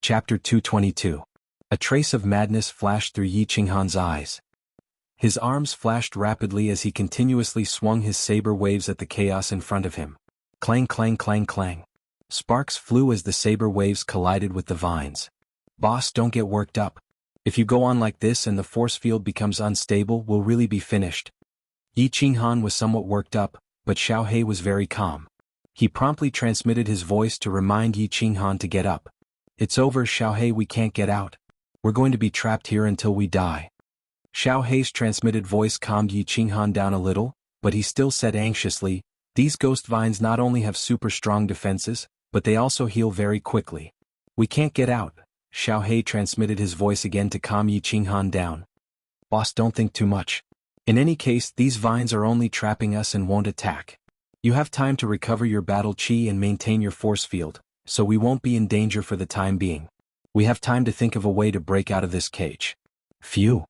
Chapter 222. A trace of madness flashed through Yi Qinghan's eyes. His arms flashed rapidly as he continuously swung his saber waves at the chaos in front of him. Clang clang clang clang. Sparks flew as the saber waves collided with the vines. Boss, don't get worked up. If you go on like this and the force field becomes unstable, we'll really be finished. Yi Qinghan was somewhat worked up, but Xiaohei was very calm. He promptly transmitted his voice to remind Yi Qinghan to get up. It's over, Xiaohei, we can't get out. We're going to be trapped here until we die. Xiaohei's transmitted voice calmed Yi Qinghan down a little, but he still said anxiously, these ghost vines not only have super strong defenses, but they also heal very quickly. We can't get out. Xiaohei transmitted his voice again to calm Yi Qinghan down. Boss, don't think too much. In any case, these vines are only trapping us and won't attack. You have time to recover your battle chi and maintain your force field, so we won't be in danger for the time being. We have time to think of a way to break out of this cage. Phew.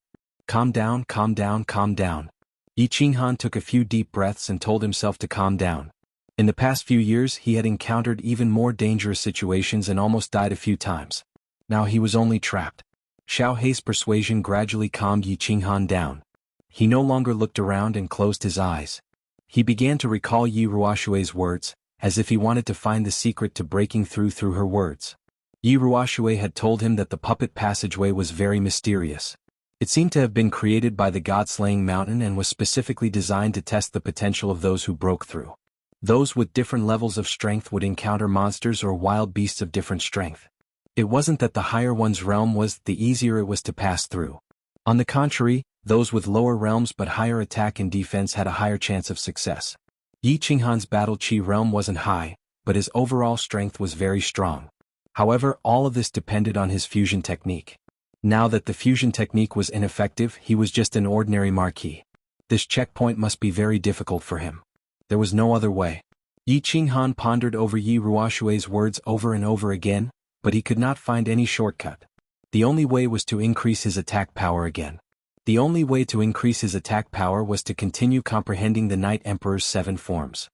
Calm down, calm down, calm down. Yi Qinghan took a few deep breaths and told himself to calm down. In the past few years he had encountered even more dangerous situations and almost died a few times. Now he was only trapped. Xiaohei's persuasion gradually calmed Yi Qinghan down. He no longer looked around and closed his eyes. He began to recall Yi Ruoshui's words, as if he wanted to find the secret to breaking through her words. Yi Ruoshui had told him that the puppet passageway was very mysterious. It seemed to have been created by the god-slaying mountain and was specifically designed to test the potential of those who broke through. Those with different levels of strength would encounter monsters or wild beasts of different strength. It wasn't that the higher one's realm was, the easier it was to pass through. On the contrary, those with lower realms but higher attack and defense had a higher chance of success. Yi Qinghan's battle chi realm wasn't high, but his overall strength was very strong. However, all of this depended on his fusion technique. Now that the fusion technique was ineffective, he was just an ordinary marquis. This checkpoint must be very difficult for him. There was no other way. Yi Qinghan pondered over Yi Ruoshui's words over and over again, but he could not find any shortcut. The only way was to increase his attack power again. The only way to increase his attack power was to continue comprehending the Night Emperor's 7 forms.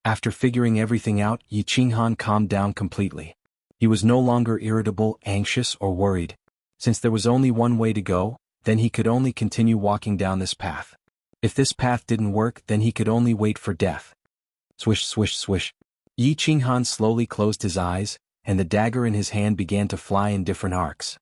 After figuring everything out, Yi Qinghan calmed down completely. He was no longer irritable, anxious, or worried. Since there was only one way to go, then he could only continue walking down this path. If this path didn't work, then he could only wait for death. Swish, swish, swish. Yi Qinghan slowly closed his eyes, and the dagger in his hand began to fly in different arcs.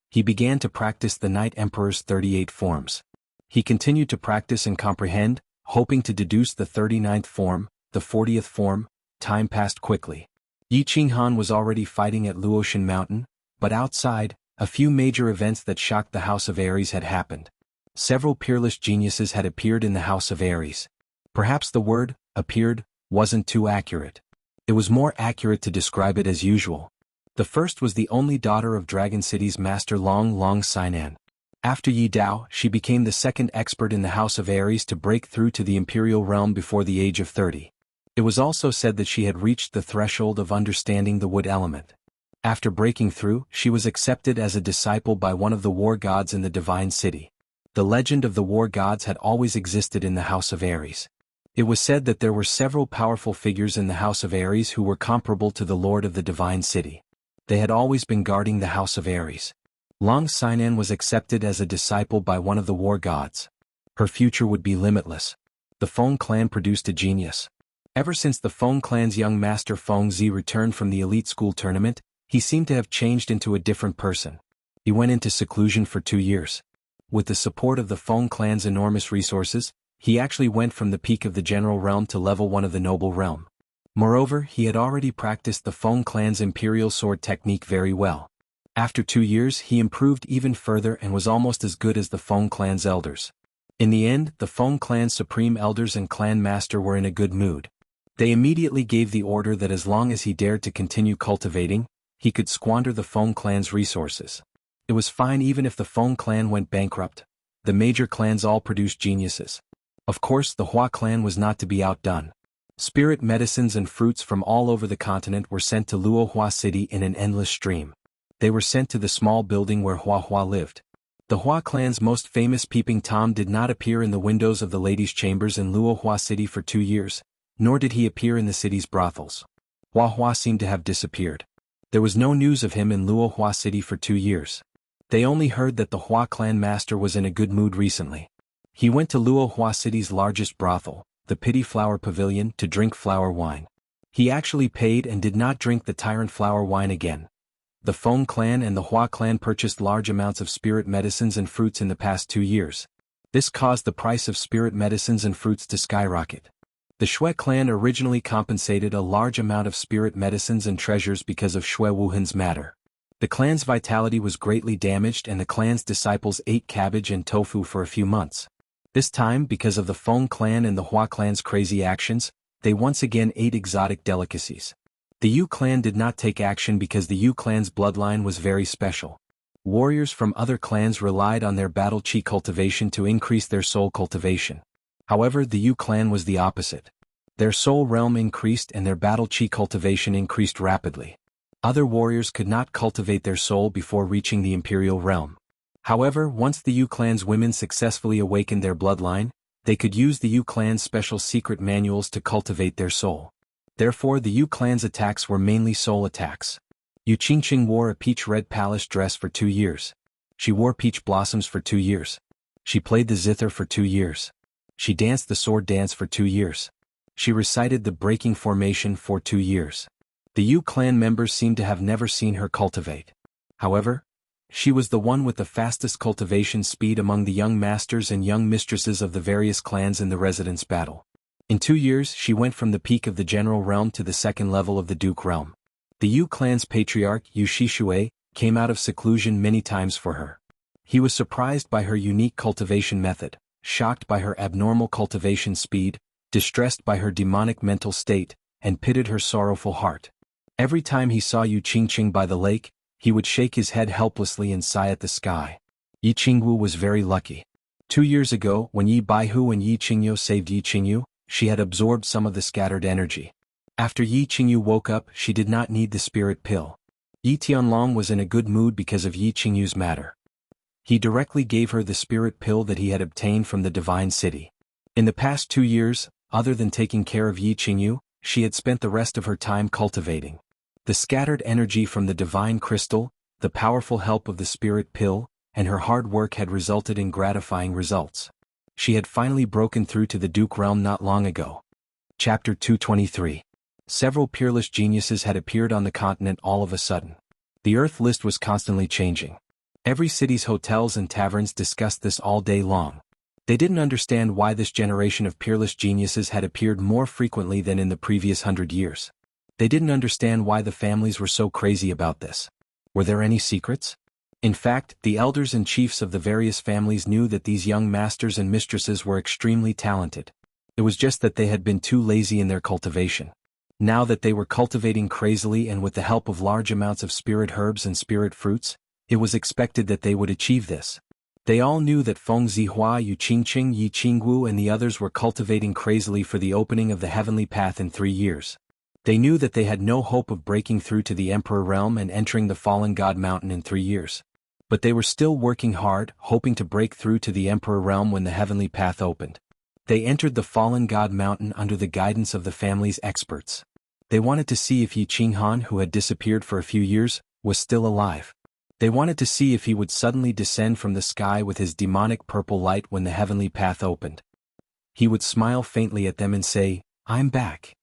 He began to practice the Night Emperor's 38 forms. He continued to practice and comprehend, hoping to deduce the 39th form, the 40th form. Time passed quickly. Yi Qinghan was already fighting at Luotian Mountain, but outside, a few major events that shocked the House of Ares had happened. Several peerless geniuses had appeared in the House of Ares. Perhaps the word, appeared, wasn't too accurate. It was more accurate to describe it as usual. The first was the only daughter of Dragon City's master Long Sainan. After Yi Dao, she became the second expert in the House of Ares to break through to the Imperial realm before the age of 30. It was also said that she had reached the threshold of understanding the wood element. After breaking through, she was accepted as a disciple by one of the war gods in the Divine City. The legend of the war gods had always existed in the House of Ares. It was said that there were several powerful figures in the House of Ares who were comparable to the Lord of the Divine City. They had always been guarding the House of Ares. Long Sainan was accepted as a disciple by one of the war gods. Her future would be limitless. The Feng clan produced a genius. Ever since the Feng clan's young master Feng Zi returned from the elite school tournament, he seemed to have changed into a different person. He went into seclusion for 2 years. With the support of the Feng clan's enormous resources, he actually went from the peak of the general realm to level 1 of the noble realm. Moreover, he had already practiced the Feng clan's imperial sword technique very well. After 2 years, he improved even further and was almost as good as the Feng clan's elders. In the end, the Feng clan's supreme elders and clan master were in a good mood. They immediately gave the order that as long as he dared to continue cultivating, he could squander the Feng clan's resources. It was fine even if the Feng clan went bankrupt. The major clans all produced geniuses. Of course, the Hua clan was not to be outdone. Spirit medicines and fruits from all over the continent were sent to Luohua City in an endless stream. They were sent to the small building where Hua lived. The Hua clan's most famous Peeping Tom did not appear in the windows of the ladies' chambers in Luohua City for 2 years, nor did he appear in the city's brothels. Hua seemed to have disappeared. There was no news of him in Luohua City for 2 years. They only heard that the Hua clan master was in a good mood recently. He went to Luohua City's largest brothel, the Pity Flower Pavilion, to drink flower wine. He actually paid and did not drink the tyrant flower wine again. The Feng clan and the Hua clan purchased large amounts of spirit medicines and fruits in the past 2 years. This caused the price of spirit medicines and fruits to skyrocket. The Shui clan originally compensated a large amount of spirit medicines and treasures because of Shui Wuhan's matter. The clan's vitality was greatly damaged and the clan's disciples ate cabbage and tofu for a few months. This time, because of the Feng clan and the Hua clan's crazy actions, they once again ate exotic delicacies. The Yu clan did not take action because the Yu clan's bloodline was very special. Warriors from other clans relied on their battle chi cultivation to increase their soul cultivation. However, the Yu clan was the opposite. Their soul realm increased and their battle chi cultivation increased rapidly. Other warriors could not cultivate their soul before reaching the imperial realm. However, once the Yu clan's women successfully awakened their bloodline, they could use the Yu clan's special secret manuals to cultivate their soul. Therefore, the Yu clan's attacks were mainly soul attacks. Yu Qingqing wore a peach-red palace dress for 2 years. She wore peach blossoms for 2 years. She played the zither for 2 years. She danced the sword dance for 2 years. She recited the breaking formation for 2 years. The Yu clan members seemed to have never seen her cultivate. However, she was the one with the fastest cultivation speed among the young masters and young mistresses of the various clans in the residence battle. In 2 years, she went from the peak of the general realm to the second level of the duke realm. The Yu clan's patriarch, Yu Shishui, came out of seclusion many times for her. He was surprised by her unique cultivation method, shocked by her abnormal cultivation speed, distressed by her demonic mental state, and pitied her sorrowful heart. Every time he saw Yu Qingqing by the lake, he would shake his head helplessly and sigh at the sky. Yi Qingwu was very lucky. 2 years ago, when Yi Baihu and Yi Qingyu saved Yi Qingyu, she had absorbed some of the scattered energy. After Yi Qingyu woke up, she did not need the spirit pill. Yi Tianlong was in a good mood because of Yi Qingyu's matter. He directly gave her the spirit pill that he had obtained from the divine city. In the past 2 years, other than taking care of Yi Qingyu, she had spent the rest of her time cultivating. The scattered energy from the divine crystal, the powerful help of the spirit pill, and her hard work had resulted in gratifying results. She had finally broken through to the Duke realm not long ago. Chapter 223. Several peerless geniuses had appeared on the continent all of a sudden. The Earth list was constantly changing. Every city's hotels and taverns discussed this all day long. They didn't understand why this generation of peerless geniuses had appeared more frequently than in the previous 100 years. They didn't understand why the families were so crazy about this. Were there any secrets? In fact, the elders and chiefs of the various families knew that these young masters and mistresses were extremely talented. It was just that they had been too lazy in their cultivation. Now that they were cultivating crazily and with the help of large amounts of spirit herbs and spirit fruits, it was expected that they would achieve this. They all knew that Feng Zihua, Yu Qingqing, Yi Qingwu and the others were cultivating crazily for the opening of the heavenly path in 3 years. They knew that they had no hope of breaking through to the Emperor realm and entering the Fallen God Mountain in 3 years. But they were still working hard, hoping to break through to the Emperor realm when the heavenly path opened. They entered the Fallen God Mountain under the guidance of the family's experts. They wanted to see if Yi Qinghan, who had disappeared for a few years, was still alive. They wanted to see if he would suddenly descend from the sky with his demonic purple light when the heavenly path opened. He would smile faintly at them and say, "I'm back."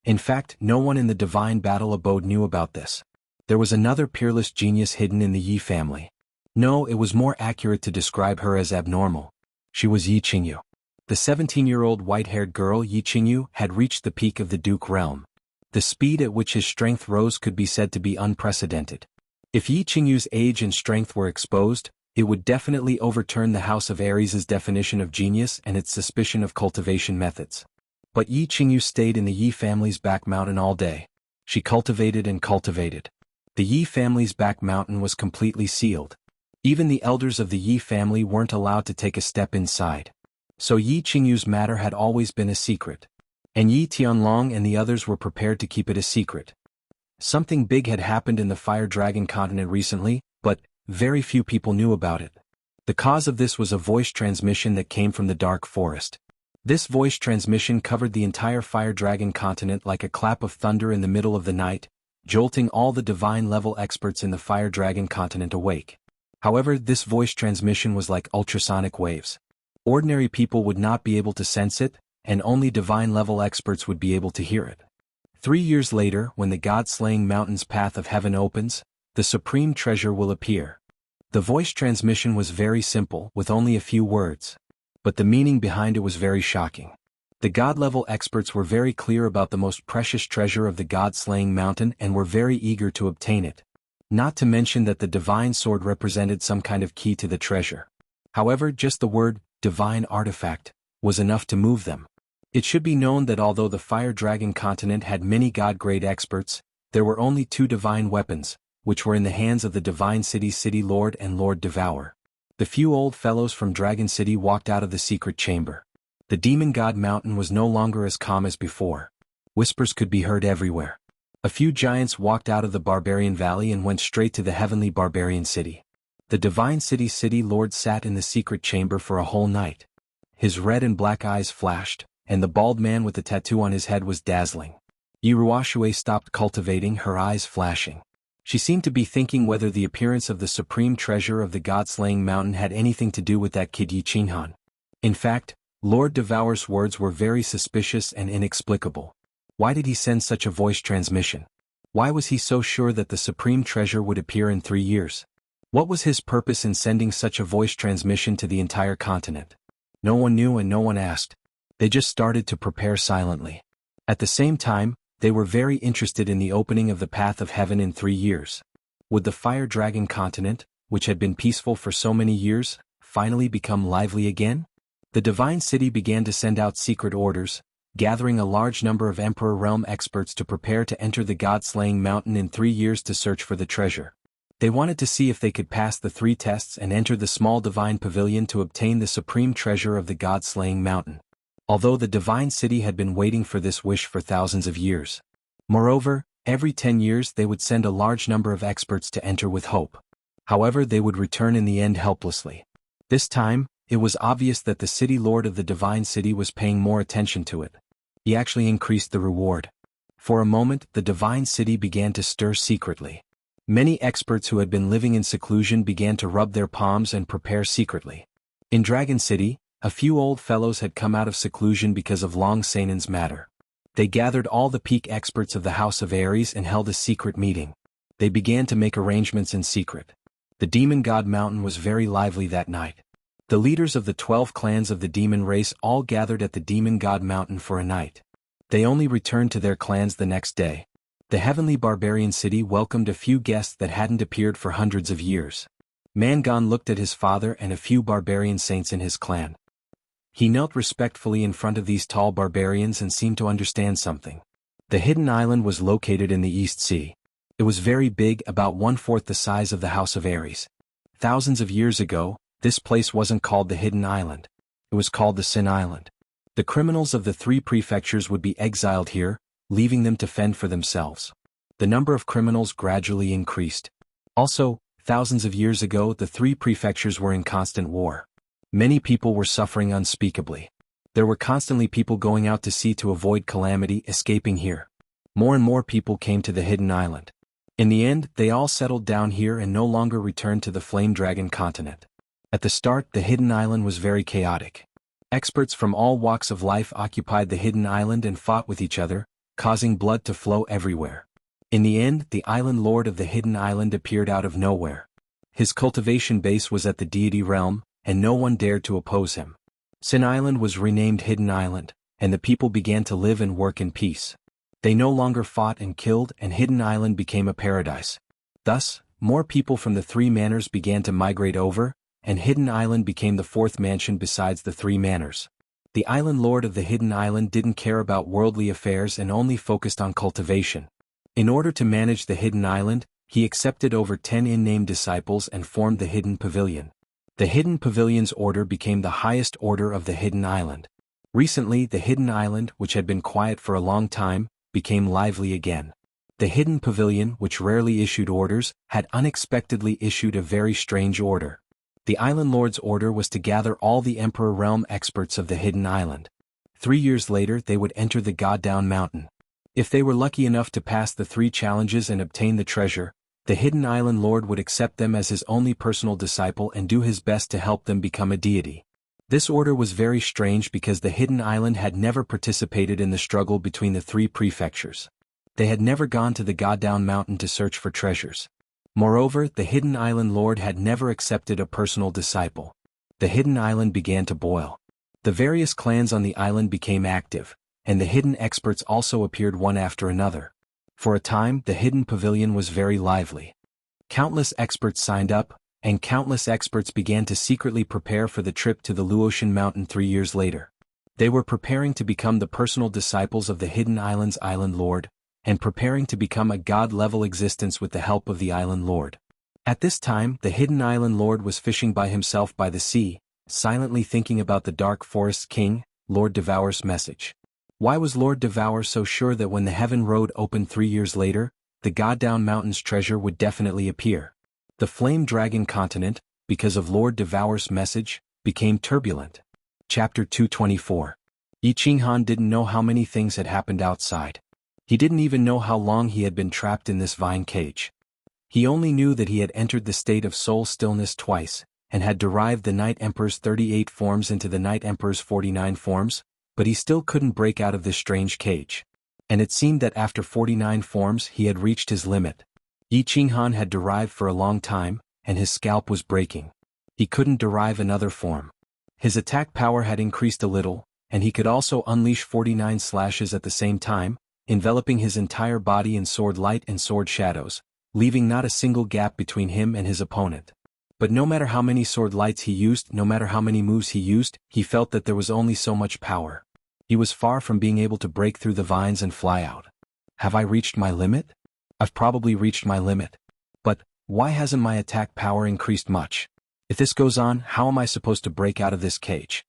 In fact, no one in the divine battle abode knew about this. There was another peerless genius hidden in the Yi family. No, it was more accurate to describe her as abnormal. She was Yi Qingyu. The 17-year-old white-haired girl Yi Qingyu had reached the peak of the Duke realm. The speed at which his strength rose could be said to be unprecedented. If Yi Qingyu's age and strength were exposed, it would definitely overturn the House of Aries' definition of genius and its suspicion of cultivation methods. But Yi Qingyu stayed in the Yi family's back mountain all day. She cultivated and cultivated. The Yi family's back mountain was completely sealed. Even the elders of the Yi family weren't allowed to take a step inside. So Yi Qingyu's matter had always been a secret. And Yi Tianlong and the others were prepared to keep it a secret. Something big had happened in the Fire Dragon continent recently, but very few people knew about it. The cause of this was a voice transmission that came from the dark forest. This voice transmission covered the entire Fire Dragon continent like a clap of thunder in the middle of the night. jolting all the divine-level experts in the Fire Dragon continent awake. However, this voice transmission was like ultrasonic waves. Ordinary people would not be able to sense it, and only divine-level experts would be able to hear it. 3 years later, when the God-slaying mountain's path of heaven opens, the supreme treasure will appear. The voice transmission was very simple, with only a few words. But the meaning behind it was very shocking. The God-level experts were very clear about the most precious treasure of the God-slaying mountain and were very eager to obtain it. Not to mention that the divine sword represented some kind of key to the treasure. However, just the word, divine artifact, was enough to move them. It should be known that although the Fire Dragon continent had many God-grade experts, there were only 2 divine weapons, which were in the hands of the Divine City's City Lord and Lord Devourer. The few old fellows from Dragon City walked out of the secret chamber. The Demon God Mountain was no longer as calm as before. Whispers could be heard everywhere. A few giants walked out of the Barbarian Valley and went straight to the heavenly Barbarian City. The Divine City's City Lord sat in the secret chamber for a whole night. His red and black eyes flashed, and the bald man with the tattoo on his head was dazzling. Iruashue stopped cultivating, her eyes flashing. She seemed to be thinking whether the appearance of the supreme treasure of the God-slaying mountain had anything to do with that kid Yiqinghan. In fact, Lord Devourer's words were very suspicious and inexplicable. Why did he send such a voice transmission? Why was he so sure that the supreme treasure would appear in 3 years? What was his purpose in sending such a voice transmission to the entire continent? No one knew and no one asked. They just started to prepare silently. At the same time, they were very interested in the opening of the path of heaven in 3 years. Would the Fire Dragon continent, which had been peaceful for so many years, finally become lively again? The Divine City began to send out secret orders, gathering a large number of Emperor Realm experts to prepare to enter the God-slaying mountain in 3 years to search for the treasure. They wanted to see if they could pass the 3 tests and enter the small divine pavilion to obtain the supreme treasure of the God-slaying mountain. Although the Divine City had been waiting for this wish for thousands of years. Moreover, every 10 years they would send a large number of experts to enter with hope. However, they would return in the end helplessly. This time, it was obvious that the City Lord of the Divine City was paying more attention to it. He actually increased the reward. For a moment, the Divine City began to stir secretly. Many experts who had been living in seclusion began to rub their palms and prepare secretly. In Dragon City, a few old fellows had come out of seclusion because of Long Seinen's matter. They gathered all the peak experts of the House of Ares and held a secret meeting. They began to make arrangements in secret. The Demon God Mountain was very lively that night. The leaders of the 12 clans of the demon race all gathered at the Demon God Mountain for a night. They only returned to their clans the next day. The heavenly Barbarian City welcomed a few guests that hadn't appeared for hundreds of years. Mangon looked at his father and a few barbarian saints in his clan. He knelt respectfully in front of these tall barbarians and seemed to understand something. The hidden island was located in the East Sea. It was very big, about 1/4 the size of the House of Ares. Thousands of years ago, this place wasn't called the Hidden Island. It was called the Sin Island. The criminals of the 3 prefectures would be exiled here, leaving them to fend for themselves. The number of criminals gradually increased. Also, thousands of years ago the 3 prefectures were in constant war. Many people were suffering unspeakably. There were constantly people going out to sea to avoid calamity, escaping here. More and more people came to the Hidden Island. In the end, they all settled down here and no longer returned to the Flame Dragon continent. At the start, the Hidden Island was very chaotic. Experts from all walks of life occupied the Hidden Island and fought with each other, causing blood to flow everywhere. In the end, the Island Lord of the Hidden Island appeared out of nowhere. His cultivation base was at the deity realm, and no one dared to oppose him. Sin Island was renamed Hidden Island, and the people began to live and work in peace. They no longer fought and killed, and Hidden Island became a paradise. Thus, more people from the 3 manors began to migrate over, and Hidden Island became the 4th mansion besides the 3 manors. The Island Lord of the Hidden Island didn't care about worldly affairs and only focused on cultivation. In order to manage the Hidden Island, he accepted over 10 in-name disciples and formed the Hidden Pavilion. The Hidden Pavilion's order became the highest order of the Hidden Island. Recently, the Hidden Island, which had been quiet for a long time, became lively again. The Hidden Pavilion, which rarely issued orders, had unexpectedly issued a very strange order. The Island Lord's order was to gather all the Emperor Realm experts of the Hidden Island. 3 years later they would enter the God Down Mountain. If they were lucky enough to pass the 3 challenges and obtain the treasure, the Hidden Island Lord would accept them as his only personal disciple and do his best to help them become a deity. This order was very strange because the Hidden Island had never participated in the struggle between the 3 prefectures. They had never gone to the Goddown Mountain to search for treasures. Moreover, the Hidden Island Lord had never accepted a personal disciple. The Hidden Island began to boil. The various clans on the island became active, and the hidden experts also appeared one after another. For a time, the hidden pavilion was very lively. Countless experts signed up, and countless experts began to secretly prepare for the trip to the Luotian Mountain 3 years later. They were preparing to become the personal disciples of the Hidden Island's Island Lord, and preparing to become a god-level existence with the help of the Island Lord. At this time, the Hidden Island Lord was fishing by himself by the sea, silently thinking about the Dark Forest's king, Lord Devour's message. Why was Lord Devour so sure that when the Heaven Road opened 3 years later, the Goddown Mountain's treasure would definitely appear? The Flame Dragon continent, because of Lord Devour's message, became turbulent. Chapter 224. Yi Qinghan didn't know how many things had happened outside. He didn't even know how long he had been trapped in this vine cage. He only knew that he had entered the state of soul stillness twice, and had derived the Night Emperor's 38 forms into the Night Emperor's 49 forms, but he still couldn't break out of this strange cage. And it seemed that after 49 forms he had reached his limit. Yi Qinghan had derived for a long time, and his scalp was breaking. He couldn't derive another form. His attack power had increased a little, and he could also unleash 49 slashes at the same time, enveloping his entire body in sword light and sword shadows, leaving not a single gap between him and his opponent. But no matter how many sword lights he used, no matter how many moves he used, he felt that there was only so much power. He was far from being able to break through the vines and fly out. Have I reached my limit? I've probably reached my limit. But why hasn't my attack power increased much? If this goes on, how am I supposed to break out of this cage?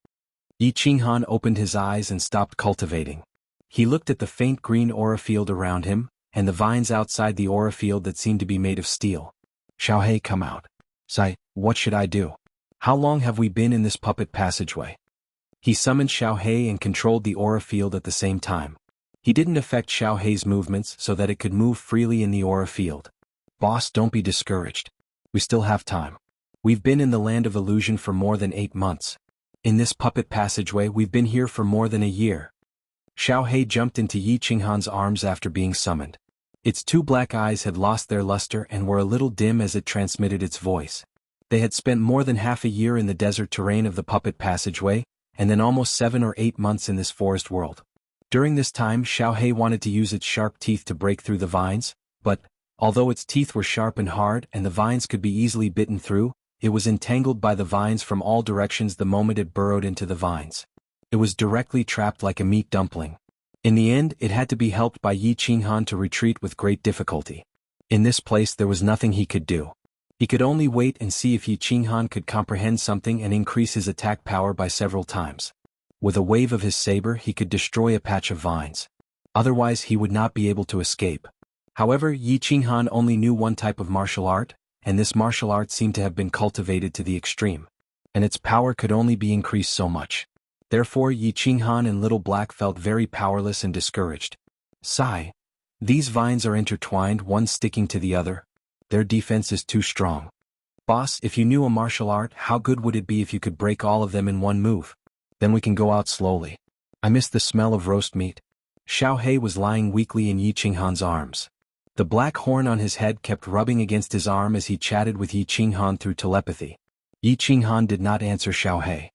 Yi Qinghan opened his eyes and stopped cultivating. He looked at the faint green aura field around him, and the vines outside the aura field that seemed to be made of steel. Xiaohei, come out. Sai, what should I do? How long have we been in this puppet passageway? He summoned Xiaohei and controlled the aura field at the same time. He didn't affect Xiaohei's movements so that it could move freely in the aura field. Boss, don't be discouraged. We still have time. We've been in the land of illusion for more than 8 months. In this puppet passageway we've been here for more than a year. Xiaohei jumped into Yi Qinghan's arms after being summoned. Its 2 black eyes had lost their luster and were a little dim as it transmitted its voice. They had spent more than half a year in the desert terrain of the puppet passageway, and then almost 7 or 8 months in this forest world. During this time Xiaohei wanted to use its sharp teeth to break through the vines, but, although its teeth were sharp and hard and the vines could be easily bitten through, it was entangled by the vines from all directions the moment it burrowed into the vines. It was directly trapped like a meat dumpling. In the end, it had to be helped by Yi Qinghan to retreat with great difficulty. In this place there was nothing he could do. He could only wait and see if Yi Qinghan could comprehend something and increase his attack power by several times. With a wave of his saber he could destroy a patch of vines. Otherwise he would not be able to escape. However, Yi Qinghan only knew one type of martial art, and this martial art seemed to have been cultivated to the extreme. And its power could only be increased so much. Therefore Yi Qinghan and Little Black felt very powerless and discouraged. Sigh. These vines are intertwined, one sticking to the other. Their defense is too strong. Boss, if you knew a martial art, how good would it be if you could break all of them in one move? Then we can go out slowly. I miss the smell of roast meat. Xiaohei was lying weakly in Yi Qinghan's arms. The black horn on his head kept rubbing against his arm as he chatted with Yi Qinghan through telepathy. Yi Qinghan did not answer Xiaohei.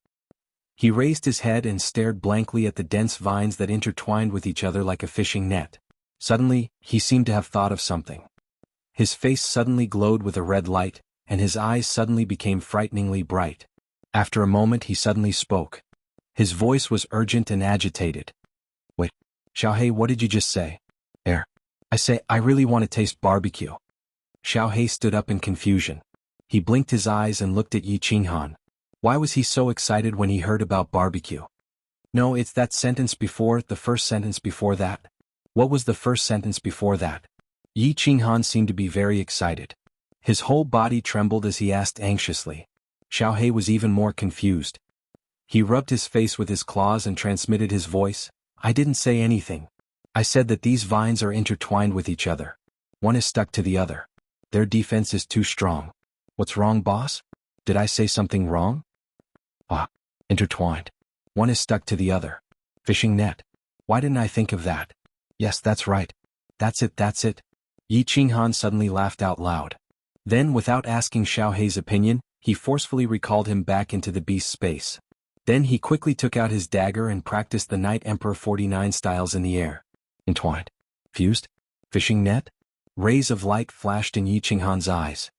He raised his head and stared blankly at the dense vines that intertwined with each other like a fishing net. Suddenly, he seemed to have thought of something. His face suddenly glowed with a red light, and his eyes suddenly became frighteningly bright. After a moment he suddenly spoke. His voice was urgent and agitated. Wait, Xiaohei, what did you just say? I say, I really want to taste barbecue. Xiaohei stood up in confusion. He blinked his eyes and looked at Yi Qinghan. Why was he so excited when he heard about barbecue? No, it's that sentence before, the first sentence before that. What was the first sentence before that? Yi Qinghan seemed to be very excited. His whole body trembled as he asked anxiously. Xiaohei was even more confused. He rubbed his face with his claws and transmitted his voice. I didn't say anything. I said that these vines are intertwined with each other. One is stuck to the other. Their defense is too strong. What's wrong, boss? Did I say something wrong? Ah, intertwined. One is stuck to the other. Fishing net. Why didn't I think of that? Yes, that's right. That's it, that's it. Yi Qinghan suddenly laughed out loud. Then, without asking Xiaohei's opinion, he forcefully recalled him back into the beast's space. Then he quickly took out his dagger and practiced the Knight Emperor 49 styles in the air. Entwined. Fused. Fishing net? Rays of light flashed in Yi Qinghan's eyes.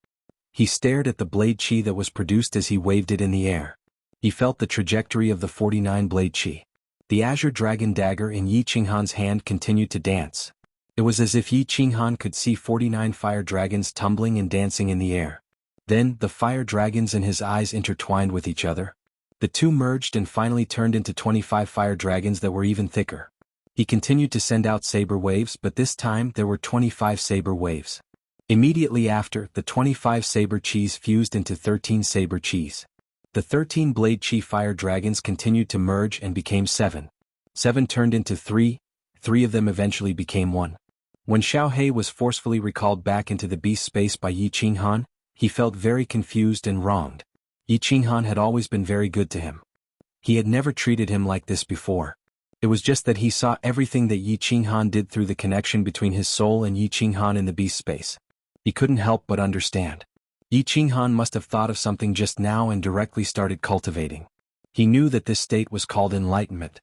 He stared at the blade chi that was produced as he waved it in the air. He felt the trajectory of the 49 blade chi. The azure dragon dagger in Yi Qinghan's hand continued to dance. It was as if Yi Qinghan could see 49 fire dragons tumbling and dancing in the air. Then, the fire dragons in his eyes intertwined with each other. The two merged and finally turned into 25 fire dragons that were even thicker. He continued to send out saber waves, but this time there were 25 saber waves. Immediately after, the 25 saber chis fused into 13 saber chis. The 13 blade chi fire dragons continued to merge and became 7. 7 turned into 3, 3 of them eventually became 1. When Xiaohei was forcefully recalled back into the beast space by Yi Qinghan, he felt very confused and wronged. Yi Qinghan had always been very good to him. He had never treated him like this before. It was just that he saw everything that Yi Qinghan did through the connection between his soul and Yi Qinghan in the beast space. He couldn't help but understand. Yi Qinghan must have thought of something just now and directly started cultivating. He knew that this state was called enlightenment.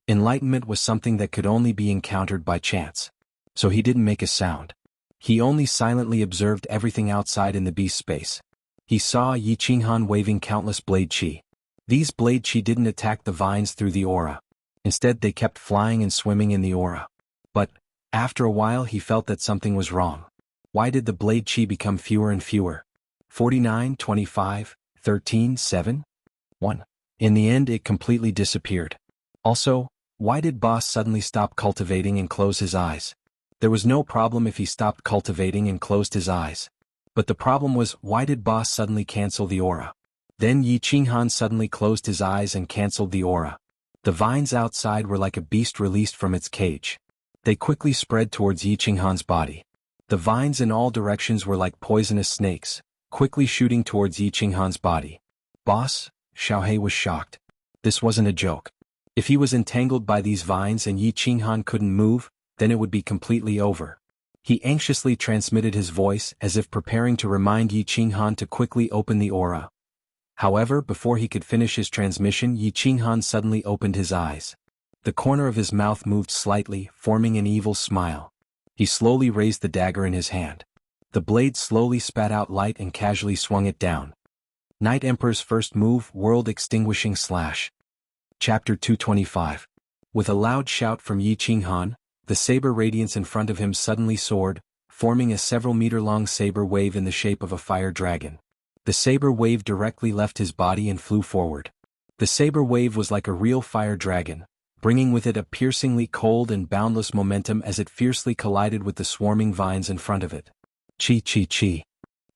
Enlightenment was something that could only be encountered by chance. So he didn't make a sound. He only silently observed everything outside in the beast space. He saw Yi Qinghan waving countless blade chi. These blade chi didn't attack the vines through the aura. Instead they kept flying and swimming in the aura. But, after a while he felt that something was wrong. Why did the blade chi become fewer and fewer? 49, 25, 13, 7? 1. In the end it completely disappeared. Also, why did boss suddenly stop cultivating and close his eyes? There was no problem if he stopped cultivating and closed his eyes. But the problem was, why did boss suddenly cancel the aura? Then Yi Qinghan suddenly closed his eyes and cancelled the aura. The vines outside were like a beast released from its cage. They quickly spread towards Yi Qinghan's body. The vines in all directions were like poisonous snakes, quickly shooting towards Yi Qinghan's body. Boss, Xiaohei was shocked. This wasn't a joke. If he was entangled by these vines and Yi Qinghan couldn't move, then it would be completely over. He anxiously transmitted his voice as if preparing to remind Yi Qinghan to quickly open the aura. However, before he could finish his transmission, Yi Qinghan suddenly opened his eyes. The corner of his mouth moved slightly, forming an evil smile. He slowly raised the dagger in his hand. The blade slowly spat out light and casually swung it down. Night Emperor's first move, World Extinguishing Slash. Chapter 225. With a loud shout from Yi Qinghan, the saber radiance in front of him suddenly soared, forming a several-meter-long saber wave in the shape of a fire dragon. The saber wave directly left his body and flew forward. The saber wave was like a real fire dragon, bringing with it a piercingly cold and boundless momentum as it fiercely collided with the swarming vines in front of it. Chi chi chi.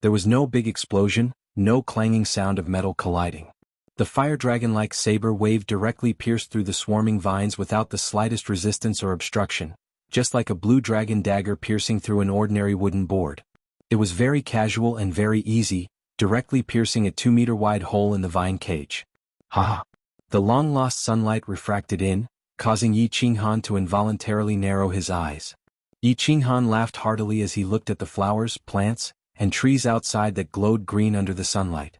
There was no big explosion, no clanging sound of metal colliding. The fire dragon-like saber wave directly pierced through the swarming vines without the slightest resistance or obstruction, just like a blue dragon dagger piercing through an ordinary wooden board. It was very casual and very easy, directly piercing a 2-meter-wide hole in the vine cage. Ha! The long-lost sunlight refracted in, causing Yi Qinghan to involuntarily narrow his eyes. Yi Qinghan laughed heartily as he looked at the flowers, plants, and trees outside that glowed green under the sunlight.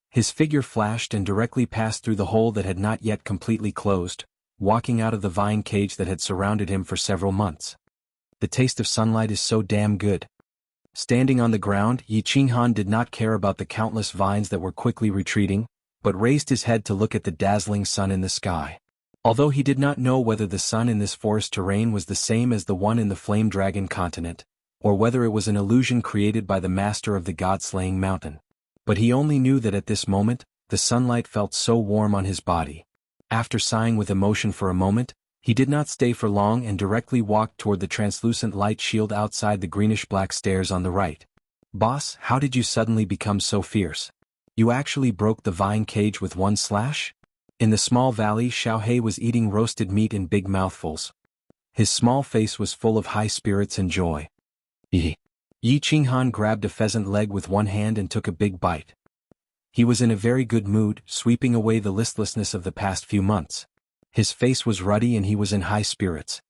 His figure flashed and directly passed through the hole that had not yet completely closed, walking out of the vine cage that had surrounded him for several months. The taste of sunlight is so damn good. Standing on the ground, Yi Qinghan did not care about the countless vines that were quickly retreating, but raised his head to look at the dazzling sun in the sky. Although he did not know whether the sun in this forest terrain was the same as the one in the Flame Dragon continent, or whether it was an illusion created by the master of the god-slaying mountain. But he only knew that at this moment, the sunlight felt so warm on his body. After sighing with emotion for a moment, he did not stay for long and directly walked toward the translucent light shield outside the greenish-black stairs on the right. Boss, how did you suddenly become so fierce? You actually broke the vine cage with one slash? In the small valley, Xiaohei was eating roasted meat in big mouthfuls. His small face was full of high spirits and joy. Yi Qinghan grabbed a pheasant leg with one hand and took a big bite. He was in a very good mood, sweeping away the listlessness of the past few months. His face was ruddy and he was in high spirits.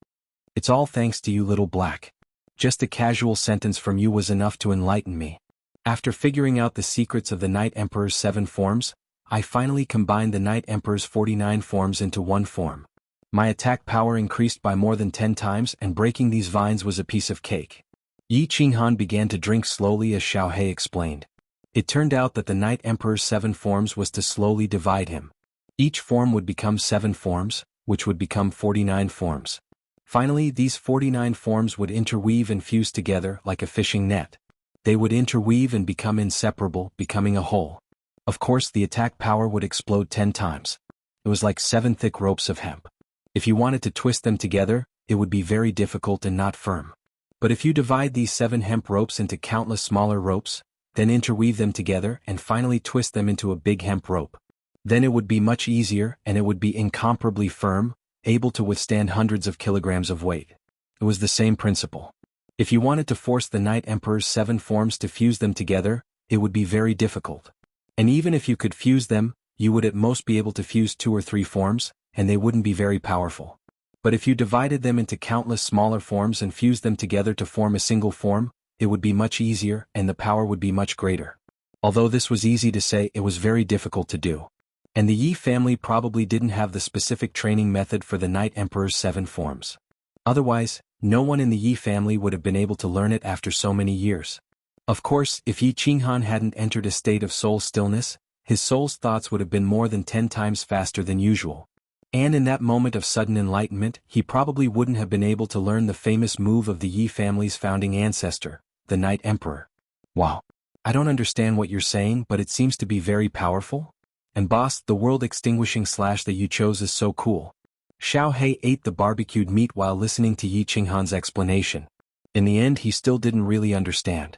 It's all thanks to you, little black. Just a casual sentence from you was enough to enlighten me. After figuring out the secrets of the Night Emperor's 7 forms, I finally combined the Night Emperor's 49 forms into one form. My attack power increased by more than 10 times and breaking these vines was a piece of cake. Yi Qinghan began to drink slowly as Xiao He explained. It turned out that the Night Emperor's 7 forms was to slowly divide him. Each form would become 7 forms, which would become 49 forms. Finally, these 49 forms would interweave and fuse together like a fishing net. They would interweave and become inseparable, becoming a whole. Of course, the attack power would explode 10 times. It was like 7 thick ropes of hemp. If you wanted to twist them together, it would be very difficult and not firm. But if you divide these 7 hemp ropes into countless smaller ropes, then interweave them together and finally twist them into a big hemp rope, then it would be much easier and it would be incomparably firm, able to withstand hundreds of kilograms of weight. It was the same principle. If you wanted to force the Night Emperor's 7 forms to fuse them together, it would be very difficult. And even if you could fuse them, you would at most be able to fuse 2 or 3 forms, and they wouldn't be very powerful. But if you divided them into countless smaller forms and fused them together to form a single form, it would be much easier and the power would be much greater. Although this was easy to say, it was very difficult to do. And the Yi family probably didn't have the specific training method for the Night Emperor's 7 forms. Otherwise, no one in the Yi family would have been able to learn it after so many years. Of course, if Yi Qinghan hadn't entered a state of soul stillness, his soul's thoughts would have been more than 10 times faster than usual. And in that moment of sudden enlightenment, he probably wouldn't have been able to learn the famous move of the Yi family's founding ancestor, the Night Emperor. Wow. I don't understand what you're saying, but it seems to be very powerful. And boss, the world extinguishing slash that you chose is so cool. Xiao He ate the barbecued meat while listening to Yi Qinghan's explanation. In the end, he still didn't really understand.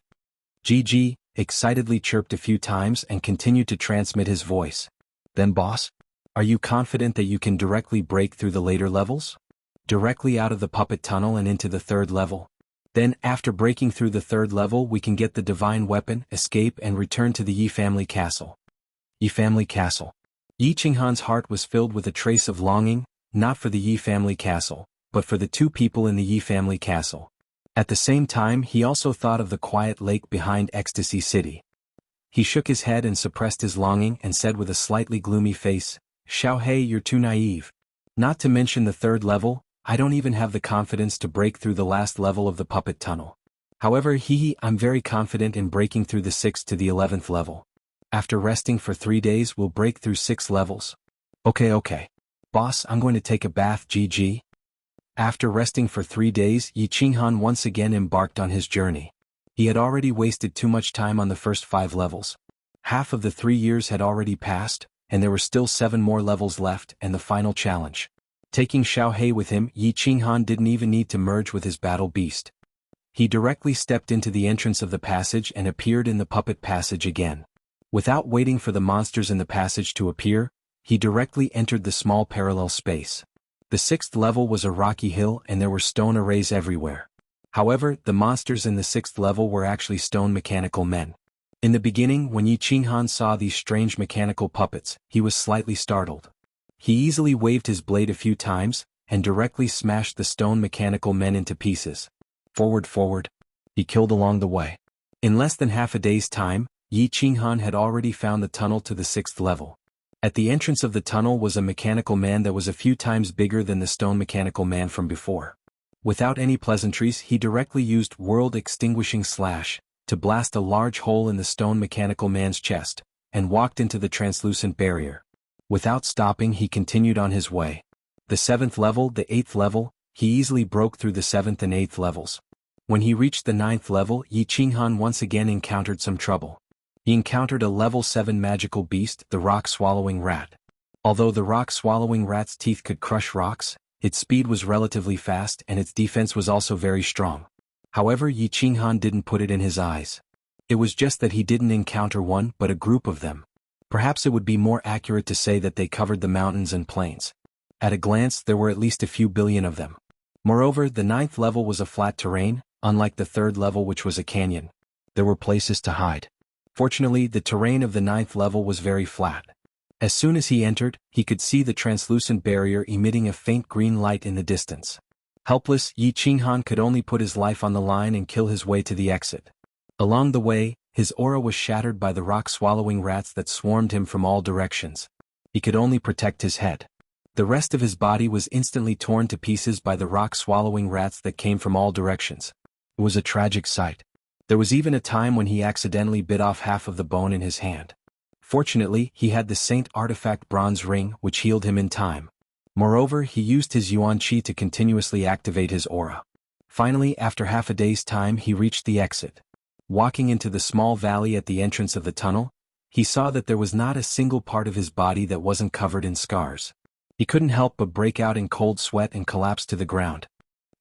GG excitedly chirped a few times and continued to transmit his voice. Then boss? Are you confident that you can directly break through the later levels? Directly out of the puppet tunnel and into the 3rd level? Then, after breaking through the 3rd level, we can get the divine weapon, escape and return to the Yi family castle. Yi family castle. Yi Qinghan's heart was filled with a trace of longing, not for the Yi family castle, but for the 2 people in the Yi family castle. At the same time, he also thought of the quiet lake behind Ecstasy City. He shook his head and suppressed his longing and said with a slightly gloomy face, Xiao He, you're too naive. Not to mention the 3rd level, I don't even have the confidence to break through the last level of the puppet tunnel. However, I'm very confident in breaking through the 6th to the 11th level. After resting for 3 days, we'll break through 6 levels. Okay. Boss, I'm going to take a bath, GG. After resting for 3 days, Yi Qinghan once again embarked on his journey. He had already wasted too much time on the first 5 levels. Half of the 3 years had already passed, and there were still 7 more levels left and the final challenge. Taking Xiao He with him, Yi Qinghan didn't even need to merge with his battle beast. He directly stepped into the entrance of the passage and appeared in the puppet passage again. Without waiting for the monsters in the passage to appear, he directly entered the small parallel space. The 6th level was a rocky hill and there were stone arrays everywhere. However, the monsters in the 6th level were actually stone mechanical men. In the beginning, when Yi Qinghan saw these strange mechanical puppets, he was slightly startled. He easily waved his blade a few times, and directly smashed the stone mechanical men into pieces. Forward. He killed along the way. In less than half a day's time, Yi Qinghan had already found the tunnel to the 6th level. At the entrance of the tunnel was a mechanical man that was a few times bigger than the stone mechanical man from before. Without any pleasantries, he directly used world extinguishing slash to blast a large hole in the stone mechanical man's chest, and walked into the translucent barrier. Without stopping, he continued on his way. The 7th level, the 8th level, he easily broke through the 7th and 8th levels. When he reached the 9th level, Yi Qinghan once again encountered some trouble. He encountered a level 7 magical beast, the rock-swallowing rat. Although the rock-swallowing rat's teeth could crush rocks, its speed was relatively fast and its defense was also very strong. However, Yi Qinghan didn't put it in his eyes. It was just that he didn't encounter one but a group of them. Perhaps it would be more accurate to say that they covered the mountains and plains. At a glance, there were at least a few billion of them. Moreover, the 9th level was a flat terrain, unlike the 3rd level which was a canyon. There were places to hide. Fortunately, the terrain of the 9th level was very flat. As soon as he entered, he could see the translucent barrier emitting a faint green light in the distance. Helpless, Yi Qinghan could only put his life on the line and kill his way to the exit. Along the way, his aura was shattered by the rock-swallowing rats that swarmed him from all directions. He could only protect his head. The rest of his body was instantly torn to pieces by the rock-swallowing rats that came from all directions. It was a tragic sight. There was even a time when he accidentally bit off half of the bone in his hand. Fortunately, he had the Saint Artifact bronze ring which healed him in time. Moreover, he used his Yuan Qi to continuously activate his aura. Finally, after half a day's time, he reached the exit. Walking into the small valley at the entrance of the tunnel, he saw that there was not a single part of his body that wasn't covered in scars. He couldn't help but break out in cold sweat and collapse to the ground.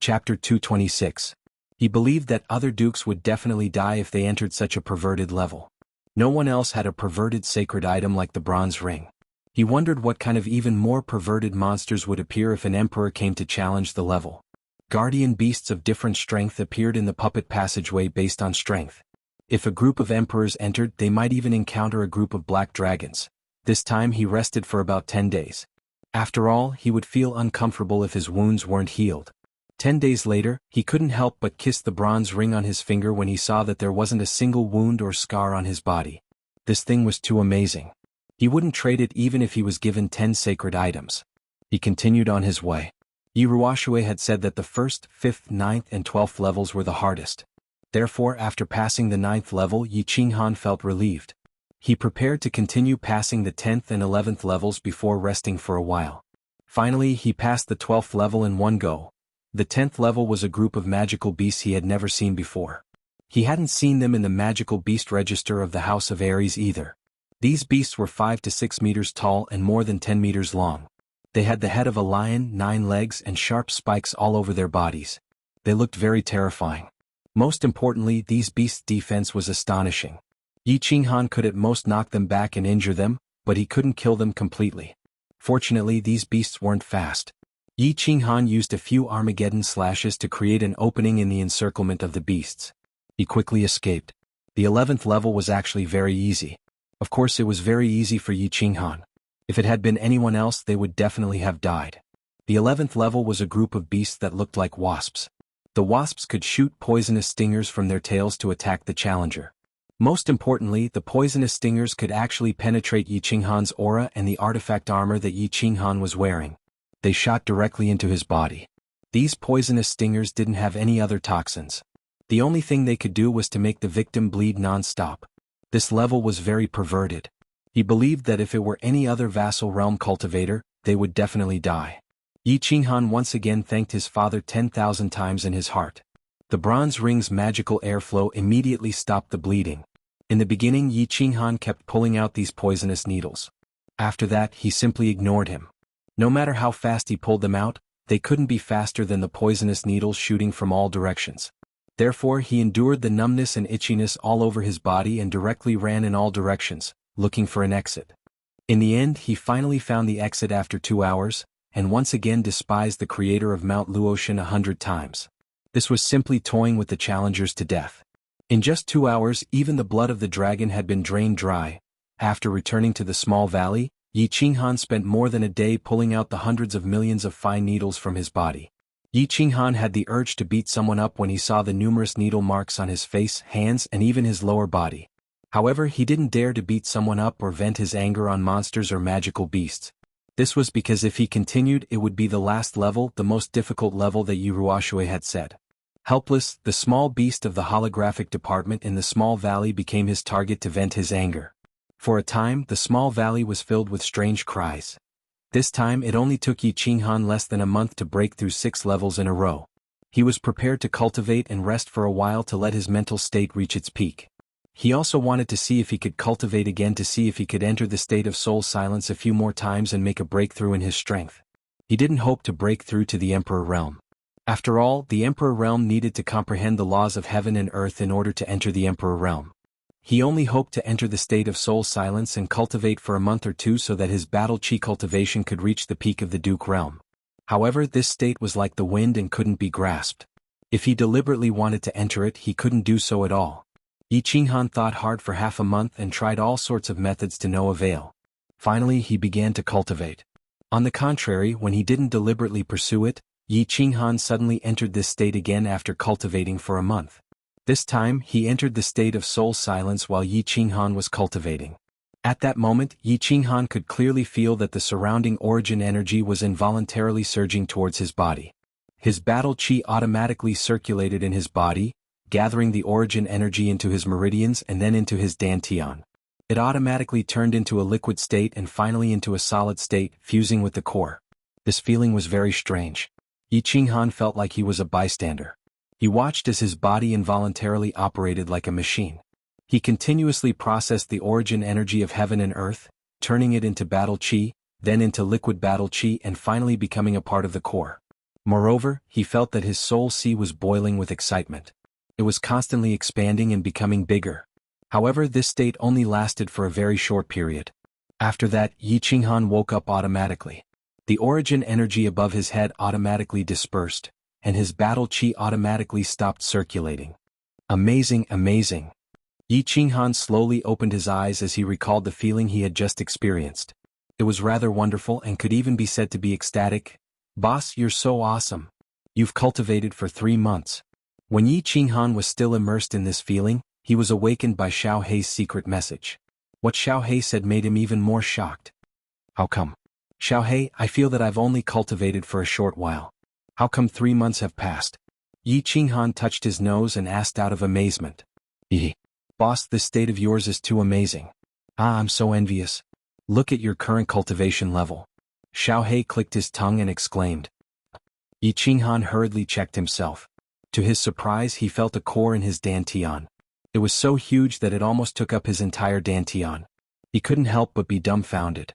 Chapter 226. He believed that other dukes would definitely die if they entered such a perverted level. No one else had a perverted sacred item like the bronze ring. He wondered what kind of even more perverted monsters would appear if an emperor came to challenge the level. Guardian beasts of different strength appeared in the puppet passageway based on strength. If a group of emperors entered, they might even encounter a group of black dragons. This time he rested for about 10 days. After all, he would feel uncomfortable if his wounds weren't healed. 10 days later, he couldn't help but kiss the bronze ring on his finger when he saw that there wasn't a single wound or scar on his body. This thing was too amazing. He wouldn't trade it even if he was given 10 sacred items. He continued on his way. Yi Ruoxue had said that the 1st, 5th, 9th and 12th levels were the hardest. Therefore, after passing the 9th level, Yi Qinghan felt relieved. He prepared to continue passing the 10th and 11th levels before resting for a while. Finally, he passed the 12th level in one go. The 10th level was a group of magical beasts he had never seen before. He hadn't seen them in the magical beast register of the House of Ares either. These beasts were 5 to 6 meters tall and more than 10 meters long. They had the head of a lion, 9 legs and sharp spikes all over their bodies. They looked very terrifying. Most importantly, these beasts' defense was astonishing. Yi Qinghan could at most knock them back and injure them, but he couldn't kill them completely. Fortunately, these beasts weren't fast. Yi Qinghan used a few Armageddon slashes to create an opening in the encirclement of the beasts. He quickly escaped. The 11th level was actually very easy. Of course, it was very easy for Yi Qinghan. If it had been anyone else, they would definitely have died. The 11th level was a group of beasts that looked like wasps. The wasps could shoot poisonous stingers from their tails to attack the challenger. Most importantly, the poisonous stingers could actually penetrate Yi Qinghan's aura and the artifact armor that Yi Qinghan was wearing. They shot directly into his body. These poisonous stingers didn't have any other toxins. The only thing they could do was to make the victim bleed non-stop. This level was very perverted. He believed that if it were any other vassal realm cultivator, they would definitely die. Yi Qinghan once again thanked his father 10,000 times in his heart. The bronze ring's magical airflow immediately stopped the bleeding. In the beginning, Yi Qinghan kept pulling out these poisonous needles. After that, he simply ignored him. No matter how fast he pulled them out, they couldn't be faster than the poisonous needles shooting from all directions. Therefore, he endured the numbness and itchiness all over his body and directly ran in all directions, looking for an exit. In the end, he finally found the exit after 2 hours, and once again despised the creator of Mount Luotian 100 times. This was simply toying with the challengers to death. In just 2 hours, even the blood of the dragon had been drained dry. After returning to the small valley, Yi Qinghan spent more than a day pulling out the hundreds of millions of fine needles from his body. Yi Qinghan had the urge to beat someone up when he saw the numerous needle marks on his face, hands, and even his lower body. However, he didn't dare to beat someone up or vent his anger on monsters or magical beasts. This was because if he continued, it would be the last level, the most difficult level that Yi Ruoxue had said. Helpless, the small beast of the holographic department in the small valley became his target to vent his anger. For a time, the small valley was filled with strange cries. This time it only took Yi Qinghan less than a month to break through 6 levels in a row. He was prepared to cultivate and rest for a while to let his mental state reach its peak. He also wanted to see if he could cultivate again to see if he could enter the state of soul silence a few more times and make a breakthrough in his strength. He didn't hope to break through to the Emperor Realm. After all, the Emperor Realm needed to comprehend the laws of heaven and earth in order to enter the Emperor Realm. He only hoped to enter the state of soul silence and cultivate for a month or two so that his battle chi cultivation could reach the peak of the Duke Realm. However, this state was like the wind and couldn't be grasped. If he deliberately wanted to enter it, he couldn't do so at all. Yi Qinghan thought hard for half a month and tried all sorts of methods to no avail. Finally, he began to cultivate. On the contrary, when he didn't deliberately pursue it, Yi Qinghan suddenly entered this state again after cultivating for a month. This time, he entered the state of soul silence while Yi Qinghan was cultivating. At that moment, Yi Qinghan could clearly feel that the surrounding origin energy was involuntarily surging towards his body. His battle chi automatically circulated in his body, gathering the origin energy into his meridians and then into his dantian. It automatically turned into a liquid state and finally into a solid state, fusing with the core. This feeling was very strange. Yi Qinghan felt like he was a bystander. He watched as his body involuntarily operated like a machine. He continuously processed the origin energy of heaven and earth, turning it into battle chi, then into liquid battle chi and finally becoming a part of the core. Moreover, he felt that his soul sea was boiling with excitement. It was constantly expanding and becoming bigger. However, this state only lasted for a very short period. After that, Yi Qinghan woke up automatically. The origin energy above his head automatically dispersed, and his battle chi automatically stopped circulating. Amazing, amazing. Yi Qinghan slowly opened his eyes as he recalled the feeling he had just experienced. It was rather wonderful and could even be said to be ecstatic. "Boss, you're so awesome. You've cultivated for 3 months." When Yi Qinghan was still immersed in this feeling, he was awakened by Xiao Hei's secret message. What Xiao Hei said made him even more shocked. "How come?" "Xiao Hei, I feel that I've only cultivated for a short while. How come 3 months have passed?" Yi Qinghan touched his nose and asked out of amazement. "Boss, this state of yours is too amazing. Ah, I'm so envious. Look at your current cultivation level." Xiao Hei clicked his tongue and exclaimed. Yi Qinghan hurriedly checked himself. To his surprise, he felt a core in his dantian. It was so huge that it almost took up his entire dantian. He couldn't help but be dumbfounded.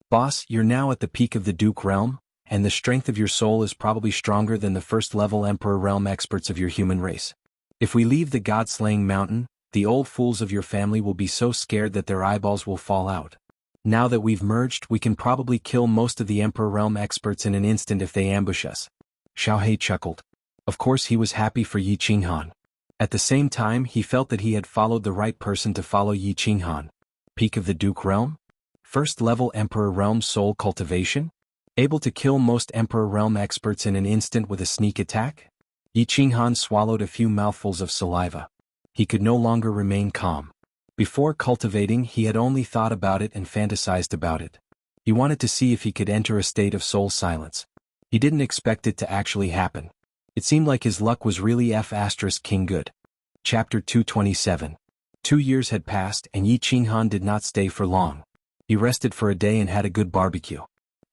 "Boss, you're now at the peak of the Duke realm, and the strength of your soul is probably stronger than the first-level Emperor realm experts of your human race. If we leave the God-slaying mountain, the old fools of your family will be so scared that their eyeballs will fall out. Now that we've merged, we can probably kill most of the Emperor realm experts in an instant if they ambush us." Xiao Hei chuckled. Of course he was happy for Yi Qinghan. At the same time, he felt that he had followed the right person to follow Yi Qinghan. Peak of the Duke realm? First-level Emperor realm soul cultivation? Able to kill most Emperor realm experts in an instant with a sneak attack? Yi Qinghan swallowed a few mouthfuls of saliva. He could no longer remain calm. Before cultivating, he had only thought about it and fantasized about it. He wanted to see if he could enter a state of soul silence. He didn't expect it to actually happen. It seemed like his luck was really King good. Chapter 227. 2 years had passed and Yi Qinghan did not stay for long. He rested for a day and had a good barbecue.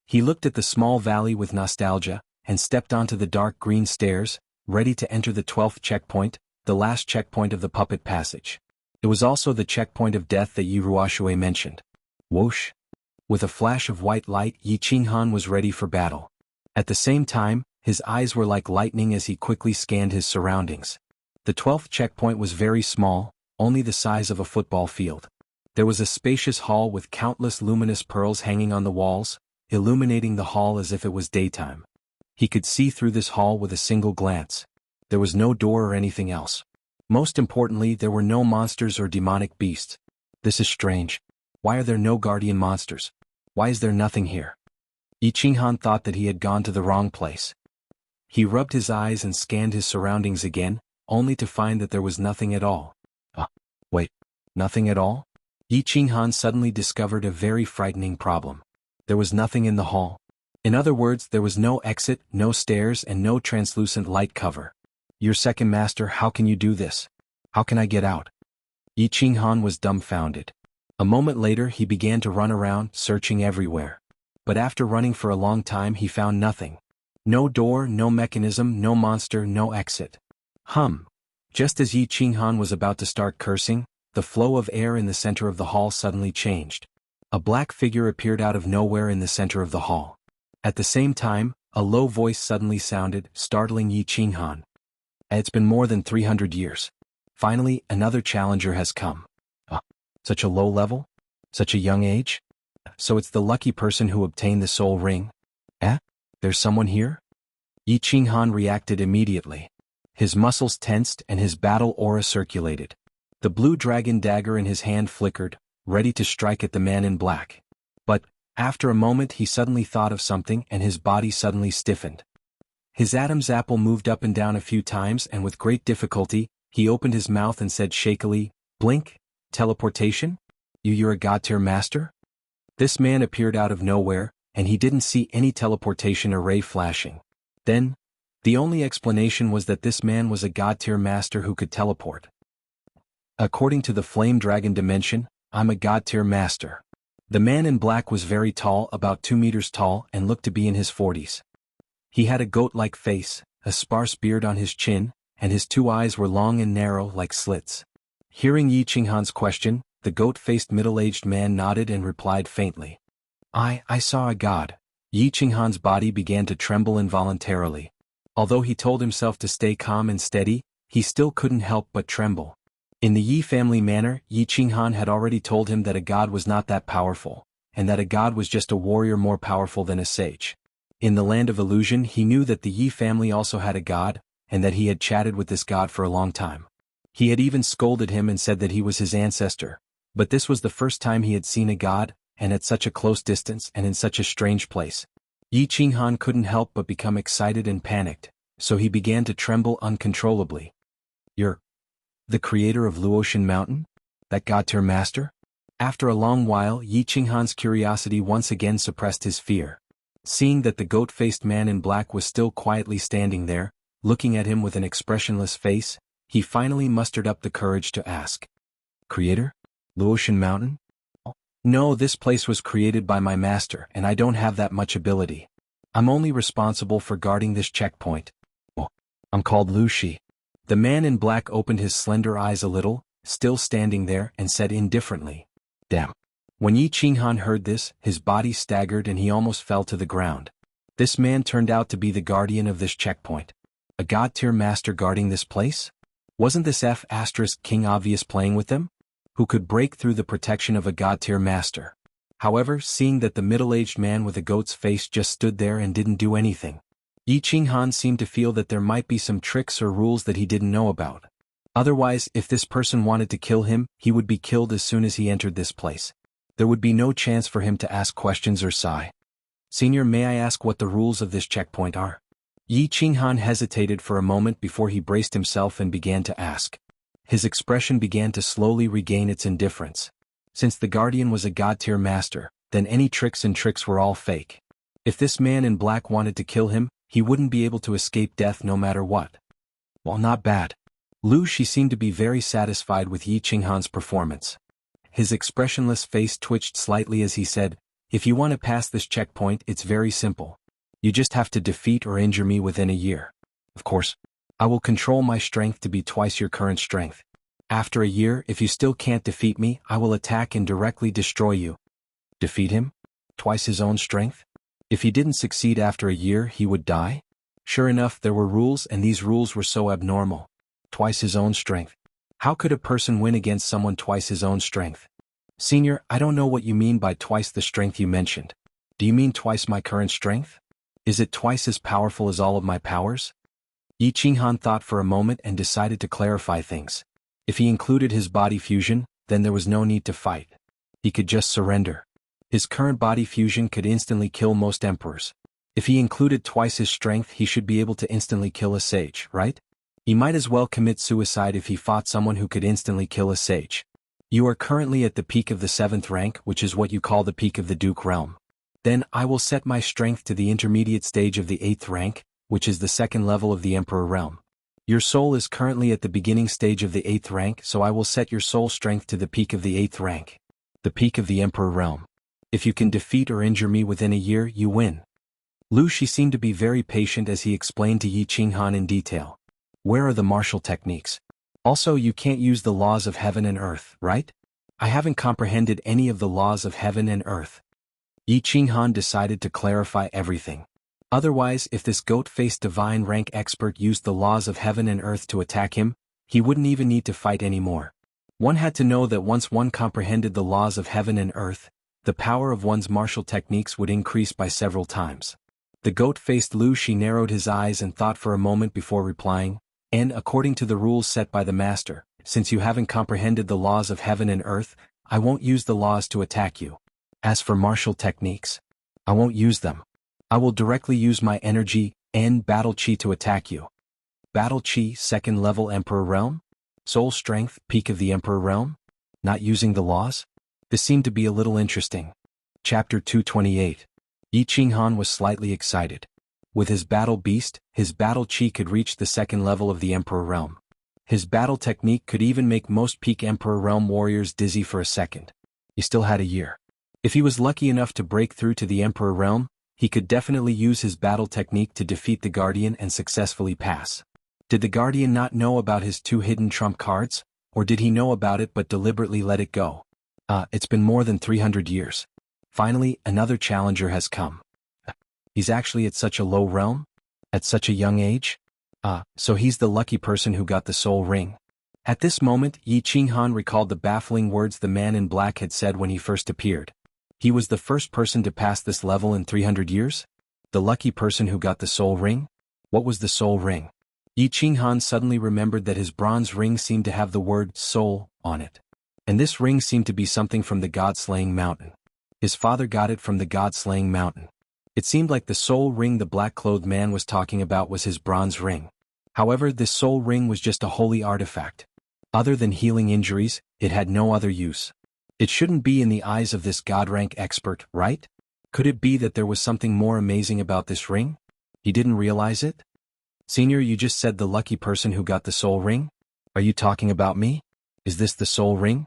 He looked at the small valley with nostalgia, and stepped onto the dark green stairs, ready to enter the 12th checkpoint, the last checkpoint of the puppet passage. It was also the checkpoint of death that Yi Ruoshui mentioned. Whoosh! With a flash of white light, Yi Qinghan was ready for battle. At the same time, his eyes were like lightning as he quickly scanned his surroundings. The 12th checkpoint was very small, only the size of a football field. There was a spacious hall with countless luminous pearls hanging on the walls, illuminating the hall as if it was daytime. He could see through this hall with a single glance. There was no door or anything else. Most importantly, there were no monsters or demonic beasts. This is strange. Why are there no guardian monsters? Why is there nothing here? Yi Qinghan thought that he had gone to the wrong place. He rubbed his eyes and scanned his surroundings again, only to find that there was nothing at all. Wait, nothing at all? Yi Qinghan suddenly discovered a very frightening problem. There was nothing in the hall. In other words, there was no exit, no stairs, and no translucent light cover. Your second master, how can you do this? How can I get out? Yi Qinghan was dumbfounded. A moment later he began to run around, searching everywhere. But after running for a long time he found nothing. No door, no mechanism, no monster, no exit. Just as Yi Qinghan was about to start cursing, the flow of air in the center of the hall suddenly changed. A black figure appeared out of nowhere in the center of the hall. At the same time, a low voice suddenly sounded, startling Yi Qinghan. It's been more than 300 years. Finally, another challenger has come. Such a low level? Such a young age? So it's the lucky person who obtained the soul ring? There's someone here? Yi Qinghan reacted immediately. His muscles tensed and his battle aura circulated. The blue dragon dagger in his hand flickered, ready to strike at the man in black. But, after a moment he suddenly thought of something and his body suddenly stiffened. His Adam's apple moved up and down a few times and with great difficulty, he opened his mouth and said shakily, "Blink? Teleportation? You're a god-tier master?" This man appeared out of nowhere, and he didn't see any teleportation array flashing. Then, the only explanation was that this man was a god-tier master who could teleport. According to the Flame Dragon dimension, I'm a god-tier master. The man in black was very tall, about 2 meters tall, and looked to be in his 40s. He had a goat-like face, a sparse beard on his chin, and his 2 eyes were long and narrow like slits. Hearing Yi Qinghan's question, the goat-faced middle-aged man nodded and replied faintly. I saw a god. Yi Qinghan's body began to tremble involuntarily. Although he told himself to stay calm and steady, he still couldn't help but tremble. In the Yi family manner, Yi Qinghan had already told him that a god was not that powerful, and that a god was just a warrior more powerful than a sage. In the land of illusion he knew that the Yi family also had a god, and that he had chatted with this god for a long time. He had even scolded him and said that he was his ancestor, but this was the first time he had seen a god, and at such a close distance and in such a strange place. Yi Qinghan couldn't help but become excited and panicked, so he began to tremble uncontrollably. "You're the creator of Luotian Mountain? That god-tier master?" After a long while Yi Qinghan's curiosity once again suppressed his fear. Seeing that the goat-faced man in black was still quietly standing there, looking at him with an expressionless face, he finally mustered up the courage to ask. "Creator? Luotian Mountain?" "No, this place was created by my master and I don't have that much ability. I'm only responsible for guarding this checkpoint. I'm called Lu Shi." The man in black opened his slender eyes a little, still standing there, and said indifferently, "Damn." When Yi Qinghan heard this, his body staggered and he almost fell to the ground. This man turned out to be the guardian of this checkpoint. A god-tier master guarding this place? Wasn't this King obvious playing with them? Who could break through the protection of a god-tier master? However, seeing that the middle-aged man with a goat's face just stood there and didn't do anything, Yi Qinghan seemed to feel that there might be some tricks or rules that he didn't know about. Otherwise, if this person wanted to kill him, he would be killed as soon as he entered this place. There would be no chance for him to ask questions or sigh. "Senior, may I ask what the rules of this checkpoint are?" Yi Qinghan hesitated for a moment before he braced himself and began to ask. His expression began to slowly regain its indifference. Since the guardian was a god-tier master, then any tricks were all fake. If this man in black wanted to kill him, he wouldn't be able to escape death no matter what. Well, not bad. Lu Shi seemed to be very satisfied with Yi Qinghan's performance. His expressionless face twitched slightly as he said, "If you want to pass this checkpoint, it's very simple. You just have to defeat or injure me within a year. Of course, I will control my strength to be twice your current strength. After a year, if you still can't defeat me, I will attack and directly destroy you." Defeat him? Twice his own strength? If he didn't succeed after a year, he would die? Sure enough, there were rules, and these rules were so abnormal. Twice his own strength. How could a person win against someone twice his own strength? "Senior, I don't know what you mean by twice the strength you mentioned. Do you mean twice my current strength? Is it twice as powerful as all of my powers?" Yi Qinghan thought for a moment and decided to clarify things. If he included his body fusion, then there was no need to fight. He could just surrender. His current body fusion could instantly kill most emperors. If he included twice his strength, he should be able to instantly kill a sage, right? He might as well commit suicide if he fought someone who could instantly kill a sage. "You are currently at the peak of the 7th rank, which is what you call the peak of the Duke realm. Then I will set my strength to the intermediate stage of the 8th rank, which is the 2nd level of the Emperor realm. Your soul is currently at the beginning stage of the 8th rank, so I will set your soul strength to the peak of the 8th rank. The peak of the Emperor realm. If you can defeat or injure me within a year, you win." Lu Shi seemed to be very patient as he explained to Yi Qinghan in detail. "Where are the martial techniques? Also, you can't use the laws of heaven and earth, right? I haven't comprehended any of the laws of heaven and earth." Yi Qinghan decided to clarify everything. Otherwise, if this goat-faced divine rank expert used the laws of heaven and earth to attack him, he wouldn't even need to fight anymore. One had to know that once one comprehended the laws of heaven and earth, the power of one's martial techniques would increase by several times. The goat-faced Lu Shi narrowed his eyes and thought for a moment before replying, and according to the rules set by the master, since you haven't comprehended the laws of heaven and earth, I won't use the laws to attack you. As for martial techniques, I won't use them. I will directly use my energy and battle chi to attack you. Battle chi, second level Emperor Realm? Soul strength, peak of the Emperor Realm? Not using the laws? This seemed to be a little interesting. Chapter 228. Yi Qinghan was slightly excited. With his battle beast, his battle chi could reach the second level of the Emperor Realm. His battle technique could even make most peak Emperor Realm warriors dizzy for a second. He still had a year. If he was lucky enough to break through to the Emperor Realm, he could definitely use his battle technique to defeat the Guardian and successfully pass. Did the Guardian not know about his 2 hidden trump cards? Or did he know about it but deliberately let it go? It's been more than 300 years. Finally, another challenger has come. He's actually at such a low realm? At such a young age? So he's the lucky person who got the soul ring. At this moment, Yi Qinghan recalled the baffling words the man in black had said when he first appeared. He was the first person to pass this level in 300 years? The lucky person who got the soul ring? What was the soul ring? Yi Qinghan suddenly remembered that his bronze ring seemed to have the word soul on it. And this ring seemed to be something from the God-slaying mountain. His father got it from the God-slaying mountain. It seemed like the soul ring the black-clothed man was talking about was his bronze ring. However, this soul ring was just a holy artifact. Other than healing injuries, it had no other use. It shouldn't be in the eyes of this God-rank expert, right? Could it be that there was something more amazing about this ring? He didn't realize it? Senior, you just said the lucky person who got the soul ring? Are you talking about me? Is this the soul ring?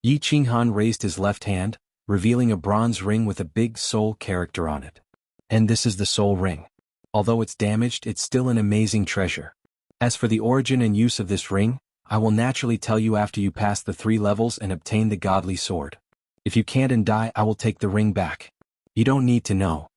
Yi Qinghan raised his left hand, revealing a bronze ring with a big soul character on it. And this is the soul ring. Although it's damaged, it's still an amazing treasure. As for the origin and use of this ring, I will naturally tell you after you pass the 3 levels and obtain the godly sword. If you can't and die, I will take the ring back. You don't need to know.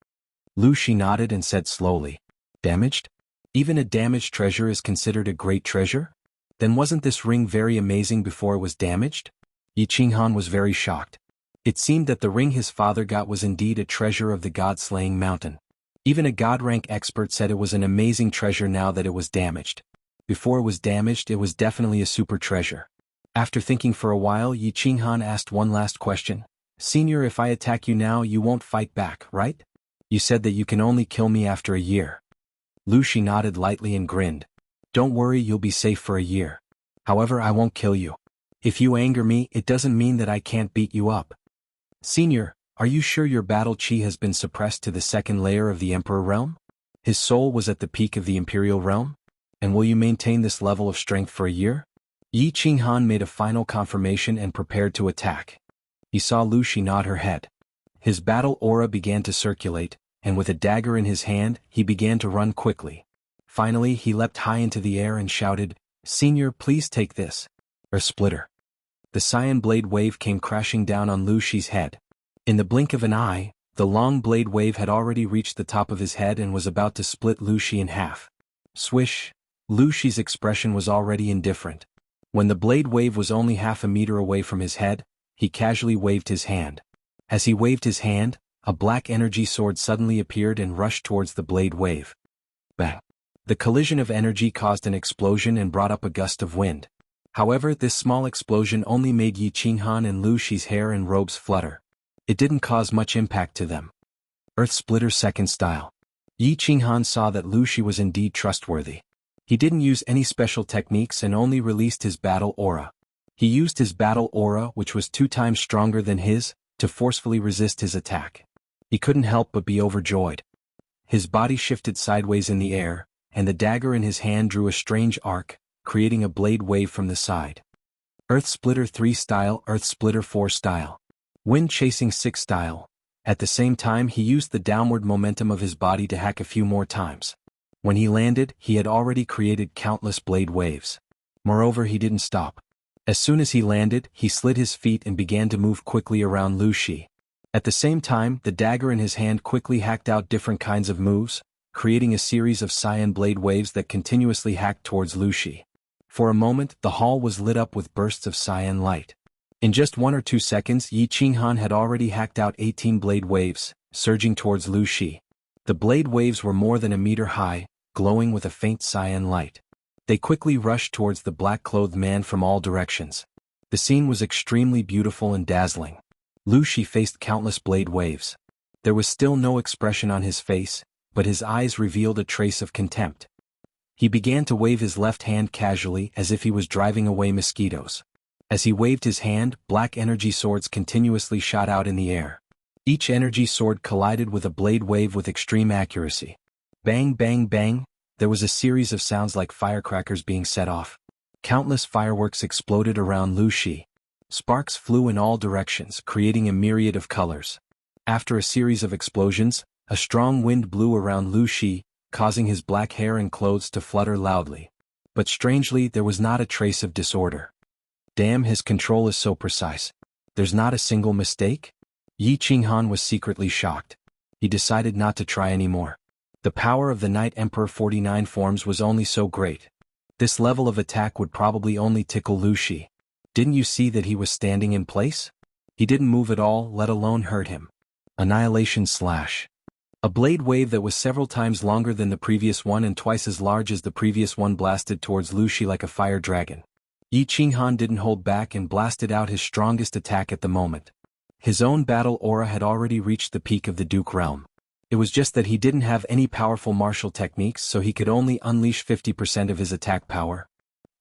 Lu Shi nodded and said slowly, Damaged? Even a damaged treasure is considered a great treasure? Then wasn't this ring very amazing before it was damaged? Yi Qinghan was very shocked. It seemed that the ring his father got was indeed a treasure of the God-slaying mountain. Even a God-rank expert said it was an amazing treasure now that it was damaged. Before it was damaged, it was definitely a super treasure. After thinking for a while, Yi Qinghan asked one last question. Senior, if I attack you now, you won't fight back, right? You said that you can only kill me after a year. Lu Shi nodded lightly and grinned. Don't worry, you'll be safe for a year. However, I won't kill you. If you anger me, it doesn't mean that I can't beat you up. Senior, are you sure your battle chi has been suppressed to the second layer of the Emperor Realm? His soul was at the peak of the Imperial Realm? And will you maintain this level of strength for a year? Yi Qinghan made a final confirmation and prepared to attack. He saw Lu Shi nod her head. His battle aura began to circulate, and with a dagger in his hand, he began to run quickly. Finally, he leapt high into the air and shouted, Senior, please take this. Splitter. The cyan blade wave came crashing down on Lu Shi's head. In the blink of an eye, the long blade wave had already reached the top of his head and was about to split Lu Shi in half. Swish! Lu Shi's expression was already indifferent. When the blade wave was only half a meter away from his head, he casually waved his hand. As he waved his hand, a black energy sword suddenly appeared and rushed towards the blade wave. Bang! The collision of energy caused an explosion and brought up a gust of wind. However, this small explosion only made Yi Qinghan and Lu Shi's hair and robes flutter. It didn't cause much impact to them. Earth Splitter second style. Yi Qinghan saw that Lu Shi was indeed trustworthy. He didn't use any special techniques and only released his battle aura. He used his battle aura, which was 2 times stronger than his, to forcefully resist his attack. He couldn't help but be overjoyed. His body shifted sideways in the air, and the dagger in his hand drew a strange arc, creating a blade wave from the side. Earth Splitter 3 style, Earth Splitter 4 style. Wind Chasing 6 style. At the same time, he used the downward momentum of his body to hack a few more times. When he landed, he had already created countless blade waves. Moreover, he didn't stop. As soon as he landed, he slid his feet and began to move quickly around Lu Shi. At the same time, the dagger in his hand quickly hacked out different kinds of moves, creating a series of cyan blade waves that continuously hacked towards Lu Shi. For a moment, the hall was lit up with bursts of cyan light. In just 1 or 2 seconds, Yi Qinghan had already hacked out 18 blade waves, surging towards Lu Shi. The blade waves were more than a meter high, glowing with a faint cyan light. They quickly rushed towards the black-clothed man from all directions. The scene was extremely beautiful and dazzling. Lu Shi faced countless blade waves. There was still no expression on his face, but his eyes revealed a trace of contempt. He began to wave his left hand casually as if he was driving away mosquitoes. As he waved his hand, black energy swords continuously shot out in the air. Each energy sword collided with a blade wave with extreme accuracy. Bang, bang, bang, there was a series of sounds like firecrackers being set off. Countless fireworks exploded around Lu Shi. Sparks flew in all directions, creating a myriad of colors. After a series of explosions, a strong wind blew around Lu Shi, causing his black hair and clothes to flutter loudly. But strangely, there was not a trace of disorder. Damn, his control is so precise. There's not a single mistake? Yi Qinghan was secretly shocked. He decided not to try anymore. The power of the Night Emperor 49 forms was only so great. This level of attack would probably only tickle Lu Shi. Didn't you see that he was standing in place? He didn't move at all, let alone hurt him. Annihilation Slash. A blade wave that was several times longer than the previous one and twice as large as the previous one blasted towards Lu Shi like a fire dragon. Yi Qinghan didn't hold back and blasted out his strongest attack at the moment. His own battle aura had already reached the peak of the Duke realm. It was just that he didn't have any powerful martial techniques, so he could only unleash 50% of his attack power.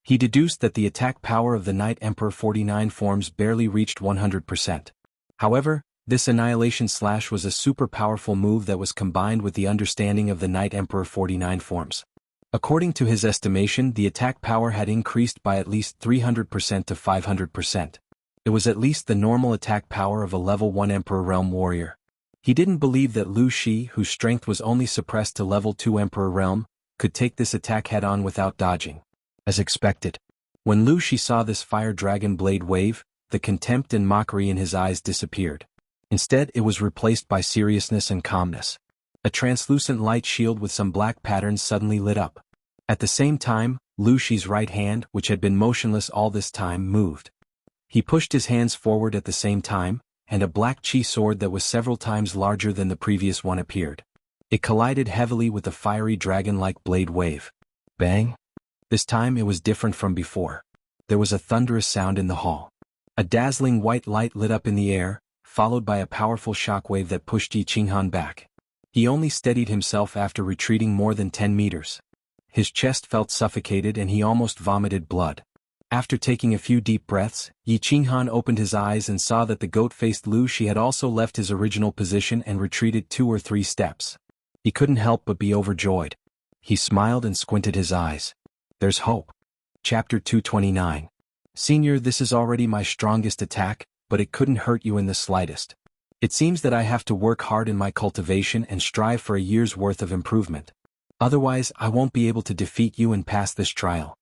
He deduced that the attack power of the Night Emperor 49 forms barely reached 100%. However, this Annihilation Slash was a super powerful move that was combined with the understanding of the Night Emperor 49 forms. According to his estimation, the attack power had increased by at least 300% to 500%. It was at least the normal attack power of a level 1 Emperor Realm warrior. He didn't believe that Lu Shi, whose strength was only suppressed to level 2 Emperor Realm, could take this attack head-on without dodging. As expected. When Lu Shi saw this fire dragon blade wave, the contempt and mockery in his eyes disappeared. Instead, it was replaced by seriousness and calmness. A translucent light shield with some black patterns suddenly lit up. At the same time, Lu Shi's right hand, which had been motionless all this time, moved. He pushed his hands forward at the same time, and a black chi sword that was several times larger than the previous one appeared. It collided heavily with the fiery dragon-like blade wave. Bang! This time it was different from before. There was a thunderous sound in the hall. A dazzling white light lit up in the air, followed by a powerful shockwave that pushed Yi Qinghan back. He only steadied himself after retreating more than 10 meters. His chest felt suffocated and he almost vomited blood. After taking a few deep breaths, Yi Qinghan opened his eyes and saw that the goat-faced Lu Shi had also left his original position and retreated 2 or 3 steps. He couldn't help but be overjoyed. He smiled and squinted his eyes. There's hope. Chapter 229. Senior, this is already my strongest attack, but it couldn't hurt you in the slightest. It seems that I have to work hard in my cultivation and strive for a year's worth of improvement. Otherwise, I won't be able to defeat you and pass this trial.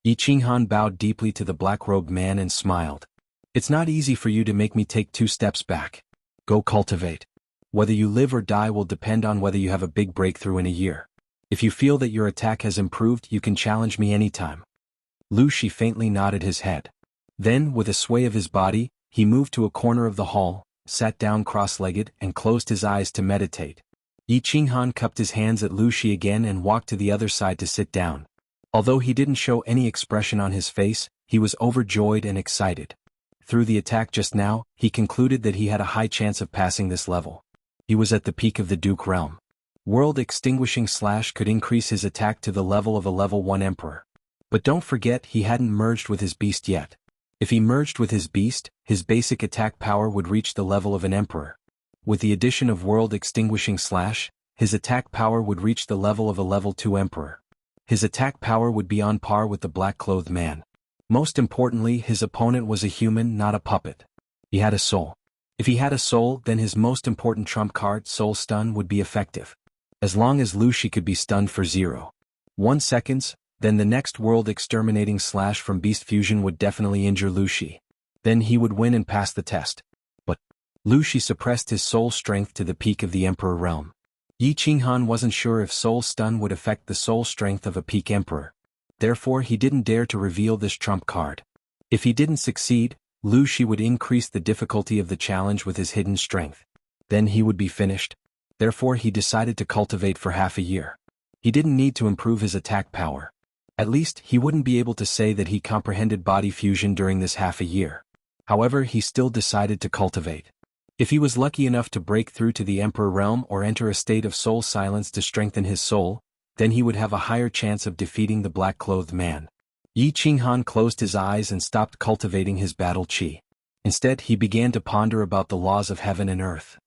Yi Qinghan bowed deeply to the black-robed man and smiled. It's not easy for you to make me take 2 steps back. Go cultivate. Whether you live or die will depend on whether you have a big breakthrough in a year. If you feel that your attack has improved, you can challenge me anytime. Lu Shi faintly nodded his head. Then, with a sway of his body, he moved to a corner of the hall, sat down cross-legged, and closed his eyes to meditate. Yi Qinghan cupped his hands at Lu Shi again and walked to the other side to sit down. Although he didn't show any expression on his face, he was overjoyed and excited. Through the attack just now, he concluded that he had a high chance of passing this level. He was at the peak of the Duke realm. World Extinguishing Slash could increase his attack to the level of a level 1 Emperor. But don't forget, he hadn't merged with his beast yet. If he merged with his beast, his basic attack power would reach the level of an Emperor. With the addition of World Extinguishing Slash, his attack power would reach the level of a level 2 Emperor. His attack power would be on par with the black-clothed man. Most importantly, his opponent was a human, not a puppet. He had a soul. If he had a soul, then his most important trump card, Soul Stun, would be effective. As long as Lu Shi could be stunned for 0.1 seconds, then the next World Exterminating Slash from Beast Fusion would definitely injure Lu Shi. Then he would win and pass the test. But Lu Shi suppressed his soul strength to the peak of the Emperor realm. Yi Qinghan wasn't sure if Soul Stun would affect the soul strength of a peak Emperor. Therefore, he didn't dare to reveal this trump card. If he didn't succeed, Lu Shi would increase the difficulty of the challenge with his hidden strength. Then he would be finished. Therefore he decided to cultivate for half a year. He didn't need to improve his attack power. At least, he wouldn't be able to say that he comprehended body fusion during this half a year. However, he still decided to cultivate. If he was lucky enough to break through to the Emperor realm or enter a state of soul silence to strengthen his soul, then he would have a higher chance of defeating the black-clothed man. Yi Qinghan closed his eyes and stopped cultivating his battle qi. Instead, he began to ponder about the laws of heaven and earth.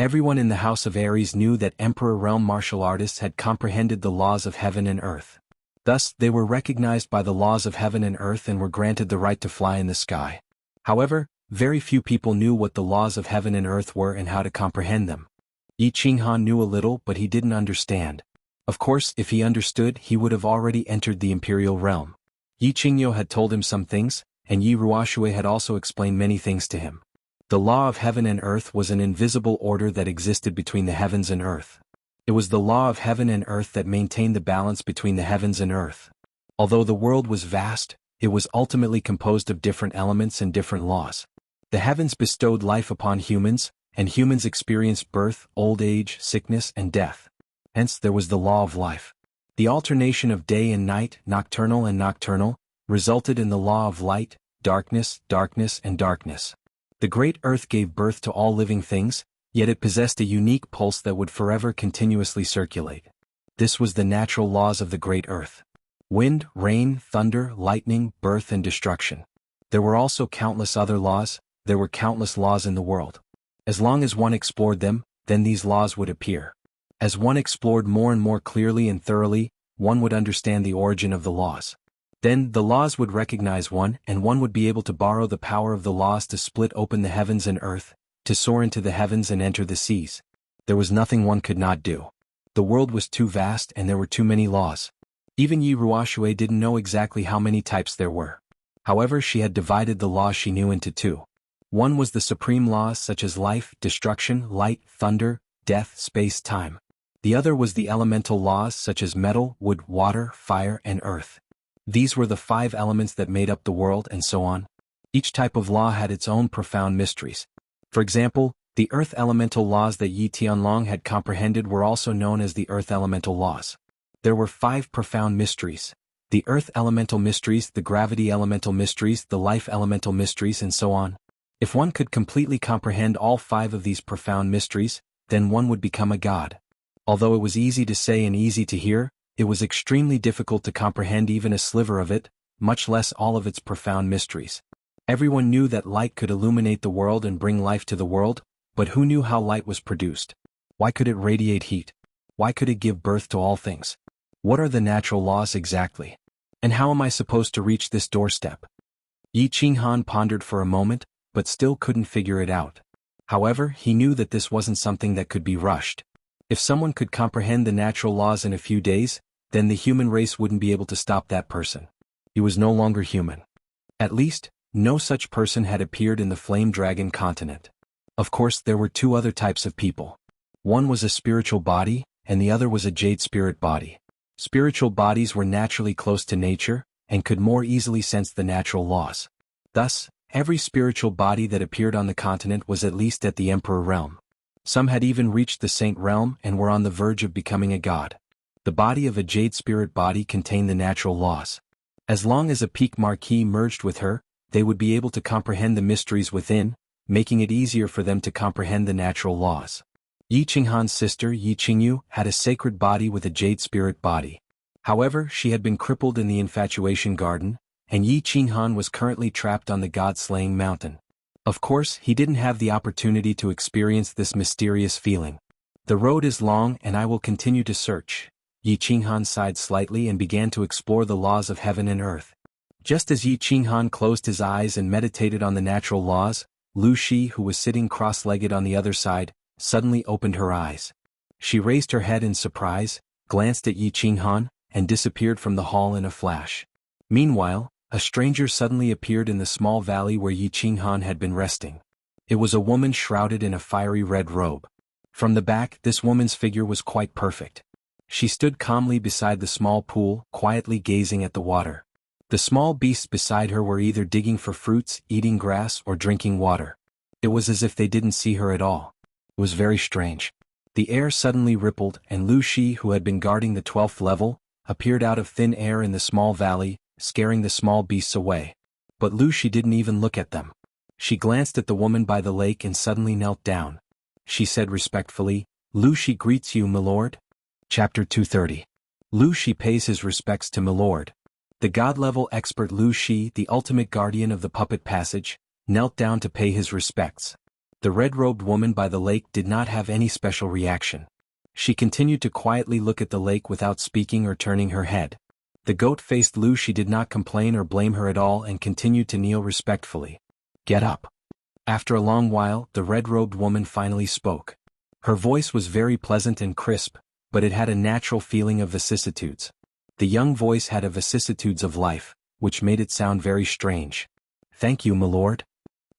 Everyone in the House of Aries knew that Emperor realm martial artists had comprehended the laws of heaven and earth. Thus, they were recognized by the laws of heaven and earth and were granted the right to fly in the sky. However, very few people knew what the laws of heaven and earth were and how to comprehend them. Yi Qinghan knew a little, but he didn't understand. Of course, if he understood, he would have already entered the imperial realm. Yi Qingyu had told him some things, and Yi Ruoxue had also explained many things to him. The law of heaven and earth was an invisible order that existed between the heavens and earth. It was the law of heaven and earth that maintained the balance between the heavens and earth. Although the world was vast, it was ultimately composed of different elements and different laws. The heavens bestowed life upon humans, and humans experienced birth, old age, sickness, and death. Hence there was the law of life. The alternation of day and night, nocturnal and nocturnal, resulted in the law of light, darkness, darkness, and darkness. The great earth gave birth to all living things, yet it possessed a unique pulse that would forever continuously circulate. This was the natural laws of the great earth. Wind, rain, thunder, lightning, birth and destruction. There were also countless other laws. There were countless laws in the world. As long as one explored them, then these laws would appear. As one explored more and more clearly and thoroughly, one would understand the origin of the laws. Then the laws would recognize one, and one would be able to borrow the power of the laws to split open the heavens and earth, to soar into the heavens and enter the seas. There was nothing one could not do. The world was too vast and there were too many laws. Even Yi Ruoxue didn't know exactly how many types there were. However, she had divided the laws she knew into two. One was the supreme laws such as life, destruction, light, thunder, death, space, time. The other was the elemental laws such as metal, wood, water, fire, and earth. These were the 5 elements that made up the world and so on. Each type of law had its own profound mysteries. For example, the earth elemental laws that Yi Tianlong had comprehended were also known as the earth elemental laws. There were 5 profound mysteries: the earth elemental mysteries, the gravity elemental mysteries, the life elemental mysteries, and so on. If one could completely comprehend all 5 of these profound mysteries, then one would become a god. Although it was easy to say and easy to hear, it was extremely difficult to comprehend even a sliver of it, much less all of its profound mysteries. Everyone knew that light could illuminate the world and bring life to the world, but who knew how light was produced? Why could it radiate heat? Why could it give birth to all things? What are the natural laws exactly? And how am I supposed to reach this doorstep? Yi Qinghan pondered for a moment, but still couldn't figure it out. However, he knew that this wasn't something that could be rushed. If someone could comprehend the natural laws in a few days, then the human race wouldn't be able to stop that person. He was no longer human. At least, no such person had appeared in the Flame Dragon continent. Of course, there were 2 other types of people. One was a spiritual body, and the other was a jade spirit body. Spiritual bodies were naturally close to nature, and could more easily sense the natural laws. Thus, every spiritual body that appeared on the continent was at least at the Emperor realm. Some had even reached the Saint realm and were on the verge of becoming a god. The body of a jade spirit body contained the natural laws. As long as a peak marquis merged with her, they would be able to comprehend the mysteries within, making it easier for them to comprehend the natural laws. Yi Qinghan's sister Yi Qingyu had a sacred body with a jade spirit body. However, she had been crippled in the infatuation garden, and Yi Qinghan was currently trapped on the god-slaying mountain. Of course, he didn't have the opportunity to experience this mysterious feeling. The road is long and I will continue to search. Yi Qinghan sighed slightly and began to explore the laws of heaven and earth. Just as Yi Qinghan closed his eyes and meditated on the natural laws, Lu Shi, who was sitting cross-legged on the other side, suddenly opened her eyes. She raised her head in surprise, glanced at Yi Qinghan, and disappeared from the hall in a flash. Meanwhile, a stranger suddenly appeared in the small valley where Yi Qinghan had been resting. It was a woman shrouded in a fiery red robe. From the back, this woman's figure was quite perfect. She stood calmly beside the small pool, quietly gazing at the water. The small beasts beside her were either digging for fruits, eating grass, or drinking water. It was as if they didn't see her at all. It was very strange. The air suddenly rippled and Lu Shi, who had been guarding the 12th level, appeared out of thin air in the small valley, scaring the small beasts away. But Lu Shi didn't even look at them. She glanced at the woman by the lake and suddenly knelt down. She said respectfully, "Lu Shi greets you, milord." Chapter 230. Lu Shi pays his respects to milord. The god-level expert Lu Shi, the ultimate guardian of the puppet passage, knelt down to pay his respects. The red-robed woman by the lake did not have any special reaction. She continued to quietly look at the lake without speaking or turning her head. The goat-faced Lu Shi did not complain or blame her at all and continued to kneel respectfully. "Get up." After a long while, the red-robed woman finally spoke. Her voice was very pleasant and crisp, but it had a natural feeling of vicissitudes. The young voice had a vicissitudes of life, which made it sound very strange. "Thank you, milord."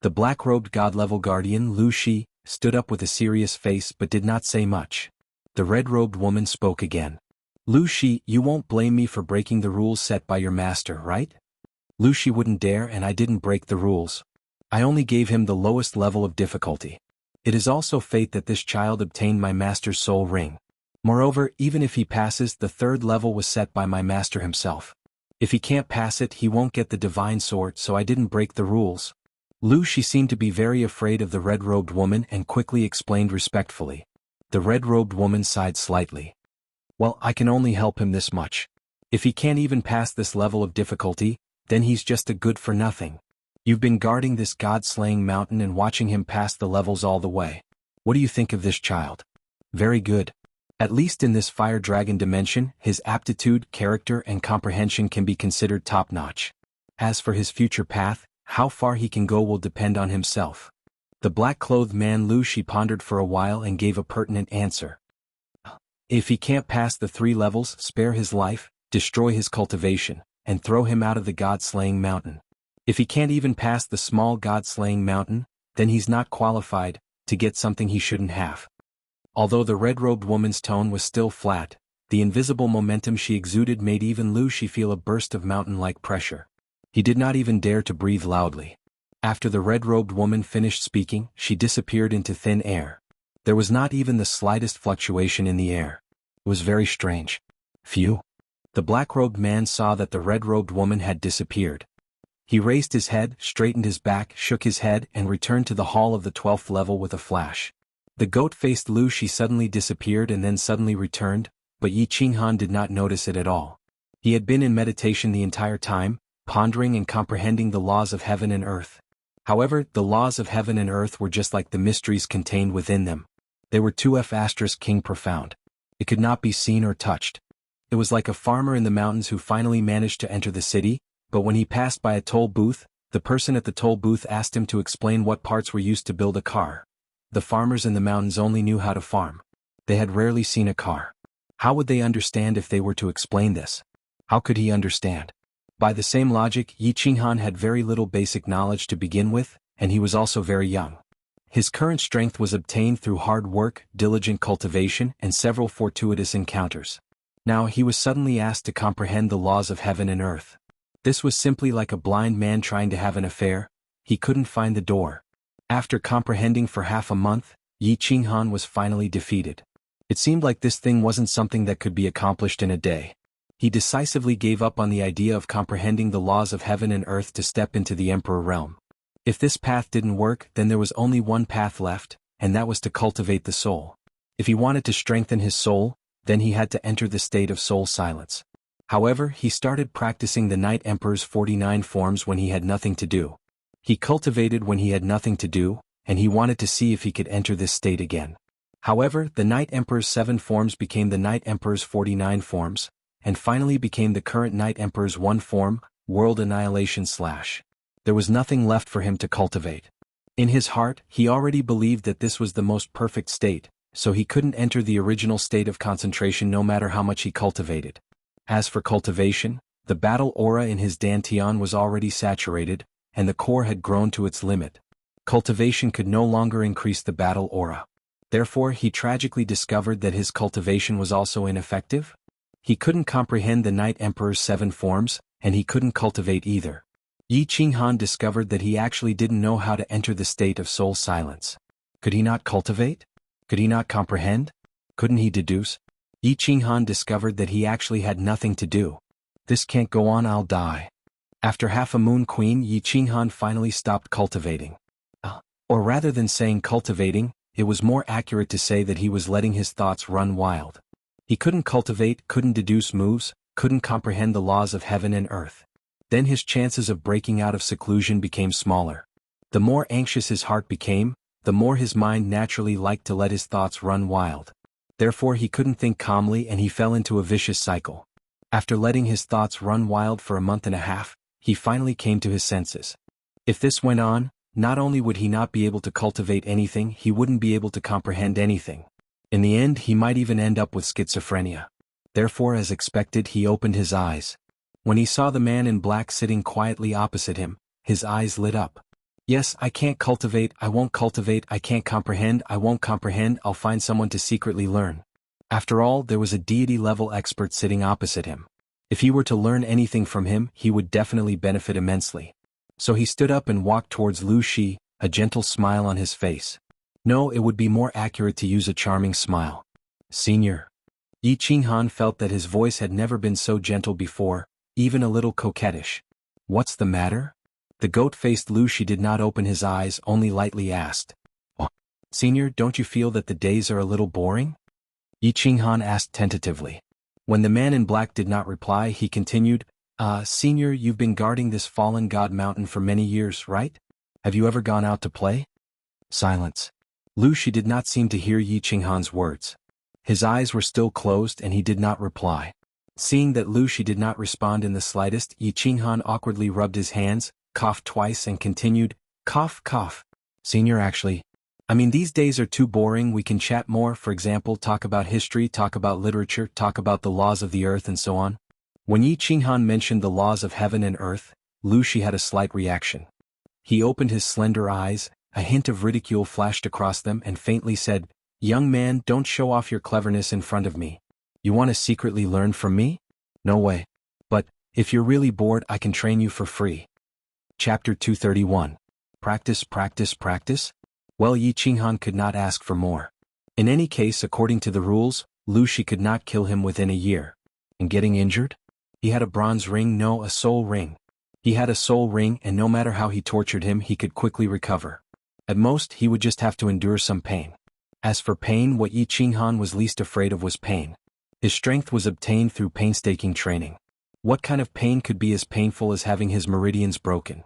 The black-robed god-level guardian, Lu Shi, stood up with a serious face but did not say much. The red-robed woman spoke again. "Lu Shi, you won't blame me for breaking the rules set by your master, right?" Lu Shi wouldn't dare, and I didn't break the rules. I only gave him the lowest level of difficulty. It is also fate that this child obtained my master's soul ring. Moreover, even if he passes, the 3rd level was set by my master himself. If he can't pass it, he won't get the divine sword, so I didn't break the rules. Lu Shi seemed to be very afraid of the red-robed woman and quickly explained respectfully. The red-robed woman sighed slightly. "Well, I can only help him this much. If he can't even pass this level of difficulty, then he's just a good-for-nothing. You've been guarding this god-slaying mountain and watching him pass the levels all the way. What do you think of this child?" "Very good. At least in this fire dragon dimension, his aptitude, character, and comprehension can be considered top-notch. As for his future path, how far he can go will depend on himself." The black-clothed man Lu Shi pondered for a while and gave a pertinent answer. "If he can't pass the 3 levels, spare his life, destroy his cultivation, and throw him out of the god-slaying mountain. If he can't even pass the small god-slaying mountain, then he's not qualified to get something he shouldn't have." Although the red-robed woman's tone was still flat, the invisible momentum she exuded made even Lu Shi feel a burst of mountain-like pressure. He did not even dare to breathe loudly. After the red-robed woman finished speaking, she disappeared into thin air. There was not even the slightest fluctuation in the air. It was very strange. Phew. The black-robed man saw that the red-robed woman had disappeared. He raised his head, straightened his back, shook his head, and returned to the hall of the 12th level with a flash. The goat-faced Lu Shi suddenly disappeared and then suddenly returned, but Yi Qinghan did not notice it at all. He had been in meditation the entire time, pondering and comprehending the laws of heaven and earth. However, the laws of heaven and earth were just like the mysteries contained within them. They were 2F** king profound. It could not be seen or touched. It was like a farmer in the mountains who finally managed to enter the city, but when he passed by a toll booth, the person at the toll booth asked him to explain what parts were used to build a car. The farmers in the mountains only knew how to farm. They had rarely seen a car. How would they understand if they were to explain this? How could he understand? By the same logic, Yi Qinghan had very little basic knowledge to begin with, and he was also very young. His current strength was obtained through hard work, diligent cultivation, and several fortuitous encounters. Now he was suddenly asked to comprehend the laws of heaven and earth. This was simply like a blind man trying to have an affair. He couldn't find the door. After comprehending for half a month, Yi Qinghan was finally defeated. It seemed like this thing wasn't something that could be accomplished in a day. He decisively gave up on the idea of comprehending the laws of heaven and earth to step into the Emperor realm. If this path didn't work, then there was only one path left, and that was to cultivate the soul. If he wanted to strengthen his soul, then he had to enter the state of soul silence. However, he started practicing the Night Emperor's 49 forms when he had nothing to do. He cultivated when he had nothing to do, and he wanted to see if he could enter this state again. However, the Night Emperor's 7 forms became the Night Emperor's 49 forms, and finally became the current Night Emperor's 1 form, World Annihilation / There was nothing left for him to cultivate. In his heart, he already believed that this was the most perfect state, so he couldn't enter the original state of concentration no matter how much he cultivated. As for cultivation, the battle aura in his dantian was already saturated, and the core had grown to its limit. Cultivation could no longer increase the battle aura. Therefore, he tragically discovered that his cultivation was also ineffective. He couldn't comprehend the Night Emperor's 7 forms, and he couldn't cultivate either. Yi Qinghan discovered that he actually didn't know how to enter the state of soul silence. Could he not cultivate? Could he not comprehend? Couldn't he deduce? Yi Qinghan discovered that he actually had nothing to do. This can't go on, I'll die. After half a moon queen, Yi Qinghan finally stopped cultivating. Or rather than saying cultivating, it was more accurate to say that he was letting his thoughts run wild. He couldn't cultivate, couldn't deduce moves, couldn't comprehend the laws of heaven and earth. Then his chances of breaking out of seclusion became smaller. The more anxious his heart became, the more his mind naturally liked to let his thoughts run wild. Therefore he couldn't think calmly and he fell into a vicious cycle. After letting his thoughts run wild for a month and a half, he finally came to his senses. If this went on, not only would he not be able to cultivate anything, he wouldn't be able to comprehend anything. In the end, he might even end up with schizophrenia. Therefore, as expected, he opened his eyes. When he saw the man in black sitting quietly opposite him, his eyes lit up. Yes, I can't cultivate, I won't cultivate, I can't comprehend, I won't comprehend, I'll find someone to secretly learn. After all, there was a deity-level expert sitting opposite him. If he were to learn anything from him, he would definitely benefit immensely. So he stood up and walked towards Lu Shi, a gentle smile on his face. No, it would be more accurate to use a charming smile. Senior. Yi Qinghan felt that his voice had never been so gentle before, even a little coquettish. What's the matter? The goat-faced Lu Shi did not open his eyes, only lightly asked. Oh, Senior, don't you feel that the days are a little boring? Yi Qinghan asked tentatively. When the man in black did not reply, he continued, Senior, you've been guarding this fallen god mountain for many years, right? Have you ever gone out to play? Silence. Lu Shi did not seem to hear Yi Qinghan's words. His eyes were still closed and he did not reply. Seeing that Lu Shi did not respond in the slightest, Yi Qinghan awkwardly rubbed his hands, coughed twice and continued, cough, cough. Senior, these days are too boring, we can chat more, for example, talk about history, talk about literature, talk about the laws of the earth and so on. When Yi Qinghan mentioned the laws of heaven and earth, Lu Shi had a slight reaction. He opened his slender eyes, a hint of ridicule flashed across them and faintly said, Young man, don't show off your cleverness in front of me. You want to secretly learn from me? No way. But, if you're really bored, I can train you for free. Chapter 231. Practice, practice, practice? Well, Yi Qinghan could not ask for more. In any case, according to the rules, Lu Shi could not kill him within a year. And getting injured? He had a bronze ring, no, a soul ring. He had a soul ring and no matter how he tortured him, he could quickly recover. At most, he would just have to endure some pain. As for pain, what Yi Qinghan was least afraid of was pain. His strength was obtained through painstaking training. What kind of pain could be as painful as having his meridians broken?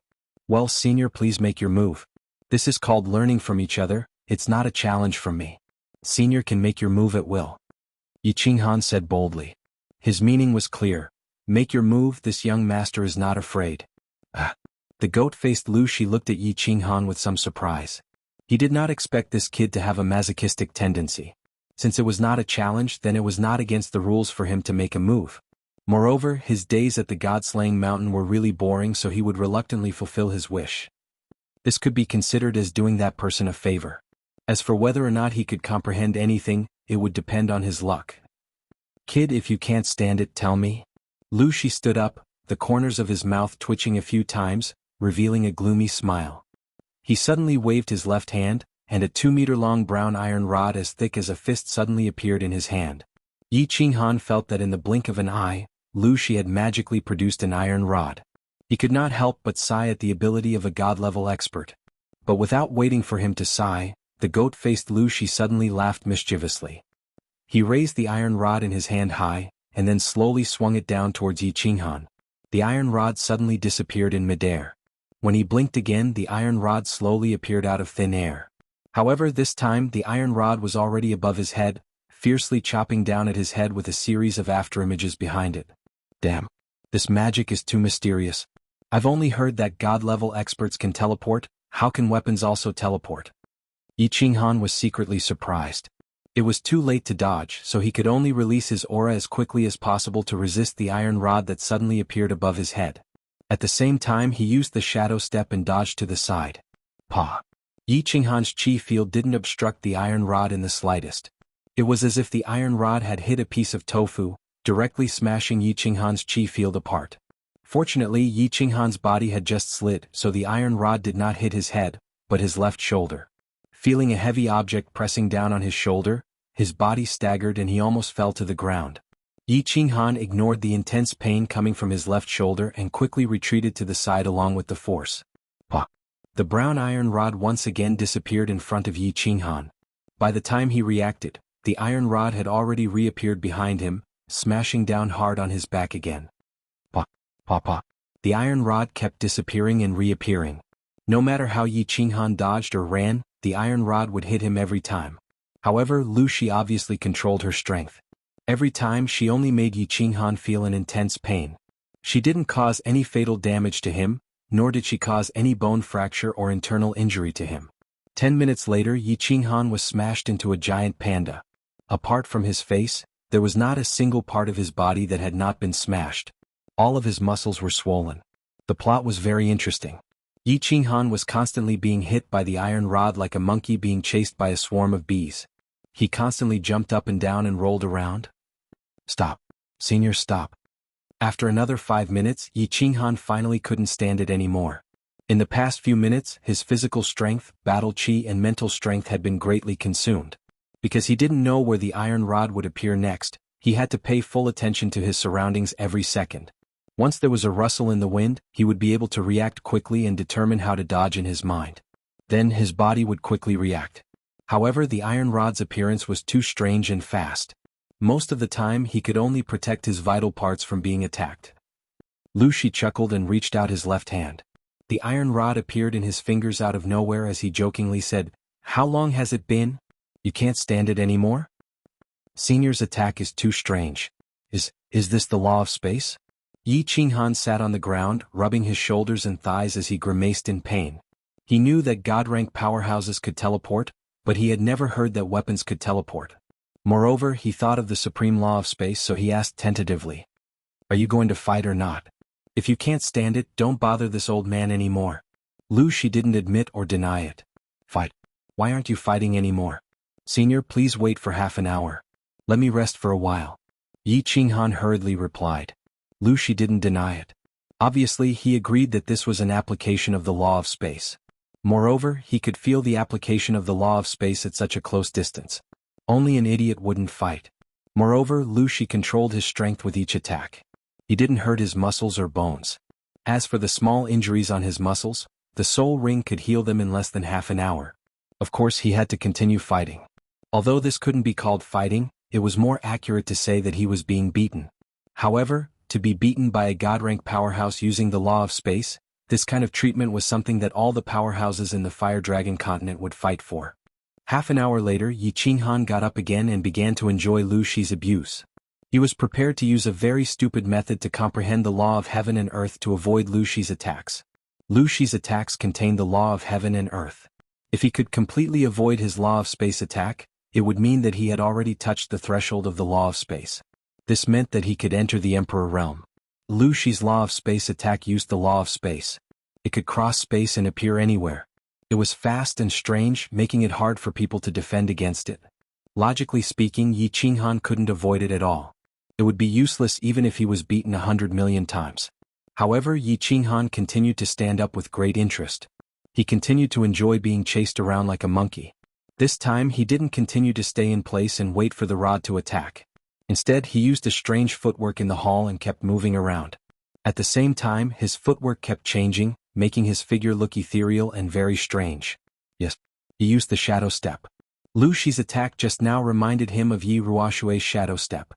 Well, Senior, please make your move. This is called learning from each other, it's not a challenge from me. Senior can make your move at will. Yi Qinghan said boldly. His meaning was clear. Make your move, this young master is not afraid. The goat-faced Lu Shi looked at Yi Qinghan with some surprise. He did not expect this kid to have a masochistic tendency. Since it was not a challenge, then it was not against the rules for him to make a move. Moreover, his days at the god-slaying mountain were really boring, so he would reluctantly fulfill his wish. This could be considered as doing that person a favor. As for whether or not he could comprehend anything, it would depend on his luck. Kid, if you can't stand it, tell me. Lu Shi stood up, the corners of his mouth twitching a few times, revealing a gloomy smile. He suddenly waved his left hand, and a 2-meter-long brown iron rod as thick as a fist suddenly appeared in his hand. Yi Qinghan felt that in the blink of an eye, Lu Shi had magically produced an iron rod. He could not help but sigh at the ability of a god-level expert. But without waiting for him to sigh, the goat-faced Lu Shi suddenly laughed mischievously. He raised the iron rod in his hand high, and then slowly swung it down towards Yi Qinghan. The iron rod suddenly disappeared in midair. When he blinked again, the iron rod slowly appeared out of thin air. However, this time the iron rod was already above his head, fiercely chopping down at his head with a series of afterimages behind it. Damn. This magic is too mysterious. I've only heard that god-level experts can teleport, how can weapons also teleport? Yi Qinghan was secretly surprised. It was too late to dodge, so he could only release his aura as quickly as possible to resist the iron rod that suddenly appeared above his head. At the same time, he used the shadow step and dodged to the side. Pah! Yi Qinghan's chi field didn't obstruct the iron rod in the slightest. It was as if the iron rod had hit a piece of tofu, directly smashing Yi Qinghan's chi field apart. Fortunately, Yi Qinghan's body had just slid, so the iron rod did not hit his head, but his left shoulder. Feeling a heavy object pressing down on his shoulder, his body staggered and he almost fell to the ground. Yi Qinghan ignored the intense pain coming from his left shoulder and quickly retreated to the side along with the force. Pah! The brown iron rod once again disappeared in front of Yi Qinghan. By the time he reacted, the iron rod had already reappeared behind him, smashing down hard on his back again. Pah! Pah! Pah! The iron rod kept disappearing and reappearing. No matter how Yi Qinghan dodged or ran, the iron rod would hit him every time. However, Lu Shi obviously controlled her strength. Every time she only made Yi Qinghan feel an intense pain. She didn't cause any fatal damage to him, nor did she cause any bone fracture or internal injury to him. 10 minutes later Yi Qinghan was smashed into a giant panda. Apart from his face, there was not a single part of his body that had not been smashed. All of his muscles were swollen. The plot was very interesting. Yi Qinghan was constantly being hit by the iron rod like a monkey being chased by a swarm of bees. He constantly jumped up and down and rolled around. Stop. Senior, stop. After another 5 minutes, Yi Qinghan finally couldn't stand it anymore. In the past few minutes, his physical strength, battle chi and mental strength had been greatly consumed. Because he didn't know where the iron rod would appear next, he had to pay full attention to his surroundings every second. Once there was a rustle in the wind, he would be able to react quickly and determine how to dodge in his mind. Then his body would quickly react. However, the iron rod's appearance was too strange and fast. Most of the time he could only protect his vital parts from being attacked. Lu Shi chuckled and reached out his left hand. The iron rod appeared in his fingers out of nowhere as he jokingly said, "How long has it been? You can't stand it anymore?" Senior's attack is too strange. Is this the law of space? Yi Qinghan sat on the ground, rubbing his shoulders and thighs as he grimaced in pain. He knew that God-rank powerhouses could teleport, but he had never heard that weapons could teleport. Moreover, he thought of the supreme law of space, so he asked tentatively, "Are you going to fight or not? If you can't stand it, don't bother this old man anymore." Lu Shi didn't admit or deny it. "Fight? Why aren't you fighting anymore? Senior, please wait for half an hour. Let me rest for a while." Yi Qinghan hurriedly replied. Lu Shi didn't deny it. Obviously, he agreed that this was an application of the law of space. Moreover, he could feel the application of the law of space at such a close distance. Only an idiot wouldn't fight. Moreover, Lu Shi controlled his strength with each attack. He didn't hurt his muscles or bones. As for the small injuries on his muscles, the soul ring could heal them in less than half an hour. Of course, he had to continue fighting. Although this couldn't be called fighting, it was more accurate to say that he was being beaten. However, to be beaten by a God-rank powerhouse using the law of space, this kind of treatment was something that all the powerhouses in the Fire Dragon continent would fight for. Half an hour later, Yi Qinghan got up again and began to enjoy Lu Shi's abuse. He was prepared to use a very stupid method to comprehend the law of heaven and earth to avoid Lu Shi's attacks. Lu Shi's attacks contained the law of heaven and earth. If he could completely avoid his law of space attack, it would mean that he had already touched the threshold of the law of space. This meant that he could enter the Emperor realm. Lu Shi's law of space attack used the law of space. It could cross space and appear anywhere. It was fast and strange, making it hard for people to defend against it. Logically speaking, Yi Qinghan couldn't avoid it at all. It would be useless even if he was beaten 100 million times. However, Yi Qinghan continued to stand up with great interest. He continued to enjoy being chased around like a monkey. This time he didn't continue to stay in place and wait for the rod to attack. Instead, he used a strange footwork in the hall and kept moving around. At the same time, his footwork kept changing, making his figure look ethereal and very strange. Yes, he used the shadow step. Lu Shi's attack just now reminded him of Yi Ruoshui's shadow step.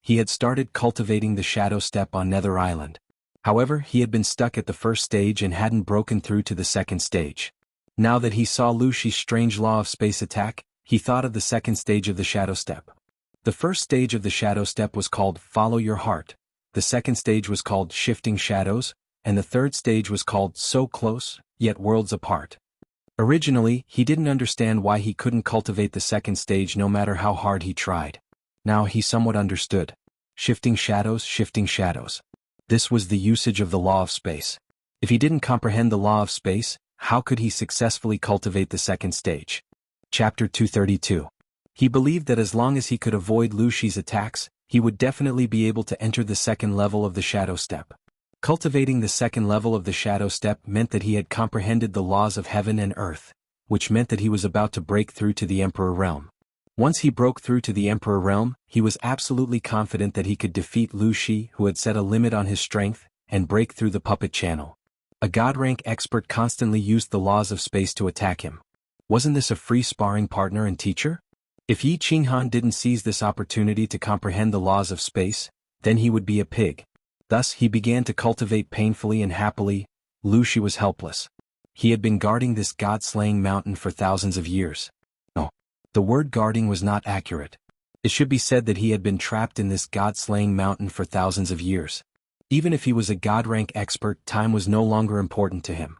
He had started cultivating the shadow step on Nether Island. However, he had been stuck at the first stage and hadn't broken through to the second stage. Now that he saw Lu Shi's strange law of space attack, he thought of the second stage of the shadow step. The first stage of the shadow step was called Follow Your Heart, the second stage was called Shifting Shadows, and the third stage was called So Close, Yet Worlds Apart. Originally, he didn't understand why he couldn't cultivate the second stage no matter how hard he tried. Now he somewhat understood. Shifting shadows, shifting shadows. This was the usage of the law of space. If he didn't comprehend the law of space, how could he successfully cultivate the second stage? Chapter 232. He believed that as long as he could avoid Lu Shi's attacks, he would definitely be able to enter the second level of the shadow step. Cultivating the second level of the shadow step meant that he had comprehended the laws of heaven and earth, which meant that he was about to break through to the Emperor realm. Once he broke through to the Emperor realm, he was absolutely confident that he could defeat Lu Shi, who had set a limit on his strength, and break through the puppet channel. A god-rank expert constantly used the laws of space to attack him. Wasn't this a free sparring partner and teacher? If Yi Qinghan didn't seize this opportunity to comprehend the laws of space, then he would be a pig. Thus he began to cultivate painfully and happily. Lu Shi was helpless. He had been guarding this god-slaying mountain for thousands of years. No, the word guarding was not accurate. It should be said that he had been trapped in this god-slaying mountain for thousands of years. Even if he was a god-rank expert, time was no longer important to him.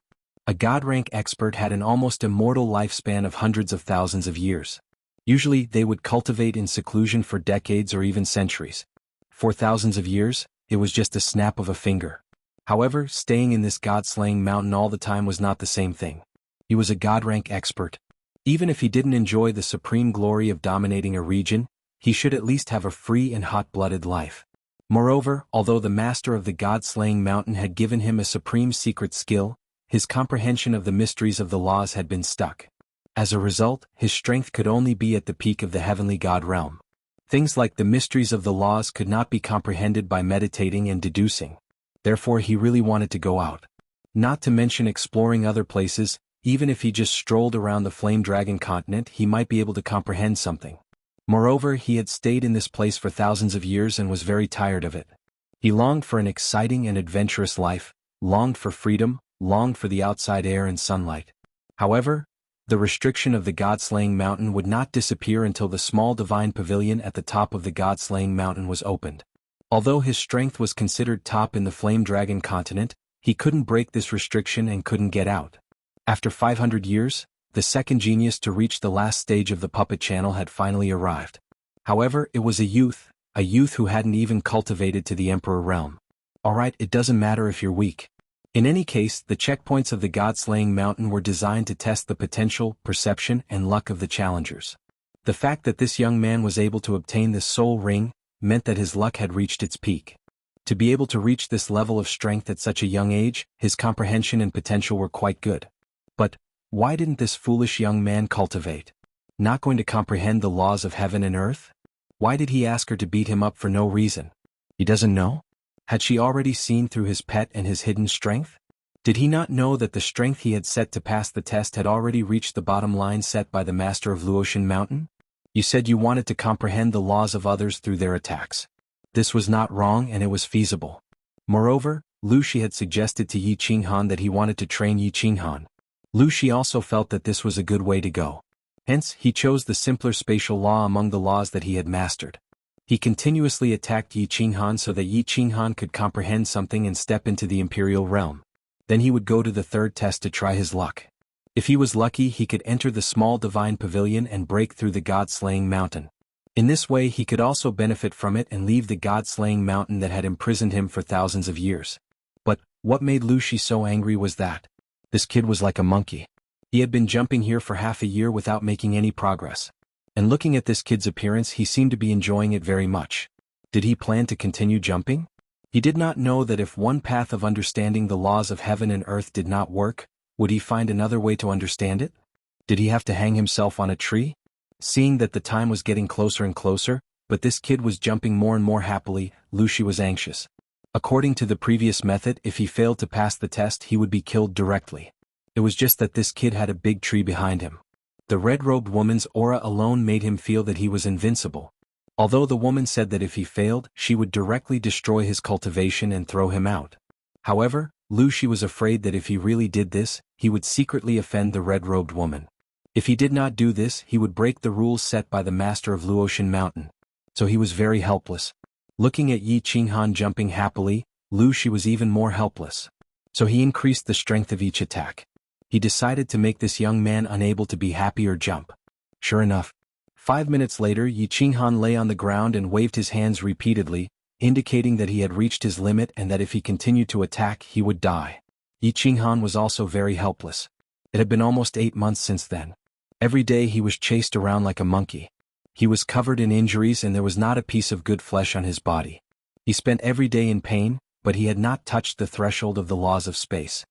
A god-rank expert had an almost immortal lifespan of hundreds of thousands of years. Usually, they would cultivate in seclusion for decades or even centuries. For thousands of years, it was just a snap of a finger. However, staying in this god-slaying mountain all the time was not the same thing. He was a god-rank expert. Even if he didn't enjoy the supreme glory of dominating a region, he should at least have a free and hot-blooded life. Moreover, although the master of the god-slaying mountain had given him a supreme secret skill, his comprehension of the mysteries of the laws had been stuck. As a result, his strength could only be at the peak of the heavenly god realm. Things like the mysteries of the laws could not be comprehended by meditating and deducing. Therefore he really wanted to go out. Not to mention exploring other places. Even if he just strolled around the Flame Dragon continent, he might be able to comprehend something. Moreover, he had stayed in this place for thousands of years and was very tired of it. He longed for an exciting and adventurous life, longed for freedom, longed for the outside air and sunlight. However, the restriction of the god-slaying mountain would not disappear until the small divine pavilion at the top of the god-slaying mountain was opened. Although his strength was considered top in the Flame Dragon continent, he couldn't break this restriction and couldn't get out. After 500 years, the second genius to reach the last stage of the puppet channel had finally arrived. However, it was a youth who hadn't even cultivated to the Emperor realm. Alright, it doesn't matter if you're weak. In any case, the checkpoints of the god-slaying mountain were designed to test the potential, perception, and luck of the challengers. The fact that this young man was able to obtain this soul ring meant that his luck had reached its peak. To be able to reach this level of strength at such a young age, his comprehension and potential were quite good. But why didn't this foolish young man cultivate? Not going to comprehend the laws of heaven and earth? Why did he ask her to beat him up for no reason? He doesn't know? Had she already seen through his pet and his hidden strength? Did he not know that the strength he had set to pass the test had already reached the bottom line set by the master of Luotian Mountain? You said you wanted to comprehend the laws of others through their attacks. This was not wrong and it was feasible. Moreover, Lu Shi had suggested to Yi Qinghan that he wanted to train Yi Qinghan. Lu Shi also felt that this was a good way to go. Hence, he chose the simpler spatial law among the laws that he had mastered. He continuously attacked Yi Qinghan so that Yi Qinghan could comprehend something and step into the imperial realm. Then he would go to the third test to try his luck. If he was lucky, he could enter the small divine pavilion and break through the god-slaying mountain. In this way he could also benefit from it and leave the god-slaying mountain that had imprisoned him for thousands of years. But what made Lu Shi so angry was that this kid was like a monkey. He had been jumping here for half a year without making any progress. And looking at this kid's appearance, he seemed to be enjoying it very much. Did he plan to continue jumping? He did not know that if one path of understanding the laws of heaven and earth did not work, would he find another way to understand it? Did he have to hang himself on a tree? Seeing that the time was getting closer and closer, but this kid was jumping more and more happily, Lu Shi was anxious. According to the previous method, if he failed to pass the test, he would be killed directly. It was just that this kid had a big tree behind him. The red-robed woman's aura alone made him feel that he was invincible. Although the woman said that if he failed, she would directly destroy his cultivation and throw him out. However, Lu Shi was afraid that if he really did this, he would secretly offend the red-robed woman. If he did not do this, he would break the rules set by the master of Luotian Mountain. So he was very helpless. Looking at Yi Qinghan jumping happily, Lu Shi was even more helpless. So he increased the strength of each attack. He decided to make this young man unable to be happy or jump. Sure enough, 5 minutes later Yi Qinghan lay on the ground and waved his hands repeatedly, indicating that he had reached his limit and that if he continued to attack he would die. Yi Qinghan was also very helpless. It had been almost 8 months since then. Every day he was chased around like a monkey. He was covered in injuries and there was not a piece of good flesh on his body. He spent every day in pain, but he had not touched the threshold of the laws of space.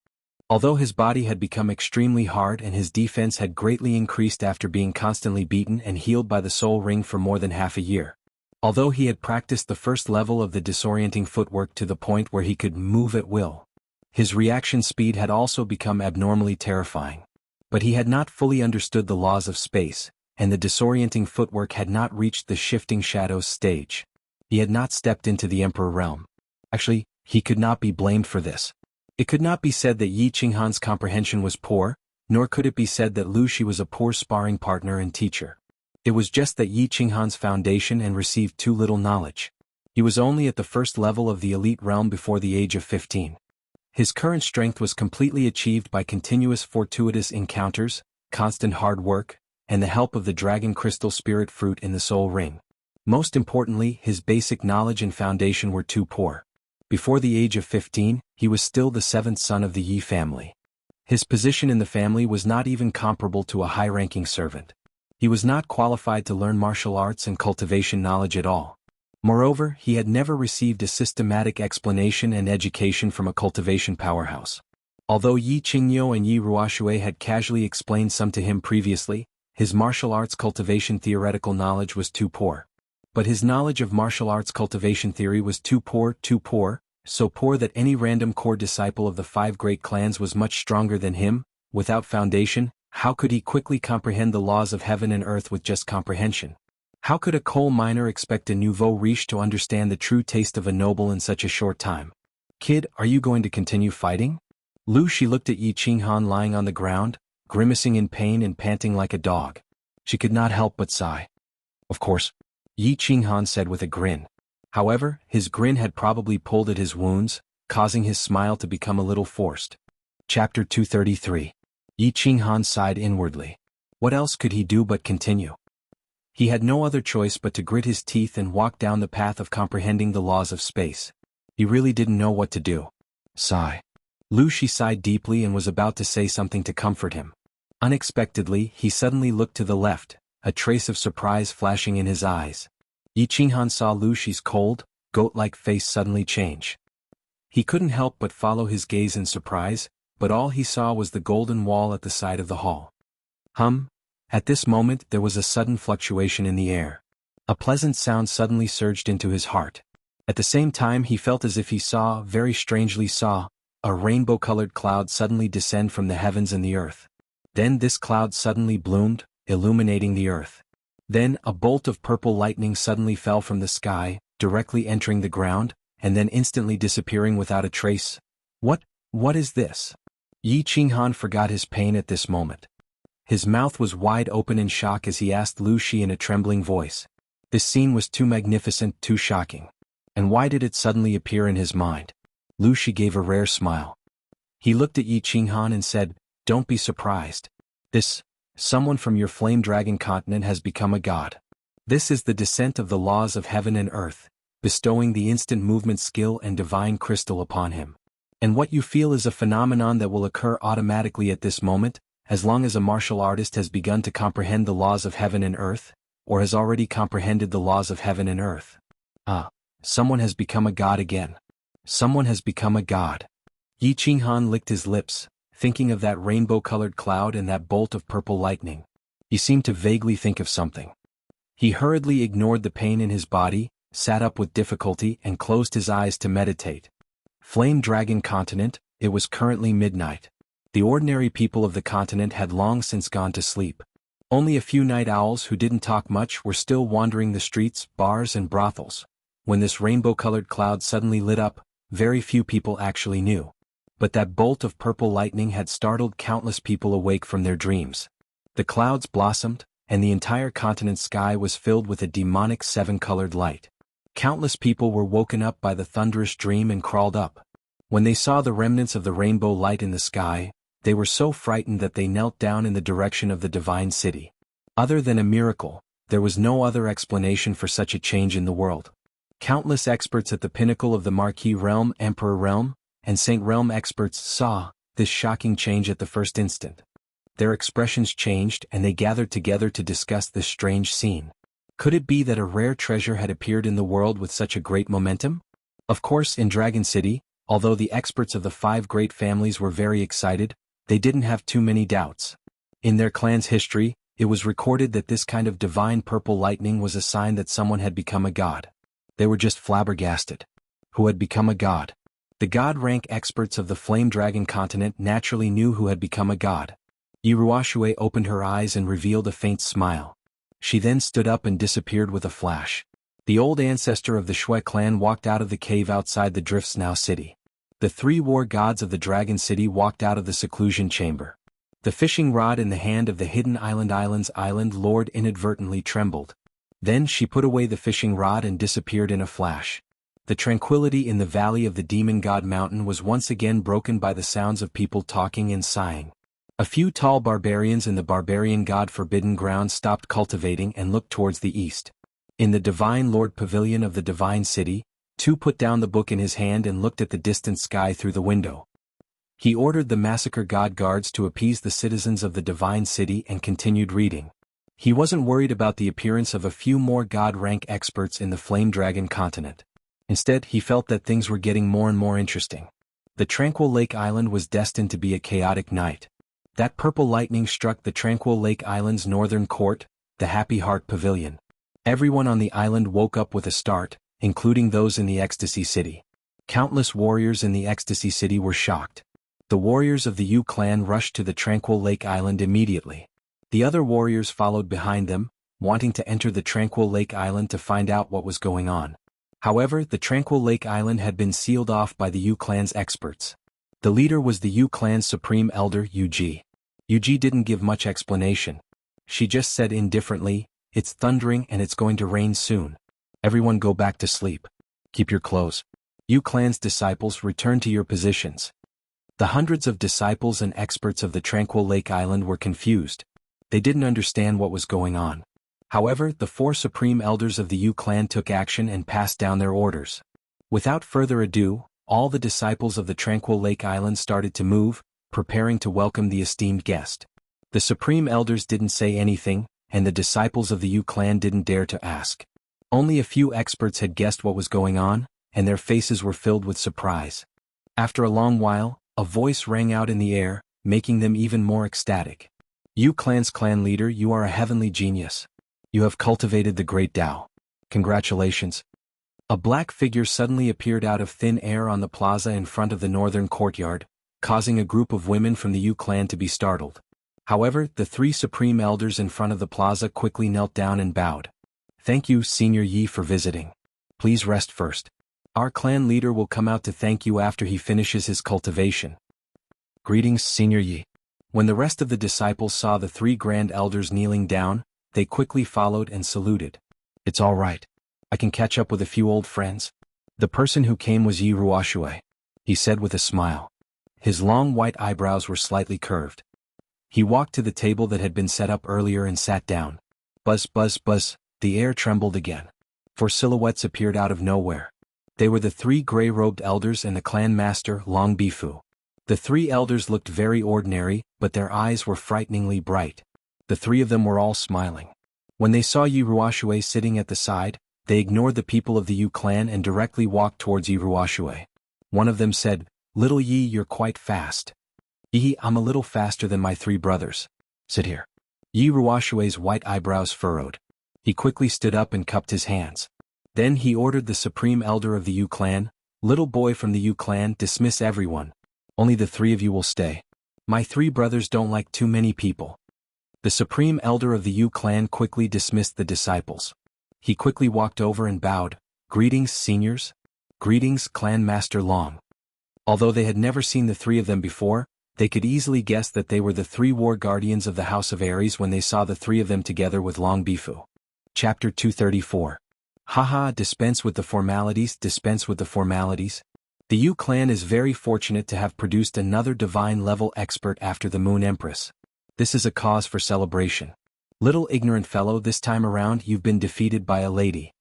Although his body had become extremely hard and his defense had greatly increased after being constantly beaten and healed by the Soul Ring for more than half a year. Although he had practiced the first level of the disorienting footwork to the point where he could move at will, his reaction speed had also become abnormally terrifying. But he had not fully understood the laws of space, and the disorienting footwork had not reached the shifting shadows stage. He had not stepped into the Emperor realm. Actually, he could not be blamed for this. It could not be said that Yi Qinghan's comprehension was poor, nor could it be said that Lu Shi was a poor sparring partner and teacher. It was just that Yi Qinghan's foundation and received too little knowledge. He was only at the first level of the elite realm before the age of 15. His current strength was completely achieved by continuous fortuitous encounters, constant hard work, and the help of the Dragon Crystal Spirit Fruit in the Soul Ring. Most importantly, his basic knowledge and foundation were too poor. Before the age of 15, he was still the seventh son of the Yi family. His position in the family was not even comparable to a high-ranking servant. He was not qualified to learn martial arts and cultivation knowledge at all. Moreover, he had never received a systematic explanation and education from a cultivation powerhouse. Although Yi Qingyou and Yi Ruoxue had casually explained some to him previously, his martial arts cultivation theoretical knowledge was too poor. But his knowledge of martial arts cultivation theory was too poor, so poor that any random core disciple of the 5 great clans was much stronger than him. Without foundation, how could he quickly comprehend the laws of heaven and earth with just comprehension? How could a coal miner expect a nouveau riche to understand the true taste of a noble in such a short time? Kid, are you going to continue fighting? Lu Shi looked at Yi Qinghan lying on the ground, grimacing in pain and panting like a dog. She could not help but sigh. Of course, Yi Qinghan said with a grin. However, his grin had probably pulled at his wounds, causing his smile to become a little forced. Chapter 233. Yi Qinghan sighed inwardly. What else could he do but continue? He had no other choice but to grit his teeth and walk down the path of comprehending the laws of space. He really didn't know what to do. Sigh. Lu Shi sighed deeply and was about to say something to comfort him. Unexpectedly, he suddenly looked to the left, a trace of surprise flashing in his eyes. Yi Qinghan saw Lu Shi's cold, goat-like face suddenly change. He couldn't help but follow his gaze in surprise, but all he saw was the golden wall at the side of the hall. At this moment there was a sudden fluctuation in the air. A pleasant sound suddenly surged into his heart. At the same time he felt as if he very strangely saw, a rainbow-colored cloud suddenly descend from the heavens and the earth. Then this cloud suddenly bloomed, illuminating the earth. Then a bolt of purple lightning suddenly fell from the sky, directly entering the ground, and then instantly disappearing without a trace. What is this? Yi Qinghan forgot his pain at this moment. His mouth was wide open in shock as he asked Lu Shi in a trembling voice. This scene was too magnificent, too shocking. And why did it suddenly appear in his mind? Lu Shi gave a rare smile. He looked at Yi Qinghan and said, "Don't be surprised. Someone from your flame dragon continent has become a god. This is the descent of the laws of heaven and earth, bestowing the instant movement skill and divine crystal upon him. And what you feel is a phenomenon that will occur automatically at this moment, as long as a martial artist has begun to comprehend the laws of heaven and earth, or has already comprehended the laws of heaven and earth. Someone has become a god again. Someone has become a god." Yi Qinghan licked his lips, thinking of that rainbow-colored cloud and that bolt of purple lightning. He seemed to vaguely think of something. He hurriedly ignored the pain in his body, sat up with difficulty and closed his eyes to meditate. Flame Dragon Continent, it was currently midnight. The ordinary people of the continent had long since gone to sleep. Only a few night owls who didn't talk much were still wandering the streets, bars and brothels. When this rainbow-colored cloud suddenly lit up, very few people actually knew. But that bolt of purple lightning had startled countless people awake from their dreams. The clouds blossomed, and the entire continent's sky was filled with a demonic 7-colored light. Countless people were woken up by the thunderous dream and crawled up. When they saw the remnants of the rainbow light in the sky, they were so frightened that they knelt down in the direction of the divine city. Other than a miracle, there was no other explanation for such a change in the world. Countless experts at the pinnacle of the Marquis Realm, Emperor Realm, and Saint Realm experts saw this shocking change at the first instant. Their expressions changed and they gathered together to discuss this strange scene. Could it be that a rare treasure had appeared in the world with such a great momentum? Of course, in Dragon City, Although the experts of the 5 great families were very excited, they didn't have too many doubts. In their clan's history, it was recorded that this kind of divine purple lightning was a sign that someone had become a god. They were just flabbergasted. Who had become a god? The god-rank experts of the Flame Dragon continent naturally knew who had become a god. Iruashue opened her eyes and revealed a faint smile. She then stood up and disappeared with a flash. The old ancestor of the Shui clan walked out of the cave outside the Drifts Now city. The 3 war gods of the Dragon City walked out of the seclusion chamber. The fishing rod in the hand of the Hidden Island's Island Lord inadvertently trembled. Then she put away the fishing rod and disappeared in a flash. The tranquility in the valley of the Demon God Mountain was once again broken by the sounds of people talking and sighing. A few tall barbarians in the Barbarian God Forbidden Ground stopped cultivating and looked towards the east. In the Divine Lord Pavilion of the Divine City, Tu put down the book in his hand and looked at the distant sky through the window. He ordered the Massacre God Guards to appease the citizens of the Divine City and continued reading. He wasn't worried about the appearance of a few more god-rank experts in the Flame Dragon continent. Instead, he felt that things were getting more and more interesting. The Tranquil Lake Island was destined to be a chaotic night. That purple lightning struck the Tranquil Lake Island's northern court, the Happy Heart Pavilion. Everyone on the island woke up with a start, including those in the Ecstasy City. Countless warriors in the Ecstasy City were shocked. The warriors of the Yu clan rushed to the Tranquil Lake Island immediately. The other warriors followed behind them, wanting to enter the Tranquil Lake Island to find out what was going on. However, the Tranquil Lake Island had been sealed off by the Yu clan's experts. The leader was the Yu clan's supreme elder, Yuji. Yuji didn't give much explanation. She just said indifferently, "It's thundering and it's going to rain soon. Everyone go back to sleep. Keep your clothes. Yu clan's disciples, return to your positions." The hundreds of disciples and experts of the Tranquil Lake Island were confused. They didn't understand what was going on. However, the 4 supreme elders of the Yu clan took action and passed down their orders. Without further ado, all the disciples of the Tranquil Lake Island started to move, preparing to welcome the esteemed guest. The supreme elders didn't say anything, and the disciples of the Yu clan didn't dare to ask. Only a few experts had guessed what was going on, and their faces were filled with surprise. After a long while, a voice rang out in the air, making them even more ecstatic. "Yu clan's clan leader, you are a heavenly genius. You have cultivated the great Tao. Congratulations." A black figure suddenly appeared out of thin air on the plaza in front of the northern courtyard, causing a group of women from the Yu clan to be startled. However, the 3 supreme elders in front of the plaza quickly knelt down and bowed. "Thank you, Senior Yi, for visiting. Please rest first. Our clan leader will come out to thank you after he finishes his cultivation." "Greetings, Senior Yi." When the rest of the disciples saw the 3 grand elders kneeling down, they quickly followed and saluted. "It's all right. I can catch up with a few old friends." "The person who came was Yi Ruoshue," he said with a smile. His long white eyebrows were slightly curved. He walked to the table that had been set up earlier and sat down. Buzz, buzz, buzz, the air trembled again. 4 silhouettes appeared out of nowhere. They were the 3 gray-robed elders and the clan master, Long Bifu. The 3 elders looked very ordinary, but their eyes were frighteningly bright. The 3 of them were all smiling. When they saw Yi Ruoshue sitting at the side, they ignored the people of the Yu clan and directly walked towards Yi Ruoshue. One of them said, "Little Yi, you're quite fast." "Yi, I'm a little faster than my 3 brothers. Sit here." Yi Ruoshue's white eyebrows furrowed. He quickly stood up and cupped his hands. Then he ordered the supreme elder of the Yu clan, "Little boy from the Yu clan, dismiss everyone. Only the 3 of you will stay. My 3 brothers don't like too many people." The supreme elder of the Yu clan quickly dismissed the disciples. He quickly walked over and bowed. "Greetings, seniors. Greetings, Clan Master Long." Although they had never seen the 3 of them before, they could easily guess that they were the 3 war guardians of the House of Ares when they saw the 3 of them together with Long Bifu. Chapter 234. Haha, dispense with the formalities, dispense with the formalities. The Yu clan is very fortunate to have produced another divine-level expert after the Moon Empress. This is a cause for celebration. Little ignorant fellow, this time around you've been defeated by a lady.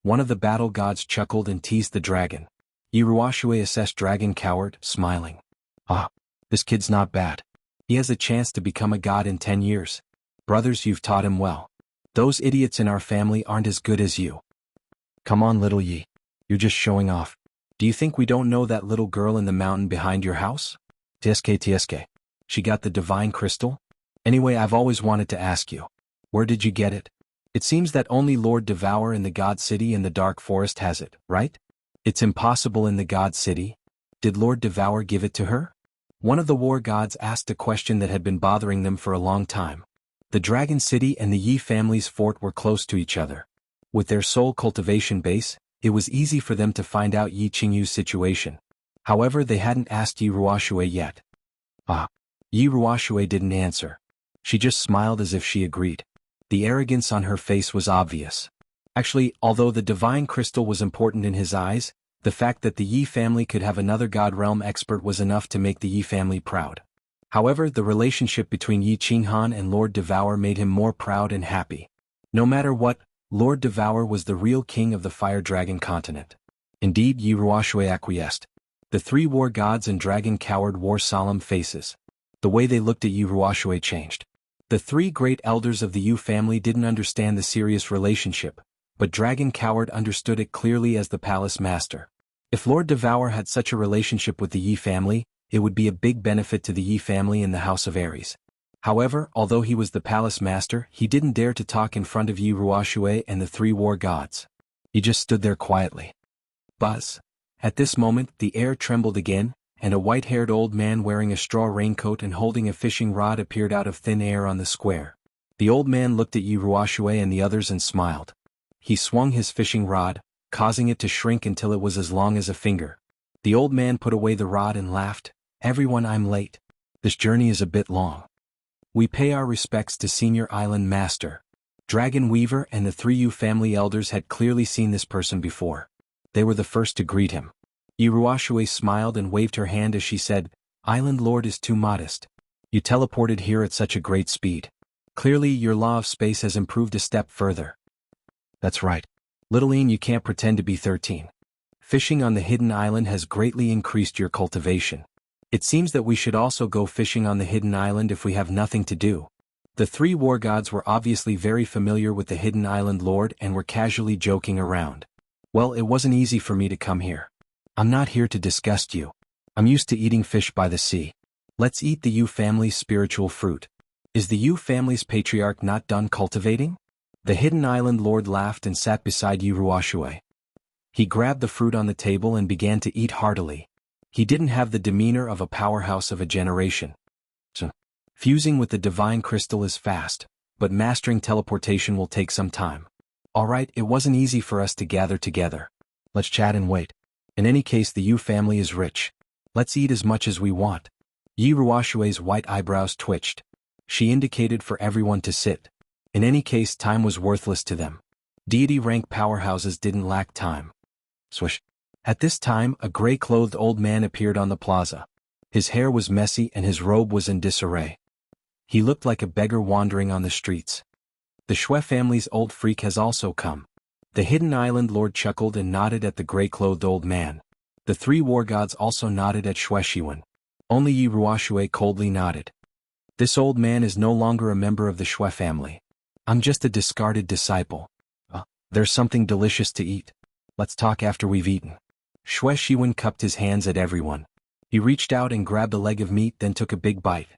One of the battle gods chuckled and teased the dragon. Yi Ruoshue assessed dragon coward, smiling. "Ah, this kid's not bad. He has a chance to become a god in 10 years. Brothers, you've taught him well. Those idiots in our family aren't as good as you. Come on, little Yi. You're just showing off. Do you think we don't know that little girl in the mountain behind your house? TSK. She got the divine crystal? Anyway, I've always wanted to ask you. Where did you get it? It seems that only Lord Devour in the God City in the Dark Forest has it, right? It's impossible in the God City. Did Lord Devour give it to her? One of the war gods asked a question that had been bothering them for a long time. The Dragon City and the Yi family's fort were close to each other. With their sole cultivation base, it was easy for them to find out Yi Qingyu's situation. However, they hadn't asked Yi Ruoshui yet. Yi Ruoshui didn't answer. She just smiled as if she agreed. The arrogance on her face was obvious. Actually, although the divine crystal was important in his eyes, the fact that the Yi family could have another God realm expert was enough to make the Yi family proud. However, the relationship between Yi Qinghan and Lord Devour made him more proud and happy. No matter what, Lord Devour was the real king of the Fire Dragon continent. Indeed, Yi Ruoshui acquiesced. The three war gods and dragon coward wore solemn faces. The way they looked at Yi Ruoshui changed. The three great elders of the Yu family didn't understand the serious relationship, but Dragon Coward understood it clearly as the palace master. If Lord Devour had such a relationship with the Yi family, it would be a big benefit to the Yi family in the House of Aries. However, although he was the palace master, he didn't dare to talk in front of Yi Ruoshui and the three war gods. He just stood there quietly. Buzz. At this moment, the air trembled again, and a white-haired old man wearing a straw raincoat and holding a fishing rod appeared out of thin air on the square. The old man looked at Yi Ruoshui and the others and smiled. He swung his fishing rod, causing it to shrink until it was as long as a finger. The old man put away the rod and laughed. "Everyone, I'm late. This journey is a bit long. We pay our respects to Senior Island Master." Dragon Weaver and the three Yu family elders had clearly seen this person before. They were the first to greet him. Yi Ruoshui smiled and waved her hand as she said, "Island Lord is too modest. You teleported here at such a great speed. Clearly your law of space has improved a step further." "That's right. Littleine, you can't pretend to be 13. Fishing on the hidden island has greatly increased your cultivation. It seems that we should also go fishing on the hidden island if we have nothing to do." The three war gods were obviously very familiar with the hidden island lord and were casually joking around. "Well, it wasn't easy for me to come here. I'm not here to disgust you. I'm used to eating fish by the sea. Let's eat the Yu family's spiritual fruit. Is the Yu family's patriarch not done cultivating?" The hidden island lord laughed and sat beside Yi Ruoshui. He grabbed the fruit on the table and began to eat heartily. He didn't have the demeanor of a powerhouse of a generation. So, fusing with the divine crystal is fast, but mastering teleportation will take some time. Alright, it wasn't easy for us to gather together. Let's chat and wait. In any case, the Yu family is rich. Let's eat as much as we want. Yi Ruoshui's white eyebrows twitched. She indicated for everyone to sit. In any case, time was worthless to them. Deity rank powerhouses didn't lack time. Swish. At this time, a gray-clothed old man appeared on the plaza. His hair was messy and his robe was in disarray. He looked like a beggar wandering on the streets. "The Shui family's old freak has also come." The hidden island lord chuckled and nodded at the gray-clothed old man. The three war gods also nodded at Shui Shiwen. Only Yi Ruoshui coldly nodded. "This old man is no longer a member of the Shui family. I'm just a discarded disciple. There's something delicious to eat. Let's talk after we've eaten." Shui Shiwen cupped his hands at everyone. He reached out and grabbed a leg of meat, then took a big bite.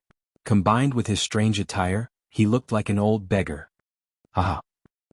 Combined with his strange attire, he looked like an old beggar. Haha.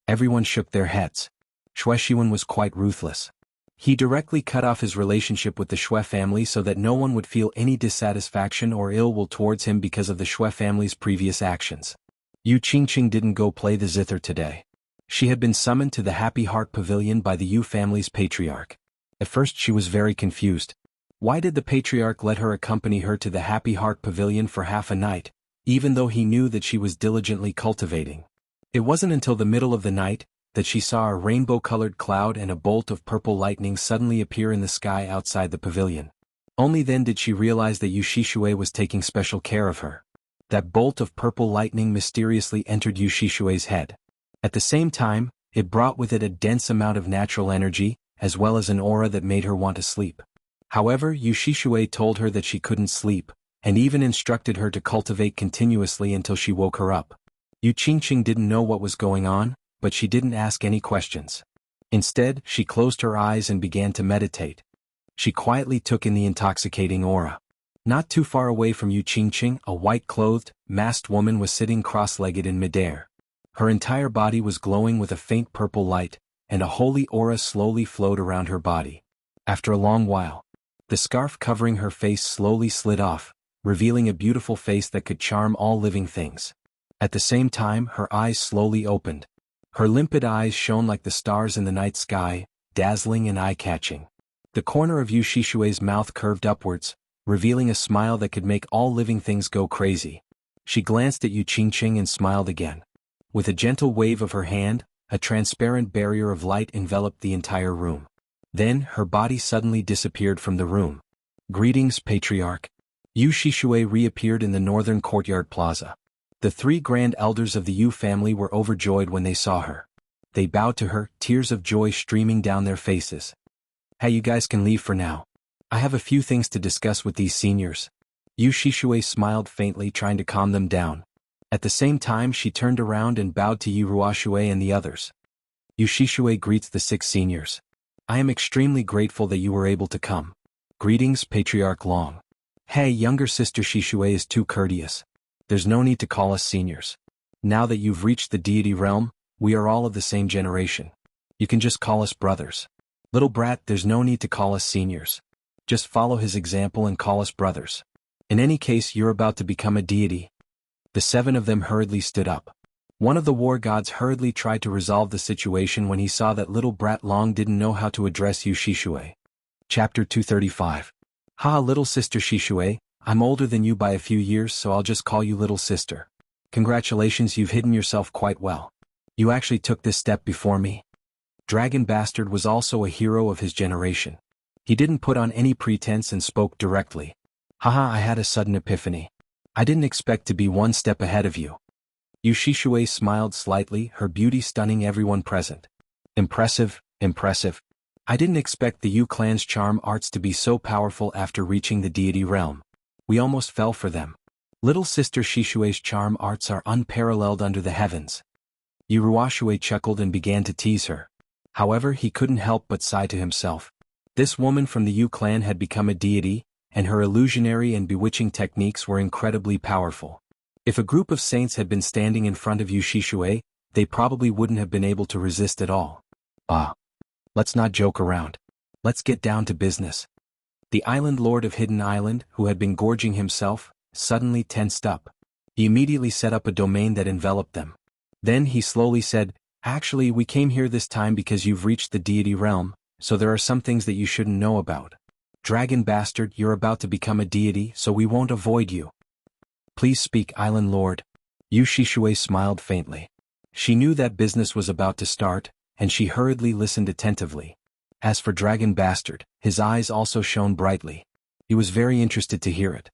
Everyone shook their heads. Shui Shiwen was quite ruthless. He directly cut off his relationship with the Shui family so that no one would feel any dissatisfaction or ill will towards him because of the Shui family's previous actions. Yu Qingqing didn't go play the zither today. She had been summoned to the Happy Heart Pavilion by the Yu family's patriarch. At first she was very confused. Why did the patriarch let her accompany her to the Happy Heart Pavilion for half a night, even though he knew that she was diligently cultivating? It wasn't until the middle of the night that she saw a rainbow-colored cloud and a bolt of purple lightning suddenly appear in the sky outside the pavilion. Only then did she realize that Yu Shishue was taking special care of her. That bolt of purple lightning mysteriously entered Yu Shishue's head. At the same time, it brought with it a dense amount of natural energy, as well as an aura that made her want to sleep. However, Yu Shishue told her that she couldn't sleep, and even instructed her to cultivate continuously until she woke her up. Yu Qingqing didn't know what was going on, but she didn't ask any questions. Instead, she closed her eyes and began to meditate. She quietly took in the intoxicating aura. Not too far away from Yu Qingqing, a white-clothed, masked woman was sitting cross-legged in midair. Her entire body was glowing with a faint purple light, and a holy aura slowly flowed around her body. After a long while, the scarf covering her face slowly slid off, revealing a beautiful face that could charm all living things. At the same time, her eyes slowly opened. Her limpid eyes shone like the stars in the night sky, dazzling and eye-catching. The corner of Yu Shishue's mouth curved upwards, revealing a smile that could make all living things go crazy. She glanced at Yu Qingqing and smiled again. With a gentle wave of her hand, a transparent barrier of light enveloped the entire room. Then, her body suddenly disappeared from the room. Greetings, Patriarch. Yu Shishue reappeared in the northern courtyard plaza. The three grand elders of the Yu family were overjoyed when they saw her. They bowed to her, tears of joy streaming down their faces. Hey, you guys can leave for now. I have a few things to discuss with these seniors. Yu Shishue smiled faintly, trying to calm them down. At the same time, she turned around and bowed to Yu Ruoxue and the others. Yu Shishue greets the 6 seniors. I am extremely grateful that you were able to come. Greetings, Patriarch Long. Hey, younger sister Shishue is too courteous. There's no need to call us seniors. Now that you've reached the deity realm, we are all of the same generation. You can just call us brothers. Little brat, there's no need to call us seniors. Just follow his example and call us brothers. In any case, you're about to become a deity. The 7 of them hurriedly stood up. One of the war gods hurriedly tried to resolve the situation when he saw that little brat Long didn't know how to address Yu Shishue. Chapter 235. Ha, little sister Shishue, I'm older than you by a few years, so I'll just call you little sister. Congratulations, you've hidden yourself quite well. You actually took this step before me. Dragon Bastard was also a hero of his generation. He didn't put on any pretense and spoke directly. Haha, I had a sudden epiphany. I didn't expect to be one step ahead of you. Yu Shishue smiled slightly, her beauty stunning everyone present. Impressive, impressive. I didn't expect the Yu clan's charm arts to be so powerful after reaching the deity realm. We almost fell for them. Little sister Shishue's charm arts are unparalleled under the heavens. Yu Ruoxue chuckled and began to tease her. However, he couldn't help but sigh to himself. This woman from the Yu clan had become a deity, and her illusionary and bewitching techniques were incredibly powerful. If a group of saints had been standing in front of Yu Shishue, they probably wouldn't have been able to resist at all. Let's not joke around. Let's get down to business. The island lord of Hidden Island, who had been gorging himself, suddenly tensed up. He immediately set up a domain that enveloped them. Then he slowly said, Actually, we came here this time because you've reached the deity realm, so there are some things that you shouldn't know about. Dragon Bastard, you're about to become a deity, so we won't avoid you. Please speak, Island Lord. Yu Shishue smiled faintly. She knew that business was about to start, and she hurriedly listened attentively. As for Dragon Bastard, his eyes also shone brightly. He was very interested to hear it.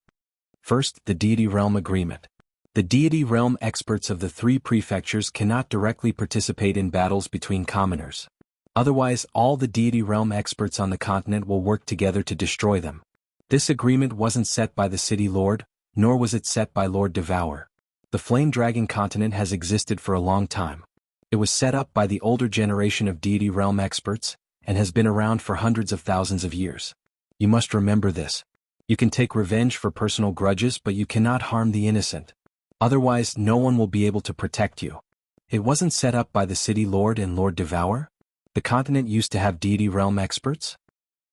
First, the deity realm agreement. The deity realm experts of the 3 prefectures cannot directly participate in battles between commoners. Otherwise, all the deity realm experts on the continent will work together to destroy them. This agreement wasn't set by the city lord, nor was it set by Lord Devour. The Flame Dragon continent has existed for a long time. It was set up by the older generation of deity realm experts, and has been around for hundreds of thousands of years. You must remember this. You can take revenge for personal grudges, but you cannot harm the innocent. Otherwise, no one will be able to protect you. It wasn't set up by the city lord and Lord Devour? The continent used to have deity realm experts?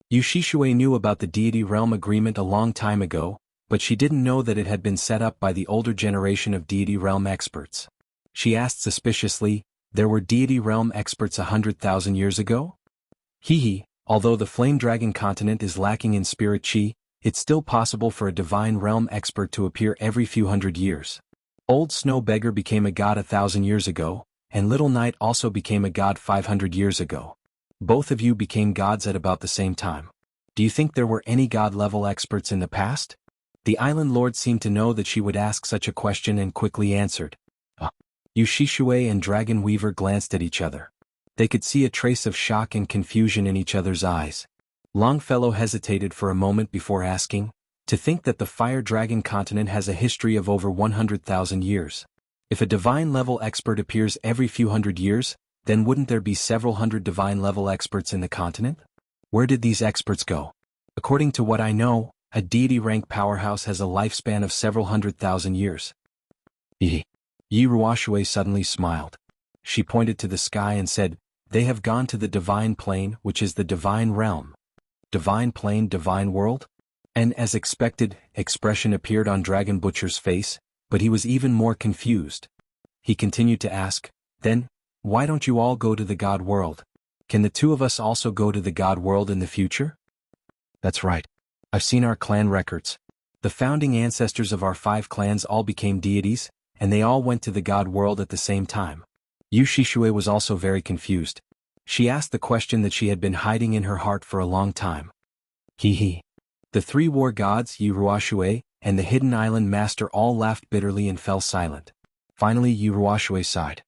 Yu Shishue knew about the deity realm agreement a long time ago, but she didn't know that it had been set up by the older generation of deity realm experts. She asked suspiciously, there were deity realm experts 100,000 years ago? Although the Flame Dragon continent is lacking in spirit chi, it's still possible for a divine realm expert to appear every few hundred years. Old Snow Beggar became a god 1,000 years ago, and Little Knight also became a god 500 years ago. Both of you became gods at about the same time. Do you think there were any god-level experts in the past? The island lord seemed to know that she would ask such a question and quickly answered. Yu Shishue and Dragon Weaver glanced at each other. They could see a trace of shock and confusion in each other's eyes. Longfellow hesitated for a moment before asking, to think that the Fire Dragon continent has a history of over 100,000 years. If a divine-level expert appears every few hundred years, then wouldn't there be several hundred divine-level experts in the continent? Where did these experts go? According to what I know, a deity-rank powerhouse has a lifespan of several 100,000 years. Yi Ruoshui suddenly smiled. She pointed to the sky and said, "They have gone to the divine plane, which is the divine realm." Divine plane, divine world? And as expected, expression appeared on Dragon Butcher's face, but he was even more confused. He continued to ask, "Then, why don't you all go to the God world? Can the two of us also go to the God world in the future?" "That's right. I've seen our clan records. The founding ancestors of our 5 clans all became deities, and they all went to the God world at the same time." Yu Shishue was also very confused. She asked the question that she had been hiding in her heart for a long time. He. The 3 war gods, Yu Ruoshue, and the Hidden Island Master all laughed bitterly and fell silent. Finally Yu Ruoshue sighed.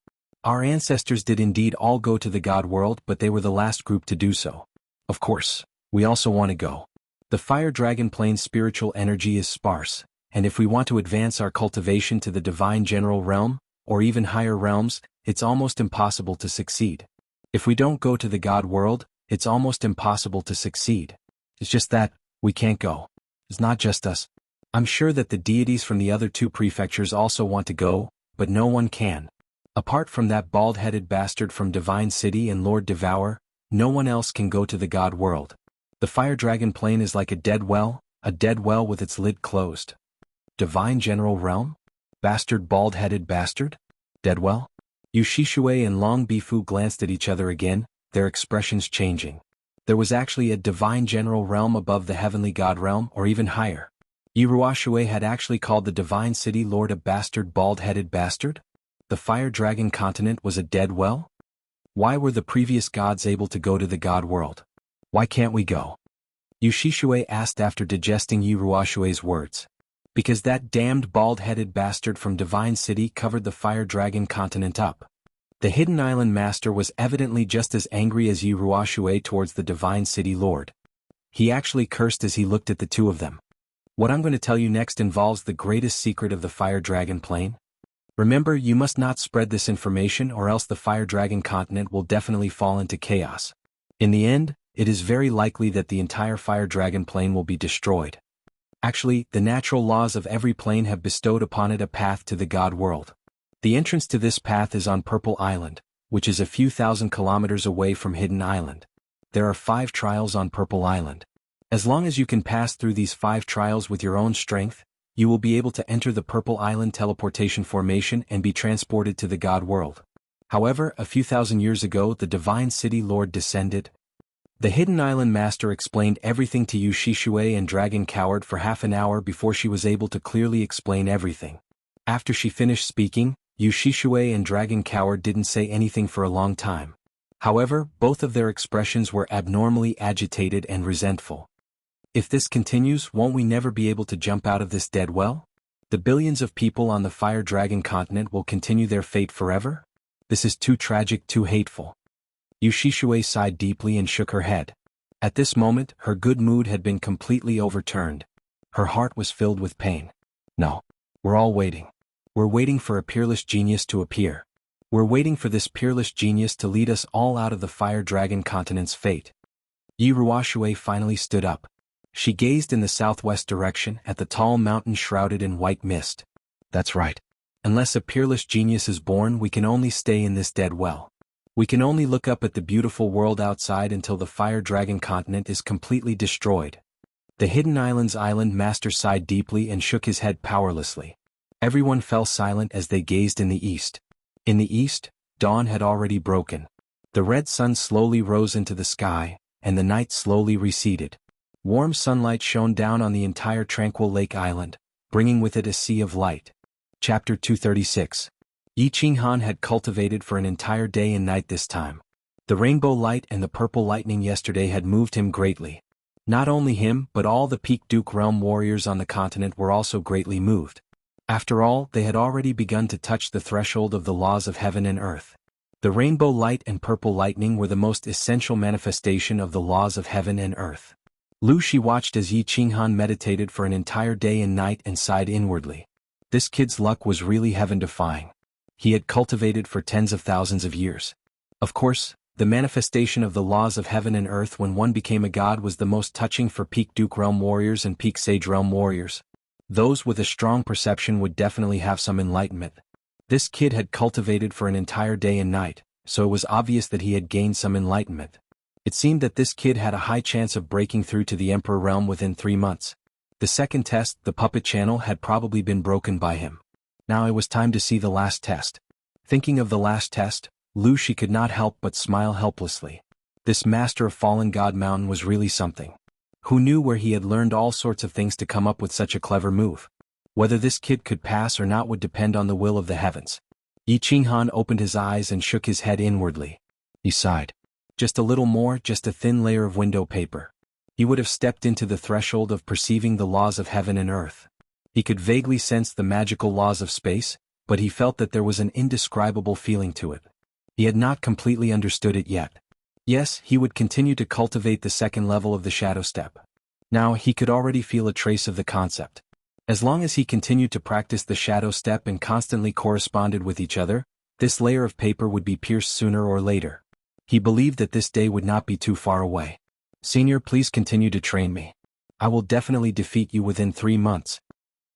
"Our ancestors did indeed all go to the God world, but they were the last group to do so. Of course, we also want to go. The Fire Dragon Plane's spiritual energy is sparse, and if we want to advance our cultivation to the divine general realm, or even higher realms, it's almost impossible to succeed. If we don't go to the God world, it's almost impossible to succeed. It's just that, we can't go. It's not just us. I'm sure that the deities from the other 2 prefectures also want to go, but no one can. Apart from that bald-headed bastard from Divine City and Lord Devour, no one else can go to the God world. The Fire Dragon Plane is like a dead well with its lid closed." Divine General Realm? Bastard, bald-headed bastard? Dead well? Yu Shishue and Long Bifu glanced at each other again, their expressions changing. There was actually a divine general realm above the heavenly god realm, or even higher. Yu Ruoshue had actually called the divine city lord a bastard, bald-headed bastard? The Fire Dragon continent was a dead well? Why were the previous gods able to go to the god world? Why can't we go? Yu Shishue asked after digesting Yu Ruoshue's words. Because that damned bald-headed bastard from Divine City covered the Fire Dragon continent up. The Hidden Island Master was evidently just as angry as Yu Ruoshue towards the Divine City Lord. He actually cursed as he looked at the 2 of them. What I'm going to tell you next involves the greatest secret of the Fire Dragon Plane. Remember, you must not spread this information or else the Fire Dragon continent will definitely fall into chaos. In the end, it is very likely that the entire Fire Dragon Plane will be destroyed. Actually, the natural laws of every plane have bestowed upon it a path to the God world. The entrance to this path is on Purple Island, which is a few thousand kilometers away from Hidden Island. There are 5 trials on Purple Island. As long as you can pass through these 5 trials with your own strength, you will be able to enter the Purple Island teleportation formation and be transported to the God world. However, a few thousand years ago the Divine City Lord descended. The Hidden Island Master explained everything to Yu Shishue and Dragon Coward for half an hour before she was able to clearly explain everything. After she finished speaking, Yu Shishue and Dragon Coward didn't say anything for a long time. However, both of their expressions were abnormally agitated and resentful. If this continues, won't we never be able to jump out of this dead well? The billions of people on the Fire Dragon continent will continue their fate forever? This is too tragic, too hateful. Yu Shishue sighed deeply and shook her head. At this moment, her good mood had been completely overturned. Her heart was filled with pain. No. We're all waiting. We're waiting for a peerless genius to appear. We're waiting for this peerless genius to lead us all out of the Fire Dragon continent's fate. Yu Ruoshue finally stood up. She gazed in the southwest direction at the tall mountain shrouded in white mist. That's right. Unless a peerless genius is born, we can only stay in this dead well. We can only look up at the beautiful world outside until the Fire Dragon continent is completely destroyed. The Hidden Island's island master sighed deeply and shook his head powerlessly. Everyone fell silent as they gazed in the east. In the east, dawn had already broken. The red sun slowly rose into the sky, and the night slowly receded. Warm sunlight shone down on the entire tranquil lake island, bringing with it a sea of light. Chapter 236. Yi Qinghan had cultivated for an entire day and night this time. The rainbow light and the purple lightning yesterday had moved him greatly. Not only him, but all the Peak Duke realm warriors on the continent were also greatly moved. After all, they had already begun to touch the threshold of the laws of heaven and earth. The rainbow light and purple lightning were the most essential manifestation of the laws of heaven and earth. Lu Shi watched as Yi Qinghan meditated for an entire day and night and sighed inwardly. This kid's luck was really heaven-defying. He had cultivated for tens of thousands of years. Of course, The manifestation of the laws of heaven and earth when one became a god was the most touching for Peak Duke Realm warriors and Peak Sage Realm warriors. Those with a strong perception would definitely have some enlightenment. This kid had cultivated for an entire day and night, so it was obvious that he had gained some enlightenment. It seemed that this kid had a high chance of breaking through to the Emperor Realm within 3 months. The second test, the puppet channel, had probably been broken by him. Now it was time to see the last test. Thinking of the last test, Wuxia could not help but smile helplessly. This master of Fallen God Mountain was really something. Who knew where he had learned all sorts of things to come up with such a clever move? Whether this kid could pass or not would depend on the will of the heavens. Yi Qinghan opened his eyes and shook his head inwardly. He sighed. Just a little more, just a thin layer of window paper. He would have stepped into the threshold of perceiving the laws of heaven and earth. He could vaguely sense the magical laws of space, but he felt that there was an indescribable feeling to it. He had not completely understood it yet. Yes, he would continue to cultivate the second level of the shadow step. Now he could already feel a trace of the concept. As long as he continued to practice the shadow step and constantly corresponded with each other, this layer of paper would be pierced sooner or later. He believed that this day would not be too far away. Senior, please continue to train me. I will definitely defeat you within 3 months.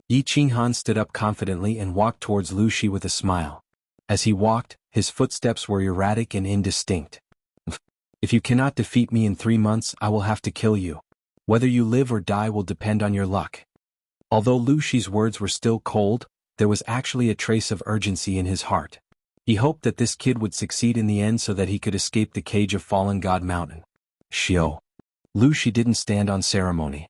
Yi Qinghan stood up confidently and walked towards Wuxia with a smile. As he walked, his footsteps were erratic and indistinct. If you cannot defeat me in 3 months, I will have to kill you. Whether you live or die will depend on your luck. Although Wuxia's words were still cold, there was actually a trace of urgency in his heart. He hoped that this kid would succeed in the end so that he could escape the cage of Fallen God Mountain. Shio. Wuxia didn't stand on ceremony.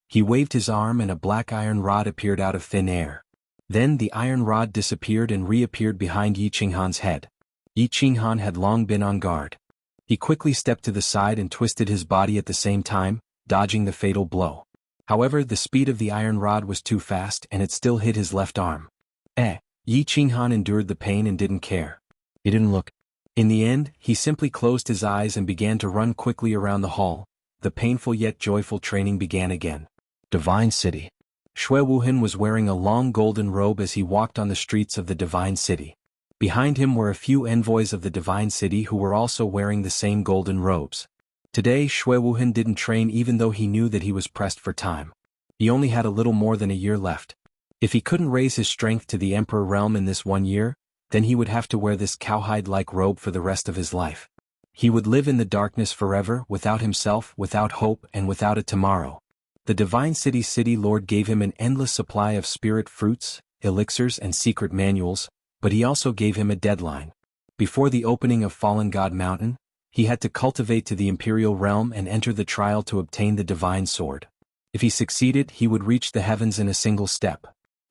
He waved his arm and a black iron rod appeared out of thin air. Then the iron rod disappeared and reappeared behind Yi Qinghan's head. Yi Qinghan had long been on guard. He quickly stepped to the side and twisted his body at the same time, dodging the fatal blow. However, the speed of the iron rod was too fast and it still hit his left arm. Yi Qinghan endured the pain and didn't care. He didn't look. In the end, he simply closed his eyes and began to run quickly around the hall. The painful yet joyful training began again. Divine City. Shui Wuhan was wearing a long golden robe as he walked on the streets of the Divine City. Behind him were a few envoys of the Divine City who were also wearing the same golden robes. Today Shui Wuhan didn't train even though he knew that he was pressed for time. He only had a little more than a year left. If he couldn't raise his strength to the Emperor Realm in this 1 year, then he would have to wear this cowhide-like robe for the rest of his life. He would live in the darkness forever, without himself, without hope, and without a tomorrow. The Divine City's City Lord gave him an endless supply of spirit fruits, elixirs and secret manuals, but he also gave him a deadline. Before the opening of Fallen God Mountain, he had to cultivate to the Imperial Realm and enter the trial to obtain the Divine Sword. If he succeeded, he would reach the heavens in a single step.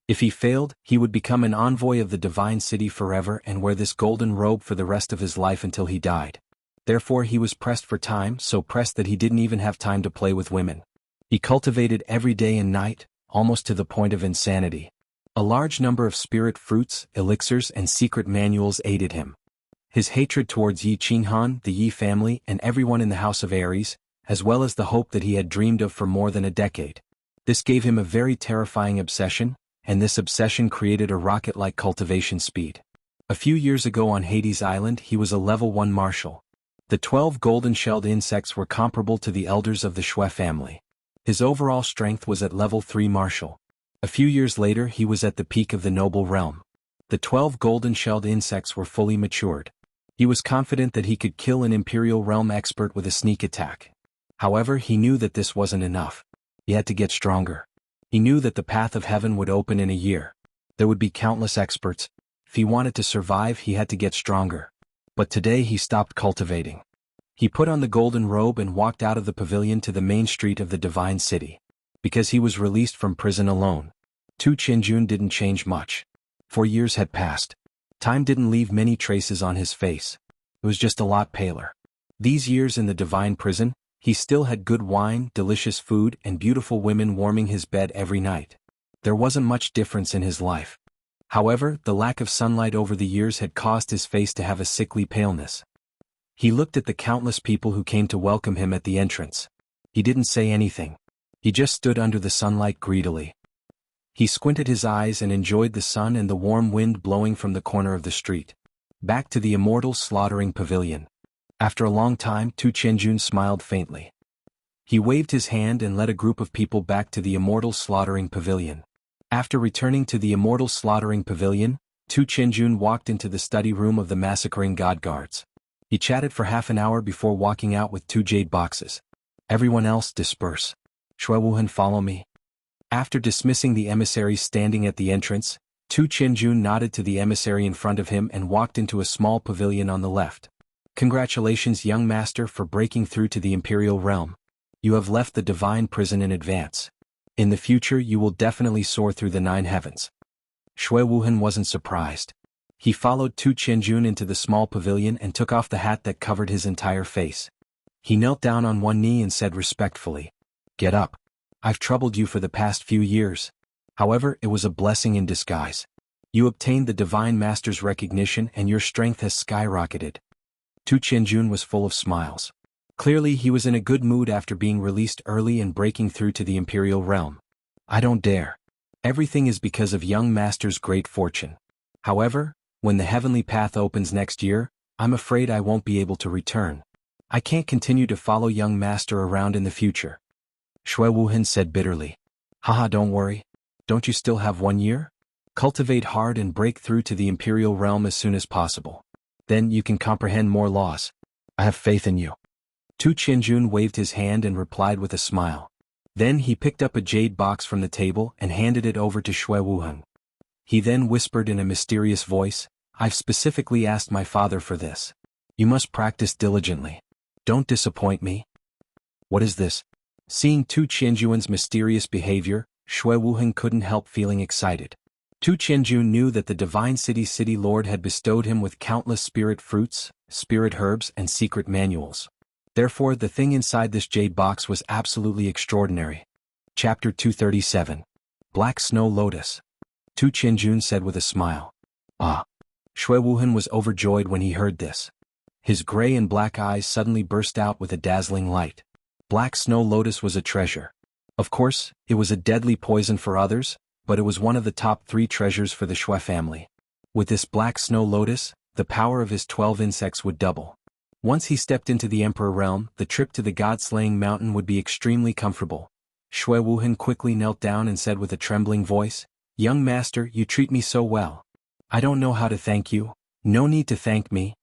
If he failed, he would become an envoy of the Divine City forever and wear this golden robe for the rest of his life until he died. Therefore he was pressed for time, so pressed that he didn't even have time to play with women. He cultivated every day and night, almost to the point of insanity. A large number of spirit fruits, elixirs and secret manuals aided him. His hatred towards Yi Qinghan, the Yi family, and everyone in the House of Aries, as well as the hope that he had dreamed of for more than a decade. This gave him a very terrifying obsession, and this obsession created a rocket-like cultivation speed. A few years ago on Hades Island he was a level 1 marshal. The 12 golden-shelled insects were comparable to the elders of the Shui family. His overall strength was at level 3 marshal. A few years later he was at the peak of the noble realm. The 12 golden-shelled insects were fully matured. He was confident that he could kill an Imperial Realm expert with a sneak attack. However, he knew that this wasn't enough. He had to get stronger. He knew that the path of heaven would open in a year. There would be countless experts. If he wanted to survive, he had to get stronger. But today he stopped cultivating. He put on the golden robe and walked out of the pavilion to the main street of the Divine City. Because he was released from prison alone. Tu Qinjun didn't change much. 4 years had passed. Time didn't leave many traces on his face. It was just a lot paler. These years in the divine prison, he still had good wine, delicious food, and beautiful women warming his bed every night. There wasn't much difference in his life. However, the lack of sunlight over the years had caused his face to have a sickly paleness. He looked at the countless people who came to welcome him at the entrance. He didn't say anything. He just stood under the sunlight greedily. He squinted his eyes and enjoyed the sun and the warm wind blowing from the corner of the street. Back to the immortal slaughtering pavilion. After a long time, Tu Qianjun smiled faintly. He waved his hand and led a group of people back to the Immortal Slaughtering Pavilion. After returning to the Immortal Slaughtering Pavilion, Tu Qianjun walked into the study room of the massacring god guards. He chatted for half an hour before walking out with 2 jade boxes. Everyone else disperse. Shui Wuhan, follow me. After dismissing the emissaries standing at the entrance, Tu Qianjun nodded to the emissary in front of him and walked into a small pavilion on the left. Congratulations, young master, for breaking through to the Imperial realm. You have left the divine prison in advance. In the future you will definitely soar through the 9 heavens. Shui Wuhan wasn't surprised. He followed Tu Qianjun into the small pavilion and took off the hat that covered his entire face. He knelt down on one knee and said respectfully, "Get up. I've troubled you for the past few years. However, it was a blessing in disguise. You obtained the Divine Master's recognition and your strength has skyrocketed." Tu Qianjun was full of smiles. Clearly he was in a good mood after being released early and breaking through to the Imperial realm. "I don't dare. Everything is because of young master's great fortune. However, when the heavenly path opens next year, I'm afraid I won't be able to return. I can't continue to follow young master around in the future." Shui Wuhan said bitterly. "Haha, don't worry. Don't you still have 1 year? Cultivate hard and break through to the Imperial realm as soon as possible. Then you can comprehend more laws. I have faith in you." Tu Qianjun waved his hand and replied with a smile. Then he picked up a jade box from the table and handed it over to Shui Wuhan. He then whispered in a mysterious voice, "I've specifically asked my father for this. You must practice diligently. Don't disappoint me." "What is this?" Seeing Tu Qianjun's mysterious behavior, Shui Wuhan couldn't help feeling excited. Tu Qianjun knew that the Divine City Lord had bestowed him with countless spirit fruits, spirit herbs and secret manuals. Therefore the thing inside this jade box was absolutely extraordinary. Chapter 237. Black Snow Lotus. Tu Qianjun said with a smile. "Ah." Shui Wuhan was overjoyed when he heard this. His gray and black eyes suddenly burst out with a dazzling light. Black Snow Lotus was a treasure. Of course, it was a deadly poison for others, but it was one of the top 3 treasures for the Shui family. With this Black Snow Lotus, the power of his 12 insects would double. Once he stepped into the Emperor realm, the trip to the God-slaying mountain would be extremely comfortable. Shui Wuhan quickly knelt down and said with a trembling voice, "Young master, you treat me so well. I don't know how to thank you. No need to thank me."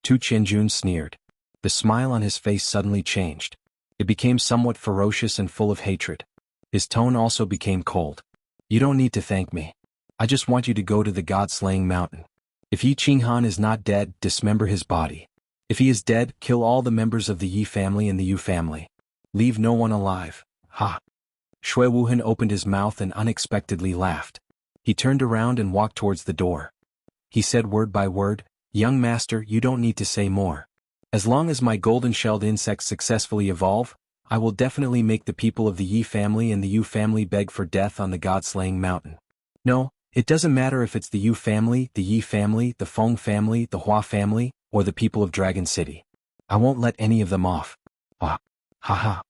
Tu Qianjun sneered. The smile on his face suddenly changed. It became somewhat ferocious and full of hatred. His tone also became cold. "You don't need to thank me. I just want you to go to the God-slaying mountain. If Yi Qinghan is not dead, dismember his body. If he is dead, kill all the members of the Yi family and the Yu family. Leave no one alive." "Ha!" Shui Wuhan opened his mouth and unexpectedly laughed. He turned around and walked towards the door. He said word by word, "Young master, you don't need to say more. As long as my golden-shelled insects successfully evolve, I will definitely make the people of the Yi family and the Yu family beg for death on the God-slaying mountain. No, it doesn't matter if it's the Yu family, the Yi family, the Feng family, the Hua family, or the people of Dragon City. I won't let any of them off." "Ah! Ha ha!"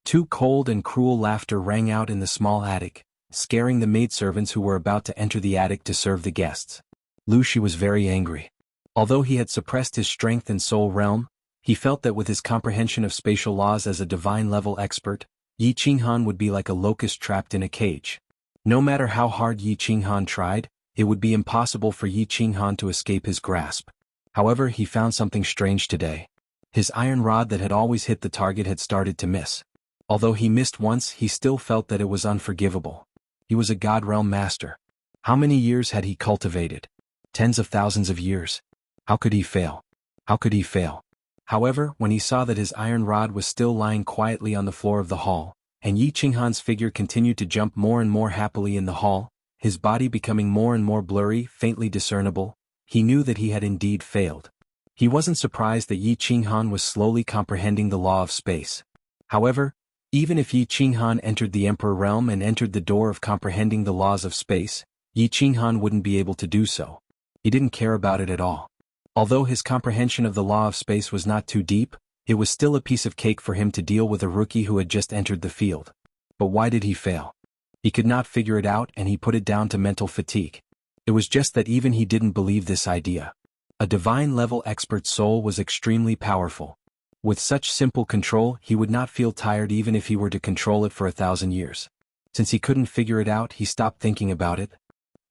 Two cold and cruel laughter rang out in the small attic, scaring the maidservants who were about to enter the attic to serve the guests. Lu Shi was very angry. Although he had suppressed his strength in Soul Realm, he felt that with his comprehension of spatial laws as a divine-level expert, Yi Qinghan would be like a locust trapped in a cage. No matter how hard Yi Qinghan tried, it would be impossible for Yi Qinghan to escape his grasp. However, he found something strange today. His iron rod that had always hit the target had started to miss. Although he missed once, he still felt that it was unforgivable. He was a God Realm master. How many years had he cultivated? Tens of thousands of years. How could he fail? How could he fail? However, when he saw that his iron rod was still lying quietly on the floor of the hall, and Yi Qinghan's figure continued to jump more and more happily in the hall, his body becoming more and more blurry, faintly discernible, he knew that he had indeed failed. He wasn't surprised that Yi Qinghan was slowly comprehending the law of space. However, even if Yi Qinghan entered the Emperor realm and entered the door of comprehending the laws of space, Yi Qinghan wouldn't be able to do so. He didn't care about it at all. Although his comprehension of the law of space was not too deep, it was still a piece of cake for him to deal with a rookie who had just entered the field. But why did he fail? He could not figure it out and he put it down to mental fatigue. It was just that even he didn't believe this idea. A divine-level expert's soul was extremely powerful. With such simple control, he would not feel tired even if he were to control it for 1,000 years. Since he couldn't figure it out, he stopped thinking about it.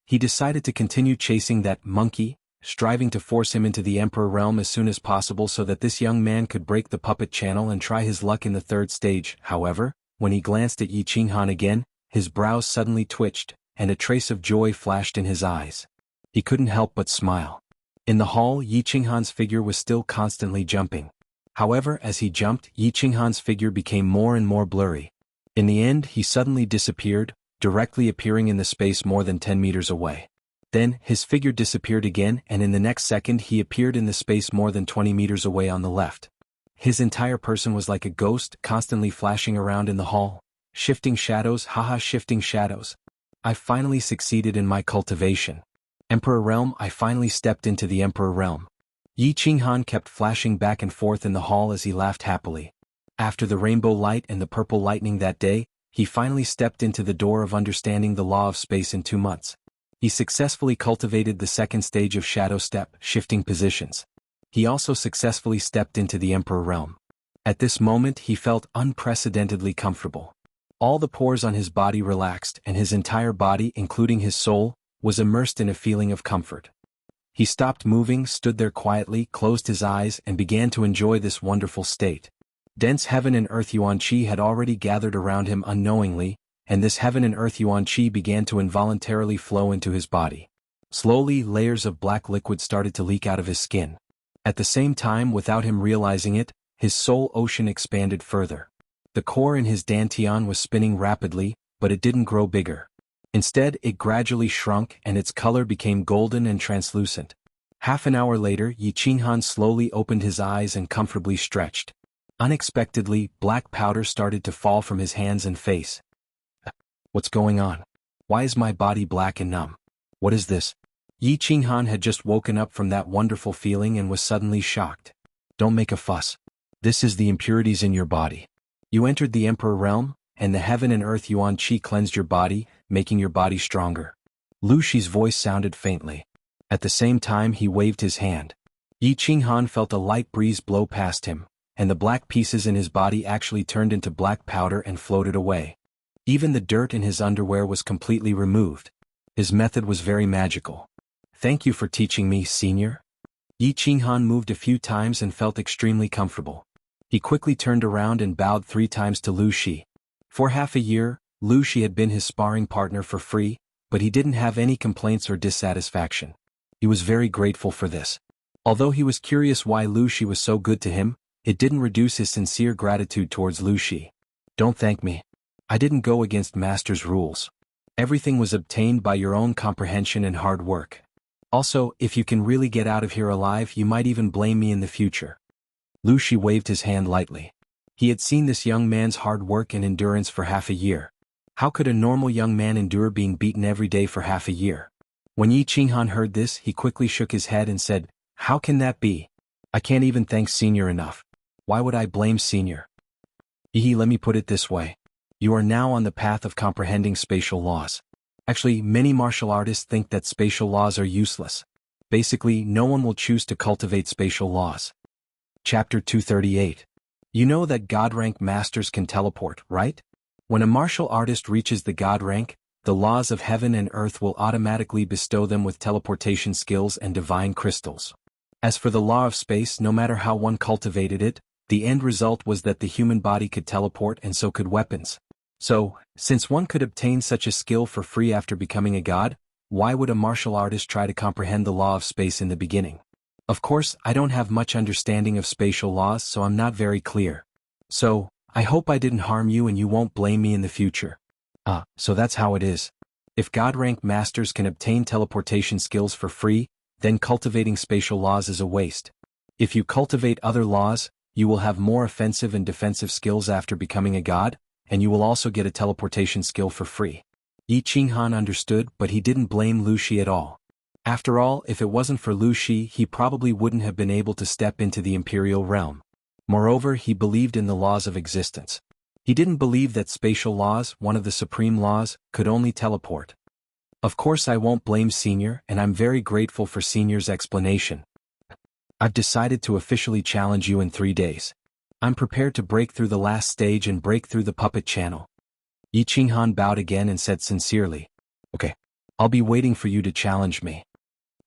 He decided to continue chasing that monkey, striving to force him into the Emperor realm as soon as possible so that this young man could break the puppet channel and try his luck in the third stage. However, when he glanced at Yi Qinghan again, his brows suddenly twitched, and a trace of joy flashed in his eyes. He couldn't help but smile. In the hall, Yi Qinghan's figure was still constantly jumping. However, as he jumped, Yi Qinghan's figure became more and more blurry. In the end, he suddenly disappeared, directly appearing in the space more than 10 meters away. Then, his figure disappeared again, and in the next second he appeared in the space more than 20 meters away on the left. His entire person was like a ghost, constantly flashing around in the hall. Shifting shadows, haha, shifting shadows. I finally succeeded in my cultivation. Emperor realm, I finally stepped into the Emperor realm. Yi Qinghan kept flashing back and forth in the hall as he laughed happily. After the rainbow light and the purple lightning that day, he finally stepped into the door of understanding the law of space in 2 months. He successfully cultivated the second stage of shadow step, shifting positions. He also successfully stepped into the Emperor realm. At this moment he felt unprecedentedly comfortable. All the pores on his body relaxed, and his entire body, including his soul, was immersed in a feeling of comfort. He stopped moving, stood there quietly, closed his eyes, and began to enjoy this wonderful state. Dense heaven and earth yuan qi had already gathered around him unknowingly, and this heaven and earth yuan qi began to involuntarily flow into his body. Slowly, layers of black liquid started to leak out of his skin. At the same time, without him realizing it, his soul ocean expanded further. The core in his dantian was spinning rapidly, but it didn't grow bigger. Instead, it gradually shrunk and its color became golden and translucent. Half an hour later, Yi Qinghan slowly opened his eyes and comfortably stretched. Unexpectedly, black powder started to fall from his hands and face. What's going on? Why is my body black and numb? What is this? Yi Qinghan had just woken up from that wonderful feeling and was suddenly shocked. Don't make a fuss. This is the impurities in your body. You entered the Emperor realm, and the heaven and earth yuan qi cleansed your body, making your body stronger. Lu Shi's voice sounded faintly. At the same time he waved his hand. Yi Qinghan felt a light breeze blow past him, and the black pieces in his body actually turned into black powder and floated away. Even the dirt in his underwear was completely removed. His method was very magical. Thank you for teaching me, senior. Yi Qinghan moved a few times and felt extremely comfortable. He quickly turned around and bowed 3 times to Lu Shi. For half a year, Lu Shi had been his sparring partner for free, but he didn't have any complaints or dissatisfaction. He was very grateful for this. Although he was curious why Lu Shi was so good to him, it didn't reduce his sincere gratitude towards Lu Shi. Don't thank me. I didn't go against Master's rules. Everything was obtained by your own comprehension and hard work. Also, if you can really get out of here alive, you might even blame me in the future. Lu Shi waved his hand lightly. He had seen this young man's hard work and endurance for half a year. How could a normal young man endure being beaten every day for half a year? When Yi Qinghan heard this, he quickly shook his head and said, "How can that be? I can't even thank Senior enough. Why would I blame Senior? Let me put it this way. You are now on the path of comprehending spatial laws. Actually, many martial artists think that spatial laws are useless. Basically, no one will choose to cultivate spatial laws." Chapter 238. You know that God rank masters can teleport, right? When a martial artist reaches the God rank, the laws of heaven and earth will automatically bestow them with teleportation skills and divine crystals. As for the law of space, no matter how one cultivated it, the end result was that the human body could teleport and so could weapons. So, since one could obtain such a skill for free after becoming a god, why would a martial artist try to comprehend the law of space in the beginning? Of course, I don't have much understanding of spatial laws, so I'm not very clear. So, I hope I didn't harm you and you won't blame me in the future. So that's how it is. If God-rank masters can obtain teleportation skills for free, then cultivating spatial laws is a waste. If you cultivate other laws, you will have more offensive and defensive skills after becoming a god, and you will also get a teleportation skill for free. Yi Qinghan understood, but he didn't blame Lu Shi at all. After all, if it wasn't for Lu Shi, he probably wouldn't have been able to step into the imperial realm. Moreover, he believed in the laws of existence. He didn't believe that spatial laws, one of the supreme laws, could only teleport. Of course I won't blame Senior, and I'm very grateful for Senior's explanation. I've decided to officially challenge you in 3 days. I'm prepared to break through the last stage and break through the puppet channel. Yi Qinghan bowed again and said sincerely, Okay. I'll be waiting for you to challenge me.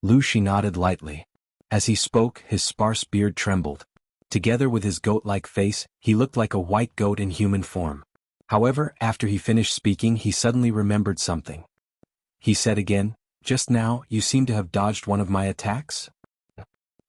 Lu Shi nodded lightly. As he spoke, his sparse beard trembled. Together with his goat-like face, he looked like a white goat in human form. However, after he finished speaking, he suddenly remembered something. He said again, Just now, you seem to have dodged one of my attacks?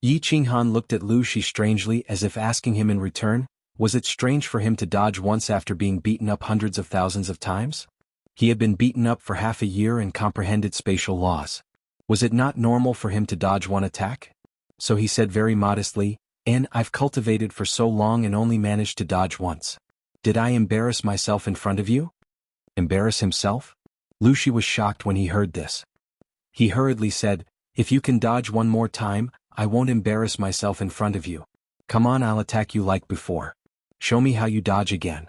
Yi Qinghan looked at Lu Shi strangely as if asking him in return, was it strange for him to dodge once after being beaten up hundreds of thousands of times? He had been beaten up for half a year and comprehended spatial laws. Was it not normal for him to dodge one attack? So he said very modestly, I've cultivated for so long and only managed to dodge once. Did I embarrass myself in front of you? Embarrass himself? Lu Shi was shocked when he heard this. He hurriedly said, If you can dodge one more time, I won't embarrass myself in front of you. Come on, I'll attack you like before. Show me how you dodge again.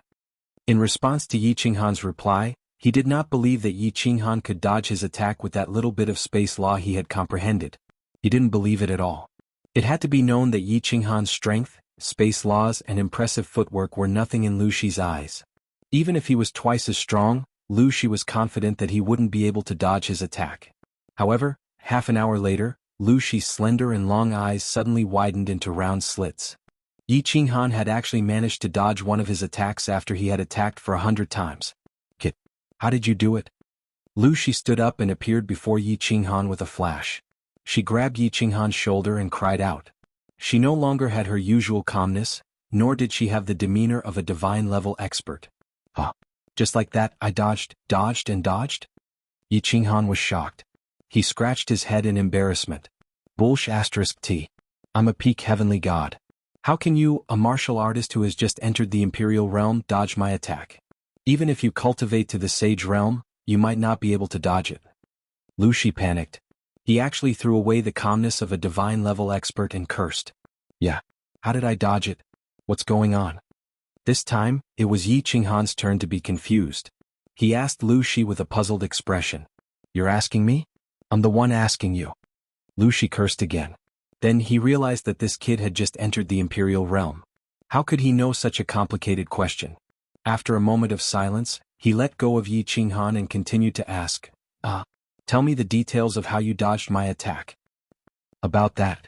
In response to Yi Qinghan's reply, he did not believe that Yi Qinghan could dodge his attack with that little bit of space law he had comprehended. He didn't believe it at all. It had to be known that Yi Qinghan's strength, space laws and impressive footwork were nothing in Lu Shi's eyes. Even if he was twice as strong, Lu Shi was confident that he wouldn't be able to dodge his attack. However, half an hour later, Lu Shi's slender and long eyes suddenly widened into round slits. Yi Qinghan had actually managed to dodge one of his attacks after he had attacked for 100 times. Kid, how did you do it? Lu Shi stood up and appeared before Yi Qinghan with a flash. She grabbed Yi Qinghan's shoulder and cried out. She no longer had her usual calmness, nor did she have the demeanor of a divine-level expert. Just like that, I dodged, and dodged? Yi Qinghan was shocked. He scratched his head in embarrassment. T. I'm a peak heavenly god. How can you, a martial artist who has just entered the Imperial realm, dodge my attack? Even if you cultivate to the Sage realm, you might not be able to dodge it. Lu Shi panicked. He actually threw away the calmness of a divine-level expert and cursed. Yeah. How did I dodge it? What's going on? This time, it was Yi Qinghan's turn to be confused. He asked Lu Shi with a puzzled expression. You're asking me? I'm the one asking you. Lu Shi cursed again. Then he realized that this kid had just entered the Imperial realm. How could he know such a complicated question? After a moment of silence, he let go of Yi Qinghan and continued to ask, Tell me the details of how you dodged my attack. About that.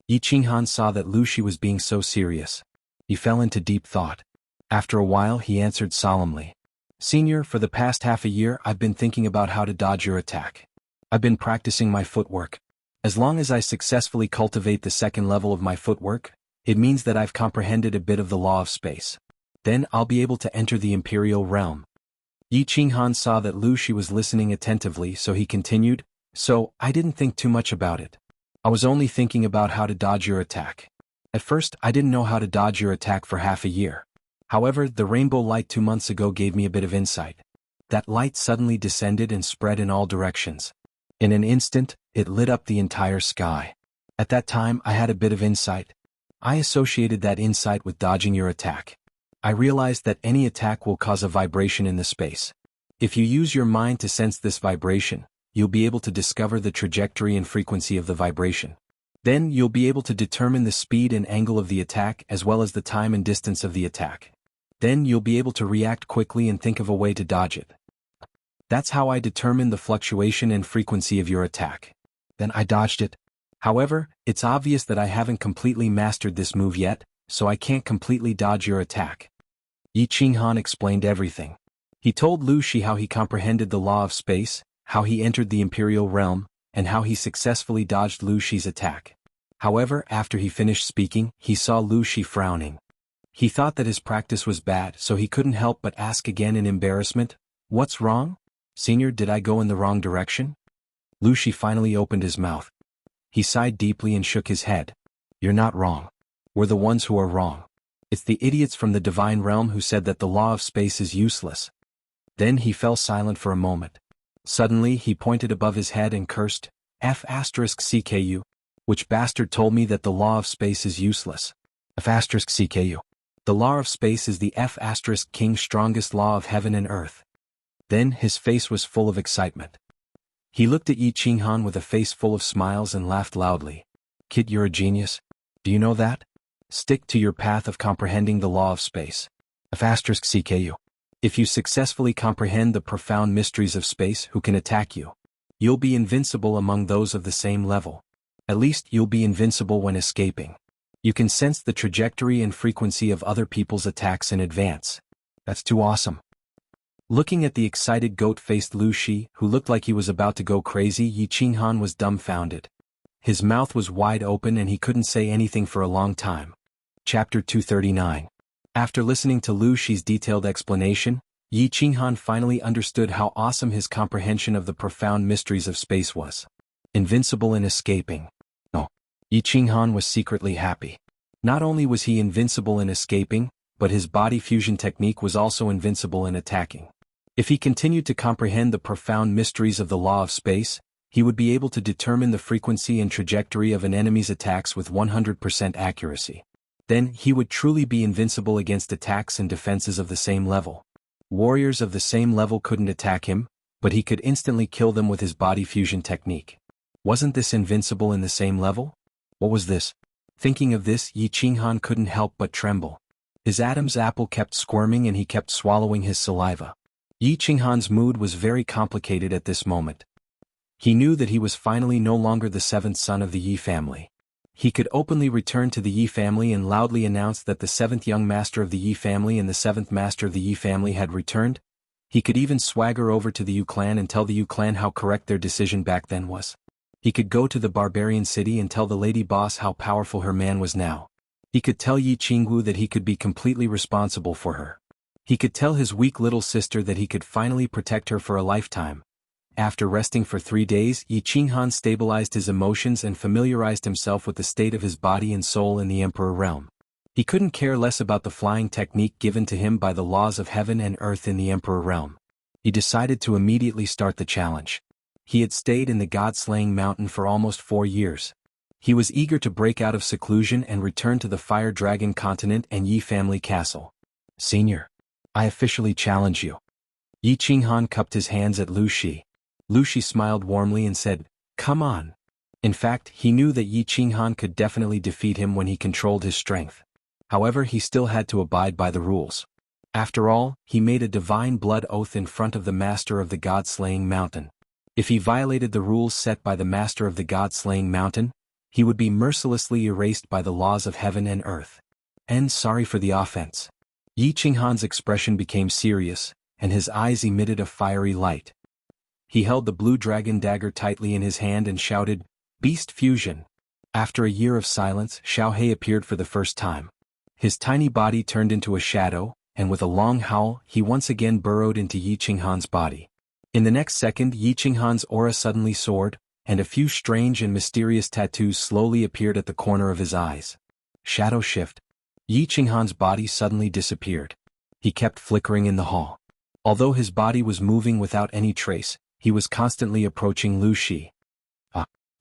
Yi Qinghan saw that Lu Shi was being so serious. He fell into deep thought. After a while he answered solemnly. Senior, for the past half a year I've been thinking about how to dodge your attack. I've been practicing my footwork. As long as I successfully cultivate the second level of my footwork, it means that I've comprehended a bit of the law of space. Then I'll be able to enter the Imperial realm. Yi Qinghan saw that Lu Shi was listening attentively, so he continued, So, I didn't think too much about it. I was only thinking about how to dodge your attack. At first, I didn't know how to dodge your attack for half a year. However, the rainbow light 2 months ago gave me a bit of insight. That light suddenly descended and spread in all directions. In an instant, it lit up the entire sky. At that time, I had a bit of insight. I associated that insight with dodging your attack. I realized that any attack will cause a vibration in the space. If you use your mind to sense this vibration, you'll be able to discover the trajectory and frequency of the vibration. Then you'll be able to determine the speed and angle of the attack as well as the time and distance of the attack. Then you'll be able to react quickly and think of a way to dodge it. That's how I determined the fluctuation and frequency of your attack. Then I dodged it. However, it's obvious that I haven't completely mastered this move yet, so I can't completely dodge your attack. Yi Qinghan explained everything. He told Lu Shi how he comprehended the law of space, how he entered the Imperial realm, and how he successfully dodged Lu Shi's attack. However, after he finished speaking, he saw Lu Shi frowning. He thought that his practice was bad, so he couldn't help but ask again in embarrassment, What's wrong? Senior, did I go in the wrong direction? Lu Shi finally opened his mouth. He sighed deeply and shook his head. You're not wrong. We're the ones who are wrong. It's the idiots from the divine realm who said that the law of space is useless. Then he fell silent for a moment. Suddenly he pointed above his head and cursed, F***CKU. Which bastard told me that the law of space is useless? F***CKU. The law of space is the F***King's strongest law of heaven and earth. Then his face was full of excitement. He looked at Yi Qinghan with a face full of smiles and laughed loudly. Kid, you're a genius. Do you know that? Stick to your path of comprehending the law of space. *CKU. If you successfully comprehend the profound mysteries of space, who can attack you? You'll be invincible among those of the same level. At least you'll be invincible when escaping. You can sense the trajectory and frequency of other people's attacks in advance. That's too awesome. Looking at the excited goat-faced Lu Shi, who looked like he was about to go crazy, Yi Qinghan was dumbfounded. His mouth was wide open and he couldn't say anything for a long time. Chapter 239. After listening to Lu Shi's detailed explanation, Yi Qinghan finally understood how awesome his comprehension of the profound mysteries of space was. Invincible in escaping. No. Yi Qinghan was secretly happy. Not only was he invincible in escaping, but his body fusion technique was also invincible in attacking. If he continued to comprehend the profound mysteries of the law of space, he would be able to determine the frequency and trajectory of an enemy's attacks with 100% accuracy. Then he would truly be invincible against attacks and defenses of the same level. Warriors of the same level couldn't attack him, but he could instantly kill them with his body fusion technique. Wasn't this invincible in the same level? What was this? Thinking of this, Yi Qinghan couldn't help but tremble. His Adam's apple kept squirming and he kept swallowing his saliva. Yi Qinghan's mood was very complicated at this moment. He knew that he was finally no longer the seventh son of the Yi family. He could openly return to the Yi family and loudly announce that the seventh young master of the Yi family and the seventh master of the Yi family had returned. He could even swagger over to the Yu clan and tell the Yu clan how correct their decision back then was. He could go to the barbarian city and tell the lady boss how powerful her man was now. He could tell Yi Jianghu that he could be completely responsible for her. He could tell his weak little sister that he could finally protect her for a lifetime. After resting for 3 days, Yi Qinghan stabilized his emotions and familiarized himself with the state of his body and soul in the Emperor realm. He couldn't care less about the flying technique given to him by the laws of heaven and earth in the Emperor realm. He decided to immediately start the challenge. He had stayed in the God-slaying mountain for almost 4 years. He was eager to break out of seclusion and return to the Fire Dragon continent and Yi family castle. Senior, I officially challenge you. Yi Qinghan cupped his hands at Lu Shi. Lu Shi smiled warmly and said, "Come on." In fact, he knew that Yi Qinghan could definitely defeat him when he controlled his strength. However, he still had to abide by the rules. After all, he made a divine blood oath in front of the master of the God-slaying mountain. If he violated the rules set by the master of the God-slaying mountain, he would be mercilessly erased by the laws of heaven and earth. And sorry for the offense. Yi Qinghan's expression became serious, and his eyes emitted a fiery light. He held the blue dragon dagger tightly in his hand and shouted, "Beast fusion!" After a year of silence, Xiao He appeared for the first time. His tiny body turned into a shadow, and with a long howl, he once again burrowed into Yi Qinghan's body. In the next second, Yi Qinghan's aura suddenly soared, and a few strange and mysterious tattoos slowly appeared at the corner of his eyes. Shadow shift. Yi Qinghan's body suddenly disappeared. He kept flickering in the hall. Although his body was moving without any trace, he was constantly approaching Lu Shi.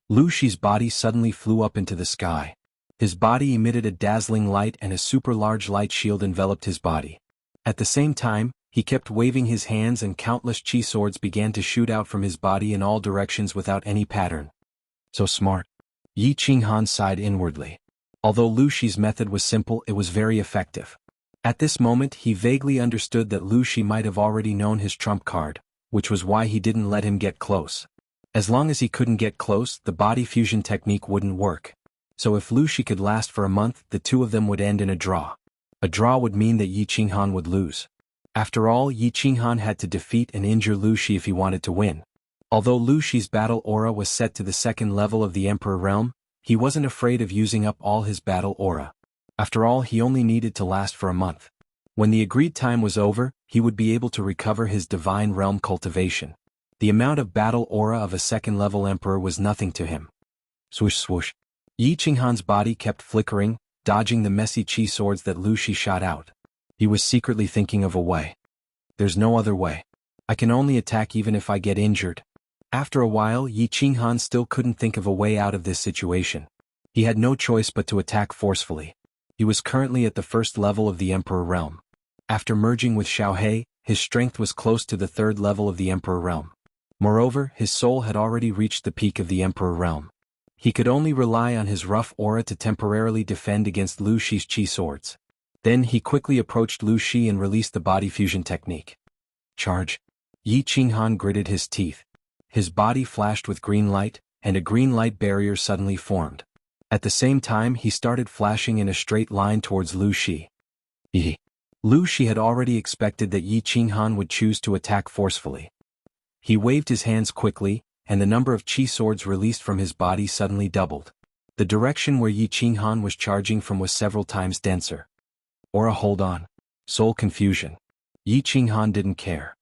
Lu Shi's body suddenly flew up into the sky. His body emitted a dazzling light and a super-large light shield enveloped his body. At the same time, he kept waving his hands and countless chi swords began to shoot out from his body in all directions without any pattern. So smart. Yi Qinghan sighed inwardly. Although Lu Shi's method was simple, it was very effective. At this moment he vaguely understood that Lu Shi might have already known his trump card, which was why he didn't let him get close. As long as he couldn't get close, the body fusion technique wouldn't work. So if Lu Shi could last for a month, the two of them would end in a draw. A draw would mean that Yi Qinghan would lose. After all, Yi Qinghan had to defeat and injure Lu Shi if he wanted to win. Although Lu Shi's battle aura was set to the second level of the Emperor realm, he wasn't afraid of using up all his battle aura. After all, he only needed to last for a month. When the agreed time was over, he would be able to recover his divine realm cultivation. The amount of battle aura of a second-level emperor was nothing to him. Swoosh swoosh. Yi Qinghan's body kept flickering, dodging the messy chi swords that Lu Shi shot out. He was secretly thinking of a way. There's no other way. I can only attack even if I get injured. After a while, Yi Qinghan still couldn't think of a way out of this situation. He had no choice but to attack forcefully. He was currently at the first level of the Emperor realm. After merging with Xiao He, his strength was close to the third level of the Emperor realm. Moreover, his soul had already reached the peak of the Emperor realm. He could only rely on his rough aura to temporarily defend against Lu Shi's chi swords. Then he quickly approached Lu Shi and released the body fusion technique. Charge. Yi Qinghan gritted his teeth. His body flashed with green light, and a green light barrier suddenly formed. At the same time he started flashing in a straight line towards Lu Shi. Lu Shi had already expected that Yi Qinghan would choose to attack forcefully. He waved his hands quickly, and the number of chi swords released from his body suddenly doubled. The direction where Yi Qinghan was charging from was several times denser. Aura hold on. Soul confusion. Yi Qinghan didn't care.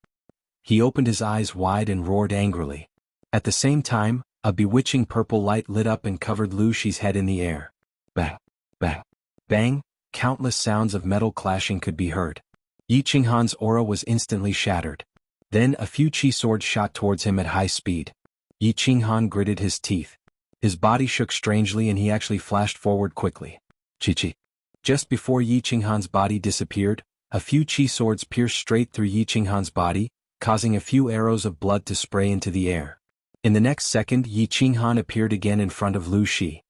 He opened his eyes wide and roared angrily. At the same time, a bewitching purple light lit up and covered Lu Shi's head in the air. Bang, bang, bang, countless sounds of metal clashing could be heard. Yi Qinghan's aura was instantly shattered. Then a few chi swords shot towards him at high speed. Yi Qinghan gritted his teeth. His body shook strangely and he actually flashed forward quickly. Chi. Just before Yi Qinghan's body disappeared, a few chi swords pierced straight through Yi Qinghan's body, causing a few arrows of blood to spray into the air. In the next second Yi Qinghan appeared again in front of Lu Shi.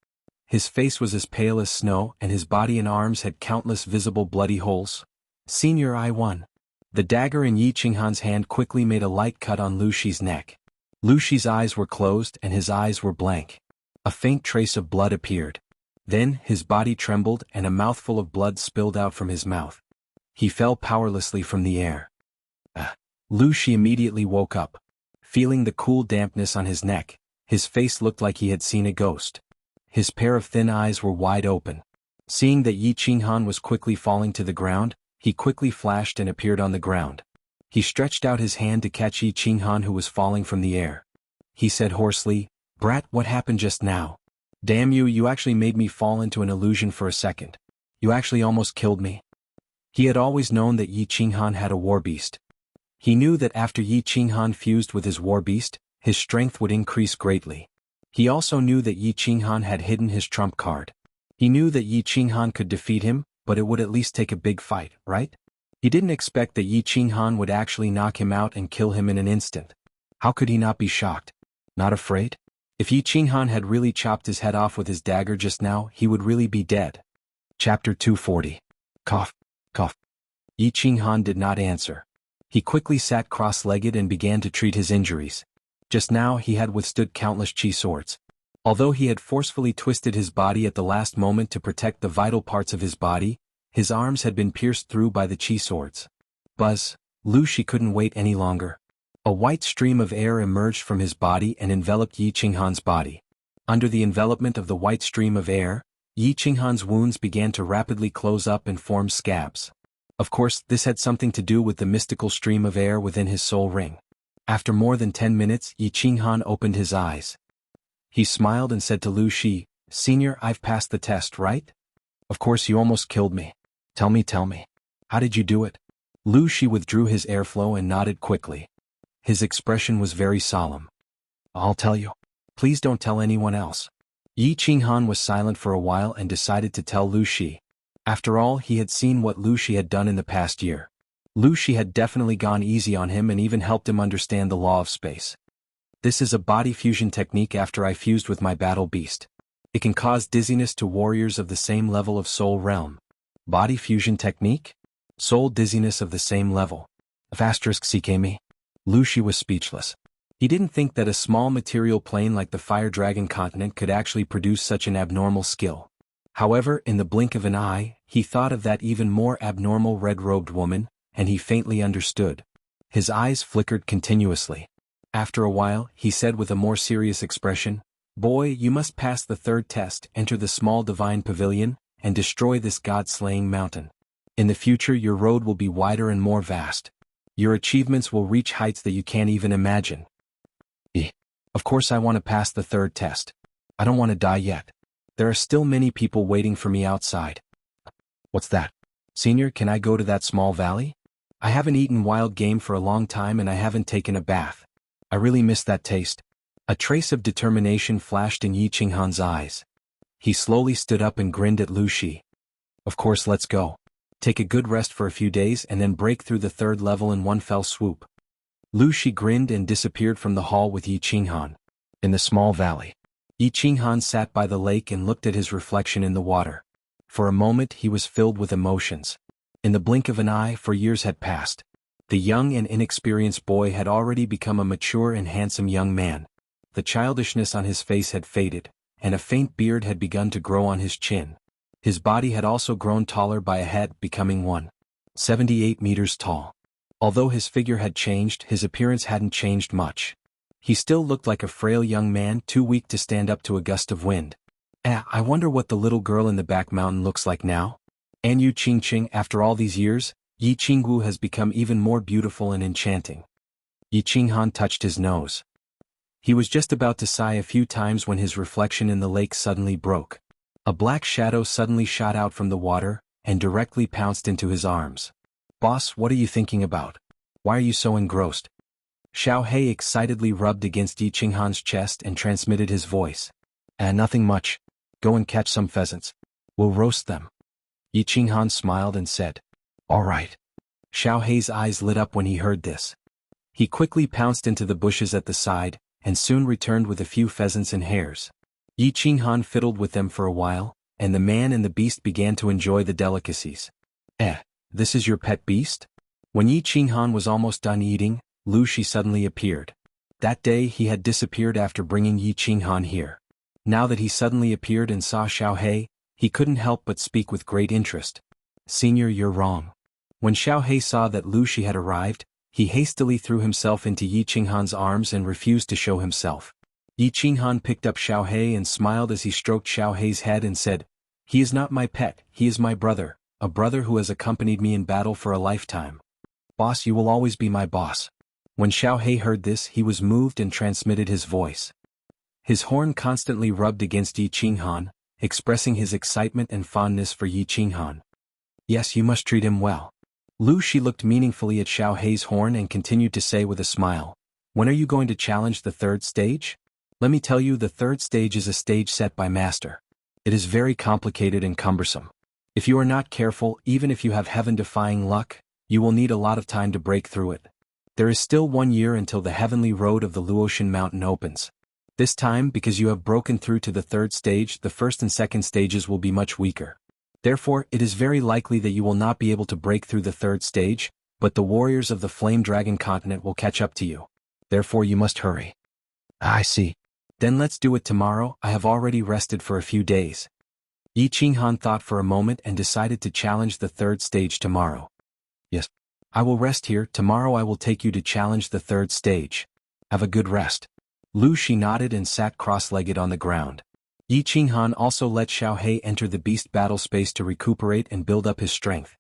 His face was as pale as snow and his body and arms had countless visible bloody holes. Senior I won. The dagger in Yi Qinghan's hand quickly made a light cut on Lu Shi's neck. Lu Shi's eyes were closed and his eyes were blank. A faint trace of blood appeared. Then his body trembled and a mouthful of blood spilled out from his mouth. He fell powerlessly from the air. Lu Shi immediately woke up. Feeling the cool dampness on his neck, his face looked like he had seen a ghost. His pair of thin eyes were wide open. Seeing that Yi Qinghan was quickly falling to the ground, he quickly flashed and appeared on the ground. He stretched out his hand to catch Yi Qinghan who was falling from the air. He said hoarsely, "Brat, what happened just now? Damn you, you actually made me fall into an illusion for a second. You actually almost killed me." He had always known that Yi Qinghan had a war beast. He knew that after Yi Qinghan fused with his war beast, his strength would increase greatly. He also knew that Yi Qinghan had hidden his trump card. He knew that Yi Qinghan could defeat him, but it would at least take a big fight, right? He didn't expect that Yi Qinghan would actually knock him out and kill him in an instant. How could he not be shocked? Not afraid? If Yi Qinghan had really chopped his head off with his dagger just now, he would really be dead. Chapter 240. Cough, cough. Yi Qinghan did not answer. He quickly sat cross-legged and began to treat his injuries. Just now he had withstood countless chi swords. Although he had forcefully twisted his body at the last moment to protect the vital parts of his body, his arms had been pierced through by the chi swords. Buzz, Lu Shi couldn't wait any longer. A white stream of air emerged from his body and enveloped Yi Qinghan's body. Under the envelopment of the white stream of air, Yi Qinghan's wounds began to rapidly close up and form scabs. Of course, this had something to do with the mystical stream of air within his soul ring. After more than 10 minutes, Yi Qinghan opened his eyes. He smiled and said to Lu Shi, "Senior, I've passed the test, right? Of course you almost killed me. Tell me. How did you do it?" Lu Shi withdrew his airflow and nodded quickly. His expression was very solemn. "I'll tell you. Please don't tell anyone else." Yi Qinghan was silent for a while and decided to tell Lu Shi. After all, he had seen what Lu Shi had done in the past year. Lu Shi had definitely gone easy on him and even helped him understand the law of space. "This is a body fusion technique after I fused with my battle beast. It can cause dizziness to warriors of the same level of soul realm." Body fusion technique? Soul dizziness of the same level. *CKME. Lu Shi was speechless. He didn't think that a small material plane like the Fire Dragon continent could actually produce such an abnormal skill. However, in the blink of an eye, he thought of that even more abnormal red-robed woman, and he faintly understood. His eyes flickered continuously. After a while, he said with a more serious expression, "Boy, you must pass the third test, enter the small divine pavilion, and destroy this god-slaying mountain. In the future your road will be wider and more vast. Your achievements will reach heights that you can't even imagine." Of course I want to pass the third test. I don't want to die yet. There are still many people waiting for me outside. What's that? Senior, can I go to that small valley? I haven't eaten wild game for a long time and I haven't taken a bath. I really miss that taste. A trace of determination flashed in Yi Qinghan's eyes. He slowly stood up and grinned at Lu Shi. "Of course, let's go. Take a good rest for a few days and then break through the third level in one fell swoop." Lu Shi grinned and disappeared from the hall with Yi Qinghan. In the small valley. Yi Qinghan sat by the lake and looked at his reflection in the water. For a moment he was filled with emotions. In the blink of an eye, 4 years had passed. The young and inexperienced boy had already become a mature and handsome young man. The childishness on his face had faded, and a faint beard had begun to grow on his chin. His body had also grown taller by a head, becoming 178 meters tall. Although his figure had changed, his appearance hadn't changed much. He still looked like a frail young man, too weak to stand up to a gust of wind. I wonder what the little girl in the back mountain looks like now? And Yu Qingqing, after all these years, Yi Qinggu has become even more beautiful and enchanting. Yi Qinghan touched his nose. He was just about to sigh a few times when his reflection in the lake suddenly broke. A black shadow suddenly shot out from the water, and directly pounced into his arms. "Boss, what are you thinking about? Why are you so engrossed?" Xiao He excitedly rubbed against Yi Qinghan's chest and transmitted his voice. Nothing much. Go and catch some pheasants. We'll roast them." Yi Qinghan smiled and said, "All right." Xiao He's eyes lit up when he heard this. He quickly pounced into the bushes at the side, and soon returned with a few pheasants and hares. Yi Qinghan fiddled with them for a while, and the man and the beast began to enjoy the delicacies. This is your pet beast?" When Yi Qinghan was almost done eating, Lu Shi suddenly appeared. That day he had disappeared after bringing Yi Qinghan here. Now that he suddenly appeared and saw Xiao He, he couldn't help but speak with great interest. "Senior, you're wrong." When Xiao He saw that Lu Shi had arrived, he hastily threw himself into Yi Qinghan's arms and refused to show himself. Yi Qinghan picked up Xiao He and smiled as he stroked Xiao He's head and said, "He is not my pet, he is my brother, a brother who has accompanied me in battle for a lifetime. Boss, you will always be my boss." When Xiao He heard this, he was moved and transmitted his voice. His horn constantly rubbed against Yi Qinghan, expressing his excitement and fondness for Yi Qinghan. "Yes, you must treat him well." Lu Shi looked meaningfully at Xiao He's horn and continued to say with a smile, "When are you going to challenge the third stage?" "Let me tell you, the third stage is a stage set by Master. It is very complicated and cumbersome. If you are not careful, even if you have heaven-defying luck, you will need a lot of time to break through it. There is still 1 year until the heavenly road of the Luotian mountain opens. This time, because you have broken through to the third stage, the first and second stages will be much weaker. Therefore, it is very likely that you will not be able to break through the third stage, but the warriors of the Flame Dragon continent will catch up to you. Therefore you must hurry." "I see. Then let's do it tomorrow. I have already rested for a few days." Yi Qinghan thought for a moment and decided to challenge the third stage tomorrow. "Yes. I will rest here. Tomorrow I will take you to challenge the third stage. Have a good rest." Lu Shi nodded and sat cross-legged on the ground. Yi Qinghan also let Xiao He enter the beast battle space to recuperate and build up his strength.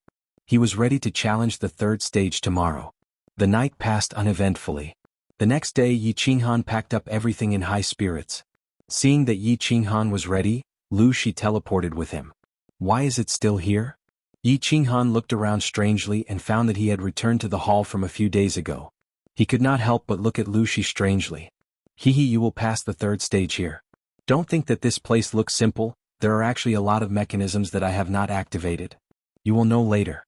He was ready to challenge the third stage tomorrow. The night passed uneventfully. The next day Yi Qinghan packed up everything in high spirits. Seeing that Yi Qinghan was ready, Lu Shi teleported with him. "Why is it still here?" Yi Qinghan looked around strangely and found that he had returned to the hall from a few days ago. He could not help but look at Lu Shi strangely. You will pass the third stage here. Don't think that this place looks simple, there are actually a lot of mechanisms that I have not activated. You will know later."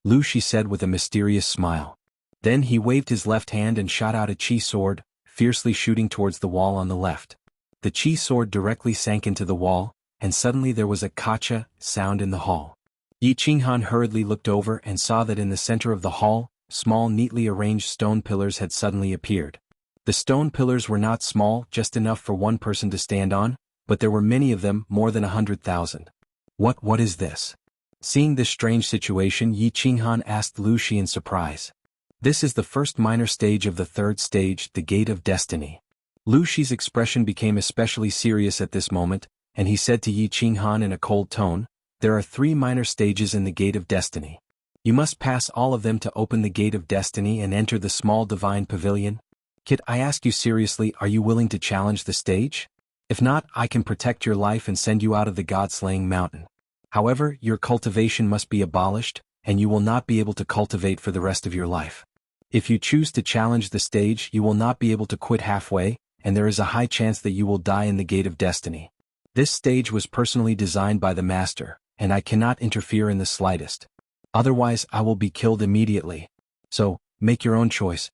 Lu Shi said with a mysterious smile. Then he waved his left hand and shot out a chi sword, fiercely shooting towards the wall on the left. The chi sword directly sank into the wall, and suddenly there was a kacha sound in the hall. Yi Qinghan hurriedly looked over and saw that in the center of the hall, small neatly arranged stone pillars had suddenly appeared. The stone pillars were not small, just enough for one person to stand on, but there were many of them, more than 100,000. What is this?" Seeing this strange situation, Yi Qinghan asked Lu Shi in surprise. "This is the first minor stage of the third stage, the Gate of Destiny." Lu Shi's expression became especially serious at this moment, and he said to Yi Qinghan in a cold tone, "There are 3 minor stages in the Gate of Destiny. You must pass all of them to open the Gate of Destiny and enter the small divine pavilion. Kid, I ask you seriously, are you willing to challenge the stage? If not, I can protect your life and send you out of the God-slaying mountain. However, your cultivation must be abolished, and you will not be able to cultivate for the rest of your life. If you choose to challenge the stage, you will not be able to quit halfway, and there is a high chance that you will die in the Gate of Destiny. This stage was personally designed by the Master, and I cannot interfere in the slightest. Otherwise, I will be killed immediately. So, make your own choice."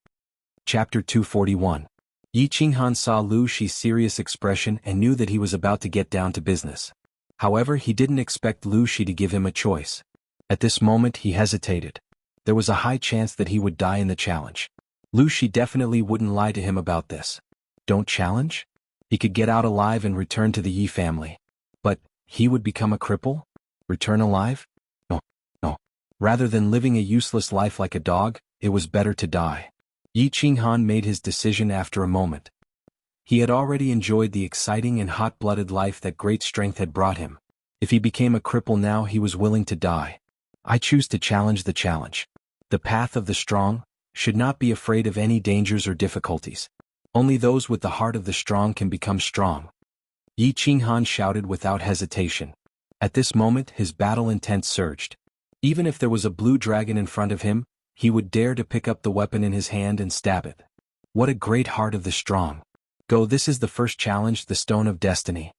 Chapter 241. Yi Qinghan saw Lu Shi's serious expression and knew that he was about to get down to business. However, he didn't expect Lu Shi to give him a choice. At this moment he hesitated. There was a high chance that he would die in the challenge. Lu Shi definitely wouldn't lie to him about this. Don't challenge? He could get out alive and return to the Yi family. But, he would become a cripple? Return alive? No. Rather than living a useless life like a dog, it was better to die. Yi Qinghan made his decision after a moment. He had already enjoyed the exciting and hot-blooded life that great strength had brought him. If he became a cripple now, he was willing to die. I choose to challenge the challenge. The path of the strong should not be afraid of any dangers or difficulties. Only those with the heart of the strong can become strong. Yi Qinghan shouted without hesitation. At this moment his battle intent surged. Even if there was a blue dragon in front of him, he would dare to pick up the weapon in his hand and stab it. What a great heart of the strong. Go, this is the first challenge, the Stone of Destiny.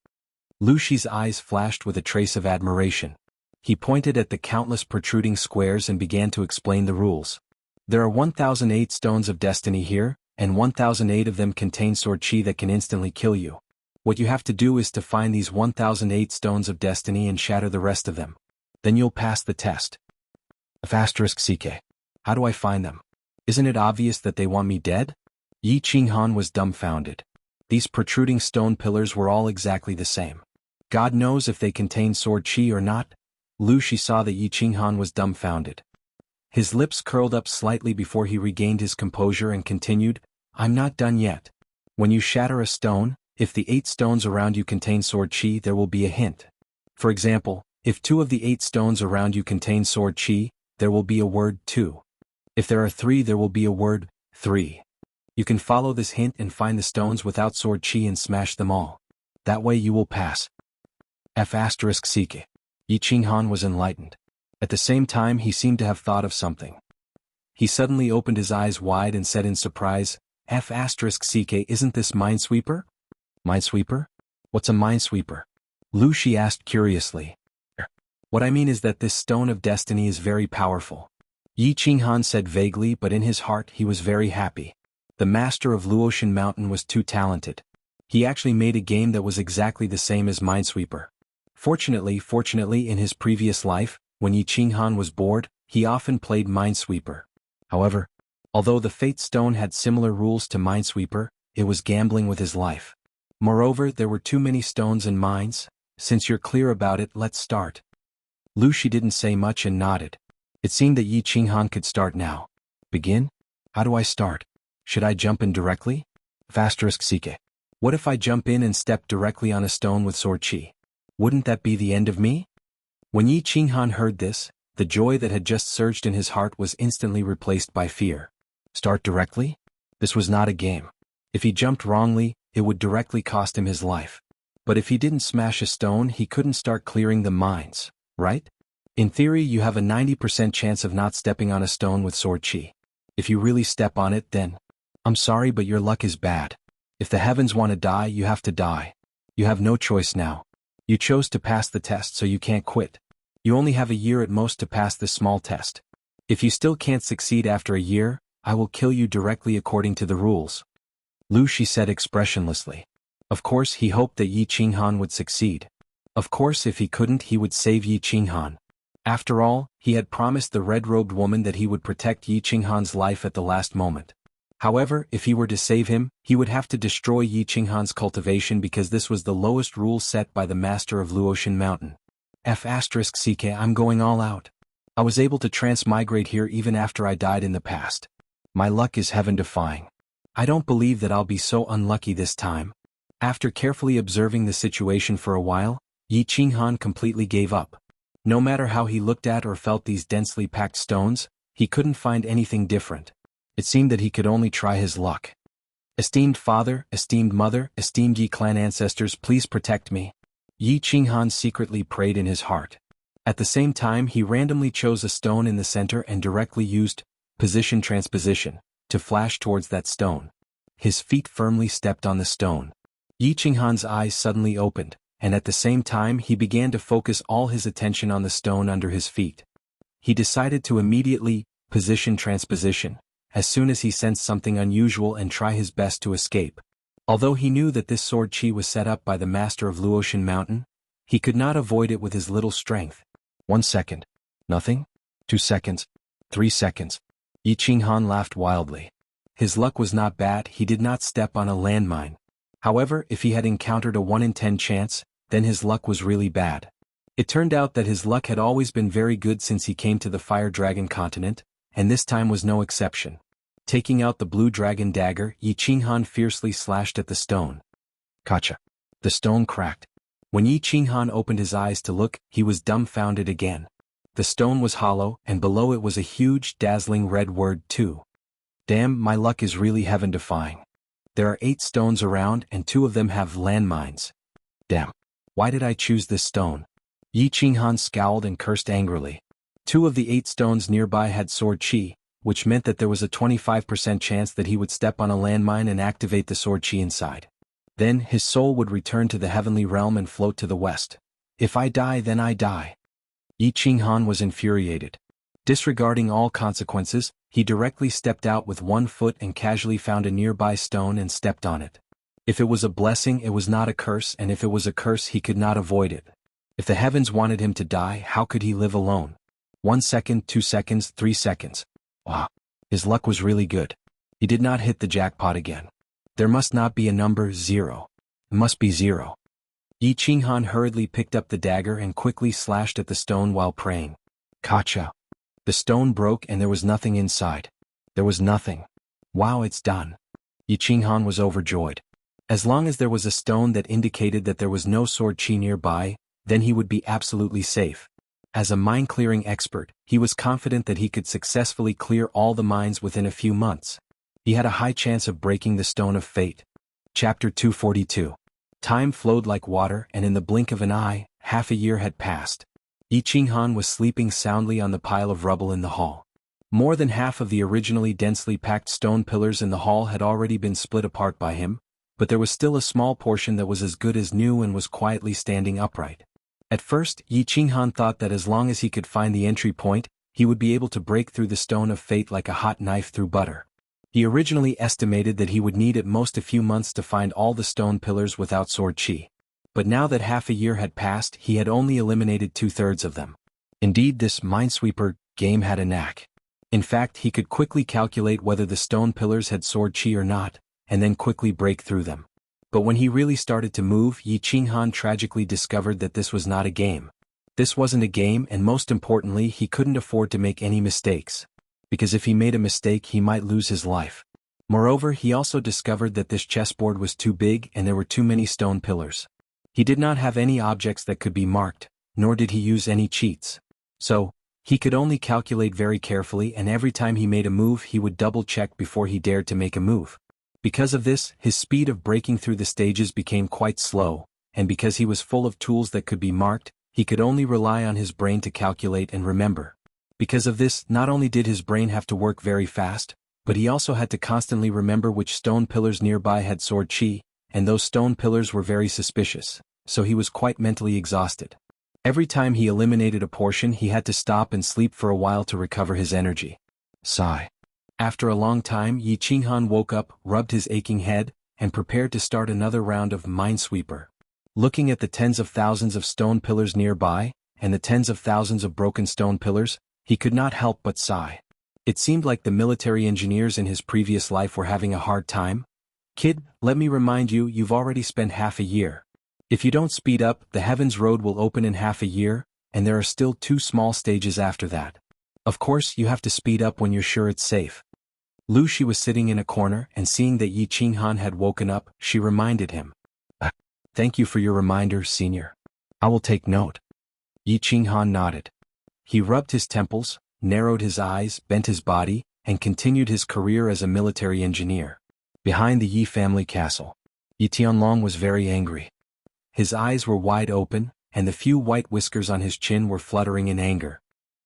Lu Shi's eyes flashed with a trace of admiration. He pointed at the countless protruding squares and began to explain the rules. There are 1008 stones of destiny here, and 1008 of them contain sword chi that can instantly kill you. What you have to do is to find these 1008 stones of destiny and shatter the rest of them. Then you'll pass the test. *CK. How do I find them? Isn't it obvious that they want me dead? Yi Qinghan was dumbfounded. These protruding stone pillars were all exactly the same. God knows if they contained sword chi or not. Lu Shi saw that Yi Qinghan was dumbfounded. His lips curled up slightly before he regained his composure and continued, I'm not done yet. When you shatter a stone, if the 8 stones around you contain sword chi, there will be a hint. For example, if 2 of the 8 stones around you contain sword chi, there will be a word 2. If there are 3, there will be a word 3. You can follow this hint and find the stones without sword chi and smash them all. That way you will pass. *CK. Yi Qinghan was enlightened. At the same time he seemed to have thought of something. He suddenly opened his eyes wide and said in surprise, *CK, isn't this Minesweeper? Minesweeper? What's a Minesweeper? Lu Shi asked curiously. What I mean is that this Stone of Destiny is very powerful. Yi Qinghan said vaguely, but in his heart he was very happy. The master of Luotian Mountain was too talented. He actually made a game that was exactly the same as Minesweeper. Fortunately in his previous life, when Yi Qinghan was bored, he often played Minesweeper. However, although the Fate Stone had similar rules to Minesweeper, it was gambling with his life. Moreover, there were too many stones and mines. Since you're clear about it, let's start. Lu Shi didn't say much and nodded. It seemed that Yi Qinghan could start now. Begin? How do I start? Should I jump in directly? *CK. What if I jump in and step directly on a stone with sword chi? Wouldn't that be the end of me? When Yi Qinghan heard this, the joy that had just surged in his heart was instantly replaced by fear. Start directly? This was not a game. If he jumped wrongly, it would directly cost him his life. But if he didn't smash a stone, he couldn't start clearing the mines, right? In theory, you have a 90% chance of not stepping on a stone with sword chi. If you really step on it, then I'm sorry, but your luck is bad. If the heavens want to die, you have to die. You have no choice now. You chose to pass the test, so you can't quit. You only have a year at most to pass this small test. If you still can't succeed after a year, I will kill you directly according to the rules. Lu Shi said expressionlessly. Of course he hoped that Yi Qinghan would succeed. Of course if he couldn't, he would save Yi Qinghan. After all, he had promised the red-robed woman that he would protect Yi Qinghan's life at the last moment. However, if he were to save him, he would have to destroy Yi Qinghan's cultivation because this was the lowest rule set by the master of Luotian Mountain. *CK, I'm going all out. I was able to transmigrate here even after I died in the past. My luck is heaven-defying. I don't believe that I'll be so unlucky this time. After carefully observing the situation for a while, Yi Qinghan completely gave up. No matter how he looked at or felt these densely packed stones, he couldn't find anything different. It seemed that he could only try his luck. Esteemed father, esteemed mother, esteemed Yi clan ancestors, please protect me. Yi Qinghan secretly prayed in his heart. At the same time, he randomly chose a stone in the center and directly used position transposition to flash towards that stone. His feet firmly stepped on the stone. Yi Qinghan's eyes suddenly opened, and at the same time he began to focus all his attention on the stone under his feet. He decided to immediately position transposition as soon as he sensed something unusual and try his best to escape. Although he knew that this sword chi was set up by the master of Luotian Mountain, he could not avoid it with his little strength. 1 second. Nothing? 2 seconds. 3 seconds. Yi Qinghan laughed wildly. His luck was not bad, he did not step on a landmine. However, if he had encountered a 1 in 10 chance, then his luck was really bad. It turned out that his luck had always been very good since he came to the Fire Dragon continent, and this time was no exception. Taking out the blue dragon dagger, Yi Qinghan fiercely slashed at the stone. Kacha. The stone cracked. When Yi Qinghan opened his eyes to look, he was dumbfounded again. The stone was hollow, and below it was a huge, dazzling red word 2. Damn, my luck is really heaven-defying. There are 8 stones around, and 2 of them have landmines. Damn. Why did I choose this stone? Yi Qinghan scowled and cursed angrily. 2 of the 8 stones nearby had sword chi, which meant that there was a 25% chance that he would step on a landmine and activate the sword chi inside. Then his soul would return to the heavenly realm and float to the west. If I die, then I die. Yi Qinghan was infuriated. Disregarding all consequences, he directly stepped out with 1 foot and casually found a nearby stone and stepped on it. If it was a blessing, it was not a curse, and if it was a curse, he could not avoid it. If the heavens wanted him to die, how could he live alone? 1 second, 2 seconds, 3 seconds. Wow. His luck was really good. He did not hit the jackpot again. There must not be a number 0. It must be 0. Yi Qinghan hurriedly picked up the dagger and quickly slashed at the stone while praying. Kacha. The stone broke and there was nothing inside. There was nothing. Wow, it's done. Yi Qinghan was overjoyed. As long as there was a stone that indicated that there was no sword chi nearby, then he would be absolutely safe. As a mine-clearing expert, he was confident that he could successfully clear all the mines within a few months. He had a high chance of breaking the Stone of Fate. Chapter 242. Time flowed like water, and in the blink of an eye, half a year had passed. Yi Qinghan was sleeping soundly on the pile of rubble in the hall. More than half of the originally densely packed stone pillars in the hall had already been split apart by him, but there was still a small portion that was as good as new and was quietly standing upright. At first, Yi Qinghan thought that as long as he could find the entry point, he would be able to break through the Stone of Fate like a hot knife through butter. He originally estimated that he would need at most a few months to find all the stone pillars without sword chi. But now that half a year had passed, he had only eliminated 2/3 of them. Indeed, this Minesweeper game had a knack. In fact, he could quickly calculate whether the stone pillars had sword chi or not, and then quickly break through them. But when he really started to move, Yi Qinghan tragically discovered that this was not a game. This wasn't a game, and most importantly, he couldn't afford to make any mistakes. Because if he made a mistake, he might lose his life. Moreover, he also discovered that this chessboard was too big and there were too many stone pillars. He did not have any objects that could be marked, nor did he use any cheats. So, he could only calculate very carefully, and every time he made a move he would double-check before he dared to make a move. Because of this, his speed of breaking through the stages became quite slow, and because he was full of tools that could be marked, he could only rely on his brain to calculate and remember. Because of this, not only did his brain have to work very fast, but he also had to constantly remember which stone pillars nearby had sword chi, and those stone pillars were very suspicious, so he was quite mentally exhausted. Every time he eliminated a portion, he had to stop and sleep for a while to recover his energy. Sigh. After a long time, Yi Qinghan woke up, rubbed his aching head, and prepared to start another round of Minesweeper. Looking at the tens of thousands of stone pillars nearby, and the tens of thousands of broken stone pillars, he could not help but sigh. It seemed like the military engineers in his previous life were having a hard time. Kid, let me remind you, you've already spent half a year. If you don't speed up, the Heaven's Road will open in half a year, and there are still 2 small stages after that. Of course, you have to speed up when you're sure it's safe. Lu Shi was sitting in a corner, and seeing that Yi Qinghan had woken up, she reminded him. Thank you for your reminder, senior. I will take note. Yi Qinghan nodded. He rubbed his temples, narrowed his eyes, bent his body, and continued his career as a military engineer. Behind the Yi family castle, Yi Tianlong was very angry. His eyes were wide open, and the few white whiskers on his chin were fluttering in anger.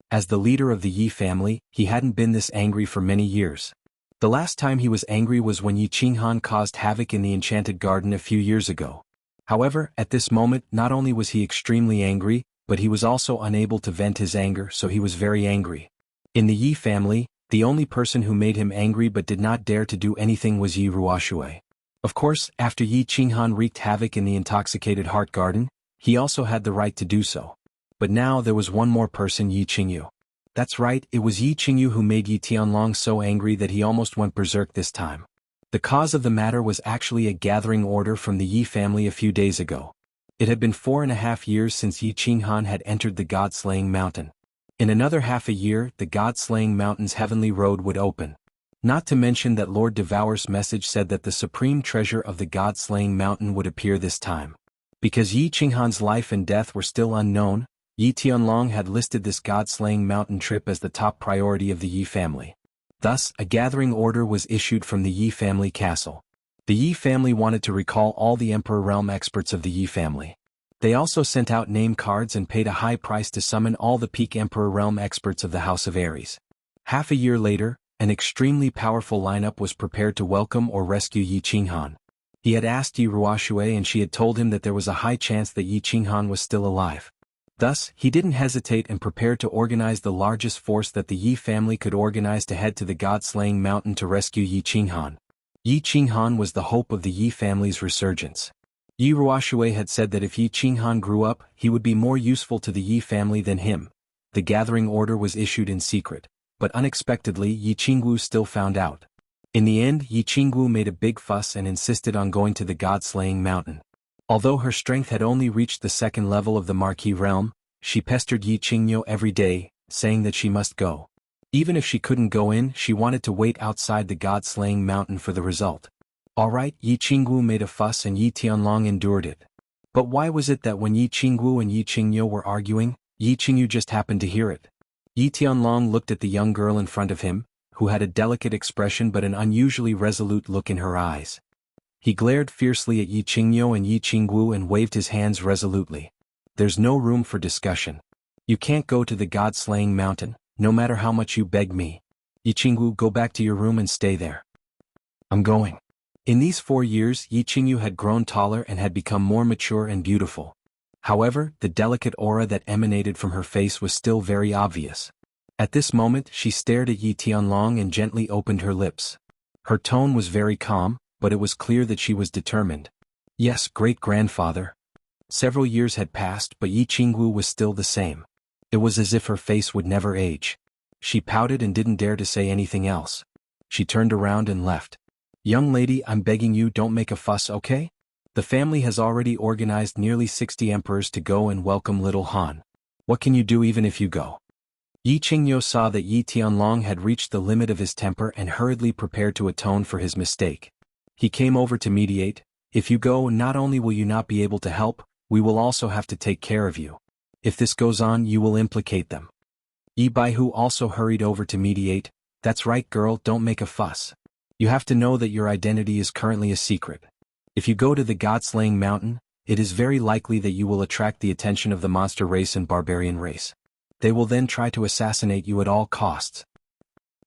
As the leader of the Yi family, he hadn't been this angry for many years. The last time he was angry was when Yi Qinghan caused havoc in the Enchanted Garden a few years ago. However, at this moment, not only was he extremely angry, but he was also unable to vent his anger, so he was very angry. In the Yi family, the only person who made him angry but did not dare to do anything was Yi Ruoxue. Of course, after Yi Qinghan wreaked havoc in the intoxicated heart garden, he also had the right to do so. But now there was one more person, Yi Qingyu. That's right, it was Yi Qingyu who made Yi Tianlong so angry that he almost went berserk this time. The cause of the matter was actually a gathering order from the Yi family a few days ago. It had been 4.5 years since Yi Qinghan had entered the God-slaying mountain. In another half a year, the God-slaying mountain's heavenly road would open. Not to mention that Lord Devour's message said that the supreme treasure of the God-slaying mountain would appear this time. Because Yi Qinghan's life and death were still unknown, Yi Tianlong had listed this God-slaying mountain trip as the top priority of the Yi family. Thus, a gathering order was issued from the Yi family castle. The Yi family wanted to recall all the Emperor Realm experts of the Yi family. They also sent out name cards and paid a high price to summon all the peak Emperor Realm experts of the House of Aries. Half a year later, an extremely powerful lineup was prepared to welcome or rescue Yi Qinghan. He had asked Yi Ruoxue and she had told him that there was a high chance that Yi Qinghan was still alive. Thus, he didn't hesitate and prepared to organize the largest force that the Yi family could organize to head to the God-slaying mountain to rescue Yi Qinghan. Yi Qinghan was the hope of the Yi family's resurgence. Yi Ruoxue had said that if Yi Qinghan grew up, he would be more useful to the Yi family than him. The gathering order was issued in secret, but unexpectedly Yi Jianghu still found out. In the end, Yi Jianghu made a big fuss and insisted on going to the God-slaying mountain. Although her strength had only reached the second level of the Marquis realm, she pestered Yi Qingyu every day, saying that she must go. Even if she couldn't go in, she wanted to wait outside the God-slaying mountain for the result. Alright, Yi Qingyu made a fuss and Yi Tianlong endured it. But why was it that when Yi Qingyu and Yi Qingyu were arguing, Yi Qingyu just happened to hear it? Yi Tianlong looked at the young girl in front of him, who had a delicate expression but an unusually resolute look in her eyes. He glared fiercely at Yi Qingyu and Yi Qingyu and waved his hands resolutely. There's no room for discussion. You can't go to the God-slaying mountain, no matter how much you beg me. Yi Qingyu, go back to your room and stay there. I'm going. In these 4 years, Yi Qingyu had grown taller and had become more mature and beautiful. However, the delicate aura that emanated from her face was still very obvious. At this moment, she stared at Yi Tianlong and gently opened her lips. Her tone was very calm, but it was clear that she was determined. Yes, great-grandfather. Several years had passed, but Yi Qingyu was still the same. It was as if her face would never age. She pouted and didn't dare to say anything else. She turned around and left. Young lady, I'm begging you, don't make a fuss, okay? The family has already organized nearly 60 emperors to go and welcome little Han. What can you do even if you go? Yi Qingyu saw that Yi Tianlong had reached the limit of his temper and hurriedly prepared to atone for his mistake. He came over to mediate. If you go, not only will you not be able to help, we will also have to take care of you. If this goes on, you will implicate them. Yi Baihu also hurried over to mediate. That's right, girl, don't make a fuss. You have to know that your identity is currently a secret. If you go to the God-slaying mountain, it is very likely that you will attract the attention of the monster race and barbarian race. They will then try to assassinate you at all costs.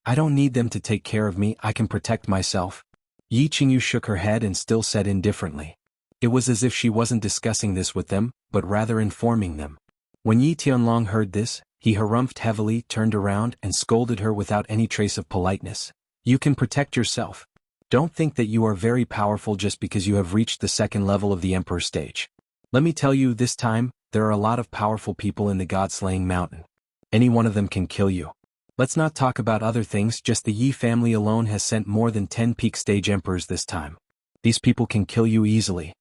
I don't need them to take care of me, I can protect myself. Yi Qingyu shook her head and still said indifferently. It was as if she wasn't discussing this with them, but rather informing them. When Yi Tianlong heard this, he harumphed heavily, turned around and scolded her without any trace of politeness. You can protect yourself. Don't think that you are very powerful just because you have reached the second level of the Emperor stage. Let me tell you, this time, there are a lot of powerful people in the God-slaying mountain. Any one of them can kill you. Let's not talk about other things, just the Yi family alone has sent more than 10 peak stage emperors this time. These people can kill you easily.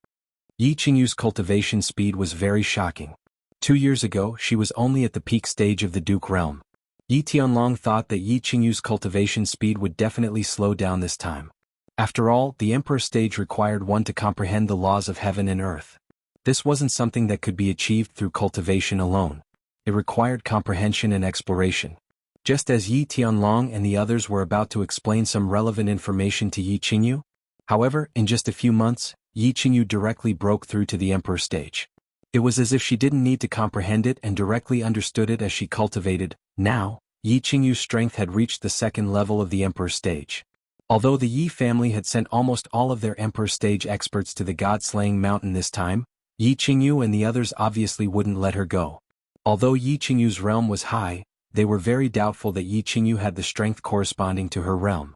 Yi Qingyu's cultivation speed was very shocking. 2 years ago, she was only at the peak stage of the Duke realm. Yi Tianlong thought that Yi Qingyu's cultivation speed would definitely slow down this time. After all, the Emperor stage required one to comprehend the laws of heaven and earth. This wasn't something that could be achieved through cultivation alone. It required comprehension and exploration. Just as Yi Tianlong and the others were about to explain some relevant information to Yi Qingyu, however, in just a few months, Yi Qingyu directly broke through to the Emperor stage. It was as if she didn't need to comprehend it and directly understood it as she cultivated. Now, Yi Qingyu's strength had reached the second level of the Emperor stage. Although the Yi family had sent almost all of their Emperor stage experts to the God-slaying mountain this time, Yi Qingyu and the others obviously wouldn't let her go. Although Yi Qingyu's realm was high, they were very doubtful that Yi Qingyu had the strength corresponding to her realm.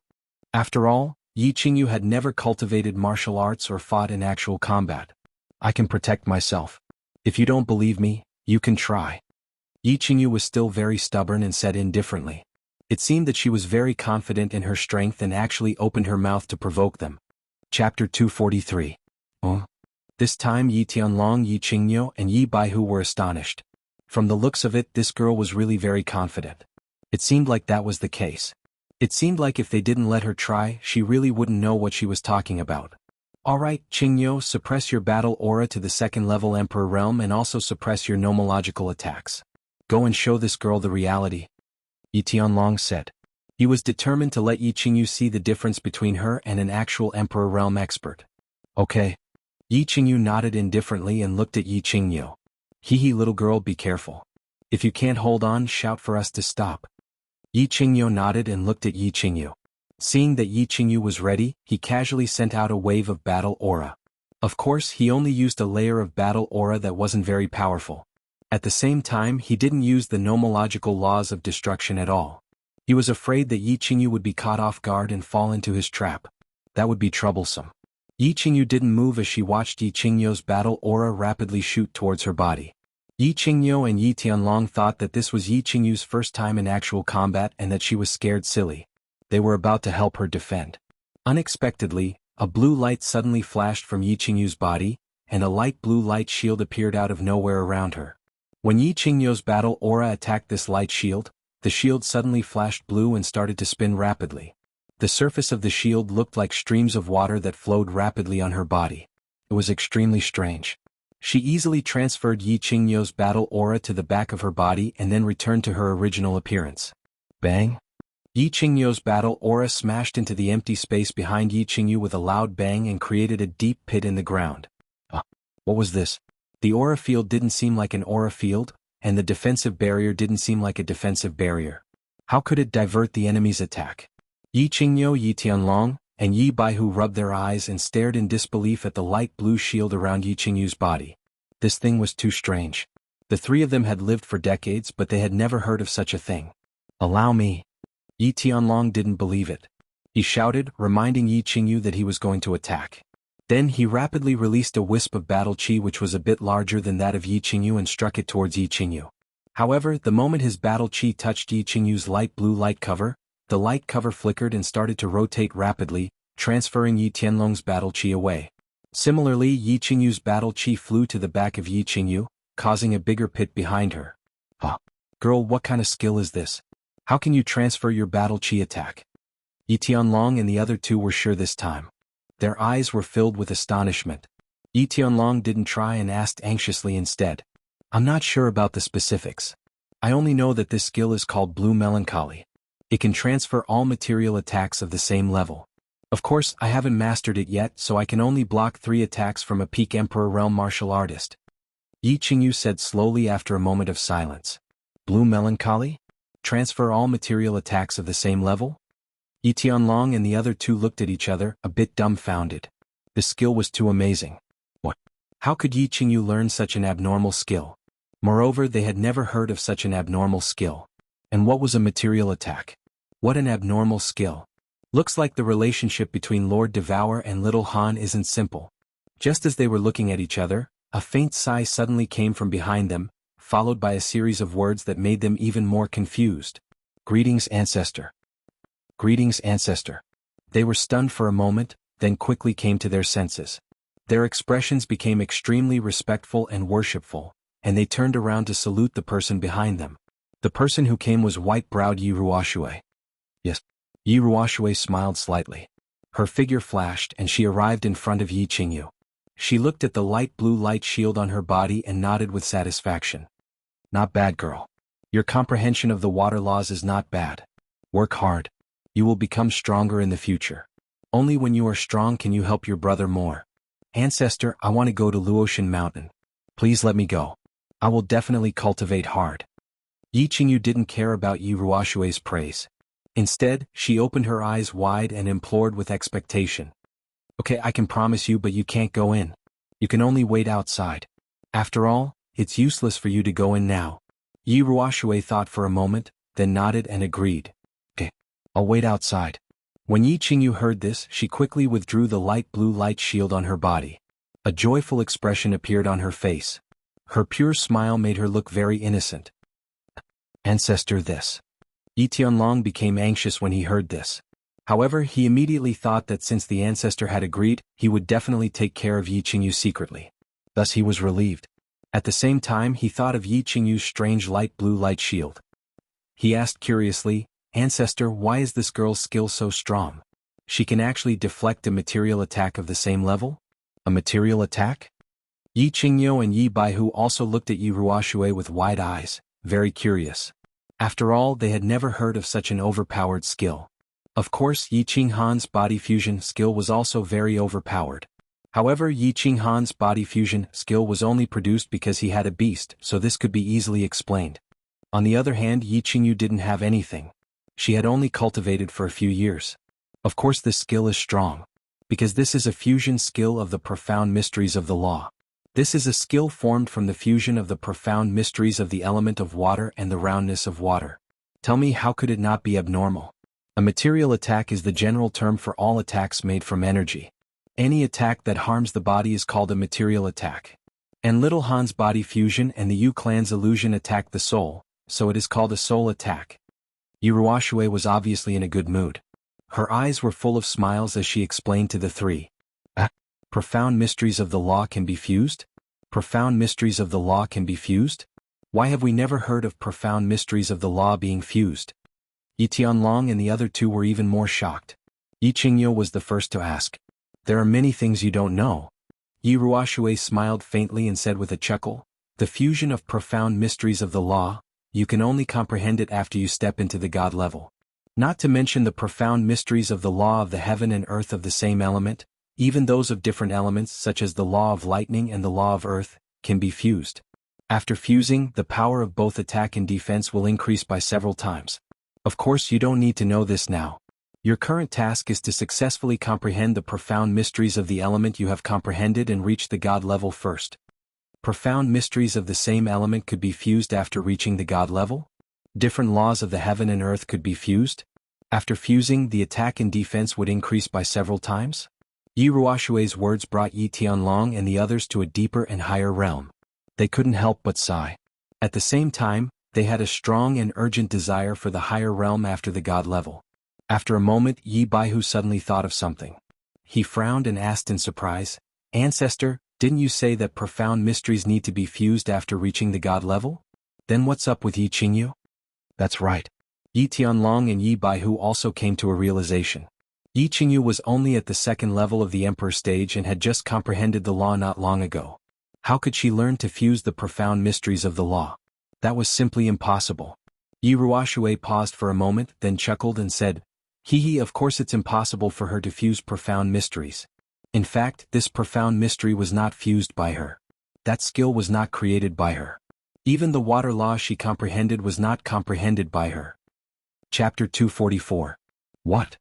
After all, Yi Qingyu had never cultivated martial arts or fought in actual combat. I can protect myself. If you don't believe me, you can try. Yi Qingyu was still very stubborn and said indifferently. It seemed that she was very confident in her strength and actually opened her mouth to provoke them. Chapter 243. This time Yi Tianlong, Yi Qingyu, and Yi Baihu were astonished. From the looks of it, this girl was really very confident. It seemed like that was the case. It seemed like if they didn't let her try, she really wouldn't know what she was talking about. Alright, Qingyu, suppress your battle aura to the second level Emperor realm and also suppress your nomological attacks. Go and show this girl the reality. Yi Tianlong said. He was determined to let Yi Qingyu see the difference between her and an actual Emperor realm expert. Okay. Yi Qingyu nodded indifferently and looked at Yi Qingyu. Hee little girl, be careful. If you can't hold on, shout for us to stop. Yi Qingyu nodded and looked at Yi Qingyu. Seeing that Yi Qingyu was ready, he casually sent out a wave of battle aura. Of course, he only used a layer of battle aura that wasn't very powerful. At the same time, he didn't use the nomological laws of destruction at all. He was afraid that Yi Qingyu would be caught off guard and fall into his trap. That would be troublesome. Yi Qingyu didn't move as she watched Yi Qingyu's battle aura rapidly shoot towards her body. Yi Qingyu and Yi Tianlong thought that this was Yi Qingyu's first time in actual combat and that she was scared silly. They were about to help her defend. Unexpectedly, a blue light suddenly flashed from Yi Qingyu's body, and a light blue light shield appeared out of nowhere around her. When Yi Qingyu's battle aura attacked this light shield, the shield suddenly flashed blue and started to spin rapidly. The surface of the shield looked like streams of water that flowed rapidly on her body. It was extremely strange. She easily transferred Yi Qingyu's battle aura to the back of her body and then returned to her original appearance. Bang! Yi Qingyu's battle aura smashed into the empty space behind Yi Qingyu with a loud bang and created a deep pit in the ground. What was this? The aura field didn't seem like an aura field, and the defensive barrier didn't seem like a defensive barrier. How could it divert the enemy's attack? Yi Qingyu, Yi Tianlong, and Yi Baihu rubbed their eyes and stared in disbelief at the light blue shield around Yi Qingyu's body. This thing was too strange. The three of them had lived for decades, but they had never heard of such a thing. Allow me. Yi Tianlong didn't believe it. He shouted, reminding Yi Qingyu that he was going to attack. Then he rapidly released a wisp of battle chi which was a bit larger than that of Yi Qingyu and struck it towards Yi Qingyu. However, the moment his battle chi touched Yi Qingyu's light blue light cover, the light cover flickered and started to rotate rapidly, transferring Yi Tianlong's battle chi away. Similarly, Yi Qingyu's battle chi flew to the back of Yi Qingyu, causing a bigger pit behind her. Girl, what kind of skill is this? How can you transfer your battle chi attack? Yi Tianlong and the other two were sure this time. Their eyes were filled with astonishment. Yi Tianlong didn't try and asked anxiously instead. I'm not sure about the specifics. I only know that this skill is called Blue Melancholy. It can transfer all material attacks of the same level. Of course, I haven't mastered it yet, so I can only block 3 attacks from a peak Emperor realm martial artist. Yi Qingyu said slowly after a moment of silence. Blue Melancholy? Transfer all material attacks of the same level? Yi Tianlong and the other two looked at each other, a bit dumbfounded. The skill was too amazing. What? How could Yi Qingyu learn such an abnormal skill? Moreover, they had never heard of such an abnormal skill. And what was a material attack? What an abnormal skill. Looks like the relationship between Lord Devour and Little Han isn't simple. Just as they were looking at each other, a faint sigh suddenly came from behind them, followed by a series of words that made them even more confused. Greetings, Ancestor. Greetings, Ancestor. They were stunned for a moment, then quickly came to their senses. Their expressions became extremely respectful and worshipful, and they turned around to salute the person behind them. The person who came was white-browed Yi Ruoshui. Yes. Yi Ruoshui smiled slightly. Her figure flashed and she arrived in front of Yi Qingyu. She looked at the light blue light shield on her body and nodded with satisfaction. Not bad, girl. Your comprehension of the water laws is not bad. Work hard. You will become stronger in the future. Only when you are strong can you help your brother more. Ancestor, I want to go to Luotian Mountain. Please let me go. I will definitely cultivate hard. Yi Qingyu didn't care about Yi Ruoshui's praise. Instead, she opened her eyes wide and implored with expectation. Okay, I can promise you, but you can't go in. You can only wait outside. After all, it's useless for you to go in now. Yi Ruoshui thought for a moment, then nodded and agreed. Okay, I'll wait outside. When Yi Qingyu heard this, she quickly withdrew the light blue light shield on her body. A joyful expression appeared on her face. Her pure smile made her look very innocent. Ancestor this. Yi Tianlong became anxious when he heard this. However, he immediately thought that since the ancestor had agreed, he would definitely take care of Yi Qingyu secretly. Thus he was relieved. At the same time, he thought of Yi Qingyu's strange light blue light shield. He asked curiously, Ancestor, why is this girl's skill so strong? She can actually deflect a material attack of the same level? A material attack? Yi Qingyu and Yi Baihu also looked at Yi Ruoxue with wide eyes, very curious. After all, they had never heard of such an overpowered skill. Of course, Yi Qinghan's body fusion skill was also very overpowered. However, Yi Qinghan's body fusion skill was only produced because he had a beast, so this could be easily explained. On the other hand, Yi Qingyu didn't have anything. She had only cultivated for a few years. Of course this skill is strong. Because this is a fusion skill of the profound mysteries of the law. This is a skill formed from the fusion of the profound mysteries of the element of water and the roundness of water. Tell me, how could it not be abnormal? A material attack is the general term for all attacks made from energy. Any attack that harms the body is called a material attack. And Little Han's body fusion and the Yu clan's illusion attacked the soul, so it is called a soul attack. Yi Ruoxue was obviously in a good mood. Her eyes were full of smiles as she explained to the three. Profound mysteries of the law can be fused? Profound mysteries of the law can be fused? Why have we never heard of profound mysteries of the law being fused? Yi Tianlong and the other two were even more shocked. Yi Qingyu was the first to ask. There are many things you don't know. Yi Ruoxue smiled faintly and said with a chuckle, the fusion of profound mysteries of the law, you can only comprehend it after you step into the God level. Not to mention the profound mysteries of the law of the heaven and earth of the same element, even those of different elements such as the law of lightning and the law of earth, can be fused. After fusing, the power of both attack and defense will increase by several times. Of course, you don't need to know this now. Your current task is to successfully comprehend the profound mysteries of the element you have comprehended and reach the God level first. Profound mysteries of the same element could be fused after reaching the God level? Different laws of the heaven and earth could be fused? After fusing, the attack and defense would increase by several times? Yi Ruoxue's words brought Yi Tianlong and the others to a deeper and higher realm. They couldn't help but sigh. At the same time, they had a strong and urgent desire for the higher realm after the God level. After a moment, Yi Baihu suddenly thought of something. He frowned and asked in surprise, Ancestor, didn't you say that profound mysteries need to be fused after reaching the God level? Then what's up with Yi Qingyu? That's right. Yi Tianlong and Yi Baihu also came to a realization. Yi Qingyu was only at the second level of the Emperor stage and had just comprehended the law not long ago. How could she learn to fuse the profound mysteries of the law? That was simply impossible. Yi Ruoxue paused for a moment, then chuckled and said, of course it's impossible for her to fuse profound mysteries. In fact, this profound mystery was not fused by her. That skill was not created by her. Even the water law she comprehended was not comprehended by her. Chapter 244. What?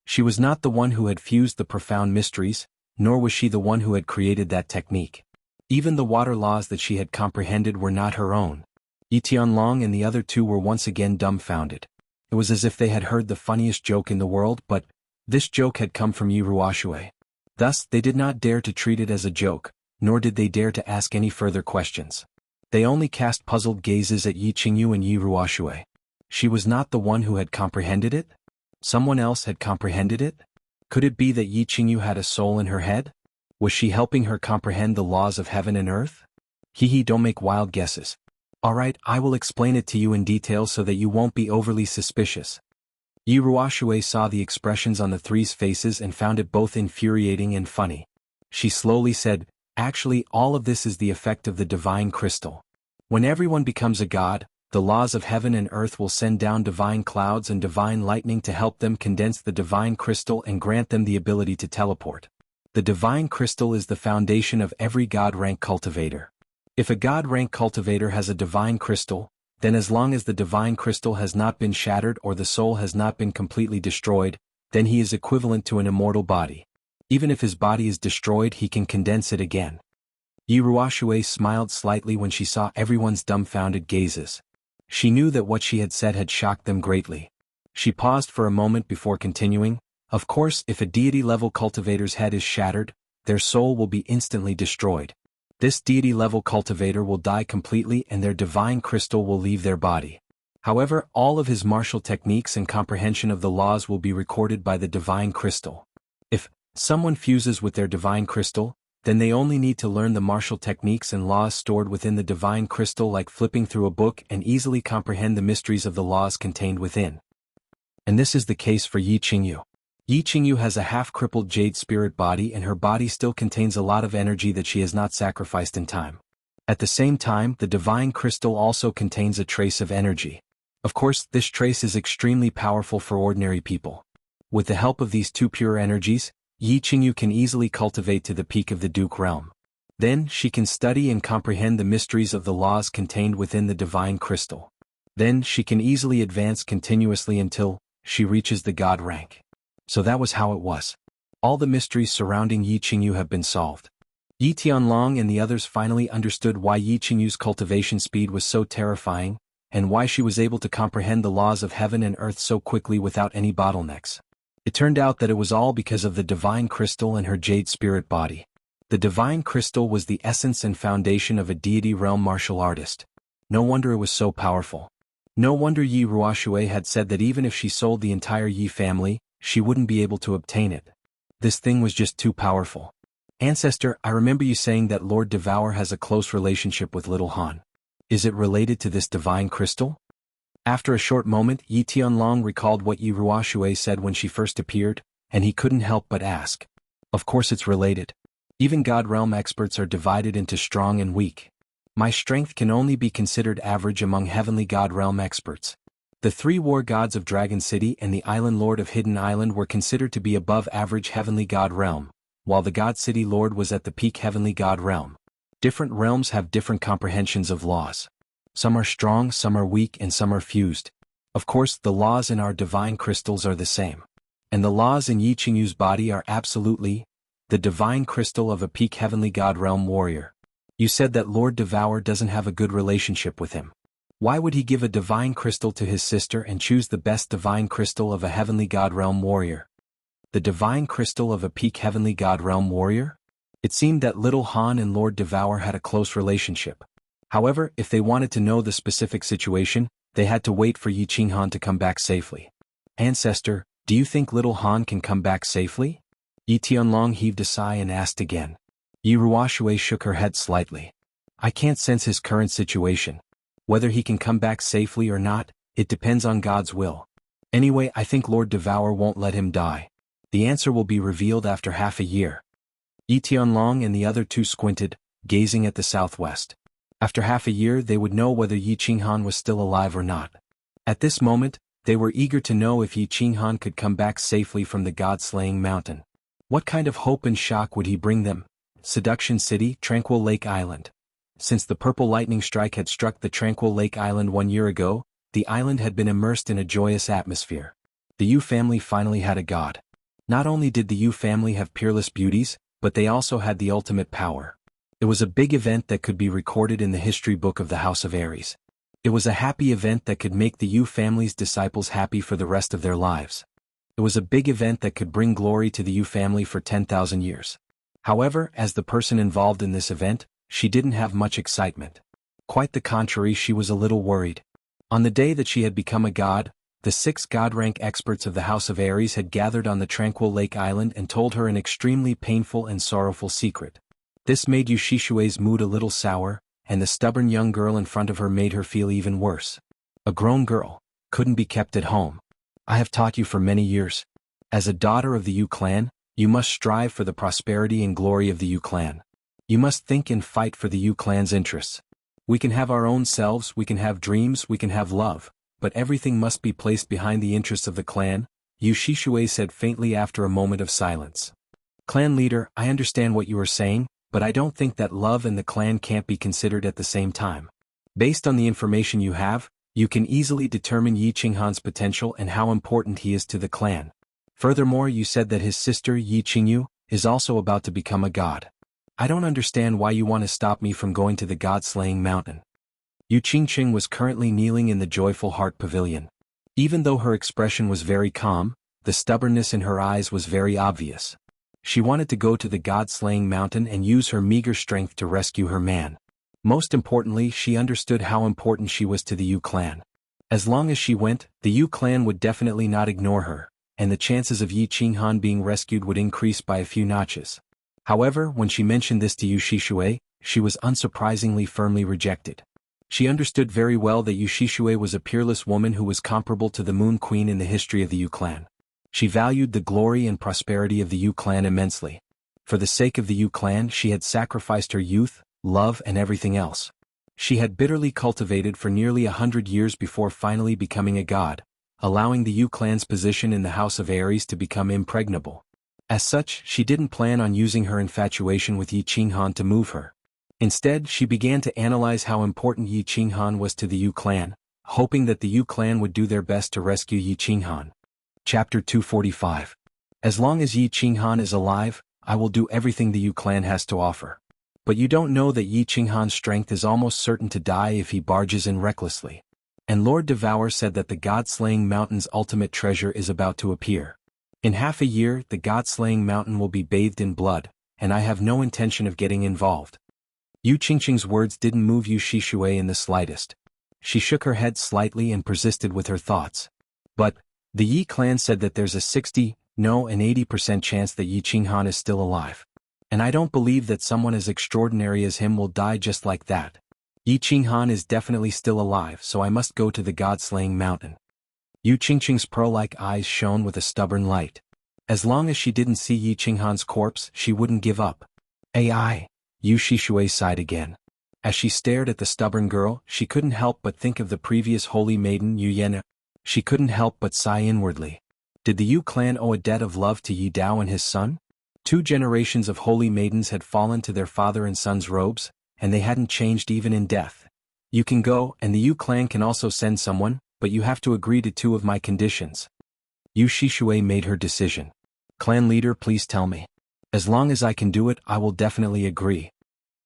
She was not the one who had fused the profound mysteries, nor was she the one who had created that technique. Even the water laws that she had comprehended were not her own. Yi Tianlong and the other two were once again dumbfounded. It was as if they had heard the funniest joke in the world, but this joke had come from Yi Ruoxue. Thus, they did not dare to treat it as a joke, nor did they dare to ask any further questions. They only cast puzzled gazes at Yi Qingyu and Yi Ruoxue. She was not the one who had comprehended it? Someone else had comprehended it? Could it be that Yi Qingyu had a soul in her head? Was she helping her comprehend the laws of heaven and earth? Don't make wild guesses. Alright, I will explain it to you in detail so that you won't be overly suspicious. Yi Ruoxue saw the expressions on the three's faces and found it both infuriating and funny. She slowly said, actually, all of this is the effect of the divine crystal. When everyone becomes a god, the laws of heaven and earth will send down divine clouds and divine lightning to help them condense the divine crystal and grant them the ability to teleport. The divine crystal is the foundation of every god-rank cultivator. If a god-rank cultivator has a divine crystal, then as long as the divine crystal has not been shattered or the soul has not been completely destroyed, then he is equivalent to an immortal body. Even if his body is destroyed, he can condense it again. Yi Ruoxue smiled slightly when she saw everyone's dumbfounded gazes. She knew that what she had said had shocked them greatly. She paused for a moment before continuing, Of course, if a deity-level cultivator's head is shattered, their soul will be instantly destroyed. This deity-level cultivator will die completely and their divine crystal will leave their body. However, all of his martial techniques and comprehension of the laws will be recorded by the divine crystal. If someone fuses with their divine crystal, then they only need to learn the martial techniques and laws stored within the divine crystal, like flipping through a book, and easily comprehend the mysteries of the laws contained within. And this is the case for Yi Qingyu. Yi Qingyu has a half-crippled jade spirit body, and her body still contains a lot of energy that she has not sacrificed in time. At the same time, the divine crystal also contains a trace of energy. Of course, this trace is extremely powerful for ordinary people. With the help of these two pure energies, Yi Qingyu can easily cultivate to the peak of the Duke realm. Then, she can study and comprehend the mysteries of the laws contained within the divine crystal. Then, she can easily advance continuously until she reaches the god rank. So that was how it was. All the mysteries surrounding Yi Qingyu have been solved. Yi Tianlong and the others finally understood why Yi Qingyu's cultivation speed was so terrifying, and why she was able to comprehend the laws of heaven and earth so quickly without any bottlenecks. It turned out that it was all because of the divine crystal and her jade spirit body. The divine crystal was the essence and foundation of a deity realm martial artist. No wonder it was so powerful. No wonder Yi Ruoxue had said that even if she sold the entire Yi family, she wouldn't be able to obtain it. This thing was just too powerful. Ancestor, I remember you saying that Lord Devour has a close relationship with Little Han. Is it related to this divine crystal? After a short moment, Yi Tianlong recalled what Yi Ruoxue said when she first appeared, and he couldn't help but ask. Of course it's related. Even God Realm experts are divided into strong and weak. My strength can only be considered average among heavenly God Realm experts. The three war gods of Dragon City and the Island Lord of Hidden Island were considered to be above average heavenly God Realm, while the God City Lord was at the peak heavenly God Realm. Different realms have different comprehensions of laws. Some are strong, some are weak, and some are fused. Of course, the laws in our divine crystals are the same. And the laws in Yi Qingyu's body are absolutely the divine crystal of a peak heavenly God Realm warrior. You said that Lord Devour doesn't have a good relationship with him. Why would he give a divine crystal to his sister and choose the best divine crystal of a heavenly God Realm warrior? The divine crystal of a peak heavenly God Realm warrior? It seemed that Little Han and Lord Devour had a close relationship. However, if they wanted to know the specific situation, they had to wait for Yi Qinghan to come back safely. Ancestor, do you think Little Han can come back safely? Yi Tianlong heaved a sigh and asked again. Yi Ruoxue shook her head slightly. I can't sense his current situation. Whether he can come back safely or not, it depends on God's will. Anyway, I think Lord Devour won't let him die. The answer will be revealed after half a year. Yi Tianlong and the other two squinted, gazing at the southwest. After half a year they would know whether Yi Qinghan was still alive or not. At this moment, they were eager to know if Yi Qinghan could come back safely from the god-slaying mountain. What kind of hope and shock would he bring them? Seduction City, Tranquil Lake Island. Since the purple lightning strike had struck the Tranquil Lake Island 1 year ago, the island had been immersed in a joyous atmosphere. The Yu family finally had a god. Not only did the Yu family have peerless beauties, but they also had the ultimate power. It was a big event that could be recorded in the history book of the House of Aries. It was a happy event that could make the Yu family's disciples happy for the rest of their lives. It was a big event that could bring glory to the Yu family for 10,000 years. However, as the person involved in this event, she didn't have much excitement. Quite the contrary, she was a little worried. On the day that she had become a god, the 6 god-rank experts of the House of Aries had gathered on the Tranquil Lake Island and told her an extremely painful and sorrowful secret. This made Yu Shishue's mood a little sour, and the stubborn young girl in front of her made her feel even worse. A grown girl couldn't be kept at home. I have taught you for many years. As a daughter of the Yu clan, you must strive for the prosperity and glory of the Yu clan. You must think and fight for the Yu clan's interests. We can have our own selves, we can have dreams, we can have love, but everything must be placed behind the interests of the clan, Yu Shishue said faintly after a moment of silence. Clan leader, I understand what you are saying, but I don't think that love and the clan can't be considered at the same time. Based on the information you have, you can easily determine Yi Qinghan's potential and how important he is to the clan. Furthermore, you said that his sister Yi Qingyu is also about to become a god. I don't understand why you want to stop me from going to the god-slaying mountain. Yu Qingqing was currently kneeling in the Joyful Heart Pavilion. Even though her expression was very calm, the stubbornness in her eyes was very obvious. She wanted to go to the god-slaying mountain and use her meager strength to rescue her man. Most importantly, she understood how important she was to the Yu clan. As long as she went, the Yu clan would definitely not ignore her, and the chances of Yi Qinghan being rescued would increase by a few notches. However, when she mentioned this to Yu Shishui, she was unsurprisingly firmly rejected. She understood very well that Yu Shishui was a peerless woman who was comparable to the Moon Queen in the history of the Yu clan. She valued the glory and prosperity of the Yu clan immensely. For the sake of the Yu clan, she had sacrificed her youth, love, and everything else. She had bitterly cultivated for nearly 100 years before finally becoming a god, allowing the Yu clan's position in the House of Aries to become impregnable. As such, she didn't plan on using her infatuation with Yi Qinghan to move her. Instead, she began to analyze how important Yi Qinghan was to the Yu clan, hoping that the Yu clan would do their best to rescue Yi Qinghan. Chapter 245. As long as Yi Qinghan is alive, I will do everything the Yu clan has to offer. But you don't know that Yi Qinghan's strength is almost certain to die if he barges in recklessly. And Lord Devour said that the God-slaying mountain's ultimate treasure is about to appear. In half a year, the God-slaying mountain will be bathed in blood, and I have no intention of getting involved. Yu Qingqing's words didn't move Yu Shishui in the slightest. She shook her head slightly and persisted with her thoughts. But the Yi clan said that there's a 60, no, an 80% chance that Yi Qinghan is still alive. And I don't believe that someone as extraordinary as him will die just like that. Yi Qinghan is definitely still alive, so I must go to the God-slaying mountain. Yu Qingqing's pearl-like eyes shone with a stubborn light. As long as she didn't see Yi Qinghan's corpse, she wouldn't give up. Ai. Yu Shishui sighed again. As she stared at the stubborn girl, she couldn't help but think of the previous holy maiden Yu Yena. She couldn't help but sigh inwardly. Did the Yu clan owe a debt of love to Yi Dao and his son? 2 generations of holy maidens had fallen to their father and son's robes, and they hadn't changed even in death. You can go, and the Yu clan can also send someone, but you have to agree to 2 of my conditions. Yu Shishui made her decision. Clan leader, please tell me. As long as I can do it, I will definitely agree.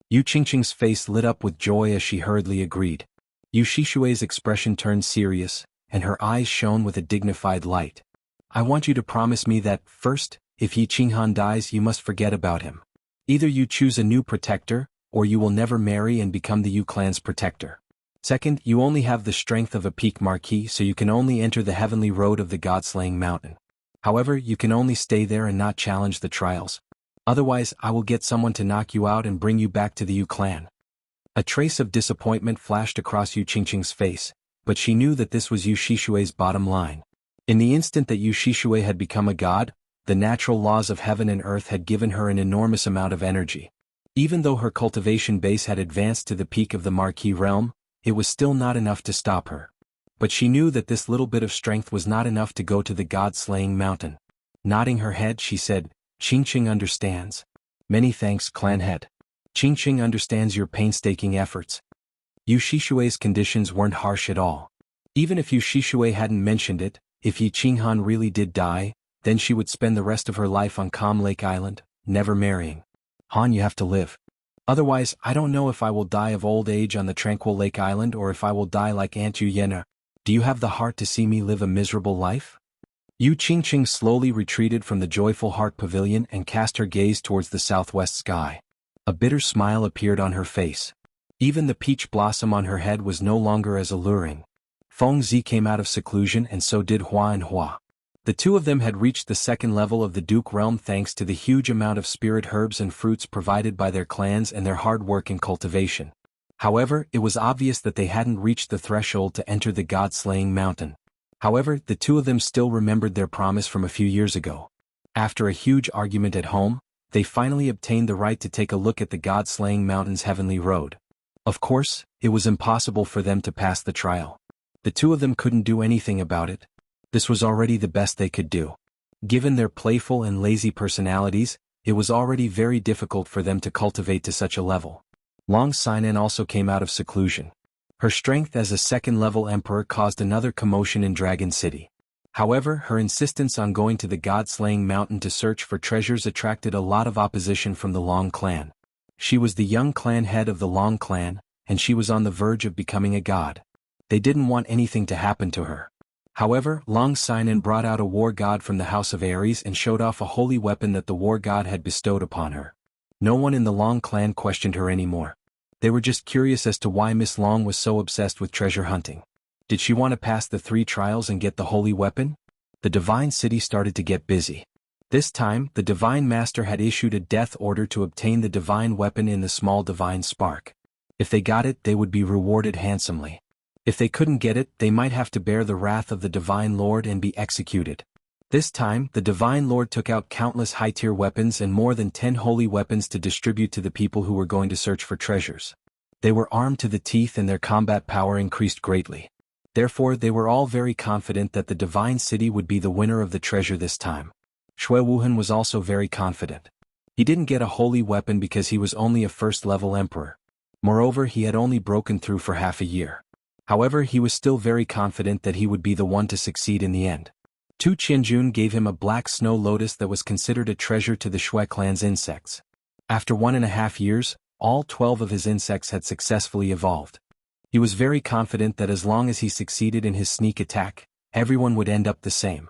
Yu Qingqing's face lit up with joy as she hurriedly agreed. Yu Shishui's expression turned serious, and her eyes shone with a dignified light. I want you to promise me that, first, if Yi Qinghan dies, you must forget about him. Either you choose a new protector, or you will never marry and become the Yu clan's protector. Second, you only have the strength of a peak marquis, so you can only enter the heavenly road of the God-slaying mountain. However, you can only stay there and not challenge the trials. Otherwise, I will get someone to knock you out and bring you back to the Yu clan. A trace of disappointment flashed across Yu Qingqing's face, but she knew that this was Yu Shishui's bottom line. In the instant that Yu Shishui had become a god, the natural laws of heaven and earth had given her an enormous amount of energy. Even though her cultivation base had advanced to the peak of the Marquis realm, it was still not enough to stop her. But she knew that this little bit of strength was not enough to go to the God-slaying mountain. Nodding her head, she said, Qingqing understands. Many thanks, clan head. Qingqing understands your painstaking efforts. Yu Shishui's conditions weren't harsh at all. Even if Yu Shishui hadn't mentioned it, if Yi Qinghan really did die, then she would spend the rest of her life on Calm Lake Island, never marrying. Han, you have to live. Otherwise, I don't know if I will die of old age on the tranquil Lake Island or if I will die like Aunt Yu Yena. Do you have the heart to see me live a miserable life? Yu Qingqing slowly retreated from the Joyful Heart Pavilion and cast her gaze towards the southwest sky. A bitter smile appeared on her face. Even the peach blossom on her head was no longer as alluring. Feng Zi came out of seclusion and so did Hua and Hua. The 2 of them had reached the 2nd level of the Duke realm thanks to the huge amount of spirit herbs and fruits provided by their clans and their hard work in cultivation. However, it was obvious that they hadn't reached the threshold to enter the God-slaying mountain. However, the 2 of them still remembered their promise from a few years ago. After a huge argument at home, they finally obtained the right to take a look at the God-slaying mountain's heavenly road. Of course, it was impossible for them to pass the trial. The 2 of them couldn't do anything about it. This was already the best they could do. Given their playful and lazy personalities, it was already very difficult for them to cultivate to such a level. Long Sinan also came out of seclusion. Her strength as a 2nd-level emperor caused another commotion in Dragon City. However, her insistence on going to the God-slaying mountain to search for treasures attracted a lot of opposition from the Long clan. She was the young clan head of the Long clan, and she was on the verge of becoming a god. They didn't want anything to happen to her. However, Long Sinan brought out a war god from the house of Ares and showed off a holy weapon that the war god had bestowed upon her. No one in the Long clan questioned her anymore. They were just curious as to why Miss Long was so obsessed with treasure hunting. Did she want to pass the 3 trials and get the holy weapon? The divine city started to get busy. This time, the divine master had issued a death order to obtain the divine weapon in the small divine spark. If they got it, they would be rewarded handsomely. If they couldn't get it, they might have to bear the wrath of the divine lord and be executed. This time, the divine lord took out countless high-tier weapons and more than 10 holy weapons to distribute to the people who were going to search for treasures. They were armed to the teeth and their combat power increased greatly. Therefore, they were all very confident that the divine city would be the winner of the treasure this time. Shui Wuhan was also very confident. He didn't get a holy weapon because he was only a first-level emperor. Moreover, he had only broken through for half a year. However, he was still very confident that he would be the one to succeed in the end. Tu Qianjun gave him a black snow lotus that was considered a treasure to the Shui clan's insects. After 1.5 years, all 12 of his insects had successfully evolved. He was very confident that as long as he succeeded in his sneak attack, everyone would end up the same.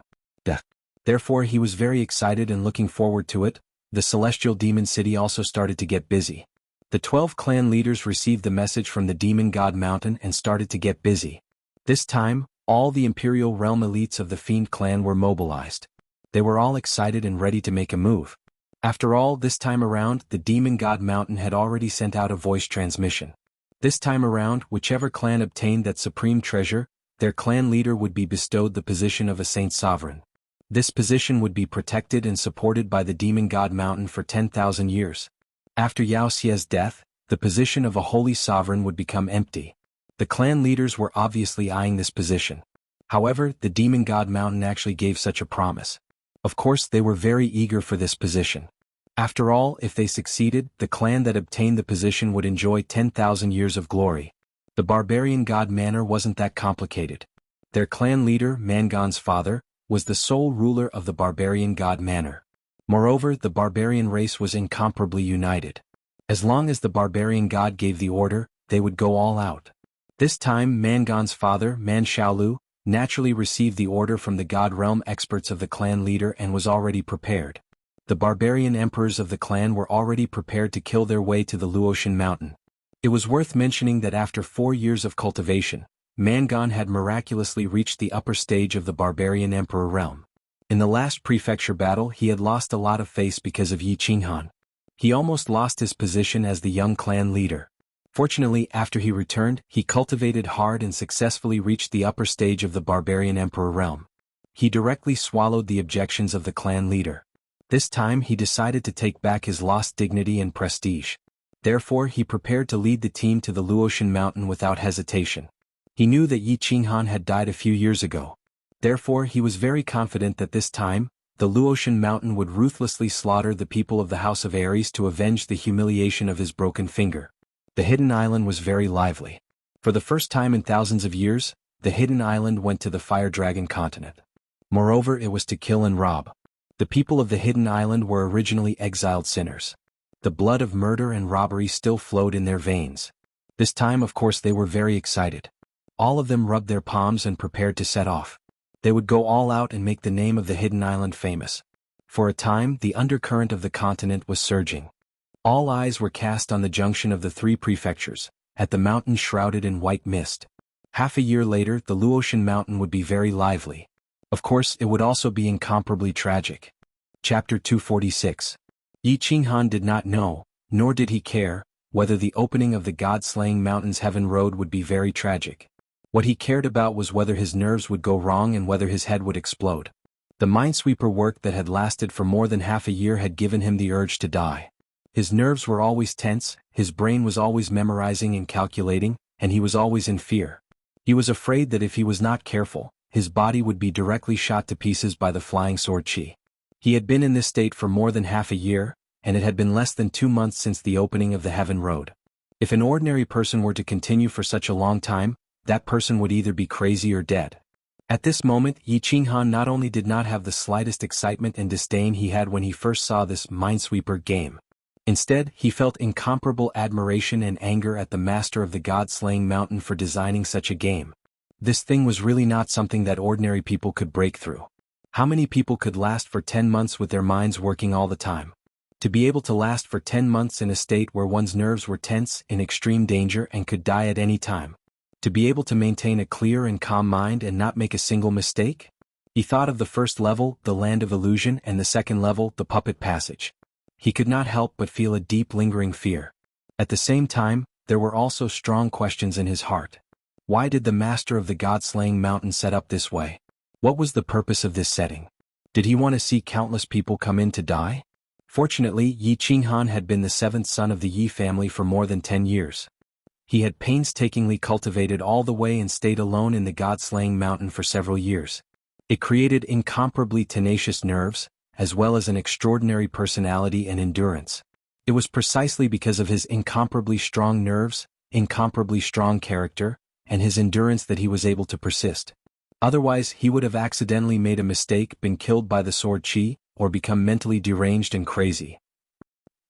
Therefore, he was very excited and looking forward to it. The celestial demon city also started to get busy. The 12 clan leaders received the message from the demon god mountain and started to get busy. This time, all the imperial realm elites of the Fiend clan were mobilized. They were all excited and ready to make a move. After all, this time around, the demon god mountain had already sent out a voice transmission. This time around, whichever clan obtained that supreme treasure, their clan leader would be bestowed the position of a saint sovereign. This position would be protected and supported by the demon god mountain for 10,000 years. After Yao Xie's death, the position of a holy sovereign would become empty. The clan leaders were obviously eyeing this position. However, the demon god mountain actually gave such a promise. Of course, they were very eager for this position. After all, if they succeeded, the clan that obtained the position would enjoy 10,000 years of glory. The barbarian god Manor wasn't that complicated. Their clan leader, Mangon's father, was the sole ruler of the barbarian god Manor. Moreover, the barbarian race was incomparably united. As long as the barbarian god gave the order, they would go all out. This time, Mangon's father, Man Shaolu, naturally received the order from the god realm experts of the clan leader and was already prepared. The barbarian emperors of the clan were already prepared to kill their way to the Luotian mountain. It was worth mentioning that after 4 years of cultivation, Mangon had miraculously reached the upper stage of the barbarian emperor realm. In the last prefecture battle, he had lost a lot of face because of Yi Qinghan. He almost lost his position as the young clan leader. Fortunately, after he returned, he cultivated hard and successfully reached the upper stage of the barbarian emperor realm. He directly swallowed the objections of the clan leader. This time he decided to take back his lost dignity and prestige. Therefore, he prepared to lead the team to the Luotian mountain without hesitation. He knew that Yi Qinghan had died a few years ago. Therefore, he was very confident that this time, the Luotian mountain would ruthlessly slaughter the people of the House of Ares to avenge the humiliation of his broken finger. The hidden island was very lively. For the first time in thousands of years, the hidden island went to the Fire Dragon continent. Moreover, it was to kill and rob. The people of the hidden island were originally exiled sinners. The blood of murder and robbery still flowed in their veins. This time, of course, they were very excited. All of them rubbed their palms and prepared to set off. They would go all out and make the name of the hidden island famous. For a time, the undercurrent of the continent was surging. All eyes were cast on the junction of the 3 prefectures, at the mountain shrouded in white mist. Half a year later, the Luotian mountain would be very lively. Of course, it would also be incomparably tragic. Chapter 246. Yi Qinghan did not know, nor did he care, whether the opening of the God-slaying mountain's heaven road would be very tragic. What he cared about was whether his nerves would go wrong and whether his head would explode. The minesweeper work that had lasted for more than half a year had given him the urge to die. His nerves were always tense, his brain was always memorizing and calculating, and he was always in fear. He was afraid that if he was not careful, his body would be directly shot to pieces by the flying sword Qi. He had been in this state for more than half a year, and it had been less than 2 months since the opening of the heaven road. If an ordinary person were to continue for such a long time, that person would either be crazy or dead. At this moment, Yi Qinghan not only did not have the slightest excitement and disdain he had when he first saw this minesweeper game. Instead, he felt incomparable admiration and anger at the master of the god-slaying mountain for designing such a game. This thing was really not something that ordinary people could break through. How many people could last for 10 months with their minds working all the time? To be able to last for 10 months in a state where one's nerves were tense, in extreme danger and could die at any time. To be able to maintain a clear and calm mind and not make a single mistake? He thought of the first level, the land of illusion, and the second level, the puppet passage. He could not help but feel a deep lingering fear. At the same time, there were also strong questions in his heart. Why did the master of the god-slaying mountain set up this way? What was the purpose of this setting? Did he want to see countless people come in to die? Fortunately, Yi Qinghan had been the seventh son of the Yi family for more than 10 years. He had painstakingly cultivated all the way and stayed alone in the god-slaying mountain for several years. It created incomparably tenacious nerves, as well as an extraordinary personality and endurance. It was precisely because of his incomparably strong nerves, incomparably strong character, and his endurance that he was able to persist. Otherwise, he would have accidentally made a mistake, been killed by the sword qi, or become mentally deranged and crazy.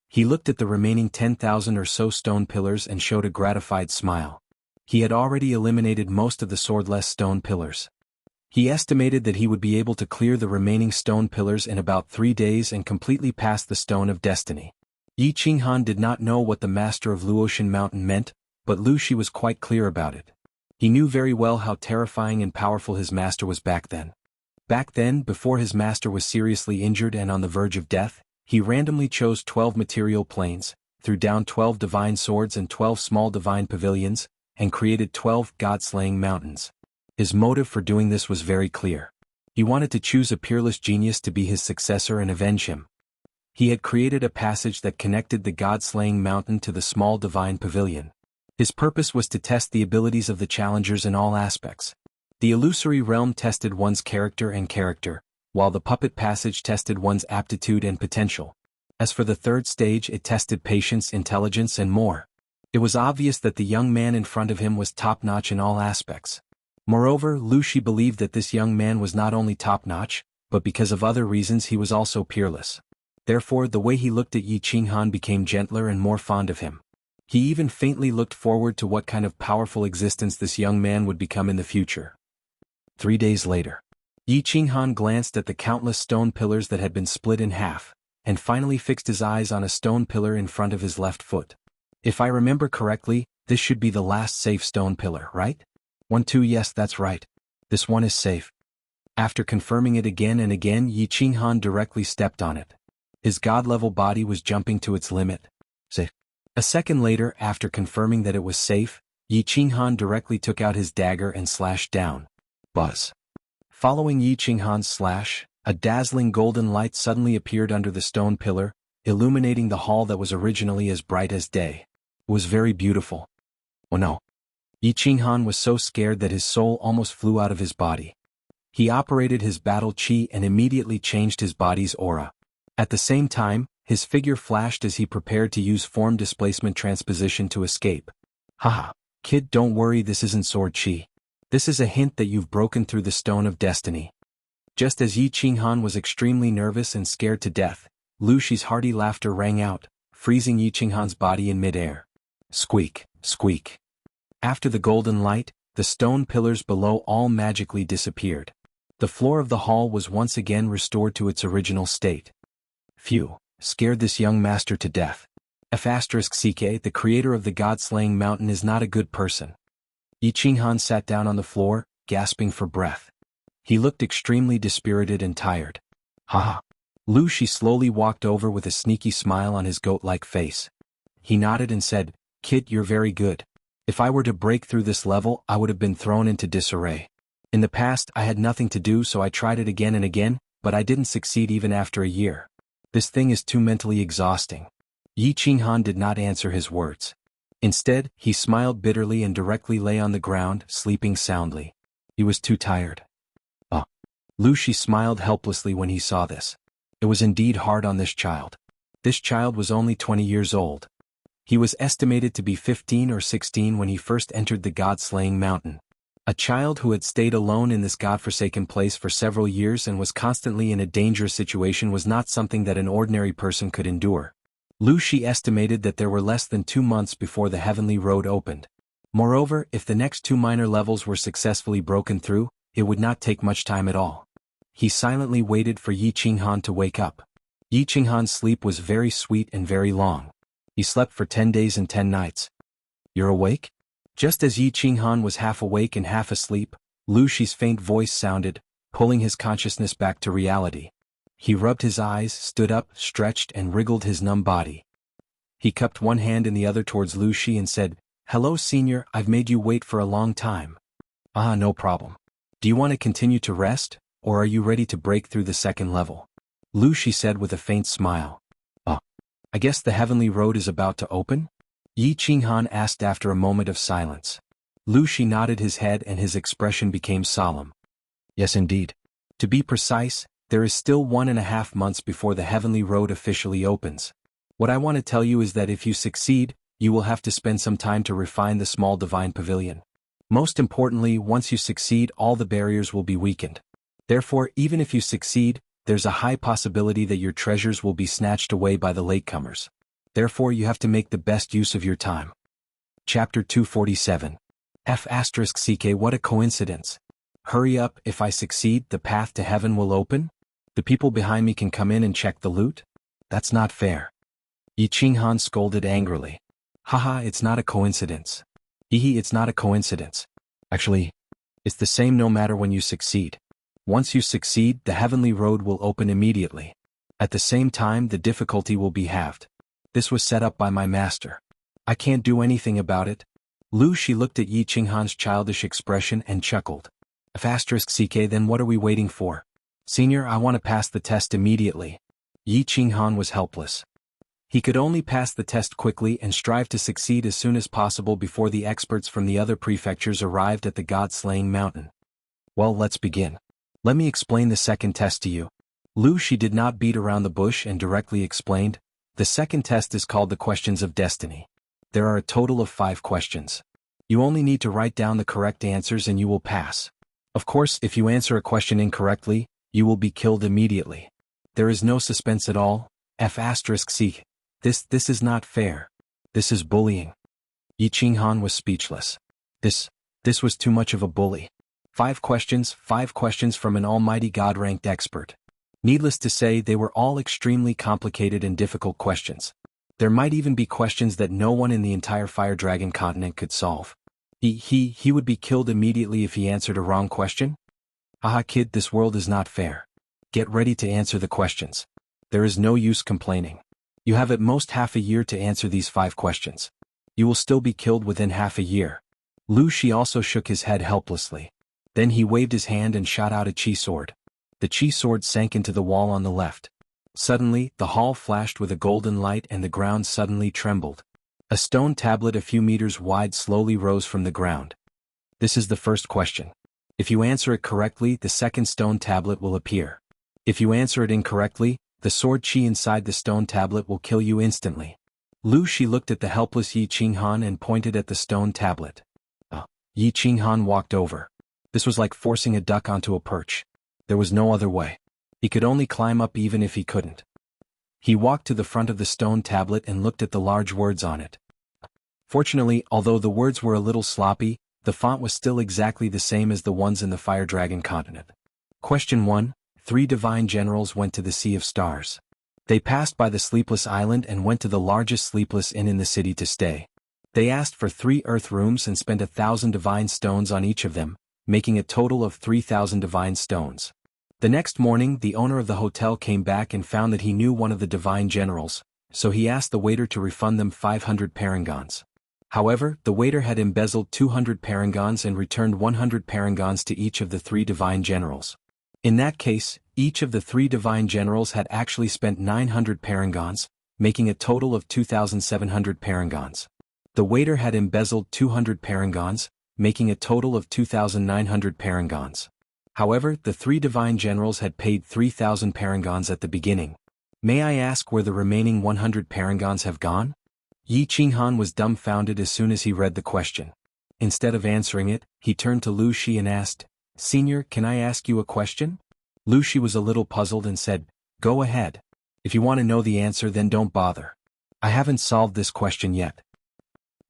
He looked at the remaining 10,000 or so stone pillars and showed a gratified smile. He had already eliminated most of the swordless stone pillars. He estimated that he would be able to clear the remaining stone pillars in about 3 days and completely pass the Stone of Destiny. Yi Qinghan did not know what the master of Luotian Mountain meant, but Lu Shi was quite clear about it. He knew very well how terrifying and powerful his master was back then. Back then, before his master was seriously injured and on the verge of death, he randomly chose 12 material planes, threw down 12 divine swords and 12 small divine pavilions, and created 12 god-slaying mountains. His motive for doing this was very clear. He wanted to choose a peerless genius to be his successor and avenge him. He had created a passage that connected the god-slaying mountain to the small divine pavilion. His purpose was to test the abilities of the challengers in all aspects. The illusory realm tested one's character, while the puppet passage tested one's aptitude and potential. As for the third stage, it tested patience, intelligence, and more. It was obvious that the young man in front of him was top-notch in all aspects. Moreover, Lu Shi believed that this young man was not only top-notch, but because of other reasons he was also peerless. Therefore, the way he looked at Yi Qinghan became gentler and more fond of him. He even faintly looked forward to what kind of powerful existence this young man would become in the future. 3 days later, Yi Qinghan glanced at the countless stone pillars that had been split in half, and finally fixed his eyes on a stone pillar in front of his left foot. If I remember correctly, this should be the last safe stone pillar, right? 1-2 Yes, that's right. This one is safe. After confirming it again and again, Yi Qinghan directly stepped on it. His god-level body was jumping to its limit. Safe. A second later, after confirming that it was safe, Yi Qinghan directly took out his dagger and slashed down. Buzz. Following Yi Qinghan's slash, a dazzling golden light suddenly appeared under the stone pillar, illuminating the hall that was originally as bright as day. It was very beautiful. Oh no. Yi Qinghan was so scared that his soul almost flew out of his body. He operated his battle chi and immediately changed his body's aura. At the same time, his figure flashed as he prepared to use form displacement transposition to escape. Haha, kid, don't worry, this isn't sword chi. This is a hint that you've broken through the Stone of Destiny. Just as Yi Qinghan was extremely nervous and scared to death, Lu Shi's hearty laughter rang out, freezing Yi Qinghan's body in midair. Squeak, squeak. After the golden light, the stone pillars below all magically disappeared. The floor of the hall was once again restored to its original state. Phew, scared this young master to death. F***ck, the creator of the god-slaying mountain is not a good person. Yi Qinghan sat down on the floor, gasping for breath. He looked extremely dispirited and tired. Haha. Lu Shi slowly walked over with a sneaky smile on his goat-like face. He nodded and said, "Kid, you're very good. If I were to break through this level, I would have been thrown into disarray. In the past, I had nothing to do, so I tried it again and again, but I didn't succeed even after a year. This thing is too mentally exhausting." Yi Qinghan did not answer his words. Instead, he smiled bitterly and directly lay on the ground, sleeping soundly. He was too tired. Lu Shi smiled helplessly when he saw this. It was indeed hard on this child. This child was only 20 years old. He was estimated to be 15 or 16 when he first entered the god-slaying mountain. A child who had stayed alone in this godforsaken place for several years and was constantly in a dangerous situation was not something that an ordinary person could endure. Lu Shi estimated that there were less than 2 months before the heavenly road opened. Moreover, if the next 2 minor levels were successfully broken through, it would not take much time at all. He silently waited for Yi Qinghan to wake up. Yi Qinghan's sleep was very sweet and very long. He slept for 10 days and 10 nights. "You're awake?" Just as Yi Qinghan was half awake and half asleep, Lu Shi's faint voice sounded, pulling his consciousness back to reality. He rubbed his eyes, stood up, stretched and wriggled his numb body. He cupped one hand in the other towards Lu Shi and said, "Hello, Senior, I've made you wait for a long time." "Ah, no problem. Do you want to continue to rest, or are you ready to break through the second level?" Lu Shi said with a faint smile. "Oh, I guess the heavenly road is about to open?" Yi Qinghan asked after a moment of silence. Lu Shi nodded his head and his expression became solemn. "Yes indeed. To be precise, there is still 1.5 months before the heavenly road officially opens. What I want to tell you is that if you succeed, you will have to spend some time to refine the small divine pavilion. Most importantly, once you succeed, all the barriers will be weakened. Therefore, even if you succeed, there's a high possibility that your treasures will be snatched away by the latecomers. Therefore, you have to make the best use of your time." Chapter 247. F***CK What a coincidence. Hurry up, if I succeed, the path to heaven will open? The people behind me can come in and check the loot? That's not fair. Yi Qinghan scolded angrily. "Haha, it's not a coincidence. Hehe, it's not a coincidence. Actually, it's the same no matter when you succeed. Once you succeed, the heavenly road will open immediately. At the same time, the difficulty will be halved. This was set up by my master. I can't do anything about it." Lu Shi looked at Yi Qinghan's childish expression and chuckled. "**CK Then what are we waiting for? Senior, I want to pass the test immediately." Yi Qinghan was helpless. He could only pass the test quickly and strive to succeed as soon as possible before the experts from the other prefectures arrived at the god-slaying mountain. "Well, let's begin. Let me explain the second test to you." Lu Shi did not beat around the bush and directly explained. The second test is called the Questions of Destiny. There are a total of 5 questions. You only need to write down the correct answers and you will pass. Of course, if you answer a question incorrectly, you will be killed immediately. There is no suspense at all. F***C. This is not fair. This is bullying. Yi Qinghan was speechless. This was too much of a bully. 5 questions from an almighty god-ranked expert. Needless to say, they were all extremely complicated and difficult questions. There might even be questions that no one in the entire Fire Dragon continent could solve. He would be killed immediately if he answered a wrong question? Haha kid, this world is not fair. Get ready to answer the questions. There is no use complaining. You have at most half a year to answer these 5 questions. You will still be killed within half a year. Lu Shi also shook his head helplessly. Then he waved his hand and shot out a chi sword. The chi sword sank into the wall on the left. Suddenly, the hall flashed with a golden light and the ground suddenly trembled. A stone tablet a few meters wide slowly rose from the ground. This is the first question. If you answer it correctly, the second stone tablet will appear. If you answer it incorrectly, the sword chi inside the stone tablet will kill you instantly. Lu Shi looked at the helpless Yi Qinghan and pointed at the stone tablet. Yi Qinghan walked over. This was like forcing a duck onto a perch. There was no other way. He could only climb up even if he couldn't. He walked to the front of the stone tablet and looked at the large words on it. Fortunately, although the words were a little sloppy, the font was still exactly the same as the ones in the Fire Dragon continent. Question 1. 3 divine generals went to the Sea of Stars. They passed by the Sleepless Island and went to the largest sleepless inn in the city to stay. They asked for 3 earth rooms and spent 1,000 divine stones on each of them, making a total of 3,000 divine stones. The next morning, the owner of the hotel came back and found that he knew one of the divine generals, so he asked the waiter to refund them 500 parangons. However, the waiter had embezzled 200 parangons and returned 100 parangons to each of the 3 divine generals. In that case, each of the 3 divine generals had actually spent 900 parangons, making a total of 2,700 parangons. The waiter had embezzled 200 parangons, making a total of 2,900 parangons. However, the 3 divine generals had paid 3,000 parangons at the beginning. May I ask where the remaining 100 parangons have gone? Yi Qinghan was dumbfounded as soon as he read the question. Instead of answering it, he turned to Lu Shi and asked, "Senior, can I ask you a question?" Lu Shi was a little puzzled and said, "Go ahead. If you want to know the answer, then don't bother. I haven't solved this question yet.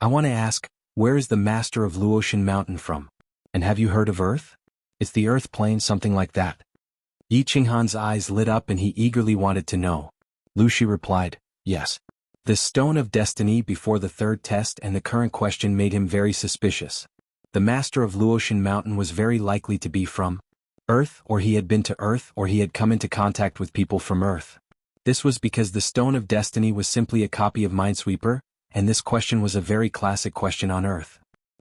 I want to ask, Where is the master of Luotian Mountain from? And have you heard of Earth? It's the Earth plane, something like that. Yi Qinghan's eyes lit up and he eagerly wanted to know. Lu Shi replied, yes. The Stone of Destiny before the third test and the current question made him very suspicious. The master of Luotian Mountain was very likely to be from Earth, or he had been to Earth, or he had come into contact with people from Earth. This was because the Stone of Destiny was simply a copy of Minesweeper, and this question was a very classic question on Earth.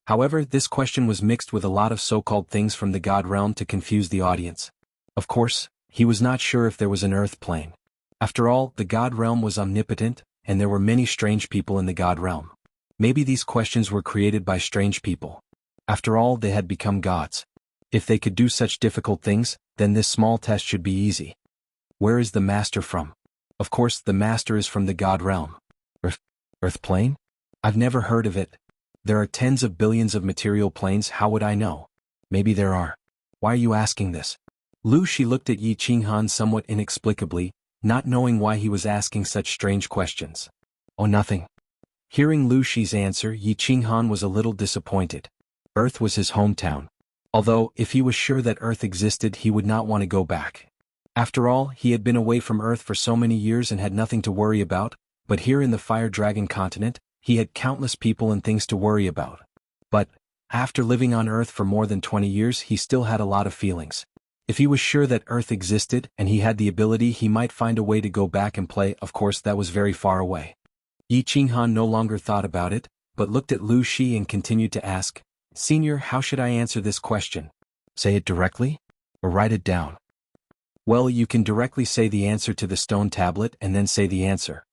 However, this question was mixed with a lot of so-called things from the God realm to confuse the audience. Of course, he was not sure if there was an Earth plane. After all, the God realm was omnipotent, and there were many strange people in the God realm. Maybe these questions were created by strange people. After all, they had become gods. If they could do such difficult things, then this small test should be easy. Where is the master from? Of course, the master is from the God realm. Earth plane? I've never heard of it. There are tens of billions of material planes, how would I know? Maybe there are. Why are you asking this? Lu Shi looked at Yi Qinghan somewhat inexplicably, not knowing why he was asking such strange questions. Oh, nothing. Hearing Lu Shi's answer, Yi Qinghan was a little disappointed. Earth was his hometown. Although, if he was sure that Earth existed, he would not want to go back. After all, he had been away from Earth for so many years and had nothing to worry about, but here in the Fire Dragon continent, he had countless people and things to worry about. But, after living on Earth for more than 20 years, he still had a lot of feelings. If he was sure that Earth existed and he had the ability, he might find a way to go back and play. Of course, that was very far away. Yi Qinghan no longer thought about it, but looked at Lu Shi and continued to ask, Senior, how should I answer this question? Say it directly? Or write it down? Well, you can directly say the answer to the stone tablet and then say the answer.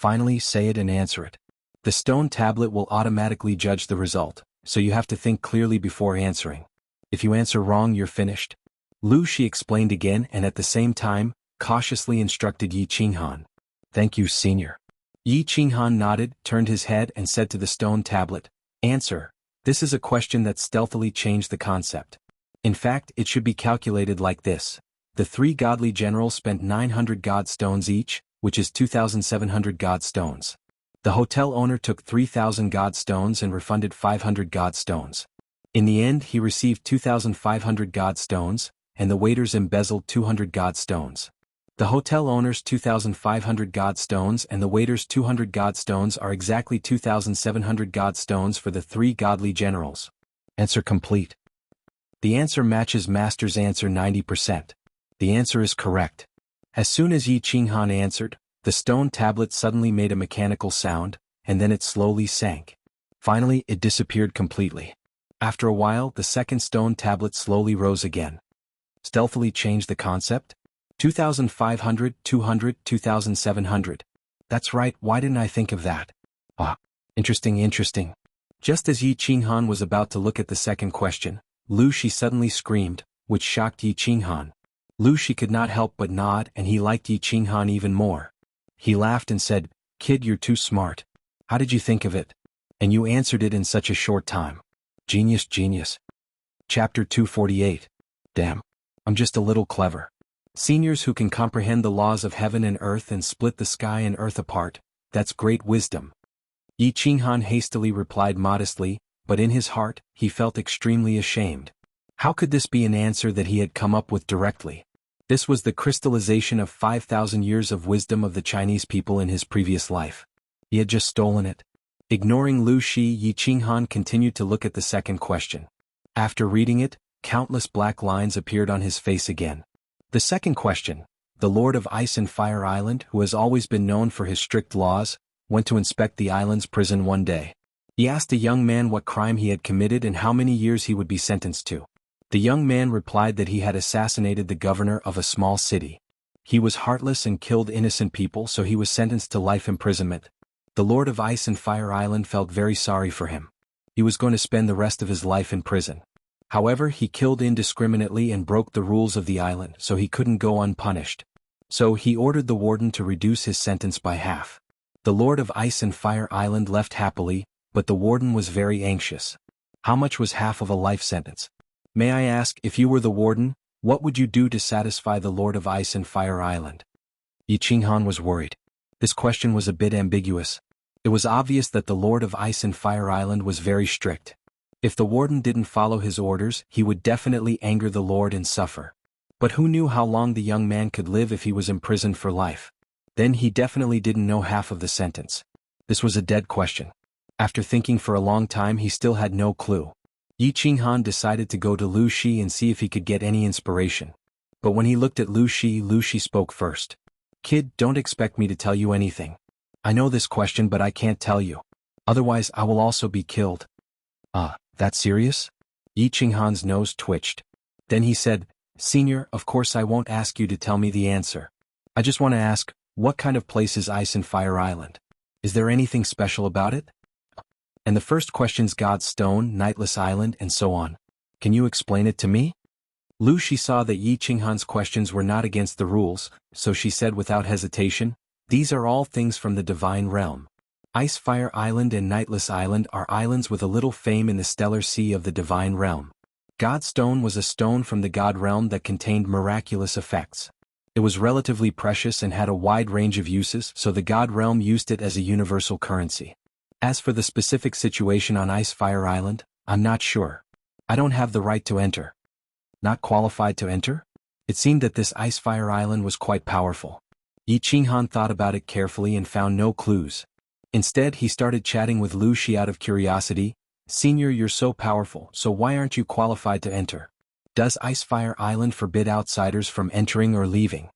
Finally, say it and answer it. The stone tablet will automatically judge the result, so you have to think clearly before answering. If you answer wrong, you're finished. Lu Shi explained again and at the same time, cautiously instructed Yi Qinghan. Thank you, Senior. Yi Qinghan nodded, turned his head and said to the stone tablet, Answer. This is a question that stealthily changed the concept. In fact, it should be calculated like this. The 3 godly generals spent 900 god stones each, which is 2,700 god stones. The hotel owner took 3,000 god stones and refunded 500 god stones. In the end, he received 2,500 god stones, and the waiters embezzled 200 god stones. The hotel owner's 2,500 god stones and the waiter's 200 god stones are exactly 2,700 god stones for the 3 godly generals. Answer complete. The answer matches Master's answer 90%. The answer is correct. As soon as Yi Qinghan answered, the stone tablet suddenly made a mechanical sound, and then it slowly sank. Finally, it disappeared completely. After a while, the second stone tablet slowly rose again. Stealthily changed the concept? 2,500, 200, 2,700. That's right, why didn't I think of that? Ah, interesting. Just as Yi Qinghan was about to look at the second question, Lu Shi suddenly screamed, which shocked Yi Qinghan. Lu Shi could not help but nod and he liked Yi Qinghan even more. He laughed and said, Kid, you're too smart. How did you think of it? And you answered it in such a short time. Genius. Chapter 248. Damn. I'm just a little clever. Seniors who can comprehend the laws of heaven and earth and split the sky and earth apart, that's great wisdom. Yi Qinghan hastily replied modestly, but in his heart, he felt extremely ashamed. How could this be an answer that he had come up with directly? This was the crystallization of 5,000 years of wisdom of the Chinese people in his previous life. He had just stolen it. Ignoring Lu Shi, Yi Qinghan continued to look at the second question. After reading it, countless black lines appeared on his face again. The second question, the Lord of Ice and Fire Island, who has always been known for his strict laws, went to inspect the island's prison one day. He asked a young man what crime he had committed and how many years he would be sentenced to. The young man replied that he had assassinated the governor of a small city. He was heartless and killed innocent people, so he was sentenced to life imprisonment. The Lord of Ice and Fire Island felt very sorry for him. He was going to spend the rest of his life in prison. However, he killed indiscriminately and broke the rules of the island, so he couldn't go unpunished. So he ordered the warden to reduce his sentence by half. The Lord of Ice and Fire Island left happily, but the warden was very anxious. How much was half of a life sentence? May I ask, if you were the warden, what would you do to satisfy the Lord of Ice and Fire Island? Yi Qinghan was worried. This question was a bit ambiguous. It was obvious that the Lord of Ice and Fire Island was very strict. If the warden didn't follow his orders, he would definitely anger the Lord and suffer. But who knew how long the young man could live if he was imprisoned for life? Then he definitely didn't know half of the sentence. This was a dead question. After thinking for a long time, he still had no clue. Yi Qinghan decided to go to Lu Shi and see if he could get any inspiration. But when he looked at Lu Shi spoke first. "Kid, don't expect me to tell you anything. I know this question but I can't tell you. Otherwise I will also be killed." That serious?" Yi Qinghan's nose twitched. Then he said, "Senior, of course I won't ask you to tell me the answer. I just want to ask, what kind of place is Ice and Fire Island? Is there anything special about it? And the first question's God's Stone, Nightless Island, and so on. Can you explain it to me?" Lu Shi saw that Yi Qinghan's questions were not against the rules, so she said without hesitation, "These are all things from the divine realm. Ice Fire Island and Nightless Island are islands with a little fame in the stellar sea of the divine realm. God's Stone was a stone from the God realm that contained miraculous effects. It was relatively precious and had a wide range of uses, so the God realm used it as a universal currency. As for the specific situation on Ice Fire Island, I'm not sure. I don't have the right to enter." Not qualified to enter? It seemed that this Ice Fire Island was quite powerful. Yi Qinghan thought about it carefully and found no clues. Instead, he started chatting with Lu Shi out of curiosity. "Senior, you're so powerful, so why aren't you qualified to enter? Does Ice Fire Island forbid outsiders from entering or leaving?"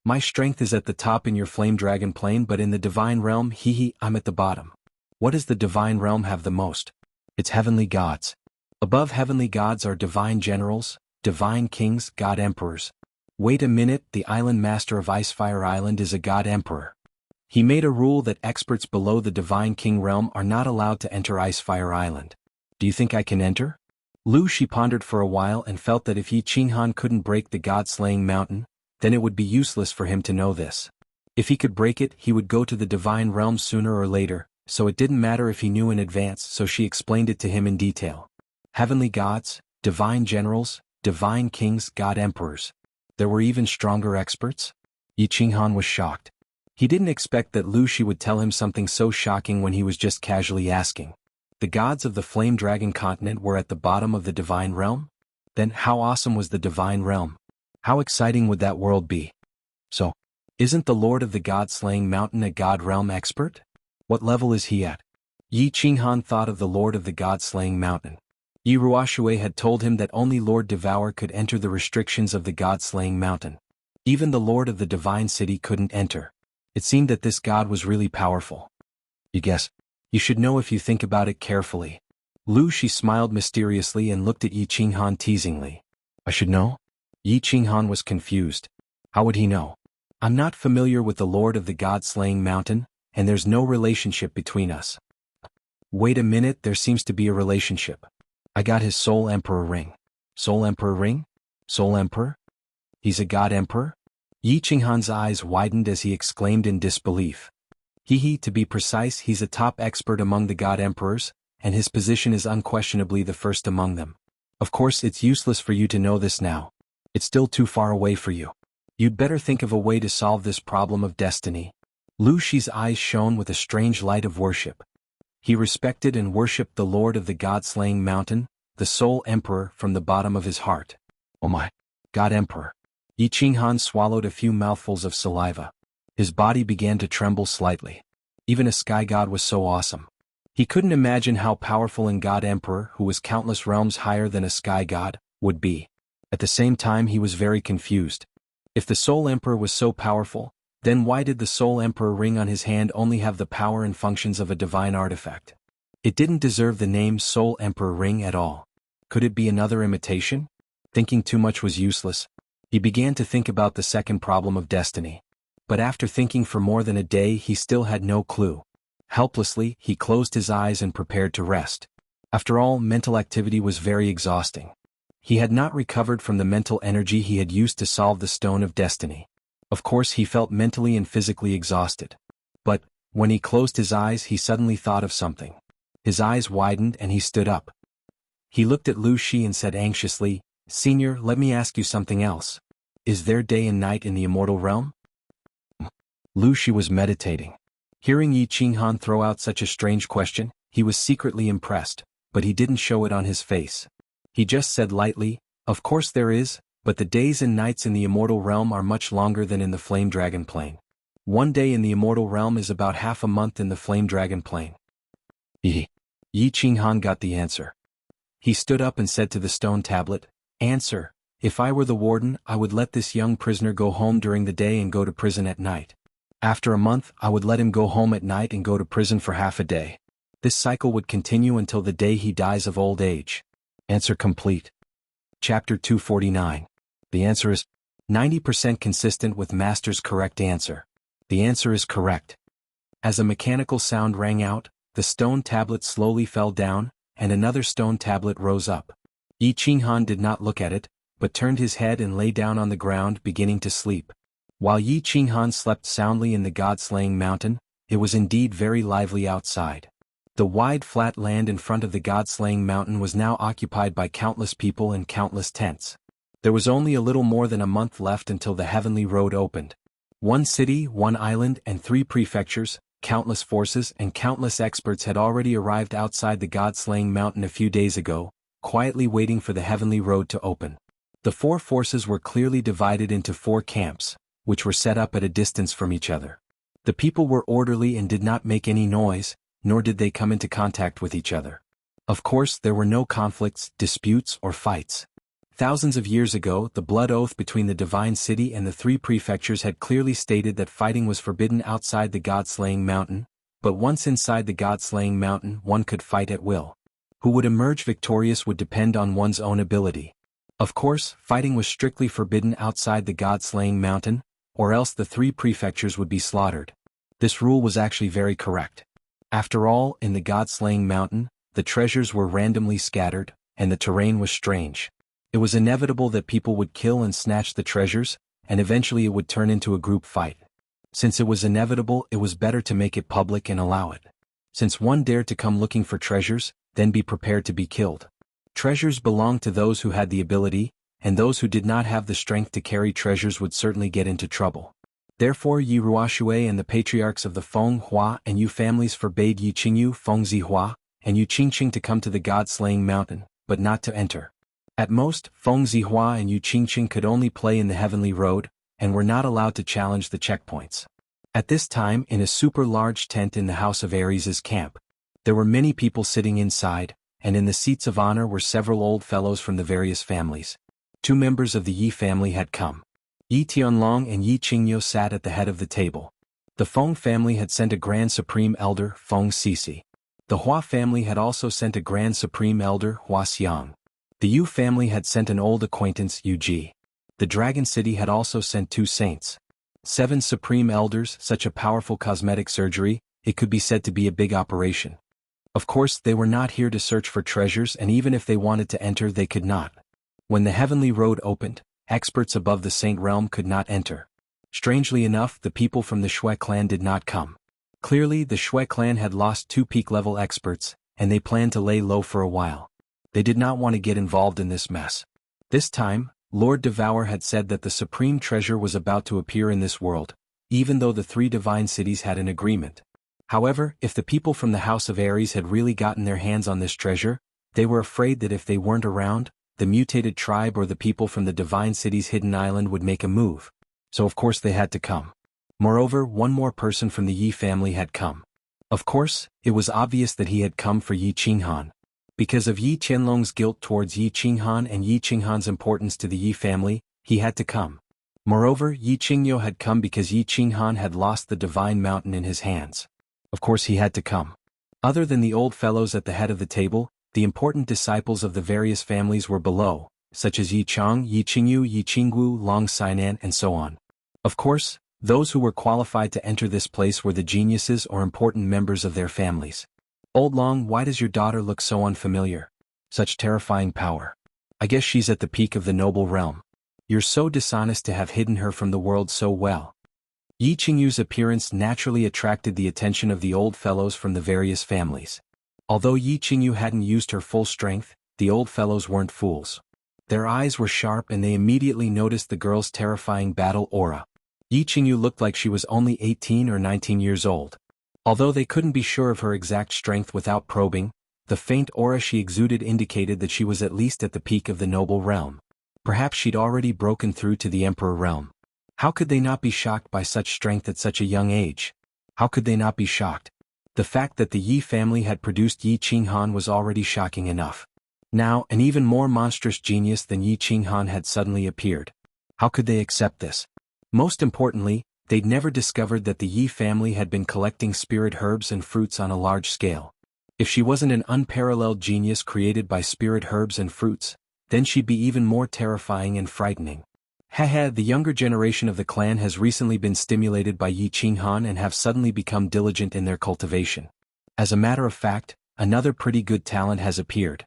"My strength is at the top in your Flame Dragon plane, but in the divine realm, I'm at the bottom." "What does the divine realm have the most?" "It's heavenly gods. Above heavenly gods are divine generals, divine kings, god emperors." "Wait a minute, the island master of Ice Fire Island is a god emperor. He made a rule that experts below the divine king realm are not allowed to enter Ice Fire Island. Do you think I can enter?" Lu Shi pondered for a while and felt that if Yi Qinghan couldn't break the god-slaying mountain, then it would be useless for him to know this. If he could break it, he would go to the divine realm sooner or later, so it didn't matter if he knew in advance, so she explained it to him in detail. Heavenly gods, divine generals, divine kings, god emperors. There were even stronger experts? Yi Qinghan was shocked. He didn't expect that Lu Shi would tell him something so shocking when he was just casually asking. The gods of the Flame Dragon continent were at the bottom of the divine realm? Then how awesome was the divine realm? How exciting would that world be? So, isn't the Lord of the God-slaying mountain a god realm expert? What level is he at? Yi Qinghan thought of the Lord of the God-slaying mountain. Yi Ruoxue had told him that only Lord Devour could enter the restrictions of the God-slaying mountain. Even the Lord of the Divine City couldn't enter. It seemed that this god was really powerful. "You guess. You should know if you think about it carefully." Lu Shi smiled mysteriously and looked at Yi Qinghan teasingly. "I should know?" Yi Qinghan was confused. How would he know? "I'm not familiar with the Lord of the God-slaying mountain, and there's no relationship between us." "Wait a minute, there seems to be a relationship. I got his Soul Emperor ring." "Soul Emperor ring? Soul Emperor? He's a god emperor?" Yi Qinghan's eyes widened as he exclaimed in disbelief. To be precise, he's a top expert among the god emperors, and his position is unquestionably the first among them. Of course, it's useless for you to know this now. It's still too far away for you. You'd better think of a way to solve this problem of destiny. Lu Shi's eyes shone with a strange light of worship. He respected and worshipped the Lord of the God-slaying mountain, the Soul Emperor, from the bottom of his heart. "Oh my, God Emperor." Yi Qinghan swallowed a few mouthfuls of saliva. His body began to tremble slightly. Even a sky god was so awesome. He couldn't imagine how powerful a God Emperor, who was countless realms higher than a sky god, would be. At the same time, he was very confused. If the Soul Emperor was so powerful, then why did the Soul Emperor ring on his hand only have the power and functions of a divine artifact? It didn't deserve the name Soul Emperor ring at all. Could it be another imitation? Thinking too much was useless. He began to think about the second problem of destiny. But after thinking for more than a day, he still had no clue. Helplessly, he closed his eyes and prepared to rest. After all, mental activity was very exhausting. He had not recovered from the mental energy he had used to solve the Stone of Destiny. Of course, he felt mentally and physically exhausted. But, when he closed his eyes, he suddenly thought of something. His eyes widened and he stood up. He looked at Lu Shi and said anxiously, "Senior, let me ask you something else. Is there day and night in the immortal realm?" Lu Shi was meditating. Hearing Yi Qinghan throw out such a strange question, he was secretly impressed, but he didn't show it on his face. He just said lightly, "Of course there is, but the days and nights in the immortal realm are much longer than in the Flame Dragon Plane. One day in the immortal realm is about half a month in the Flame Dragon Plane." Yi Qinghan got the answer. He stood up and said to the stone tablet, "Answer, if I were the warden, I would let this young prisoner go home during the day and go to prison at night. After a month, I would let him go home at night and go to prison for half a day. This cycle would continue until the day he dies of old age." Answer complete. Chapter 249. The answer is 90% consistent with Master's correct answer. The answer is correct. As a mechanical sound rang out, the stone tablet slowly fell down, and another stone tablet rose up. Yi Qinghan did not look at it, but turned his head and lay down on the ground, beginning to sleep. While Yi Qinghan slept soundly in the God-slaying mountain, it was indeed very lively outside. The wide flat land in front of the God-slaying mountain was now occupied by countless people and countless tents. There was only a little more than a month left until the Heavenly Road opened. One city, one island, and 3 prefectures, countless forces and countless experts had already arrived outside the God-slaying mountain a few days ago, quietly waiting for the Heavenly Road to open. The 4 forces were clearly divided into 4 camps, which were set up at a distance from each other. The people were orderly and did not make any noise, nor did they come into contact with each other. Of course, there were no conflicts, disputes, or fights. Thousands of years ago, the blood oath between the divine city and the 3 prefectures had clearly stated that fighting was forbidden outside the God-slaying mountain, but once inside the God-slaying mountain, one could fight at will. Who would emerge victorious would depend on one's own ability. Of course, fighting was strictly forbidden outside the God-slaying mountain, or else the 3 prefectures would be slaughtered. This rule was actually very correct. After all, in the God-slaying mountain, the treasures were randomly scattered, and the terrain was strange. It was inevitable that people would kill and snatch the treasures, and eventually it would turn into a group fight. Since it was inevitable, it was better to make it public and allow it. Since one dared to come looking for treasures, then be prepared to be killed. Treasures belonged to those who had the ability, and those who did not have the strength to carry treasures would certainly get into trouble. Therefore Yi Ruoshui and the patriarchs of the Feng Hua and Yu families forbade Yi Qingyu, Feng Zihua, and Yu Qingqing to come to the God-slaying mountain, but not to enter. At most, Feng Zihua and Yu Qingqing could only play in the Heavenly Road, and were not allowed to challenge the checkpoints. At this time, in a super large tent in the House of Ares' camp, there were many people sitting inside, and in the seats of honor were several old fellows from the various families. 2 members of the Yi family had come. Yi Tianlong and Yi Qingyo sat at the head of the table. The Feng family had sent a Grand Supreme Elder, Feng Sisi. The Hua family had also sent a Grand Supreme Elder, Hua Xiang. The Yu family had sent an old acquaintance, Yu Ji. The Dragon City had also sent 2 saints. 7 Supreme Elders, such a powerful cosmetic surgery, it could be said to be a big operation. Of course, they were not here to search for treasures, and even if they wanted to enter, they could not. When the Heavenly Road opened, experts above the Saint Realm could not enter. Strangely enough, the people from the Shui clan did not come. Clearly, the Shui clan had lost 2 peak-level experts, and they planned to lay low for a while. They did not want to get involved in this mess. This time, Lord Devour had said that the supreme treasure was about to appear in this world, even though the 3 divine cities had an agreement. However, if the people from the House of Ares had really gotten their hands on this treasure, they were afraid that if they weren't around, the mutated tribe or the people from the divine city's hidden island would make a move. So of course they had to come. Moreover, one more person from the Yi family had come. Of course, it was obvious that he had come for Yi Qinghan. Because of Yi Qianlong's guilt towards Yi Qinghan and Yi Qinghan's importance to the Yi family, he had to come. Moreover, Yi Qingyo had come because Yi Qinghan had lost the divine mountain in his hands. Of course he had to come. Other than the old fellows at the head of the table, the important disciples of the various families were below, such as Yi Chang, Yi Qingyu, Yi Qinggu, Long Sainan, and so on. Of course, those who were qualified to enter this place were the geniuses or important members of their families. Old Long, why does your daughter look so unfamiliar? Such terrifying power. I guess she's at the peak of the noble realm. You're so dishonest to have hidden her from the world so well. Yi Qingyu's appearance naturally attracted the attention of the old fellows from the various families. Although Yi Qingyu hadn't used her full strength, the old fellows weren't fools. Their eyes were sharp and they immediately noticed the girl's terrifying battle aura. Yi Qingyu looked like she was only 18 or 19 years old. Although they couldn't be sure of her exact strength without probing, the faint aura she exuded indicated that she was at least at the peak of the noble realm. Perhaps she'd already broken through to the emperor realm. How could they not be shocked by such strength at such a young age? How could they not be shocked? The fact that the Yi family had produced Yi Qinghan was already shocking enough. Now, an even more monstrous genius than Yi Qinghan had suddenly appeared. How could they accept this? Most importantly, they'd never discovered that the Yi family had been collecting spirit herbs and fruits on a large scale. If she wasn't an unparalleled genius created by spirit herbs and fruits, then she'd be even more terrifying and frightening. Haha, the younger generation of the clan has recently been stimulated by Yi Qinghan and have suddenly become diligent in their cultivation. As a matter of fact, another pretty good talent has appeared.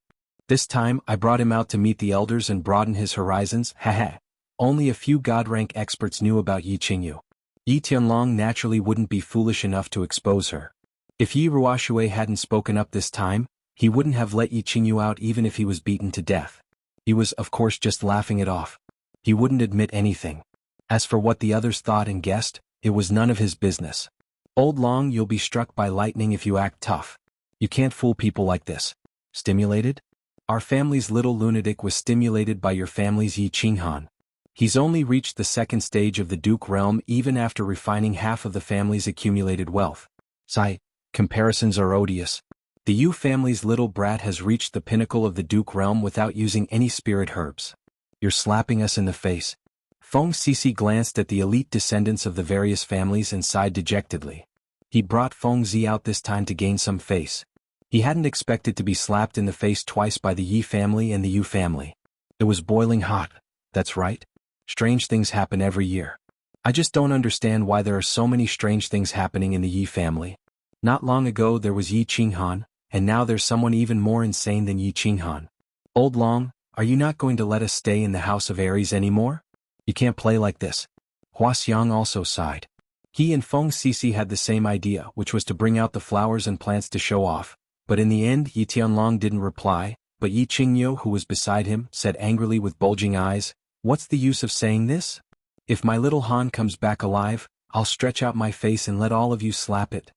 This time I brought him out to meet the elders and broaden his horizons, haha. Only a few god-rank experts knew about Yi Qingyu. Yi Tianlong naturally wouldn't be foolish enough to expose her. If Yi Ruoshui hadn't spoken up this time, he wouldn't have let Yi Qingyu out even if he was beaten to death. He was, of course, just laughing it off. He wouldn't admit anything. As for what the others thought and guessed, it was none of his business. Old Long, you'll be struck by lightning if you act tough. You can't fool people like this. Stimulated? Our family's little lunatic was stimulated by your family's Yi Qinghan. He's only reached the second stage of the Duke realm even after refining half of the family's accumulated wealth. Sigh, comparisons are odious. The Yu family's little brat has reached the pinnacle of the Duke realm without using any spirit herbs. You're slapping us in the face. Feng Sisi glanced at the elite descendants of the various families and sighed dejectedly. He brought Feng Zi out this time to gain some face. He hadn't expected to be slapped in the face twice by the Yi family and the Yu family. It was boiling hot, that's right. Strange things happen every year. I just don't understand why there are so many strange things happening in the Yi family. Not long ago there was Yi Qinghan, and now there's someone even more insane than Yi Qinghan. Old Long, are you not going to let us stay in the House of Aries anymore? You can't play like this. Hua Xiang also sighed. He and Feng Sisi had the same idea, which was to bring out the flowers and plants to show off, but in the end Yi Tianlong didn't reply, but Yi Qingyu, who was beside him, said angrily with bulging eyes, "What's the use of saying this? If my little Han comes back alive, I'll stretch out my face and let all of you slap it."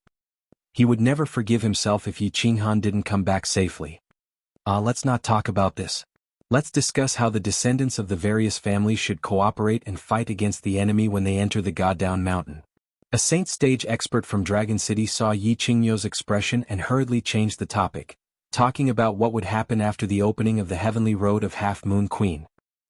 He would never forgive himself if Yi Qinghan didn't come back safely. Let's not talk about this. Let's discuss how the descendants of the various families should cooperate and fight against the enemy when they enter the Goddown Mountain. A Saint Stage expert from Dragon City saw Yi Qingyu's expression and hurriedly changed the topic, talking about what would happen after the opening of the Heavenly Road of Half Moon Queen.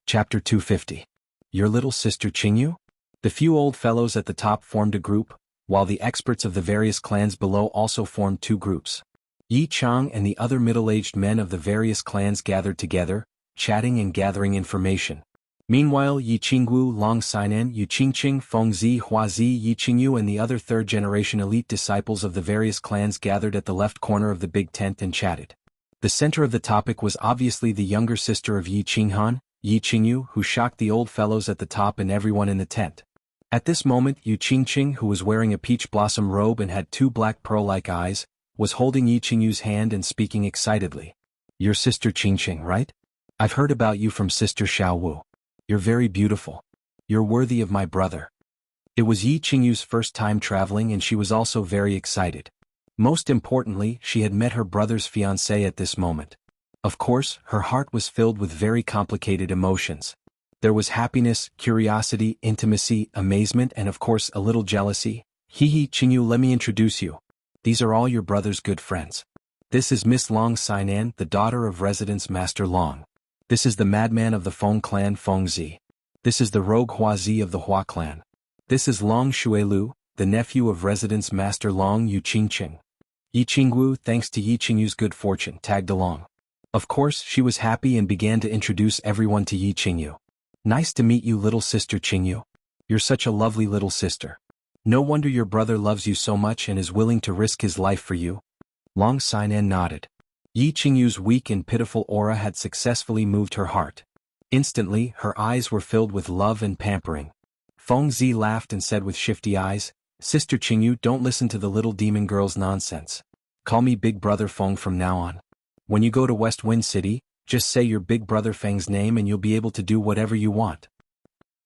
Chapter 250. Your little sister Qingyu? The few old fellows at the top formed a group, while the experts of the various clans below also formed two groups. Yi Chang and the other middle-aged men of the various clans gathered together, chatting and gathering information. Meanwhile, Yi Qinggu, Long Sainan, Yu Qingqing, Feng Zi, Hua Zi, Yi Qingyu and the other third-generation elite disciples of the various clans gathered at the left corner of the big tent and chatted. The center of the topic was obviously the younger sister of Yi Qinghan, Yi Qingyu, who shocked the old fellows at the top and everyone in the tent. At this moment, Yu Qingqing, who was wearing a peach blossom robe and had two black pearl-like eyes, was holding Yi Qingyu's hand and speaking excitedly. Your sister Qingqing, right? I've heard about you from Sister Xiaowu. You're very beautiful. You're worthy of my brother. It was Yi Qingyu's first time traveling and she was also very excited. Most importantly, she had met her brother's fiancé at this moment. Of course, her heart was filled with very complicated emotions. There was happiness, curiosity, intimacy, amazement and of course a little jealousy. Hee Qingyu, let me introduce you. These are all your brother's good friends. This is Miss Long Sainan, the daughter of Residence Master Long. This is the madman of the Feng clan Feng Zi. This is the rogue Hua Zi of the Hua clan. This is Long Shuelu, the nephew of Residence Master Long Yu Qingqing. Yi Qinggu, thanks to Yi Qingyu's good fortune, tagged along. Of course, she was happy and began to introduce everyone to Yi Qingyu. Nice to meet you, little sister Qingyu. You're such a lovely little sister. No wonder your brother loves you so much and is willing to risk his life for you. Long Sainan nodded. Yi Qingyu's weak and pitiful aura had successfully moved her heart. Instantly, her eyes were filled with love and pampering. Feng Zi laughed and said with shifty eyes, Sister Qingyu, don't listen to the little demon girl's nonsense. Call me Big Brother Feng from now on. When you go to West Wind City, just say your big brother Feng's name and you'll be able to do whatever you want.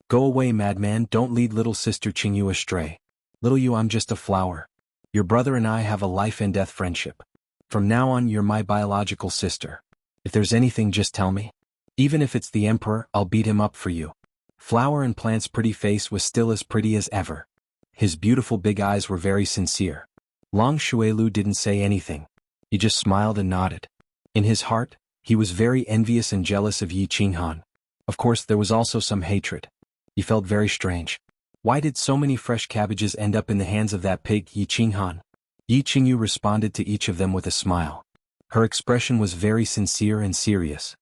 Go away, madman, don't lead little sister Qingyu astray. Little you, I'm just a flower. Your brother and I have a life and death friendship. From now on you're my biological sister. If there's anything just tell me. Even if it's the emperor, I'll beat him up for you. Flower and Plant's pretty face was still as pretty as ever. His beautiful big eyes were very sincere. Long Shuelu didn't say anything. He just smiled and nodded. In his heart, he was very envious and jealous of Yi Qinghan. Of course there was also some hatred. He felt very strange. Why did so many fresh cabbages end up in the hands of that pig Yi Qinghan? Yi Qingyu responded to each of them with a smile. Her expression was very sincere and serious.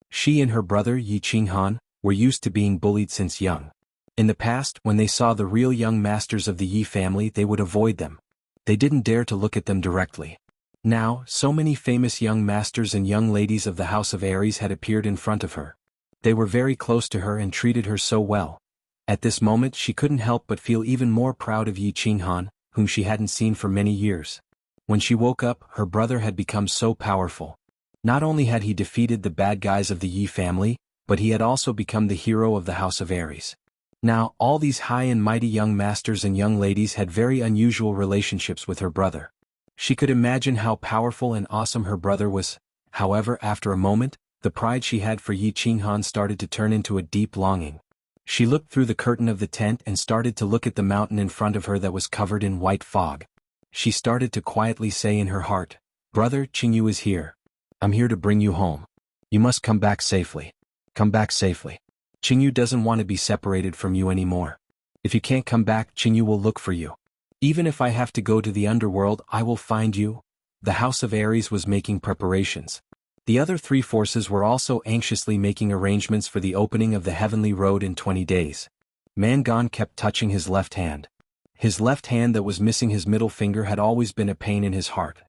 She and her brother Yi Qinghan were used to being bullied since young. In the past, when they saw the real young masters of the Yi family, they would avoid them. They didn't dare to look at them directly. Now, so many famous young masters and young ladies of the House of Aries had appeared in front of her. They were very close to her and treated her so well. At this moment she couldn't help but feel even more proud of Yi Qinghan, whom she hadn't seen for many years. When she woke up, her brother had become so powerful. Not only had he defeated the bad guys of the Yi family, but he had also become the hero of the House of Aries. Now, all these high and mighty young masters and young ladies had very unusual relationships with her brother. She could imagine how powerful and awesome her brother was. However, after a moment, the pride she had for Yi Qinghan started to turn into a deep longing. She looked through the curtain of the tent and started to look at the mountain in front of her that was covered in white fog. She started to quietly say in her heart, "Brother, Qingyu is here. I'm here to bring you home. You must come back safely. Come back safely. Qingyu doesn't want to be separated from you anymore. If you can't come back, Qingyu will look for you. Even if I have to go to the underworld, I will find you." The House of Aries was making preparations. The other three forces were also anxiously making arrangements for the opening of the Heavenly Road in 20 days. Mangon kept touching his left hand. His left hand that was missing his middle finger had always been a pain in his heart.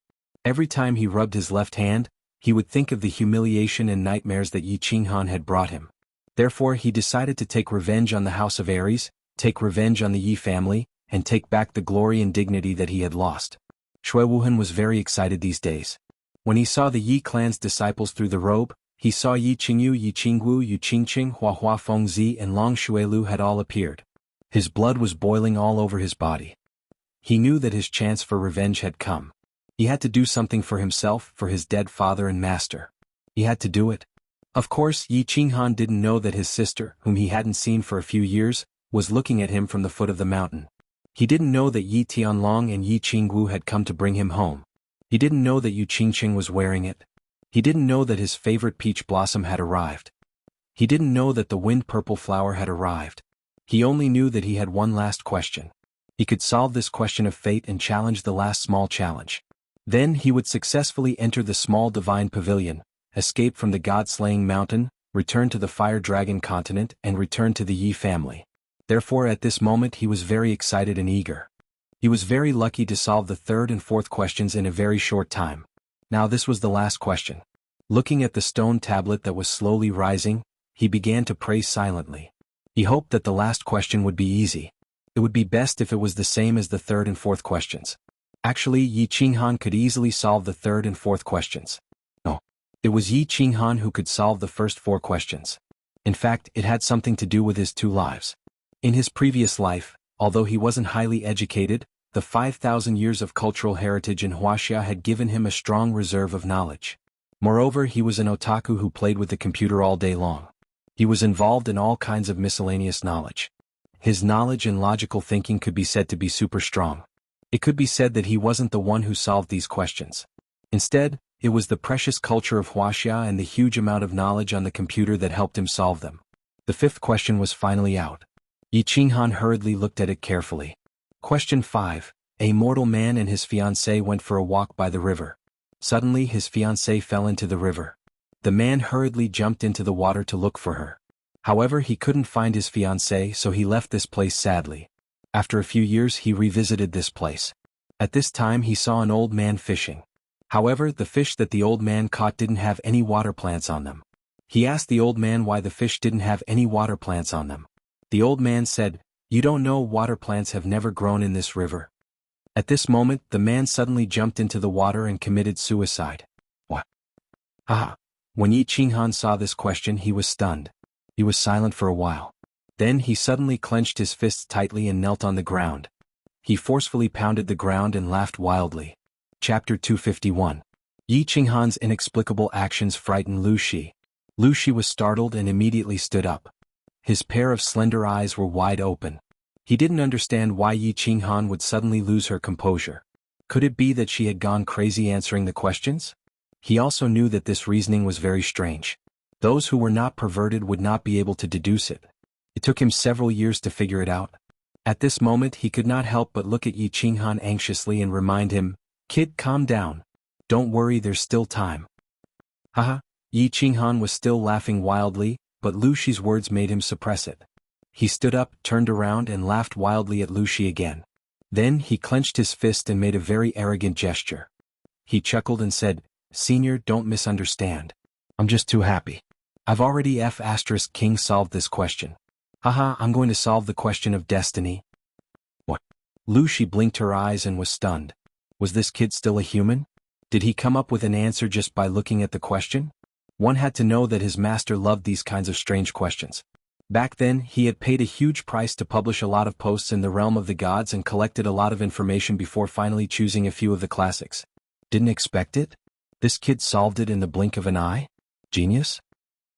Every time he rubbed his left hand, he would think of the humiliation and nightmares that Yi Qinghan had brought him. Therefore he decided to take revenge on the House of Aries, take revenge on the Yi family, and take back the glory and dignity that he had lost. Shui Wuhan was very excited these days. When he saw the Yi clan's disciples through the robe, he saw Yi Qingyu, Yi Qingwu, Yu Qingqing, Hua Fengzi and Long Shuelu had all appeared. His blood was boiling all over his body. He knew that his chance for revenge had come. He had to do something for himself, for his dead father and master. He had to do it. Of course, Yi Qinghan didn't know that his sister, whom he hadn't seen for a few years, was looking at him from the foot of the mountain. He didn't know that Yi Tianlong and Yi Qingwu had come to bring him home. He didn't know that Yu Qingqing was wearing it. He didn't know that his favorite peach blossom had arrived. He didn't know that the wind purple flower had arrived. He only knew that he had one last question. He could solve this question of fate and challenge the last small challenge. Then he would successfully enter the small divine pavilion, escape from the god-slaying mountain, return to the fire dragon continent and return to the Yi family. Therefore at this moment he was very excited and eager. He was very lucky to solve the third and fourth questions in a very short time. Now this was the last question. Looking at the stone tablet that was slowly rising, he began to pray silently. He hoped that the last question would be easy. It would be best if it was the same as the third and fourth questions. Actually, Yi Qinghan could easily solve the third and fourth questions. No. It was Yi Qinghan who could solve the first 4 questions. In fact, it had something to do with his 2 lives. In his previous life, although he wasn't highly educated, the 5,000 years of cultural heritage in Wuxia had given him a strong reserve of knowledge. Moreover, he was an otaku who played with the computer all day long. He was involved in all kinds of miscellaneous knowledge. His knowledge and logical thinking could be said to be super strong. It could be said that he wasn't the one who solved these questions. Instead, it was the precious culture of Wuxia and the huge amount of knowledge on the computer that helped him solve them. The 5th question was finally out. Yi Qinghan hurriedly looked at it carefully. Question 5. A mortal man and his fiancée went for a walk by the river. Suddenly his fiancée fell into the river. The man hurriedly jumped into the water to look for her. However, he couldn't find his fiancée, so he left this place sadly. After a few years he revisited this place. At this time he saw an old man fishing. However, the fish that the old man caught didn't have any water plants on them. He asked the old man why the fish didn't have any water plants on them. The old man said, "You don't know, water plants have never grown in this river." At this moment the man suddenly jumped into the water and committed suicide. What? Ah! When Yi Qinghan saw this question he was stunned. He was silent for a while. Then he suddenly clenched his fists tightly and knelt on the ground. He forcefully pounded the ground and laughed wildly. Chapter 251. Yi Qinghan's inexplicable actions frightened Lu Shi. Lu Shi was startled and immediately stood up. His pair of slender eyes were wide open. He didn't understand why Yi Qinghan would suddenly lose her composure. Could it be that she had gone crazy answering the questions? He also knew that this reasoning was very strange. Those who were not perverted would not be able to deduce it. It took him several years to figure it out. At this moment he could not help but look at Yi Qinghan anxiously and remind him, "Kid, calm down. Don't worry, there's still time." Haha, Yi Qinghan was still laughing wildly, but Lu Shi's words made him suppress it. He stood up, turned around and laughed wildly at Lu Shi again. Then he clenched his fist and made a very arrogant gesture. He chuckled and said, "Senior, don't misunderstand. I'm just too happy. I've already King solved this question. Haha, I'm going to solve the question of destiny." What? Lu Shi blinked her eyes and was stunned. Was this kid still a human? Did he come up with an answer just by looking at the question? One had to know that his master loved these kinds of strange questions. Back then, he had paid a huge price to publish a lot of posts in the realm of the gods and collected a lot of information before finally choosing a few of the classics. Didn't expect it? This kid solved it in the blink of an eye? Genius?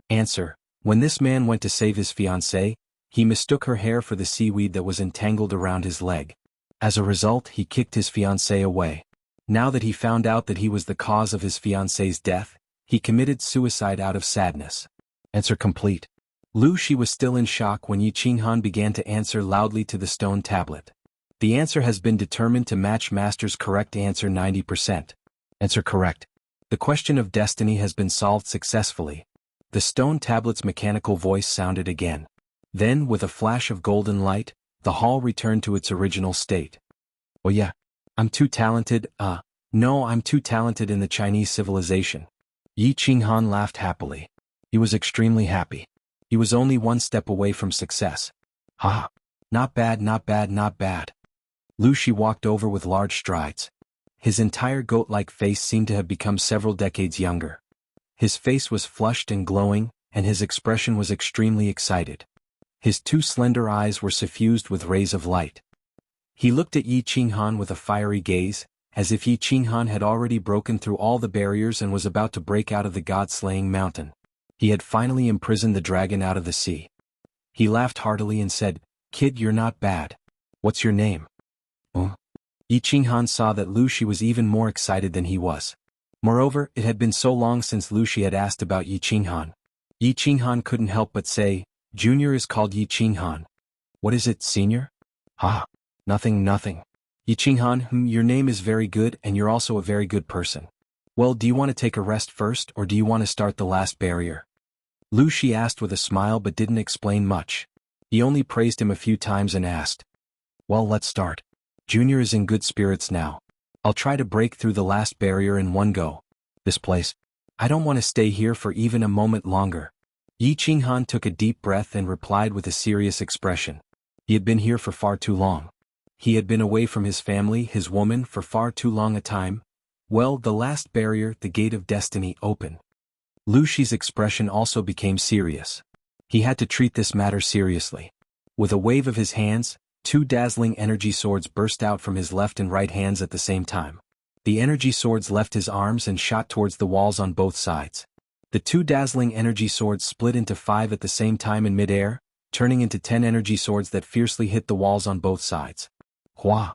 Answer: when this man went to save his fiancée, he mistook her hair for the seaweed that was entangled around his leg. As a result, he kicked his fiancée away. Now that he found out that he was the cause of his fiancée's death, he committed suicide out of sadness. Answer complete. Lu Shi was still in shock when Yi Qinghan began to answer loudly to the stone tablet. The answer has been determined to match Master's correct answer 90%. Answer correct. The question of destiny has been solved successfully. The stone tablet's mechanical voice sounded again. Then, with a flash of golden light, the hall returned to its original state. "Oh yeah. I'm too talented, no, I'm too talented in the Chinese civilization." Yi Qinghan laughed happily. He was extremely happy. He was only one step away from success. Ha! Not bad, not bad, not bad. Lu Shi walked over with large strides. His entire goat-like face seemed to have become several decades younger. His face was flushed and glowing, and his expression was extremely excited. His two slender eyes were suffused with rays of light. He looked at Yi Qinghan with a fiery gaze, as if Yi Qinghan had already broken through all the barriers and was about to break out of the god-slaying mountain. He had finally imprisoned the dragon out of the sea. He laughed heartily and said, "Kid, you're not bad. What's your name?" "Oh?" Yi Qinghan saw that Lu Shi was even more excited than he was. Moreover, it had been so long since Lu Shi had asked about Yi Qinghan. Yi Qinghan couldn't help but say, "Junior is called Yi Qinghan." "What is it, senior?" "Ah, nothing, nothing." Yi Qinghan, your name is very good and you're also a very good person. Well, do you want to take a rest first or do you want to start the last barrier?" Lu Shi asked with a smile but didn't explain much. He only praised him a few times and asked, "Well, let's start. Junior is in good spirits now. I'll try to break through the last barrier in one go. This place, I don't want to stay here for even a moment longer." Yi Qinghan took a deep breath and replied with a serious expression. He had been here for far too long. He had been away from his family, his woman, for far too long a time. Well, the last barrier, the gate of destiny, opened. Lu Shi's expression also became serious. He had to treat this matter seriously. With a wave of his hands, two dazzling energy swords burst out from his left and right hands at the same time. The energy swords left his arms and shot towards the walls on both sides. The two dazzling energy swords split into 5 at the same time in midair, turning into 10 energy swords that fiercely hit the walls on both sides. Hua!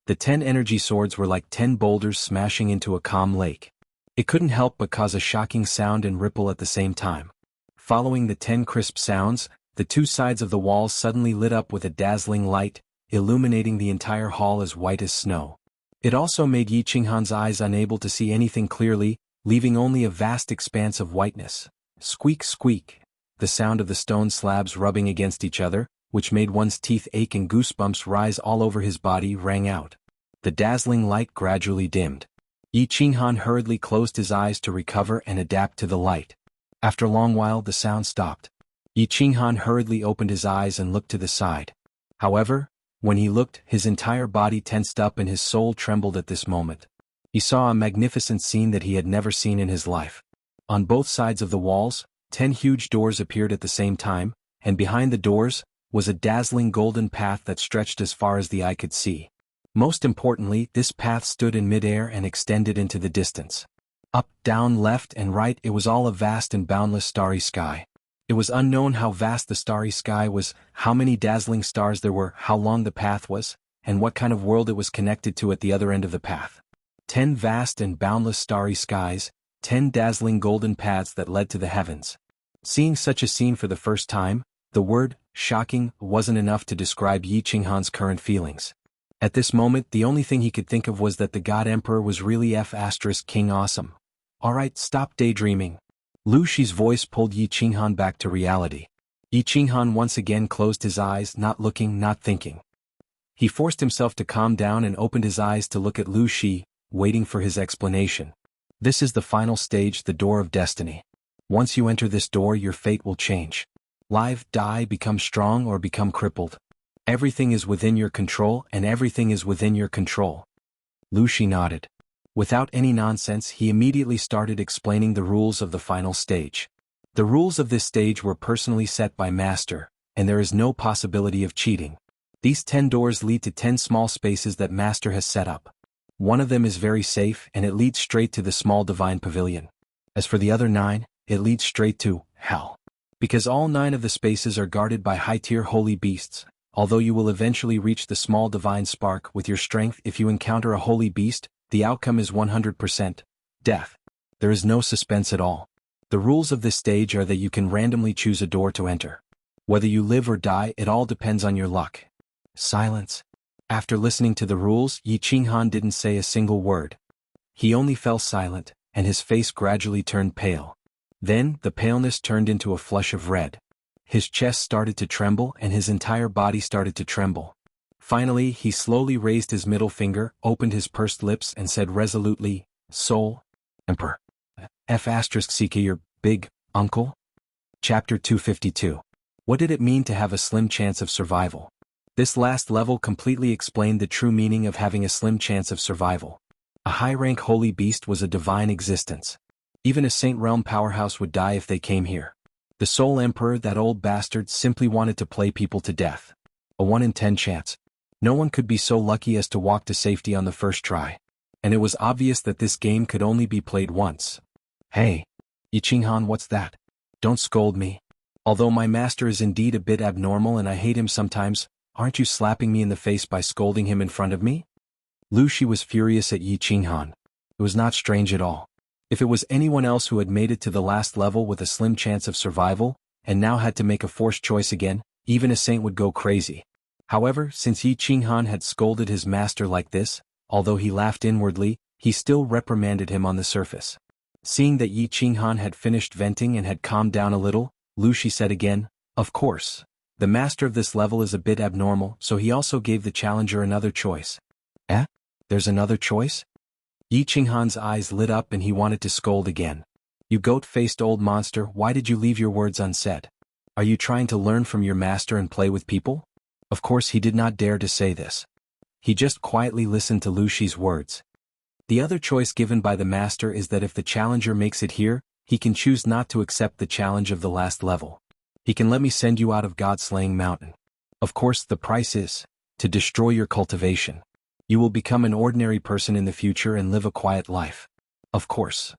The 10 energy swords were like 10 boulders smashing into a calm lake. It couldn't help but cause a shocking sound and ripple at the same time. Following the 10 crisp sounds, the two sides of the walls suddenly lit up with a dazzling light, illuminating the entire hall as white as snow. It also made Yi Qinghan's eyes unable to see anything clearly, leaving only a vast expanse of whiteness. Squeak, squeak. The sound of the stone slabs rubbing against each other, which made one's teeth ache and goosebumps rise all over his body, rang out. The dazzling light gradually dimmed. Yi Qinghan hurriedly closed his eyes to recover and adapt to the light. After a long while the sound stopped. Yi Qinghan hurriedly opened his eyes and looked to the side. However, when he looked, his entire body tensed up and his soul trembled at this moment. He saw a magnificent scene that he had never seen in his life. On both sides of the walls, 10 huge doors appeared at the same time, and behind the doors was a dazzling golden path that stretched as far as the eye could see. Most importantly, this path stood in midair and extended into the distance. Up, down, left, and right, it was all a vast and boundless starry sky. It was unknown how vast the starry sky was, how many dazzling stars there were, how long the path was, and what kind of world it was connected to at the other end of the path. 10 vast and boundless starry skies, 10 dazzling golden paths that led to the heavens. Seeing such a scene for the first time, the word, shocking, wasn't enough to describe Yi Qinghan's current feelings. At this moment, the only thing he could think of was that the God Emperor was really King awesome. Alright, stop daydreaming. Lu Shi's voice pulled Yi Qinghan back to reality. Yi Qinghan once again closed his eyes, not looking, not thinking. He forced himself to calm down and opened his eyes to look at Lu Shi, waiting for his explanation. This is the final stage, the door of destiny. Once you enter this door, your fate will change. Live, die, become strong, or become crippled. Everything is within your control, and everything is within your control. Lu Shi nodded. Without any nonsense, he immediately started explaining the rules of the final stage. The rules of this stage were personally set by Master, and there is no possibility of cheating. These 10 doors lead to 10 small spaces that Master has set up. One of them is very safe, and it leads straight to the small divine pavilion. As for the other 9, it leads straight to hell. Because all 9 of the spaces are guarded by high-tier holy beasts, although you will eventually reach the small divine spark with your strength if you encounter a holy beast, the outcome is 100% death. There is no suspense at all. The rules of this stage are that you can randomly choose a door to enter. Whether you live or die, it all depends on your luck. Silence. After listening to the rules, Yi Qinghan didn't say a single word. He only fell silent, and his face gradually turned pale. Then, the paleness turned into a flush of red. His chest started to tremble and his entire body started to tremble. Finally, he slowly raised his middle finger, opened his pursed lips and said resolutely, Soul Emperor. F***ck your big uncle? Chapter 252. What did it mean to have a slim chance of survival? This last level completely explained the true meaning of having a slim chance of survival. A high-rank holy beast was a divine existence. Even a Saint Realm powerhouse would die if they came here. The Soul Emperor, that old bastard, simply wanted to play people to death. A 1 in 10 chance. No one could be so lucky as to walk to safety on the first try. And it was obvious that this game could only be played once. Hey, Yi Qinghan, what's that? Don't scold me. Although my master is indeed a bit abnormal and I hate him sometimes, aren't you slapping me in the face by scolding him in front of me? Lu Shi was furious at Yi Qinghan. It was not strange at all. If it was anyone else who had made it to the last level with a slim chance of survival, and now had to make a forced choice again, even a saint would go crazy. However, since Yi Qinghan had scolded his master like this, although he laughed inwardly, he still reprimanded him on the surface. Seeing that Yi Qinghan had finished venting and had calmed down a little, Lu Shi said again, Of course. The master of this level is a bit abnormal, so he also gave the challenger another choice. Eh? There's another choice? Yi Qinghan's eyes lit up and he wanted to scold again. You goat-faced old monster, why did you leave your words unsaid? Are you trying to learn from your master and play with people? Of course he did not dare to say this. He just quietly listened to Lu Shi's words. The other choice given by the master is that if the challenger makes it here, he can choose not to accept the challenge of the last level. He can let me send you out of God-slaying mountain. Of course the price is to destroy your cultivation. You will become an ordinary person in the future and live a quiet life. Of course.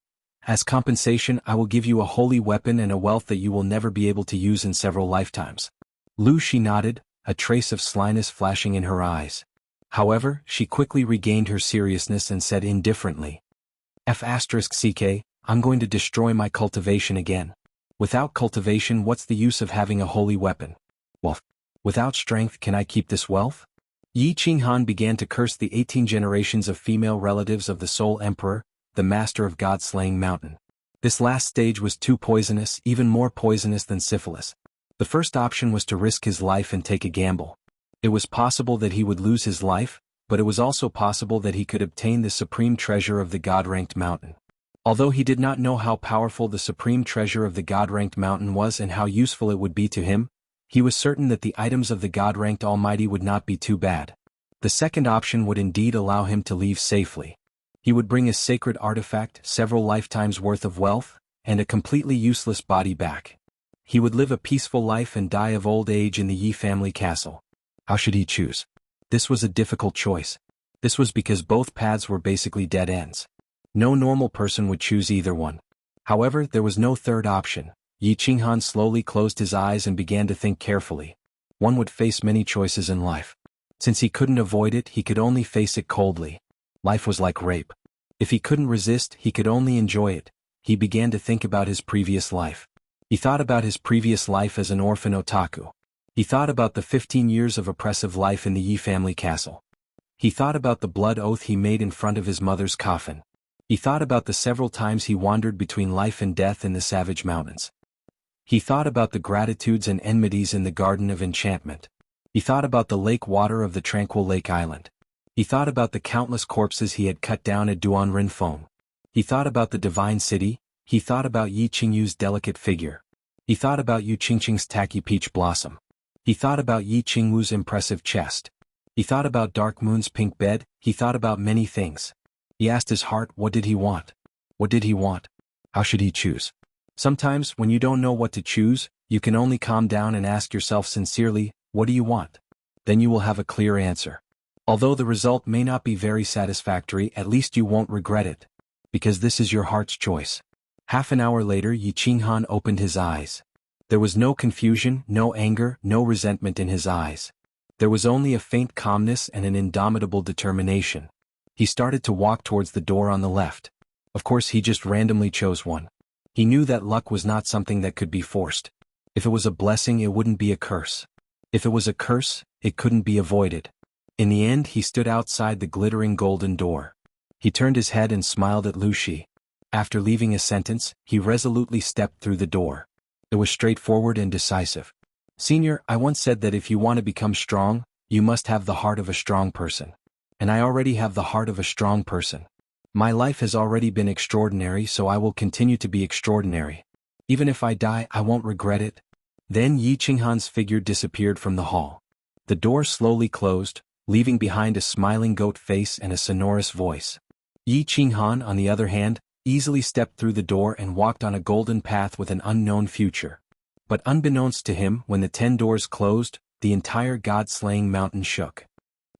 As compensation, I will give you a holy weapon and a wealth that you will never be able to use in several lifetimes. Lu Shi nodded, a trace of slyness flashing in her eyes. However, she quickly regained her seriousness and said indifferently, F***ck, I'm going to destroy my cultivation again. Without cultivation, what's the use of having a holy weapon? Well, without strength, can I keep this wealth? Yi Qinghan began to curse the 18 generations of female relatives of the Soul Emperor, the master of God-slaying mountain. This last stage was too poisonous, even more poisonous than syphilis. The first option was to risk his life and take a gamble. It was possible that he would lose his life, but it was also possible that he could obtain the supreme treasure of the God-ranked mountain. Although he did not know how powerful the supreme treasure of the God-ranked mountain was and how useful it would be to him, he was certain that the items of the God-ranked Almighty would not be too bad. The second option would indeed allow him to leave safely. He would bring a sacred artifact, several lifetimes worth of wealth, and a completely useless body back. He would live a peaceful life and die of old age in the Yi family castle. How should he choose? This was a difficult choice. This was because both paths were basically dead ends. No normal person would choose either one. However, there was no third option. Yi Qinghan slowly closed his eyes and began to think carefully. One would face many choices in life. Since he couldn't avoid it, he could only face it coldly. Life was like rape. If he couldn't resist, he could only enjoy it. He began to think about his previous life. He thought about his previous life as an orphan otaku. He thought about the 15 years of oppressive life in the Yi family castle. He thought about the blood oath he made in front of his mother's coffin. He thought about the several times he wandered between life and death in the savage mountains. He thought about the gratitudes and enmities in the Garden of Enchantment. He thought about the lake water of the tranquil lake island. He thought about the countless corpses he had cut down at Duan Rinfeng. He thought about the divine city. He thought about Yi Qingyu's delicate figure. He thought about Yu Qingqing's tacky peach blossom. He thought about Yi Qingwu's impressive chest. He thought about Dark Moon's pink bed. He thought about many things. He asked his heart, what did he want? What did he want? How should he choose? Sometimes, when you don't know what to choose, you can only calm down and ask yourself sincerely, what do you want? Then you will have a clear answer. Although the result may not be very satisfactory, at least you won't regret it. Because this is your heart's choice. Half an hour later, Yi Qinghan opened his eyes. There was no confusion, no anger, no resentment in his eyes. There was only a faint calmness and an indomitable determination. He started to walk towards the door on the left. Of course, he just randomly chose one. He knew that luck was not something that could be forced. If it was a blessing, it wouldn't be a curse. If it was a curse, it couldn't be avoided. In the end, he stood outside the glittering golden door. He turned his head and smiled at Lu Shi. After leaving a sentence, he resolutely stepped through the door. It was straightforward and decisive. Senior, I once said that if you want to become strong, you must have the heart of a strong person. And I already have the heart of a strong person. My life has already been extraordinary, so I will continue to be extraordinary. Even if I die, I won't regret it. Then Yi Qinghan's figure disappeared from the hall. The door slowly closed, leaving behind a smiling goat face and a sonorous voice. Yi Qinghan, on the other hand, easily stepped through the door and walked on a golden path with an unknown future. But unbeknownst to him, when the 10 doors closed, the entire god-slaying mountain shook.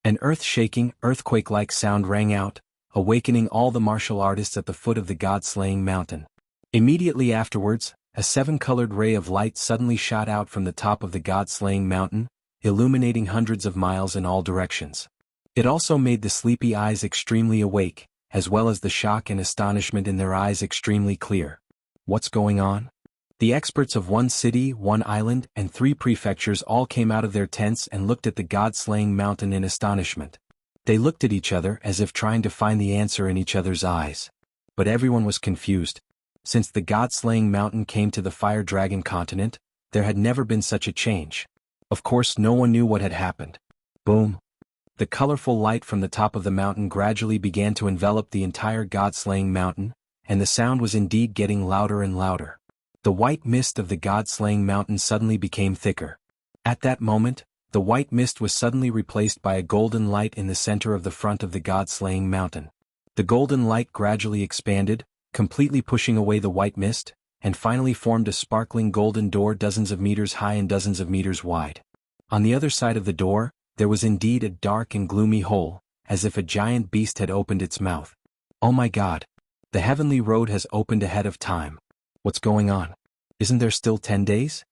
An earth-shaking, earthquake-like sound rang out, awakening all the martial artists at the foot of the god-slaying mountain. Immediately afterwards, a 7-colored ray of light suddenly shot out from the top of the god-slaying mountain, illuminating hundreds of miles in all directions. It also made the sleepy eyes extremely awake, as well as the shock and astonishment in their eyes extremely clear. What's going on? The experts of 1 city, 1 island, and 3 prefectures all came out of their tents and looked at the god-slaying mountain in astonishment. They looked at each other as if trying to find the answer in each other's eyes. But everyone was confused. Since the god-slaying mountain came to the Fire Dragon continent, there had never been such a change. Of course, no one knew what had happened. Boom! The colorful light from the top of the mountain gradually began to envelop the entire god-slaying mountain, and the sound was indeed getting louder and louder. The white mist of the god-slaying mountain suddenly became thicker. At that moment, the white mist was suddenly replaced by a golden light in the center of the front of the god-slaying mountain. The golden light gradually expanded, completely pushing away the white mist, and finally formed a sparkling golden door dozens of meters high and dozens of meters wide. On the other side of the door, there was indeed a dark and gloomy hole, as if a giant beast had opened its mouth. Oh my God! The heavenly road has opened ahead of time. What's going on? Isn't there still 10 days?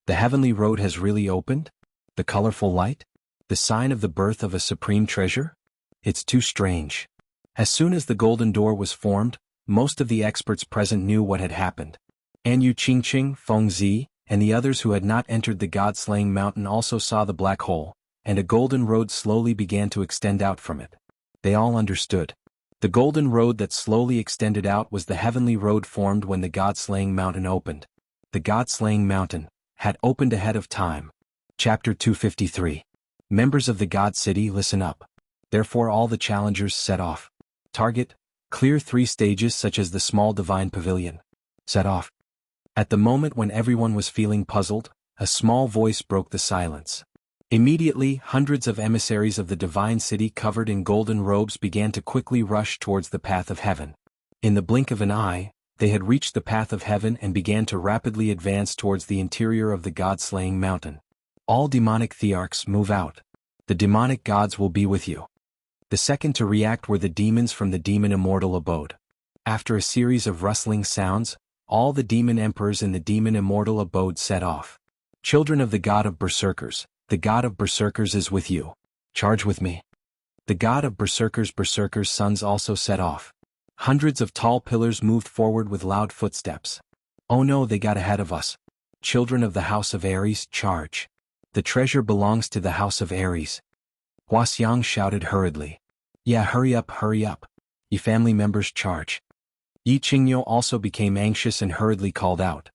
The heavenly road has really opened? The colorful light? The sign of the birth of a supreme treasure? It's too strange. As soon as the golden door was formed, most of the experts present knew what had happened. And Yu Qingqing, Feng Zi, and the others who had not entered the god-slaying mountain also saw the black hole, and a golden road slowly began to extend out from it. They all understood. The golden road that slowly extended out was the heavenly road formed when the god-slaying mountain opened. The god-slaying mountain had opened ahead of time. Chapter 253. Members of the God City, listen up. Therefore all the challengers set off. Target: clear 3 stages such as the small divine pavilion. Set off. At the moment when everyone was feeling puzzled, a small voice broke the silence. Immediately, hundreds of emissaries of the divine city covered in golden robes began to quickly rush towards the path of heaven. In the blink of an eye, they had reached the path of heaven and began to rapidly advance towards the interior of the god-slaying mountain. All demonic thearchs, move out. The demonic gods will be with you. The second to react were the demons from the demon immortal abode. After a series of rustling sounds, all the demon emperors in the demon immortal abode set off. Children of the god of berserkers, the god of berserkers is with you. Charge with me. The god of berserkers' sons also set off. Hundreds of tall pillars moved forward with loud footsteps. Oh no, they got ahead of us. Children of the house of Ares, charge. The treasure belongs to the house of Ares. Wuxia shouted hurriedly. Yeah, hurry up. Ye family members, charge. Yi Qingyu also became anxious and hurriedly called out.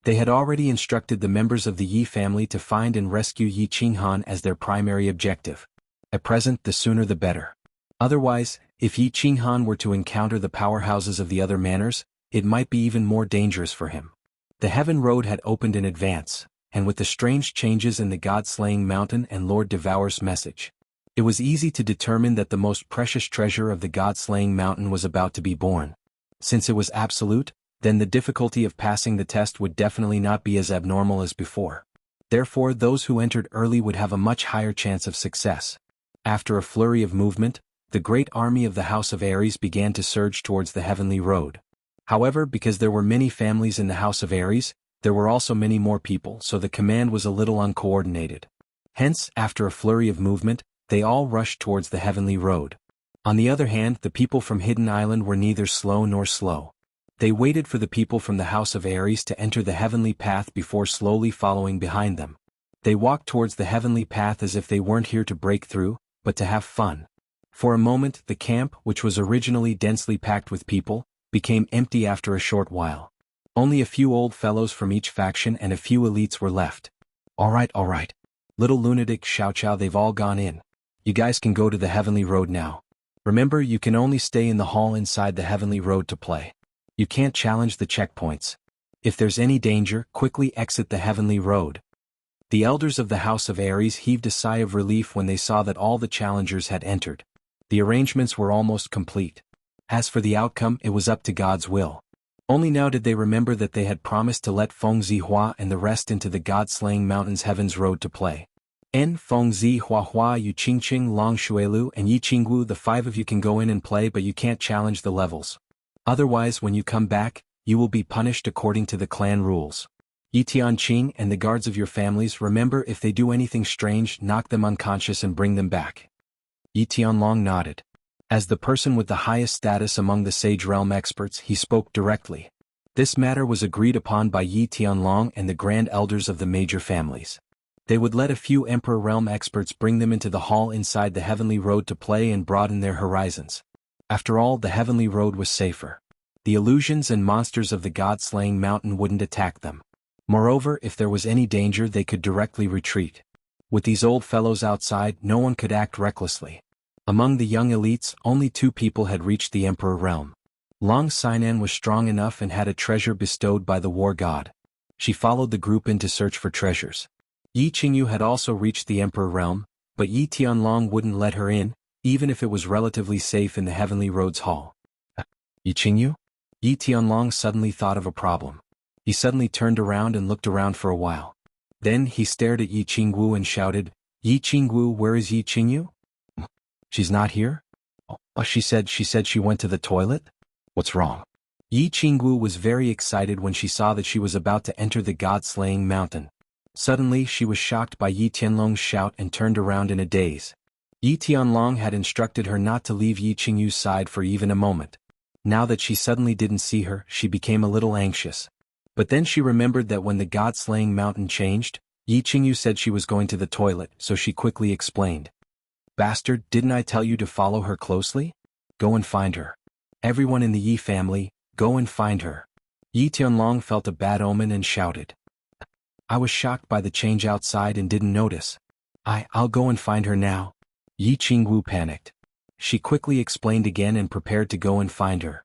They had already instructed the members of the Yi family to find and rescue Yi Qinghan as their primary objective. At present, the sooner the better. Otherwise, if Yi Qinghan were to encounter the powerhouses of the other manors, it might be even more dangerous for him. The Heaven Road had opened in advance, and with the strange changes in the God-slaying mountain and Lord Devour's message, it was easy to determine that the most precious treasure of the God-slaying mountain was about to be born. Since it was absolute, then the difficulty of passing the test would definitely not be as abnormal as before. Therefore, those who entered early would have a much higher chance of success. After a flurry of movement, the great army of the House of Ares began to surge towards the Heavenly Road. However, because there were many families in the House of Ares, there were also many more people, so the command was a little uncoordinated. Hence, after a flurry of movement, they all rushed towards the Heavenly Road. On the other hand, the people from Hidden Island were neither slow nor slow. They waited for the people from the House of Ares to enter the heavenly path before slowly following behind them. They walked towards the heavenly path as if they weren't here to break through, but to have fun. For a moment, the camp, which was originally densely packed with people, became empty after a short while. Only a few old fellows from each faction and a few elites were left. All right. Little lunatic Xiao Xiao, they've all gone in. You guys can go to the Heavenly Road now. Remember, you can only stay in the hall inside the Heavenly Road to play. You can't challenge the checkpoints. If there's any danger, quickly exit the Heavenly Road. The elders of the House of Ares heaved a sigh of relief when they saw that all the challengers had entered. The arrangements were almost complete. As for the outcome, it was up to God's will. Only now did they remember that they had promised to let Feng Zihua and the rest into the God-slaying mountains Heaven's Road to play. Feng Zihua, Yu Qingqing, Long Shuelu, and Yi Qingwu, the 5 of you can go in and play, but you can't challenge the levels. Otherwise, when you come back, you will be punished according to the clan rules. Yi Tianqing and the guards of your families, remember, if they do anything strange, knock them unconscious and bring them back. Yi Tianlong nodded. As the person with the highest status among the Sage Realm experts, he spoke directly. This matter was agreed upon by Yi Tianlong and the Grand Elders of the major families. They would let a few Emperor Realm experts bring them into the hall inside the Heavenly Road to play and broaden their horizons. After all, the Heavenly Road was safer. The illusions and monsters of the God-slaying mountain wouldn't attack them. Moreover, if there was any danger, they could directly retreat. With these old fellows outside, no one could act recklessly. Among the young elites, only 2 people had reached the Emperor Realm. Long Sinan was strong enough and had a treasure bestowed by the war god. She followed the group in to search for treasures. Yi Qingyu had also reached the Emperor Realm, but Yi Tianlong wouldn't let her in, even if it was relatively safe in the Heavenly Road's hall. Yi Qingyu? Yi Tianlong suddenly thought of a problem. He suddenly turned around and looked around for a while. Then he stared at Yi Qingwu and shouted, Yi Qingwu, where is Yi Qingyu? She's not here? Oh, she said she went to the toilet? What's wrong? Yi Qingwu was very excited when she saw that she was about to enter the God-slaying mountain. Suddenly, she was shocked by Yi Tianlong's shout and turned around in a daze. Yi Tianlong had instructed her not to leave Yi Qingyu's side for even a moment. Now that she suddenly didn't see her, she became a little anxious. But then she remembered that when the God-slaying mountain changed, Yi Qingyu said she was going to the toilet, so she quickly explained. Bastard, didn't I tell you to follow her closely? Go and find her. Everyone in the Yi family, go and find her. Yi Tianlong felt a bad omen and shouted. I was shocked by the change outside and didn't notice. I'll go and find her now. Yi Qingwu panicked. She quickly explained again and prepared to go and find her.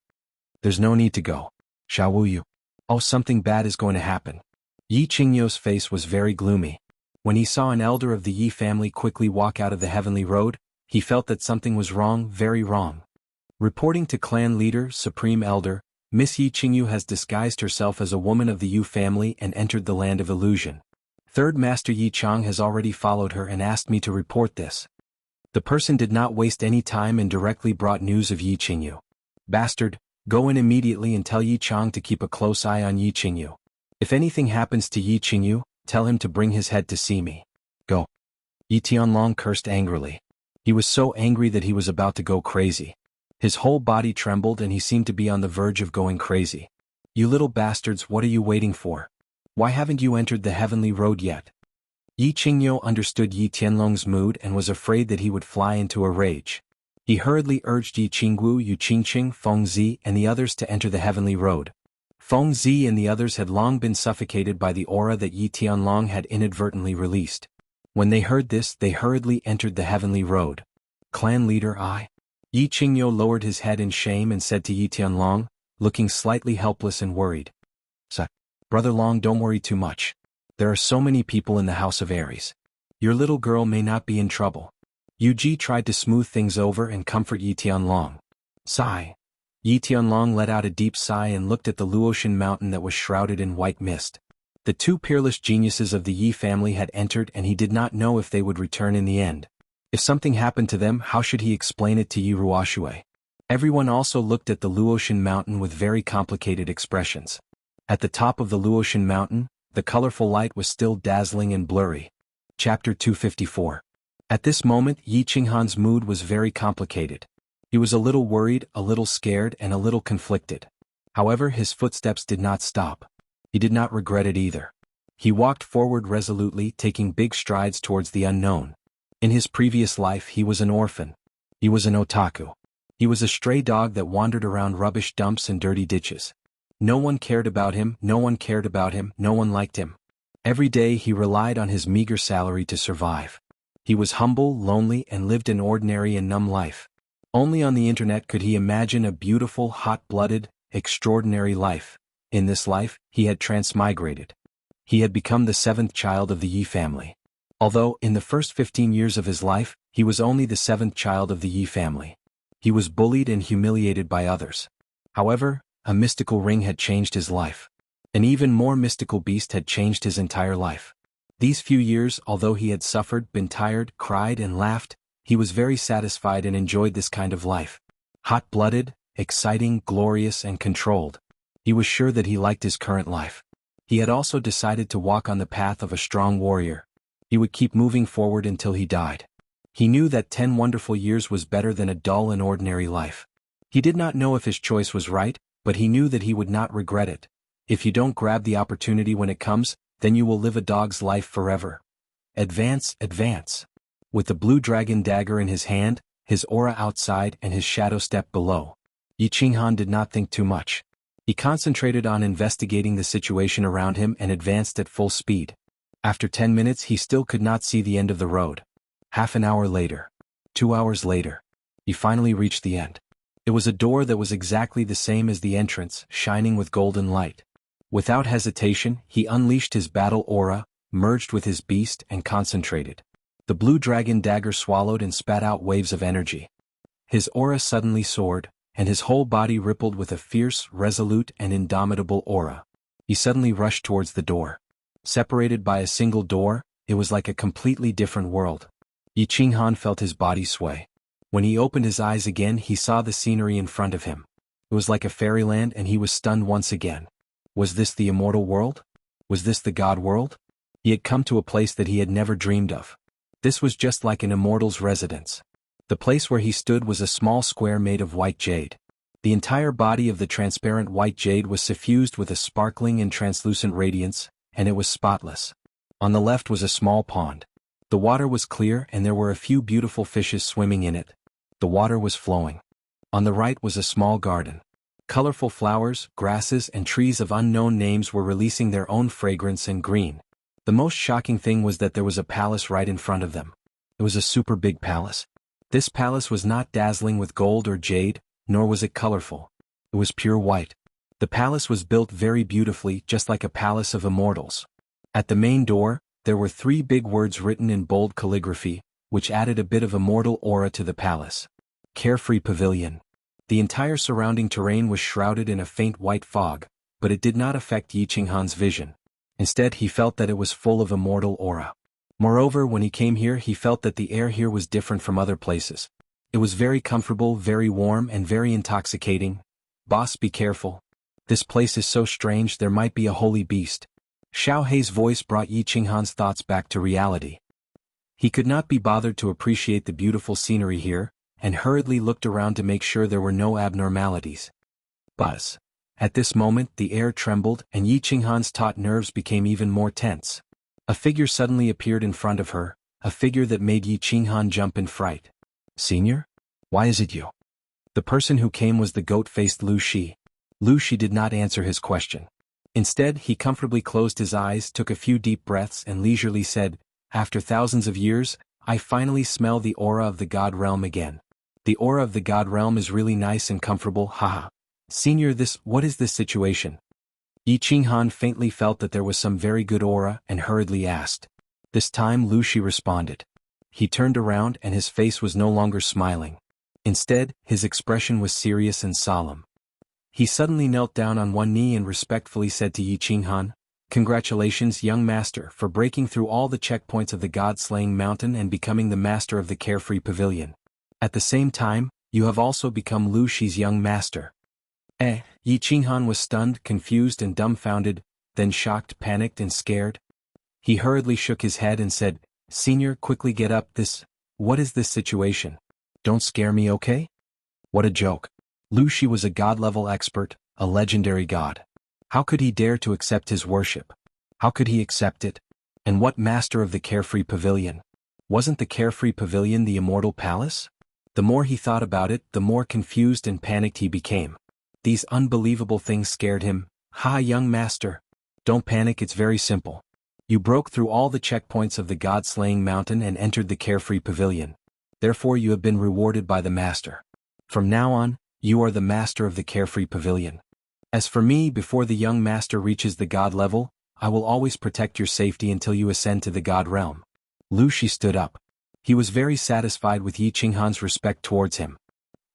There's no need to go. Xiaowu. Oh, something bad is going to happen. Yi Qingyu's face was very gloomy. When he saw an elder of the Yi family quickly walk out of the Heavenly Road, he felt that something was wrong, very wrong. Reporting to clan leader, Supreme Elder, Miss Yi Qingyu has disguised herself as a woman of the Yu family and entered the land of illusion. Third Master Yi Chang has already followed her and asked me to report this. The person did not waste any time and directly brought news of Yi Qingyu. Bastard, go in immediately and tell Yi Chang to keep a close eye on Yi Qingyu. If anything happens to Yi Qingyu, tell him to bring his head to see me. Go. Yi Tianlong cursed angrily. He was so angry that he was about to go crazy. His whole body trembled and he seemed to be on the verge of going crazy. You little bastards, what are you waiting for? Why haven't you entered the heavenly road yet? Yi Qingyu understood Yi Tianlong's mood and was afraid that he would fly into a rage. He hurriedly urged Yi Qingwu, Yu Qingqing, Feng Zi, and the others to enter the heavenly road. Feng Zi and the others had long been suffocated by the aura that Yi Tianlong had inadvertently released. When they heard this, they hurriedly entered the heavenly road. Clan leader I. Yi Qingyu lowered his head in shame and said to Yi Tianlong, looking slightly helpless and worried. Brother Long, don't worry too much. There are so many people in the House of Aries. Your little girl may not be in trouble. Yu Ji tried to smooth things over and comfort Yi Tianlong. Sigh. Yi Tianlong let out a deep sigh and looked at the Luotian mountain that was shrouded in white mist. The two peerless geniuses of the Yi family had entered and he did not know if they would return in the end. If something happened to them, how should he explain it to Yi Ruoxue? Everyone also looked at the Luotian mountain with very complicated expressions. At the top of the Luotian mountain, the colorful light was still dazzling and blurry. Chapter 254. At this moment Yi Qinghan's mood was very complicated. He was a little worried, a little scared, and a little conflicted. However, his footsteps did not stop. He did not regret it either. He walked forward resolutely, taking big strides towards the unknown. In his previous life he was an orphan. He was an otaku. He was a stray dog that wandered around rubbish dumps and dirty ditches. No one cared about him, no one cared about him, no one liked him. Every day he relied on his meager salary to survive. He was humble, lonely, and lived an ordinary and numb life. Only on the internet could he imagine a beautiful, hot-blooded, extraordinary life. In this life, he had transmigrated. He had become the seventh child of the Yi family. Although, in the first 15 years of his life, he was only the seventh child of the Yi family. He was bullied and humiliated by others. However, a mystical ring had changed his life. An even more mystical beast had changed his entire life. These few years, although he had suffered, been tired, cried, and laughed, he was very satisfied and enjoyed this kind of life. Hot-blooded, exciting, glorious, and controlled. He was sure that he liked his current life. He had also decided to walk on the path of a strong warrior. He would keep moving forward until he died. He knew that 10 wonderful years was better than a dull and ordinary life. He did not know if his choice was right, but he knew that he would not regret it. If you don't grab the opportunity when it comes, then you will live a dog's life forever. Advance, advance. With the blue dragon dagger in his hand, his aura outside and his shadow step below, Yi Qinghan did not think too much. He concentrated on investigating the situation around him and advanced at full speed. After 10 minutes he still could not see the end of the road. Half an hour later. 2 hours later. He finally reached the end. It was a door that was exactly the same as the entrance, shining with golden light. Without hesitation, he unleashed his battle aura, merged with his beast, and concentrated. The blue dragon dagger swallowed and spat out waves of energy. His aura suddenly soared, and his whole body rippled with a fierce, resolute, and indomitable aura. He suddenly rushed towards the door. Separated by a single door, it was like a completely different world. Yi Qinghan felt his body sway. When he opened his eyes again, he saw the scenery in front of him. It was like a fairyland and he was stunned once again. Was this the immortal world? Was this the God world? He had come to a place that he had never dreamed of. This was just like an immortal's residence. The place where he stood was a small square made of white jade. The entire body of the transparent white jade was suffused with a sparkling and translucent radiance, and it was spotless. On the left was a small pond. The water was clear and there were a few beautiful fishes swimming in it. The water was flowing. On the right was a small garden. Colorful flowers, grasses, and trees of unknown names were releasing their own fragrance and green. The most shocking thing was that there was a palace right in front of them. It was a super big palace. This palace was not dazzling with gold or jade, nor was it colorful. It was pure white. The palace was built very beautifully, just like a palace of immortals. At the main door, there were 3 big words written in bold calligraphy, which added a bit of immortal aura to the palace. Carefree Pavilion. The entire surrounding terrain was shrouded in a faint white fog, but it did not affect Yi Qinghan's vision. Instead, he felt that it was full of immortal aura. Moreover, when he came here he felt that the air here was different from other places. It was very comfortable, very warm and very intoxicating. Boss, be careful. This place is so strange, there might be a holy beast. Xiao Hei's voice brought Yi Qinghan's thoughts back to reality. He could not be bothered to appreciate the beautiful scenery here, and hurriedly looked around to make sure there were no abnormalities. Buzz. At this moment the air trembled and Yi Qinghan's taut nerves became even more tense. A figure suddenly appeared in front of her, a figure that made Yi Qinghan jump in fright. Senior? Why is it you? The person who came was the goat-faced Lu Shi. Lu Shi did not answer his question. Instead, he comfortably closed his eyes, took a few deep breaths and leisurely said, "After thousands of years, I finally smell the aura of the God Realm again. The aura of the God Realm is really nice and comfortable, haha. Senior, what is this situation?" Yi Qinghan faintly felt that there was some very good aura and hurriedly asked. This time Lu Shi responded. He turned around and his face was no longer smiling. Instead, his expression was serious and solemn. He suddenly knelt down on one knee and respectfully said to Yi Qinghan, "Congratulations, young master, for breaking through all the checkpoints of the God-slaying mountain and becoming the master of the Carefree Pavilion. At the same time, you have also become Lu Shi's young master." Yi Qinghan was stunned, confused and dumbfounded, then shocked, panicked and scared. He hurriedly shook his head and said, "Senior, quickly get up, what is this situation? Don't scare me, okay?" What a joke. Lu Shi was a god-level expert, a legendary god. How could he dare to accept his worship? How could he accept it? And what master of the Carefree Pavilion? Wasn't the Carefree Pavilion the Immortal Palace? The more he thought about it, the more confused and panicked he became. These unbelievable things scared him. "Ha, young master. Don't panic, it's very simple. You broke through all the checkpoints of the God-slaying mountain and entered the Carefree Pavilion. Therefore you have been rewarded by the master. From now on, you are the master of the Carefree Pavilion. As for me, before the young master reaches the god level, I will always protect your safety until you ascend to the god realm." Lu Shi stood up. He was very satisfied with Yi Qinghan's respect towards him.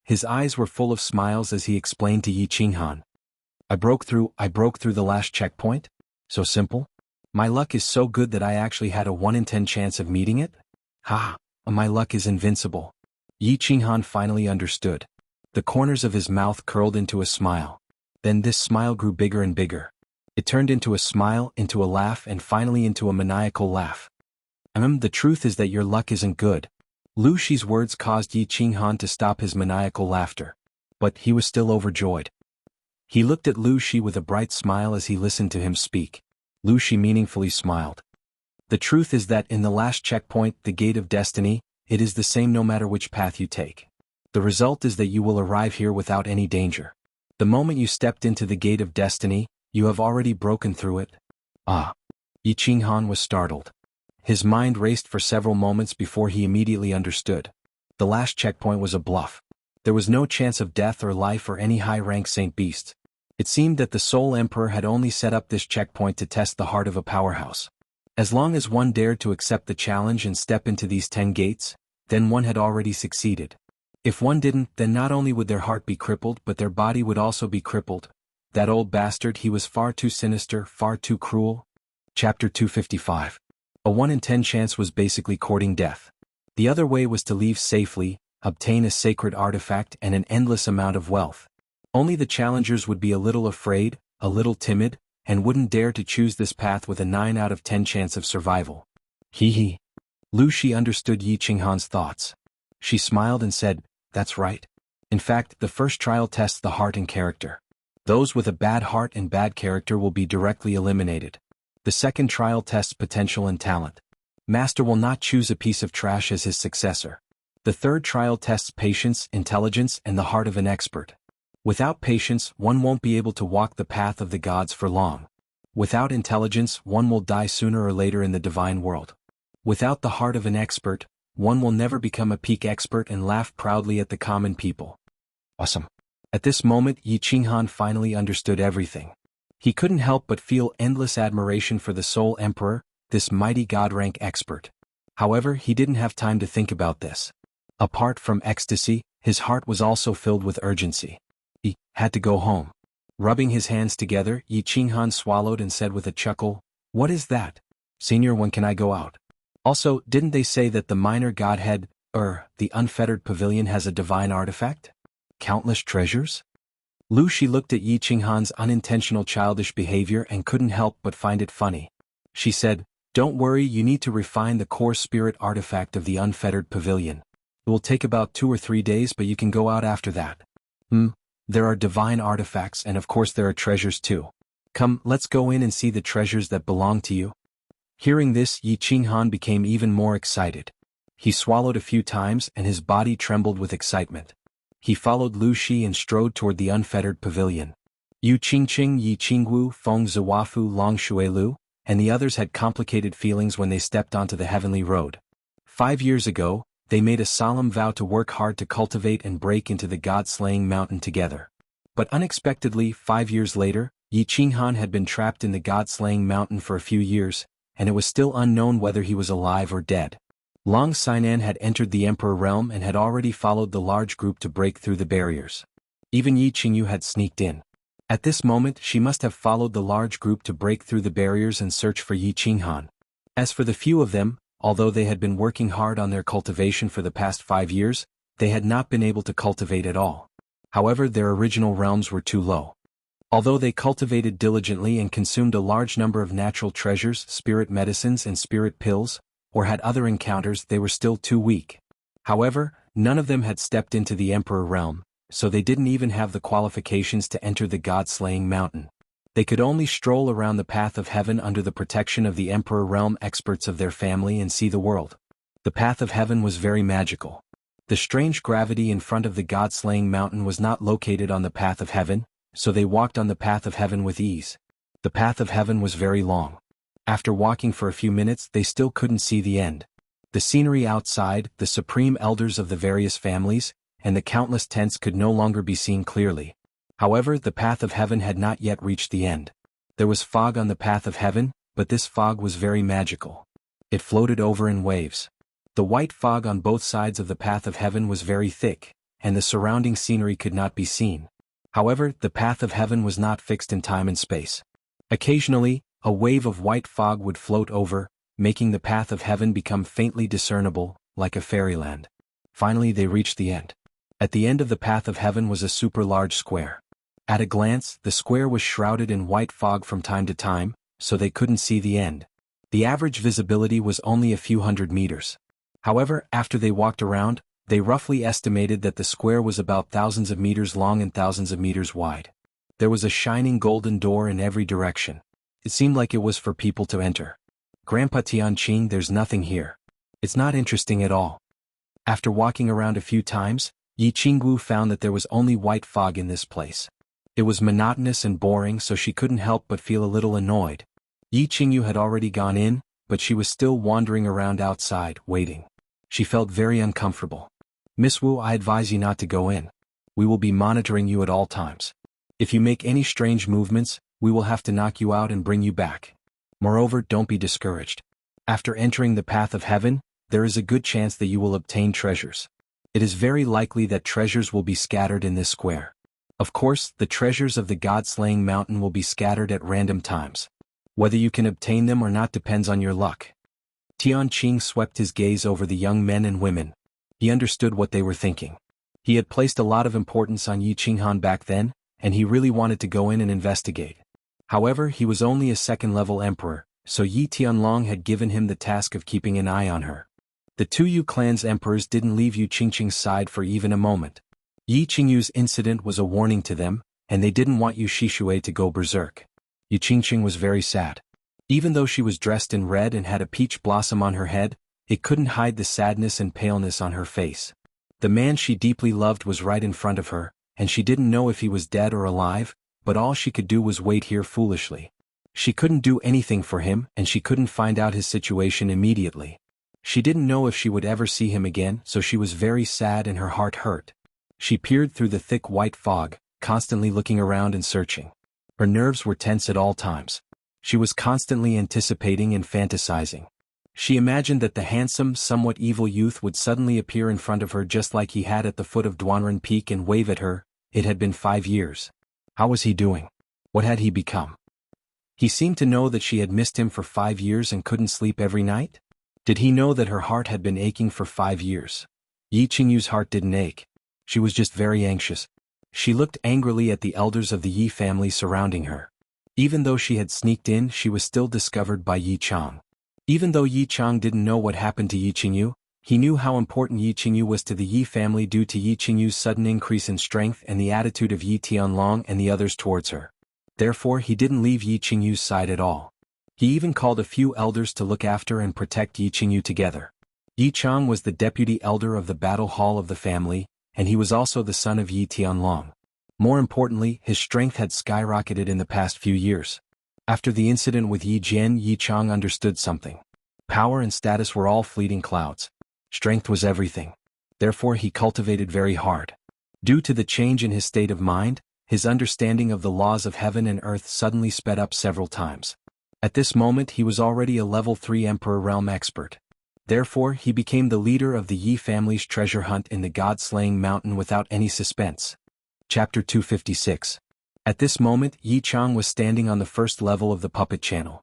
His eyes were full of smiles as he explained to Yi Qinghan. I broke through the last checkpoint? So simple? My luck is so good that I actually had a 1 in 10 chance of meeting it? Ha! My luck is invincible." Yi Qinghan finally understood. The corners of his mouth curled into a smile. Then this smile grew bigger and bigger. It turned into a smile, into a laugh and finally into a maniacal laugh. The truth is that your luck isn't good." Lu Shi's words caused Yi Qinghan to stop his maniacal laughter. But he was still overjoyed. He looked at Lu Shi with a bright smile as he listened to him speak. Lu Shi meaningfully smiled. "The truth is that in the last checkpoint, the Gate of Destiny, it is the same no matter which path you take. The result is that you will arrive here without any danger. The moment you stepped into the Gate of Destiny, you have already broken through it." Ah! Yi Qinghan was startled. His mind raced for several moments before he immediately understood. The last checkpoint was a bluff. There was no chance of death or life or any high-rank Saint Beast. It seemed that the Soul Emperor had only set up this checkpoint to test the heart of a powerhouse. As long as one dared to accept the challenge and step into these 10 gates, then one had already succeeded. If one didn't, then not only would their heart be crippled but their body would also be crippled. That old bastard, he was far too sinister, far too cruel. Chapter 255. A 1 in 10 chance was basically courting death. The other way was to leave safely, obtain a sacred artifact and an endless amount of wealth. Only the challengers would be a little afraid, a little timid, and wouldn't dare to choose this path with a 9 out of 10 chance of survival. Hee. Lu Shi understood Yi Qinghan's thoughts. She smiled and said, "That's right. In fact, the first trial tests the heart and character. Those with a bad heart and bad character will be directly eliminated. The second trial tests potential and talent. Master will not choose a piece of trash as his successor. The third trial tests patience, intelligence, and the heart of an expert. Without patience, one won't be able to walk the path of the gods for long. Without intelligence, one will die sooner or later in the divine world. Without the heart of an expert, one will never become a peak expert and laugh proudly at the common people." Awesome. At this moment, Yi Qinghan finally understood everything. He couldn't help but feel endless admiration for the Soul Emperor, this mighty god-rank expert. However, he didn't have time to think about this. Apart from ecstasy, his heart was also filled with urgency. He had to go home. Rubbing his hands together, Yi Qinghan swallowed and said with a chuckle, "What is that? Senior, when can I go out?" Also, didn't they say that the minor godhead, the unfettered pavilion has a divine artifact? Countless treasures? Lu Shi looked at Yi Qinghan's unintentional childish behavior and couldn't help but find it funny. She said, "Don't worry, you need to refine the core spirit artifact of the unfettered pavilion. It will take about 2 or 3 days, but you can go out after that." There are divine artifacts, and of course there are treasures too. Come, let's go in and see the treasures that belong to you. Hearing this, Yi Qinghan became even more excited. He swallowed a few times and his body trembled with excitement. He followed Lu Shi and strode toward the unfettered pavilion. Yu Qingqing, Yi Qingwu, Feng Ziwafu, Long Shuilu, and the others had complicated feelings when they stepped onto the heavenly road. 5 years ago, they made a solemn vow to work hard to cultivate and break into the god-slaying mountain together. But unexpectedly, 5 years later, Yi Qinghan had been trapped in the god-slaying mountain for a few years, and it was still unknown whether he was alive or dead. Long Sinan had entered the Emperor realm and had already followed the large group to break through the barriers. Even Yi Qingyu had sneaked in. At this moment, she must have followed the large group to break through the barriers and search for Yi Qinghan. As for the few of them, although they had been working hard on their cultivation for the past 5 years, they had not been able to cultivate at all. However, their original realms were too low. Although they cultivated diligently and consumed a large number of natural treasures, spirit medicines and spirit pills, or had other encounters, they were still too weak. However, none of them had stepped into the Emperor realm, so they didn't even have the qualifications to enter the god-slaying mountain. They could only stroll around the path of heaven under the protection of the Emperor realm experts of their family and see the world. The path of heaven was very magical. The strange gravity in front of the god-slaying mountain was not located on the path of heaven, so they walked on the path of heaven with ease. The path of heaven was very long. After walking for a few minutes, they still couldn't see the end. The scenery outside, the supreme elders of the various families, and the countless tents could no longer be seen clearly. However, the path of heaven had not yet reached the end. There was fog on the path of heaven, but this fog was very magical. It floated over in waves. The white fog on both sides of the path of heaven was very thick, and the surrounding scenery could not be seen. However, the path of heaven was not fixed in time and space. Occasionally, a wave of white fog would float over, making the path of heaven become faintly discernible, like a fairyland. Finally, they reached the end. At the end of the path of heaven was a super large square. At a glance, the square was shrouded in white fog from time to time, so they couldn't see the end. The average visibility was only a few hundred meters. However, after they walked around, they roughly estimated that the square was about thousands of meters long and thousands of meters wide. There was a shining golden door in every direction. It seemed like it was for people to enter. "Grandpa Tianqing, there's nothing here. It's not interesting at all." After walking around a few times, Yi Qingwu found that there was only white fog in this place. It was monotonous and boring, so she couldn't help but feel a little annoyed. Yi Qingyu had already gone in, but she was still wandering around outside, waiting. She felt very uncomfortable. "Miss Wu, I advise you not to go in. We will be monitoring you at all times. If you make any strange movements, we will have to knock you out and bring you back. Moreover, don't be discouraged. After entering the path of heaven, there is a good chance that you will obtain treasures. It is very likely that treasures will be scattered in this square. Of course, the treasures of the god-slaying mountain will be scattered at random times. Whether you can obtain them or not depends on your luck." Tianqing swept his gaze over the young men and women. He understood what they were thinking. He had placed a lot of importance on Yi Qinghan back then, and he really wanted to go in and investigate. However, he was only a second-level emperor, so Yi Tianlong had given him the task of keeping an eye on her. The two Yu clan's emperors didn't leave Yu Qingqing's side for even a moment. Yi Qingyu's incident was a warning to them, and they didn't want Yu Shishui to go berserk. Yu Qingqing was very sad. Even though she was dressed in red and had a peach blossom on her head, it couldn't hide the sadness and paleness on her face. The man she deeply loved was right in front of her, and she didn't know if he was dead or alive, but all she could do was wait here foolishly. She couldn't do anything for him, and she couldn't find out his situation immediately. She didn't know if she would ever see him again, so she was very sad and her heart hurt. She peered through the thick white fog, constantly looking around and searching. Her nerves were tense at all times. She was constantly anticipating and fantasizing. She imagined that the handsome, somewhat evil youth would suddenly appear in front of her just like he had at the foot of Duanren Peak and wave at her. It had been 5 years. How was he doing? What had he become? He seemed to know that she had missed him for 5 years and couldn't sleep every night? Did he know that her heart had been aching for 5 years? Yi Qingyu's heart didn't ache. She was just very anxious. She looked angrily at the elders of the Yi family surrounding her. Even though she had sneaked in, she was still discovered by Yi Chang. Even though Yi Chang didn't know what happened to Yi Qingyu, he knew how important Yi Qingyu was to the Yi family due to Yi Qingyu's sudden increase in strength and the attitude of Yi Tianlong and the others towards her. Therefore, he didn't leave Yi Qingyu's side at all. He even called a few elders to look after and protect Yi Qingyu together. Yi Chang was the deputy elder of the battle hall of the family, and he was also the son of Yi Tianlong. More importantly, his strength had skyrocketed in the past few years. After the incident with Yi Jian, Yi Chang understood something. Power and status were all fleeting clouds. Strength was everything. Therefore he cultivated very hard. Due to the change in his state of mind, his understanding of the laws of heaven and earth suddenly sped up several times. At this moment he was already a level 3 Emperor Realm expert. Therefore he became the leader of the Yi family's treasure hunt in the God-slaying mountain without any suspense. Chapter 256. At this moment Yi Chang was standing on the first level of the puppet channel.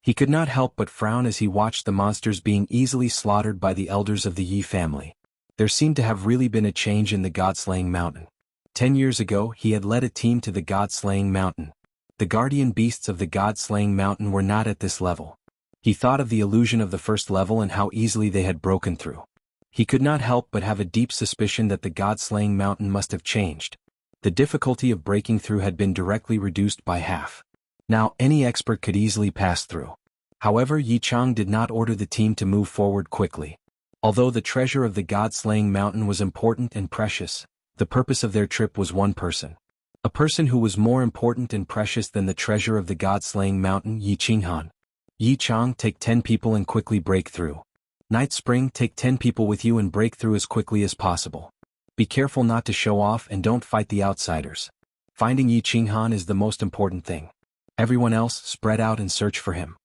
He could not help but frown as he watched the monsters being easily slaughtered by the elders of the Yi family. There seemed to have really been a change in the God-slaying mountain. 10 years ago he had led a team to the God-slaying mountain. The guardian beasts of the God-slaying mountain were not at this level. He thought of the illusion of the first level and how easily they had broken through. He could not help but have a deep suspicion that the God-slaying mountain must have changed. The difficulty of breaking through had been directly reduced by half. Now any expert could easily pass through. However, Yi Chang did not order the team to move forward quickly. Although the treasure of the God-slaying mountain was important and precious, the purpose of their trip was one person. A person who was more important and precious than the treasure of the God-slaying mountain, Yi Qinghan. Yi Chang, take 10 people and quickly break through. Night Spring, take 10 people with you and break through as quickly as possible. Be careful not to show off and don't fight the outsiders. Finding Yi Qinghan is the most important thing. Everyone else, spread out and search for him.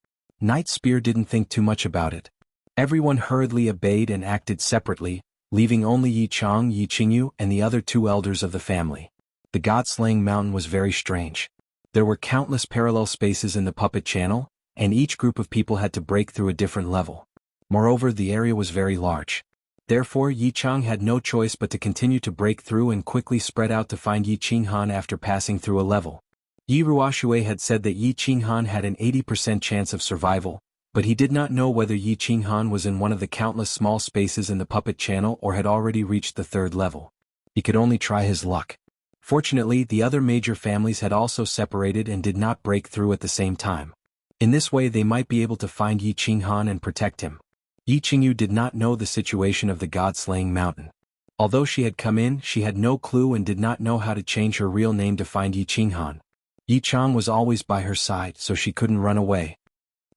Night Spear didn't think too much about it. Everyone hurriedly obeyed and acted separately, leaving only Yi Chang, Yi Qingyu, and the other 2 elders of the family. The God-slaying mountain was very strange. There were countless parallel spaces in the puppet channel, and each group of people had to break through a different level. Moreover, the area was very large. Therefore, Yi Chang had no choice but to continue to break through and quickly spread out to find Yi Qinghan after passing through a level. Yi Ruoshui had said that Yi Qinghan had an 80% chance of survival, but he did not know whether Yi Qinghan was in one of the countless small spaces in the puppet channel or had already reached the 3rd level. He could only try his luck. Fortunately, the other major families had also separated and did not break through at the same time. In this way they might be able to find Yi Qinghan and protect him. Yi Qingyu did not know the situation of the God-slaying mountain. Although she had come in, she had no clue and did not know how to change her real name to find Yi Qinghan. Yi Chang was always by her side, so she couldn't run away.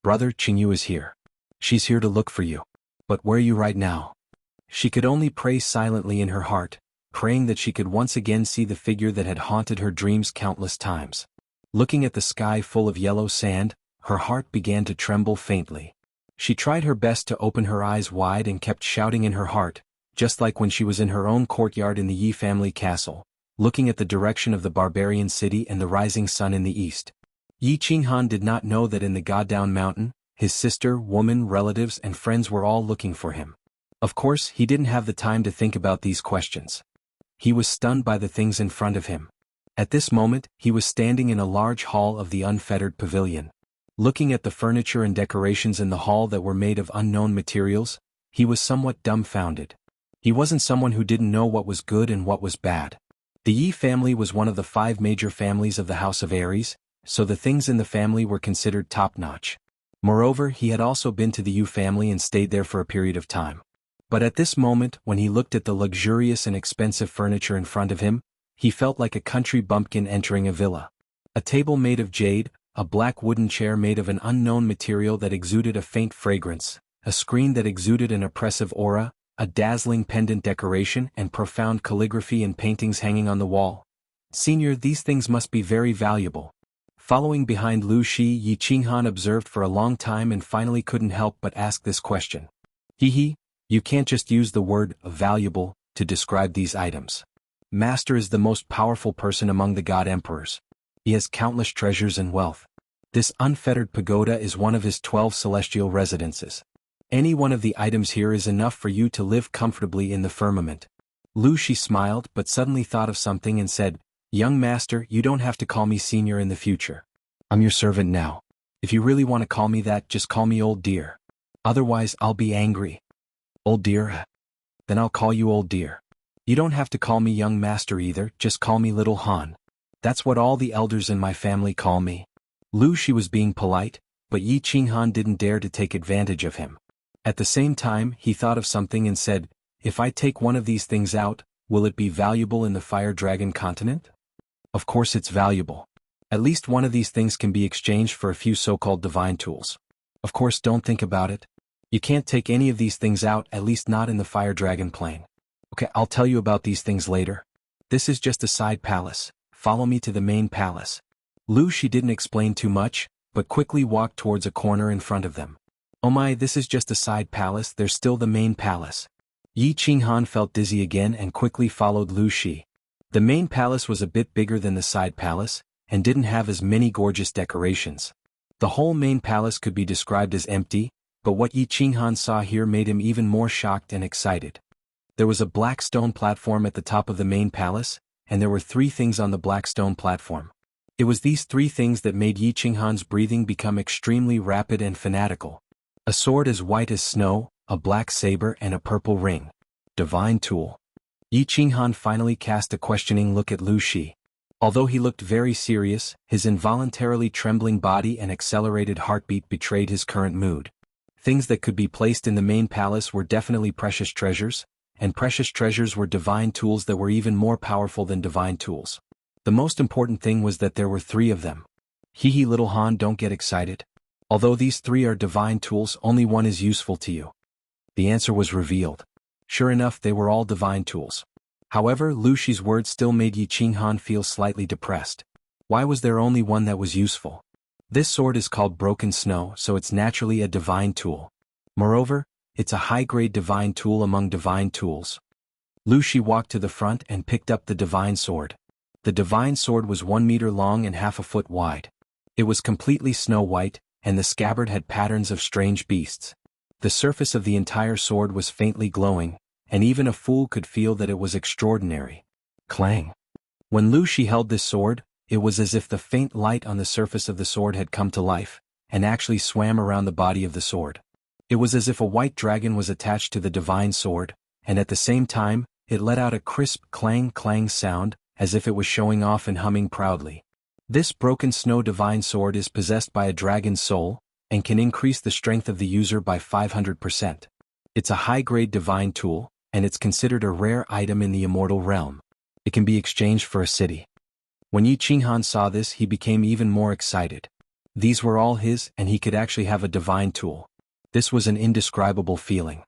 Brother, Qingyu is here. She's here to look for you. But where are you right now? She could only pray silently in her heart, praying that she could once again see the figure that had haunted her dreams countless times. Looking at the sky full of yellow sand, her heart began to tremble faintly. She tried her best to open her eyes wide and kept shouting in her heart, just like when she was in her own courtyard in the Yi family castle, looking at the direction of the barbarian city and the rising sun in the east. Yi Qinghan did not know that in the Goddown Mountain, his sister, woman, relatives and friends were all looking for him. Of course, he didn't have the time to think about these questions. He was stunned by the things in front of him. At this moment, he was standing in a large hall of the unfettered pavilion. Looking at the furniture and decorations in the hall that were made of unknown materials, he was somewhat dumbfounded. He wasn't someone who didn't know what was good and what was bad. The Yi family was one of the 5 major families of the House of Aries, so the things in the family were considered top-notch. Moreover, he had also been to the Yu family and stayed there for a period of time. But at this moment, when he looked at the luxurious and expensive furniture in front of him, he felt like a country bumpkin entering a villa. A table made of jade, a black wooden chair made of an unknown material that exuded a faint fragrance, a screen that exuded an oppressive aura, a dazzling pendant decoration and profound calligraphy and paintings hanging on the wall. Senior, these things must be very valuable. Following behind Lu Shi, Yi Qinghan observed for a long time and finally couldn't help but ask this question. You can't just use the word valuable to describe these items. Master is the most powerful person among the god emperors. He has countless treasures and wealth. This unfettered pagoda is one of his 12 celestial residences. Any one of the items here is enough for you to live comfortably in the firmament. Lu Shi smiled but suddenly thought of something and said, Young master, you don't have to call me senior in the future. I'm your servant now. If you really want to call me that, just call me old dear. Otherwise I'll be angry. Old dear? Then I'll call you old dear. You don't have to call me young master either, just call me little Han. That's what all the elders in my family call me. Lu Shi was being polite, but Yi Qinghan didn't dare to take advantage of him. At the same time, he thought of something and said, if I take one of these things out, will it be valuable in the Fire Dragon continent? Of course it's valuable. At least one of these things can be exchanged for a few so-called divine tools. Of course, don't think about it. You can't take any of these things out, at least not in the Fire Dragon plane. Okay, I'll tell you about these things later. This is just a side palace. Follow me to the main palace. Lu Shi didn't explain too much, but quickly walked towards a corner in front of them. Oh my, this is just a side palace, there's still the main palace. Yi Qinghan felt dizzy again and quickly followed Lu Shi. The main palace was a bit bigger than the side palace, and didn't have as many gorgeous decorations. The whole main palace could be described as empty, but what Yi Qinghan saw here made him even more shocked and excited. There was a black stone platform at the top of the main palace, and there were 3 things on the black stone platform. It was these 3 things that made Yi Qinghan's breathing become extremely rapid and fanatical. A sword as white as snow, a black saber and a purple ring. Divine tool. Yi Qinghan finally cast a questioning look at Lu Shi. Although he looked very serious, his involuntarily trembling body and accelerated heartbeat betrayed his current mood. Things that could be placed in the main palace were definitely precious treasures, and precious treasures were divine tools that were even more powerful than divine tools. The most important thing was that there were 3 of them. Hee little Han, don't get excited. Although these 3 are divine tools, only one is useful to you. The answer was revealed. Sure enough, they were all divine tools. However, Lu Shi's words still made Yi Qinghan feel slightly depressed. Why was there only one that was useful? This sword is called Broken Snow, so it's naturally a divine tool. Moreover, it's a high-grade divine tool among divine tools. Lu Shi walked to the front and picked up the divine sword. The divine sword was 1 meter long and half a foot wide. It was completely snow-white, and the scabbard had patterns of strange beasts. The surface of the entire sword was faintly glowing, and even a fool could feel that it was extraordinary. Clang! When Lu Shi held this sword, it was as if the faint light on the surface of the sword had come to life, and actually swam around the body of the sword. It was as if a white dragon was attached to the divine sword, and at the same time, it let out a crisp clang-clang sound, as if it was showing off and humming proudly. This Broken Snow divine sword is possessed by a dragon's soul, and can increase the strength of the user by 500%. It's a high-grade divine tool, and it's considered a rare item in the immortal realm. It can be exchanged for a city. When Yi Qinghan saw this, he became even more excited. These were all his, and he could actually have a divine tool. This was an indescribable feeling.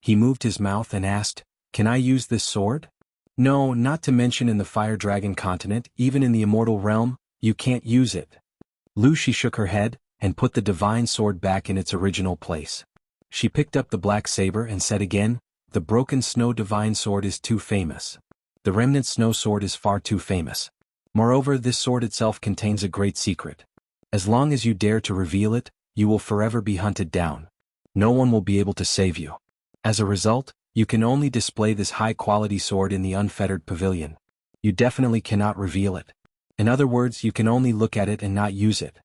He moved his mouth and asked, "Can I use this sword?" "No, not to mention in the Fire Dragon continent, even in the immortal realm, you can't use it." Lu Shi shook her head, and put the divine sword back in its original place. She picked up the black saber and said again, "The Broken Snow divine sword is too famous. The Remnant Snow sword is far too famous. Moreover, this sword itself contains a great secret. As long as you dare to reveal it, you will forever be hunted down. No one will be able to save you. As a result, you can only display this high-quality sword in the unfettered pavilion. You definitely cannot reveal it. In other words, you can only look at it and not use it."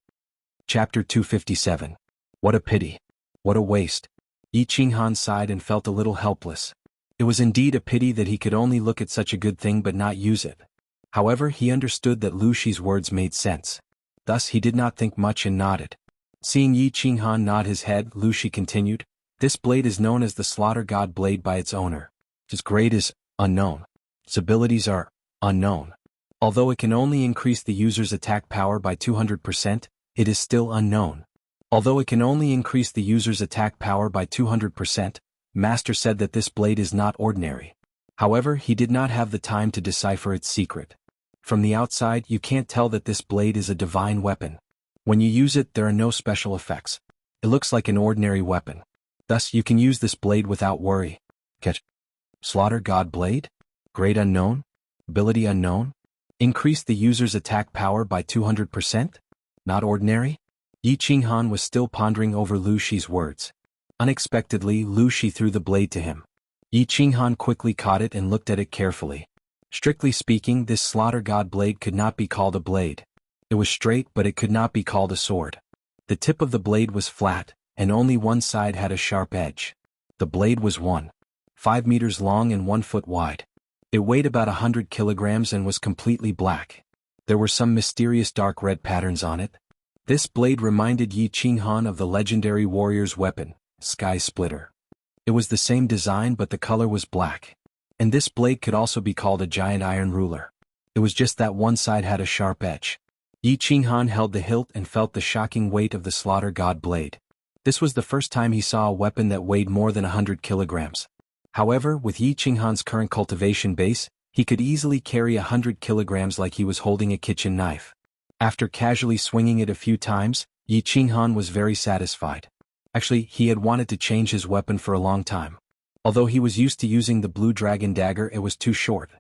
Chapter 257. What a pity. What a waste. Yi Qinghan sighed and felt a little helpless. It was indeed a pity that he could only look at such a good thing but not use it. However, he understood that Lu Shi's words made sense. Thus he did not think much and nodded. Seeing Yi Qinghan nod his head, Lu Shi continued, "This blade is known as the Slaughter God Blade by its owner. Its grade is unknown. Its abilities are unknown. Although it can only increase the user's attack power by 200%, it is still unknown. Although it can only increase the user's attack power by 200%, Master said that this blade is not ordinary. However, he did not have the time to decipher its secret. From the outside, you can't tell that this blade is a divine weapon. When you use it, there are no special effects. It looks like an ordinary weapon. Thus, you can use this blade without worry." Catch. Slaughter God Blade? Grade unknown? Ability unknown? Increase the user's attack power by 200%? Not ordinary? Yi Qinghan was still pondering over Lu Shi's words. Unexpectedly, Lu Shi threw the blade to him. Yi Qinghan quickly caught it and looked at it carefully. Strictly speaking, this slaughter god blade could not be called a blade. It was straight, but it could not be called a sword. The tip of the blade was flat, and only one side had a sharp edge. The blade was 1.5 meters long and 1 foot wide. It weighed about 100 kilograms and was completely black. There were some mysterious dark red patterns on it. This blade reminded Yi Qinghan of the legendary warrior's weapon, Sky Splitter. It was the same design, but the color was black. And this blade could also be called a giant iron ruler. It was just that one side had a sharp edge. Yi Qinghan held the hilt and felt the shocking weight of the slaughter god blade. This was the first time he saw a weapon that weighed more than 100 kilograms. However, with Yi Qinghan's current cultivation base, he could easily carry 100 kilograms like he was holding a kitchen knife. After casually swinging it a few times, Yi Qinghan was very satisfied. Actually, he had wanted to change his weapon for a long time. Although he was used to using the blue dragon dagger, it was too short.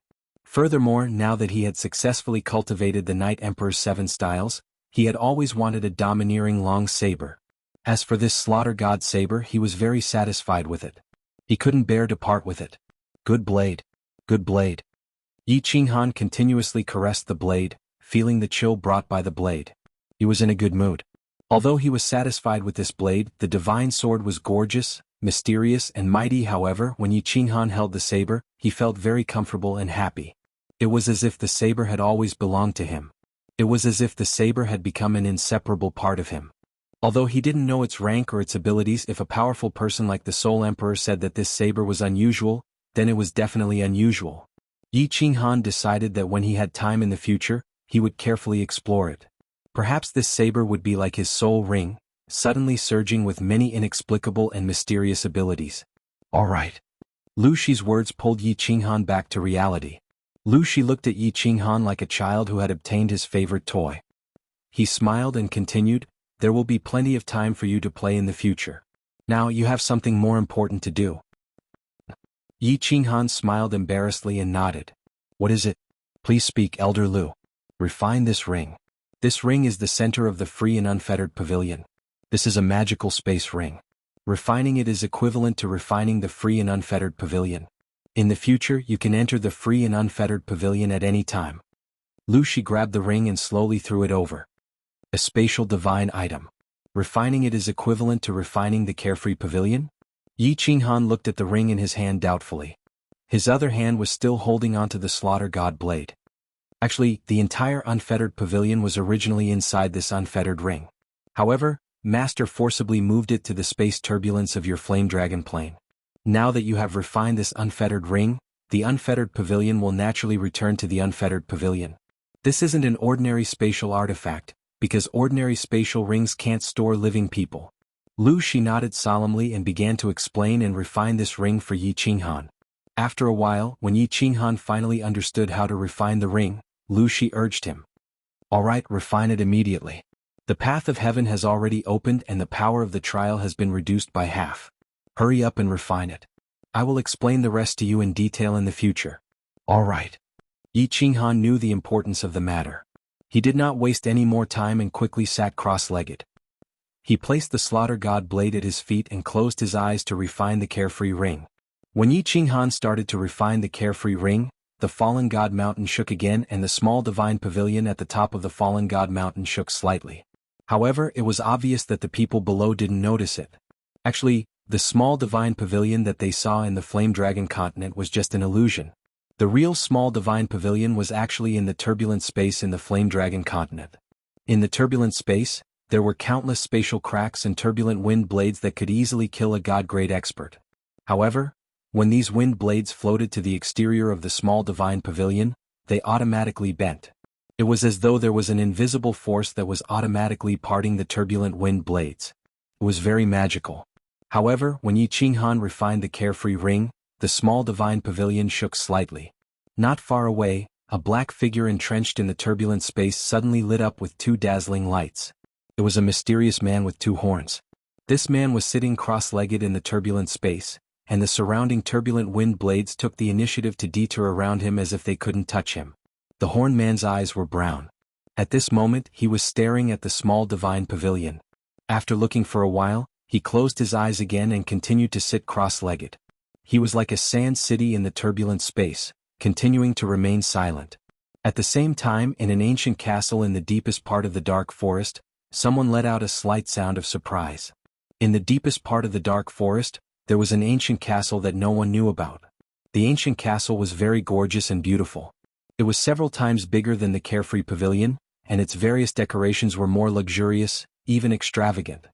Furthermore, now that he had successfully cultivated the Night Emperor's 7 styles, he had always wanted a domineering long saber. As for this slaughter god saber, he was very satisfied with it. He couldn't bear to part with it. Good blade. Good blade. Yi Qinghan continuously caressed the blade, feeling the chill brought by the blade. He was in a good mood. Although he was satisfied with this blade, the divine sword was gorgeous, mysterious and mighty. However, when Yi Qinghan held the saber, he felt very comfortable and happy. It was as if the saber had always belonged to him. It was as if the saber had become an inseparable part of him. Although he didn't know its rank or its abilities, if a powerful person like the Soul Emperor said that this saber was unusual, then it was definitely unusual. Yi Qinghan decided that when he had time in the future, he would carefully explore it. Perhaps this saber would be like his soul ring, suddenly surging with many inexplicable and mysterious abilities. All right. Lu Shi's words pulled Yi Qinghan back to reality. Lu Shi looked at Yi Qinghan like a child who had obtained his favorite toy. He smiled and continued, "There will be plenty of time for you to play in the future. Now you have something more important to do." Yi Qinghan smiled embarrassedly and nodded. "What is it? Please speak, Elder Lu." "Refine this ring. This ring is the center of the free and unfettered pavilion. This is a magical space ring. Refining it is equivalent to refining the free and unfettered pavilion. In the future, you can enter the free and unfettered pavilion at any time." Lu Shi grabbed the ring and slowly threw it over. A spatial divine item. Refining it is equivalent to refining the carefree pavilion? Yi Qinghan looked at the ring in his hand doubtfully. His other hand was still holding onto the slaughter god blade. Actually, the entire unfettered pavilion was originally inside this unfettered ring. However, Master forcibly moved it to the space turbulence of your flame dragon plane. Now that you have refined this unfettered ring, the unfettered pavilion will naturally return to the unfettered pavilion. This isn't an ordinary spatial artifact, because ordinary spatial rings can't store living people. Lu Shi nodded solemnly and began to explain and refine this ring for Yi Qinghan. After a while, when Yi Qinghan finally understood how to refine the ring, Lu Shi urged him. "All right, refine it immediately. The path of heaven has already opened and the power of the trial has been reduced by half. Hurry up and refine it. I will explain the rest to you in detail in the future." "All right." Yi Qinghan knew the importance of the matter. He did not waste any more time and quickly sat cross-legged. He placed the slaughter god blade at his feet and closed his eyes to refine the carefree ring. When Yi Qinghan started to refine the carefree ring, the fallen god mountain shook again and the small divine pavilion at the top of the fallen god mountain shook slightly. However, it was obvious that the people below didn't notice it. Actually, the small divine pavilion that they saw in the Flame Dragon continent was just an illusion. The real small divine pavilion was actually in the turbulent space in the Flame Dragon continent. In the turbulent space, there were countless spatial cracks and turbulent wind blades that could easily kill a god-grade expert. However, when these wind blades floated to the exterior of the small divine pavilion, they automatically bent. It was as though there was an invisible force that was automatically parting the turbulent wind blades. It was very magical. However, when Yi Qinghan refined the carefree ring, the small divine pavilion shook slightly. Not far away, a black figure entrenched in the turbulent space suddenly lit up with 2 dazzling lights. It was a mysterious man with 2 horns. This man was sitting cross-legged in the turbulent space, and the surrounding turbulent wind blades took the initiative to detour around him as if they couldn't touch him. The horned man's eyes were brown. At this moment, he was staring at the small divine pavilion. After looking for a while, He closed his eyes again and continued to sit cross-legged. He was like a sand city in the turbulent space, continuing to remain silent. At the same time, in an ancient castle in the deepest part of the dark forest, someone let out a slight sound of surprise. In the deepest part of the dark forest, there was an ancient castle that no one knew about. The ancient castle was very gorgeous and beautiful. It was several times bigger than the carefree pavilion, and its various decorations were more luxurious, even extravagant.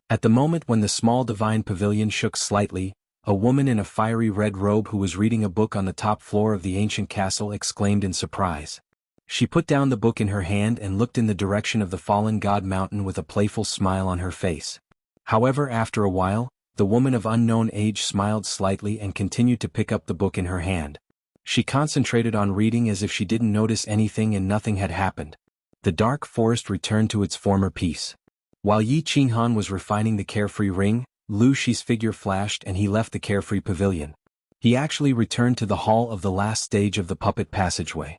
At the moment when the small divine pavilion shook slightly, a woman in a fiery red robe who was reading a book on the top floor of the ancient castle exclaimed in surprise. She put down the book in her hand and looked in the direction of the fallen god mountain with a playful smile on her face. However, after a while, the woman of unknown age smiled slightly and continued to pick up the book in her hand. She concentrated on reading as if she didn't notice anything and nothing had happened. The dark forest returned to its former peace. While Yi Qinghan was refining the carefree ring, Lu Shi's figure flashed and he left the carefree pavilion. He actually returned to the hall of the last stage of the puppet passageway.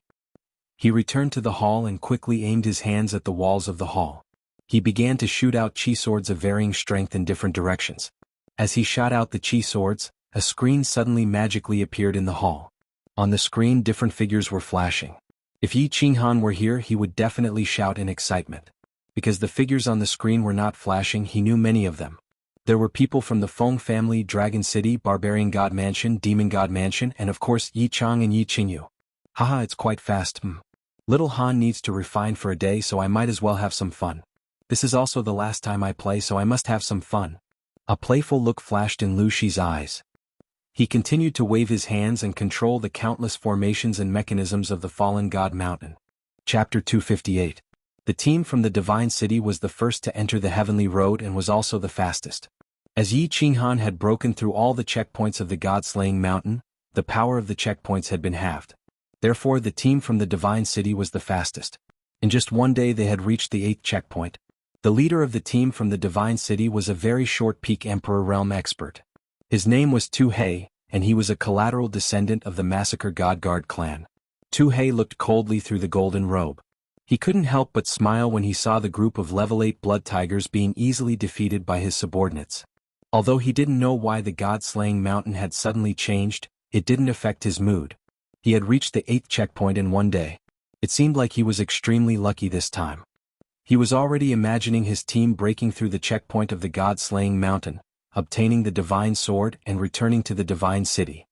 He returned to the hall and quickly aimed his hands at the walls of the hall. He began to shoot out chi swords of varying strength in different directions. As he shot out the chi swords, a screen suddenly magically appeared in the hall. On the screen different figures were flashing. If Yi Qinghan were here he would definitely shout in excitement. Because the figures on the screen were not flashing, he knew many of them. There were people from the Feng family, Dragon City, Barbarian God Mansion, Demon God Mansion, and of course Yi Chang and Yi Qingyu. Haha, it's quite fast. Little Han needs to refine for a day, so I might as well have some fun. This is also the last time I play, so I must have some fun. A playful look flashed in Lu Shi's eyes. He continued to wave his hands and control the countless formations and mechanisms of the fallen god mountain. Chapter 258. The team from the Divine City was the first to enter the Heavenly Road and was also the fastest. As Yi Qinghan had broken through all the checkpoints of the god-slaying mountain, the power of the checkpoints had been halved. Therefore the team from the Divine City was the fastest. In just one day they had reached the 8th checkpoint. The leader of the team from the Divine City was a very short peak Emperor Realm expert. His name was Tu Hei, and he was a collateral descendant of the Massacre God Guard clan. Tu Hei looked coldly through the golden robe. He couldn't help but smile when he saw the group of level 8 blood tigers being easily defeated by his subordinates. Although he didn't know why the god-slaying mountain had suddenly changed, it didn't affect his mood. He had reached the 8th checkpoint in one day. It seemed like he was extremely lucky this time. He was already imagining his team breaking through the checkpoint of the god-slaying mountain, obtaining the divine sword and returning to the divine city.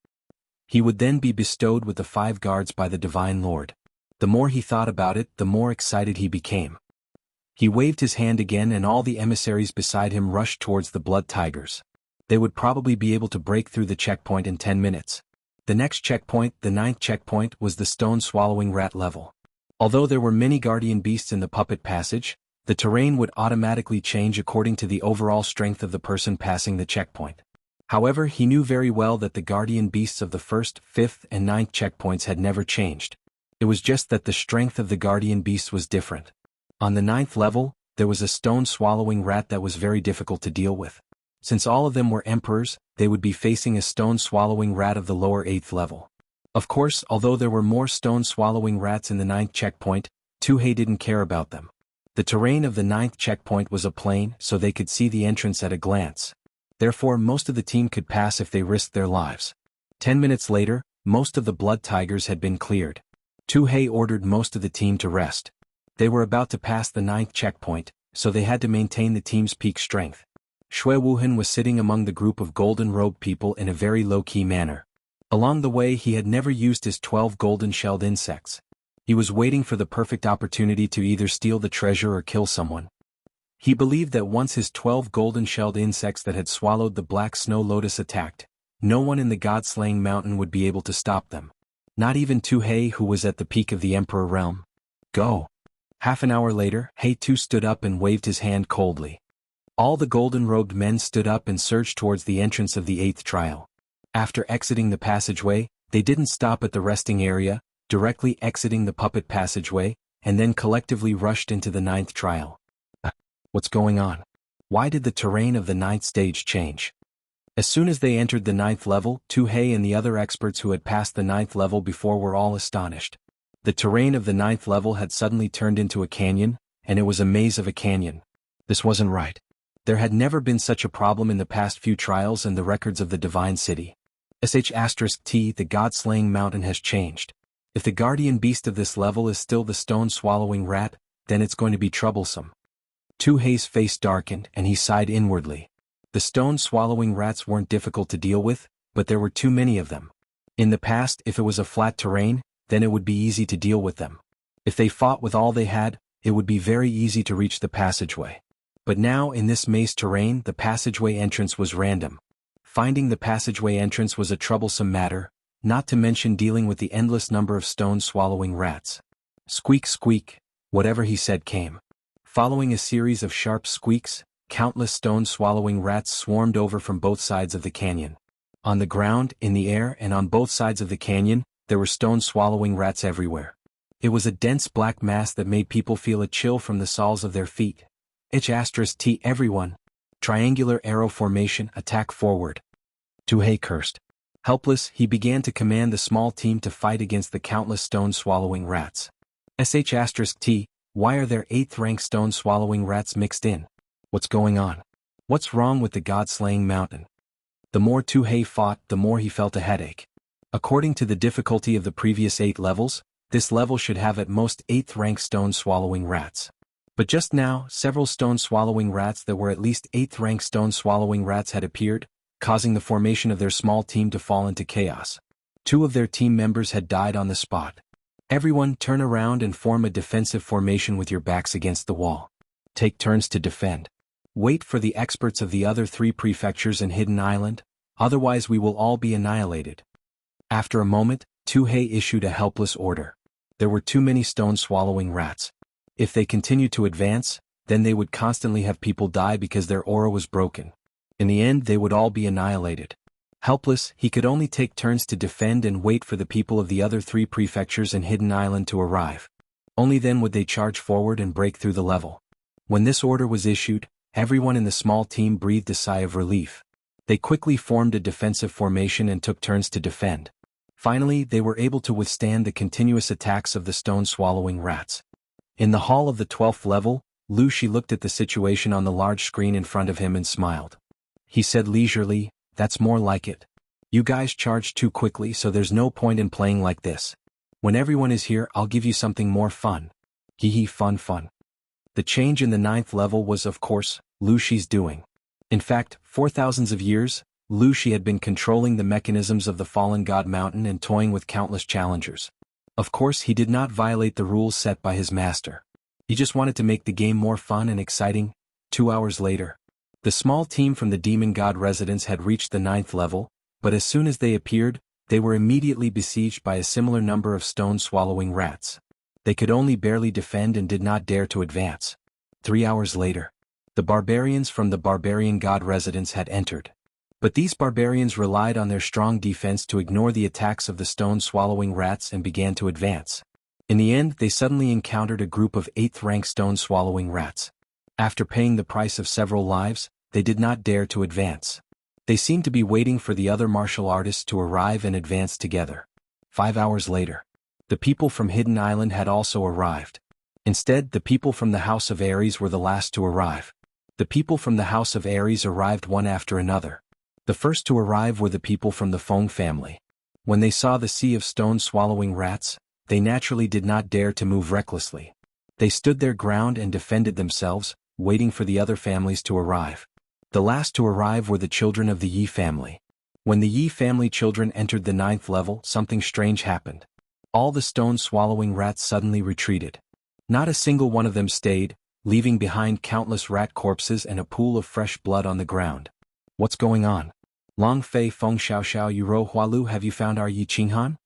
He would then be bestowed with the 5 guards by the divine lord. The more he thought about it, the more excited he became. He waved his hand again and all the emissaries beside him rushed towards the blood tigers. They would probably be able to break through the checkpoint in 10 minutes. The next checkpoint, the 9th checkpoint, was the stone-swallowing rat level. Although there were many guardian beasts in the puppet passage, the terrain would automatically change according to the overall strength of the person passing the checkpoint. However, he knew very well that the guardian beasts of the 1st, 5th, and 9th checkpoints had never changed. It was just that the strength of the guardian beasts was different. On the 9th level, there was a stone-swallowing rat that was very difficult to deal with. Since all of them were emperors, they would be facing a stone-swallowing rat of the lower 8th level. Of course, although there were more stone-swallowing rats in the 9th checkpoint, Tu Hei didn't care about them. The terrain of the 9th checkpoint was a plain, so they could see the entrance at a glance. Therefore, most of the team could pass if they risked their lives. 10 minutes later, most of the blood tigers had been cleared. Tu Hei ordered most of the team to rest. They were about to pass the 9th checkpoint, so they had to maintain the team's peak strength. Shui Wuhan was sitting among the group of golden-robed people in a very low-key manner. Along the way he had never used his 12 golden-shelled insects. He was waiting for the perfect opportunity to either steal the treasure or kill someone. He believed that once his 12 golden-shelled insects that had swallowed the black snow lotus attacked, no one in the god-slaying mountain would be able to stop them. Not even Tu Hei, who was at the peak of the Emperor realm. Go. Half an hour later, Hei Tu stood up and waved his hand coldly. All the golden-robed men stood up and surged towards the entrance of the 8th trial. After exiting the passageway, they didn't stop at the resting area, directly exiting the puppet passageway, and then collectively rushed into the 9th trial. What's going on? Why did the terrain of the 9th stage change? As soon as they entered the 9th level, Tu Hei and the other experts who had passed the 9th level before were all astonished. The terrain of the 9th level had suddenly turned into a canyon, and it was a maze of a canyon. This wasn't right. There had never been such a problem in the past few trials and the records of the Divine City. *T The God-slaying mountain has changed. If the guardian beast of this level is still the stone-swallowing rat, then it's going to be troublesome. Tuhei's face darkened and he sighed inwardly. The stone-swallowing rats weren't difficult to deal with, but there were too many of them. In the past, if it was a flat terrain, then it would be easy to deal with them. If they fought with all they had, it would be very easy to reach the passageway. But now in this maze terrain, the passageway entrance was random. Finding the passageway entrance was a troublesome matter, not to mention dealing with the endless number of stone-swallowing rats. Squeak squeak, whatever he said came. Following a series of sharp squeaks, countless stone-swallowing rats swarmed over from both sides of the canyon. On the ground, in the air, and on both sides of the canyon, there were stone-swallowing rats everywhere. It was a dense black mass that made people feel a chill from the soles of their feet. *T Everyone. Triangular arrow formation, attack forward. Tuhei cursed. Helpless, he began to command the small team to fight against the countless stone-swallowing rats. *T Why are there 8th-rank stone-swallowing rats mixed in? What's going on? What's wrong with the god-slaying mountain? The more Tuhei fought, the more he felt a headache. According to the difficulty of the previous 8 levels, this level should have at most 8th-rank stone-swallowing rats. But just now, several stone-swallowing rats that were at least 8th-rank stone-swallowing rats had appeared, causing the formation of their small team to fall into chaos. 2 of their team members had died on the spot. Everyone turn around and form a defensive formation with your backs against the wall. Take turns to defend. Wait for the experts of the other 3 prefectures and Hidden Island, otherwise we will all be annihilated. After a moment, Tuhei issued a helpless order. There were too many stone-swallowing rats. If they continued to advance, then they would constantly have people die because their aura was broken. In the end, they would all be annihilated. Helpless, he could only take turns to defend and wait for the people of the other 3 prefectures and Hidden Island to arrive. Only then would they charge forward and break through the level. When this order was issued, everyone in the small team breathed a sigh of relief. They quickly formed a defensive formation and took turns to defend. Finally, they were able to withstand the continuous attacks of the stone-swallowing rats. In the hall of the 12th level, Lu Shi looked at the situation on the large screen in front of him and smiled. He said leisurely, "That's more like it. You guys charged too quickly, so there's no point in playing like this. When everyone is here, I'll give you something more fun. Hee fun. The change in the 9th level was, of course, Lu Shi's doing. In fact, for thousands of years, Lu Shi had been controlling the mechanisms of the fallen god mountain and toying with countless challengers. Of course, he did not violate the rules set by his master. He just wanted to make the game more fun and exciting. 2 hours later, the small team from the demon god residence had reached the 9th level, but as soon as they appeared, they were immediately besieged by a similar number of stone-swallowing rats. They could only barely defend and did not dare to advance. 3 hours later, the barbarians from the barbarian god residence had entered. But these barbarians relied on their strong defense to ignore the attacks of the stone-swallowing rats and began to advance. In the end, they suddenly encountered a group of 8th-rank stone-swallowing rats. After paying the price of several lives, they did not dare to advance. They seemed to be waiting for the other martial artists to arrive and advance together. 5 hours later, the people from Hidden Island had also arrived. Instead, the people from the House of Ares were the last to arrive. The people from the House of Ares arrived one after another. The first to arrive were the people from the Feng family. When they saw the sea of stone-swallowing rats, they naturally did not dare to move recklessly. They stood their ground and defended themselves, waiting for the other families to arrive. The last to arrive were the children of the Yi family. When the Yi family children entered the 9th level, something strange happened. All the stone-swallowing rats suddenly retreated. Not a single one of them stayed, leaving behind countless rat corpses and a pool of fresh blood on the ground. What's going on? Long Fei Feng Xiao Xiao Yuro Hualu, have you found our Yi Qinghan?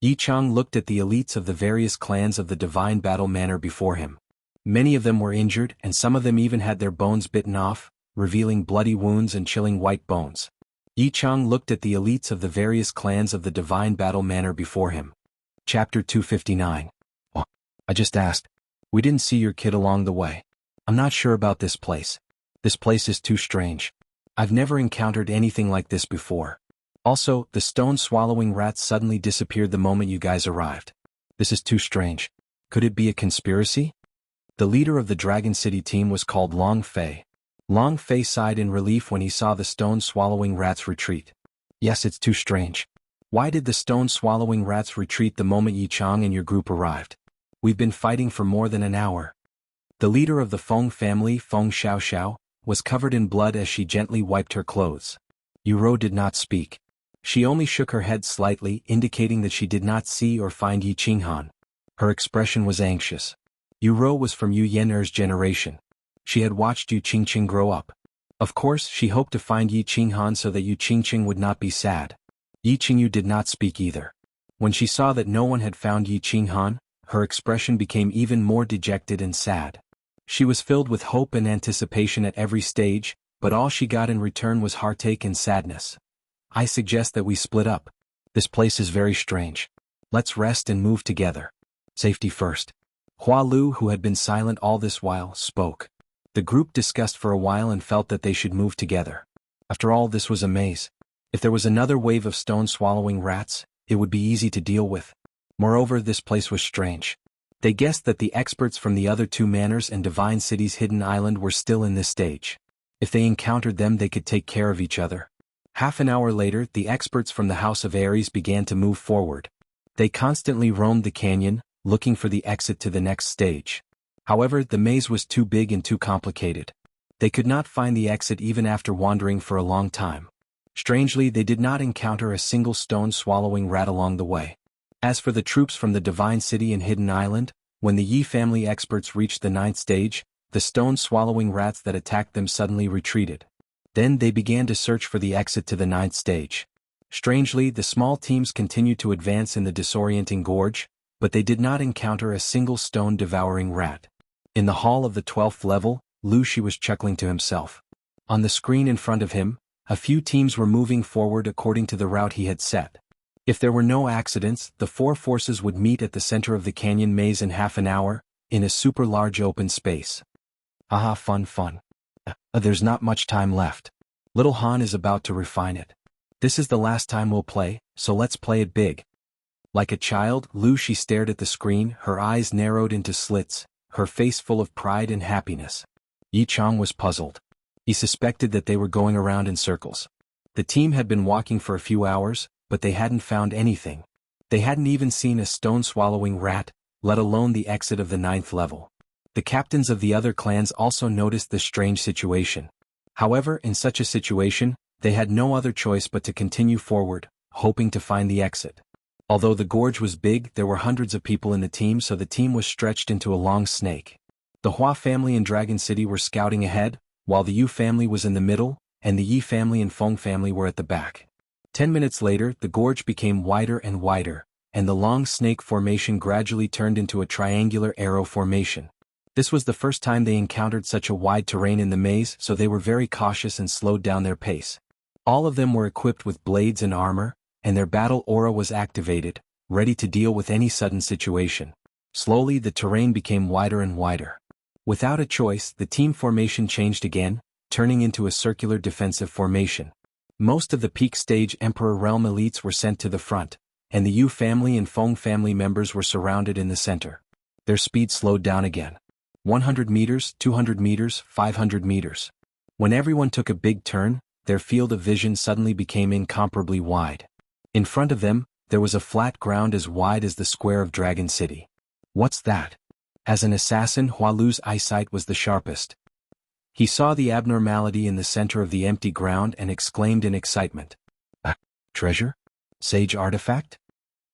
Yi Chang looked at the elites of the various clans of the Divine Battle Manor before him. Many of them were injured and some of them even had their bones bitten off, revealing bloody wounds and chilling white bones. Yi Chang looked at the elites of the various clans of the Divine Battle Manor before him. Chapter 259. Oh, I just asked. We didn't see your kid along the way. I'm not sure about this place. This place is too strange. I've never encountered anything like this before. Also, the stone-swallowing rats suddenly disappeared the moment you guys arrived. This is too strange. Could it be a conspiracy? The leader of the Dragon City team was called Long Fei. Long Fei sighed in relief when he saw the stone-swallowing rats retreat. Yes, it's too strange. Why did the stone-swallowing rats retreat the moment Yi Chang and your group arrived? We've been fighting for more than an hour. The leader of the Feng family, Feng Xiaoxiao, was covered in blood as she gently wiped her clothes. Yu Rou did not speak. She only shook her head slightly, indicating that she did not see or find Yi Qinghan. Her expression was anxious. Yu Rou was from Yu Yener's generation. She had watched Yu Qingqing grow up. Of course, she hoped to find Yi Qinghan so that Yu Qingqing would not be sad. Yi Qingyu did not speak either. When she saw that no one had found Yi Qinghan, her expression became even more dejected and sad. She was filled with hope and anticipation at every stage, but all she got in return was heartache and sadness. I suggest that we split up. This place is very strange. Let's rest and move together. Safety first. Hua Lu, who had been silent all this while, spoke. The group discussed for a while and felt that they should move together. After all, this was a maze. If there was another wave of stone-swallowing rats, it would be easy to deal with. Moreover, this place was strange. They guessed that the experts from the other two manors and divine cities' hidden island were still in this stage. If they encountered them, they could take care of each other. Half an hour later, the experts from the House of Ares began to move forward. They constantly roamed the canyon, looking for the exit to the next stage. However, the maze was too big and too complicated. They could not find the exit even after wandering for a long time. Strangely, they did not encounter a single stone-swallowing rat along the way. As for the troops from the Divine City and Hidden Island, when the Yi family experts reached the 9th stage, the stone-swallowing rats that attacked them suddenly retreated. Then they began to search for the exit to the 9th stage. Strangely, the small teams continued to advance in the disorienting gorge, but they did not encounter a single stone-devouring rat. In the hall of the 12th level, Lu Shi was chuckling to himself. On the screen in front of him, a few teams were moving forward according to the route he had set. If there were no accidents, the four forces would meet at the center of the canyon maze in half an hour, in a super large open space. Haha, fun. There's not much time left. Little Han is about to refine it. This is the last time we'll play, so let's play it big. Like a child, Lu Shi stared at the screen, her eyes narrowed into slits, her face full of pride and happiness. Yi Chang was puzzled. He suspected that they were going around in circles. The team had been walking for a few hours, but they hadn't found anything. They hadn't even seen a stone-swallowing rat, let alone the exit of the 9th level. The captains of the other clans also noticed this strange situation. However, in such a situation, they had no other choice but to continue forward, hoping to find the exit. Although the gorge was big, there were hundreds of people in the team, so the team was stretched into a long snake. The Hua family and Dragon City were scouting ahead, while the Yu family was in the middle, and the Yi family and Feng family were at the back. 10 minutes later, the gorge became wider and wider, and the long snake formation gradually turned into a triangular arrow formation. This was the first time they encountered such a wide terrain in the maze, so they were very cautious and slowed down their pace. All of them were equipped with blades and armor, and their battle aura was activated, ready to deal with any sudden situation. Slowly, the terrain became wider and wider. Without a choice, the team formation changed again, turning into a circular defensive formation. Most of the peak stage Emperor Realm elites were sent to the front, and the Yu family and Feng family members were surrounded in the center. Their speed slowed down again. 100 meters, 200 meters, 500 meters. When everyone took a big turn, their field of vision suddenly became incomparably wide. In front of them, there was a flat ground as wide as the square of Dragon City. What's that? As an assassin, Hua Lu's eyesight was the sharpest. He saw the abnormality in the center of the empty ground and exclaimed in excitement. Treasure? Sage artifact?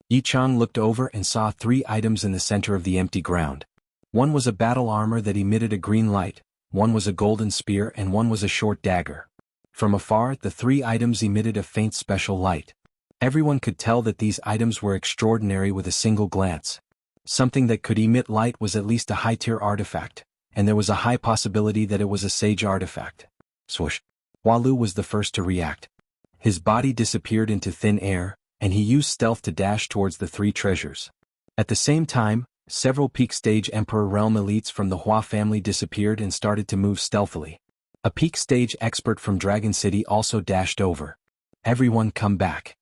Yi Chang looked over and saw 3 items in the center of the empty ground. One was a battle armor that emitted a green light, one was a golden spear, and one was a short dagger. From afar, the 3 items emitted a faint special light. Everyone could tell that these items were extraordinary with a single glance. Something that could emit light was at least a high-tier artifact, and there was a high possibility that it was a sage artifact. Swoosh! Hua Lu was the first to react. His body disappeared into thin air, and he used stealth to dash towards the 3 treasures. At the same time, several peak stage Emperor Realm elites from the Hua family disappeared and started to move stealthily. A peak stage expert from Dragon City also dashed over. Everyone come back.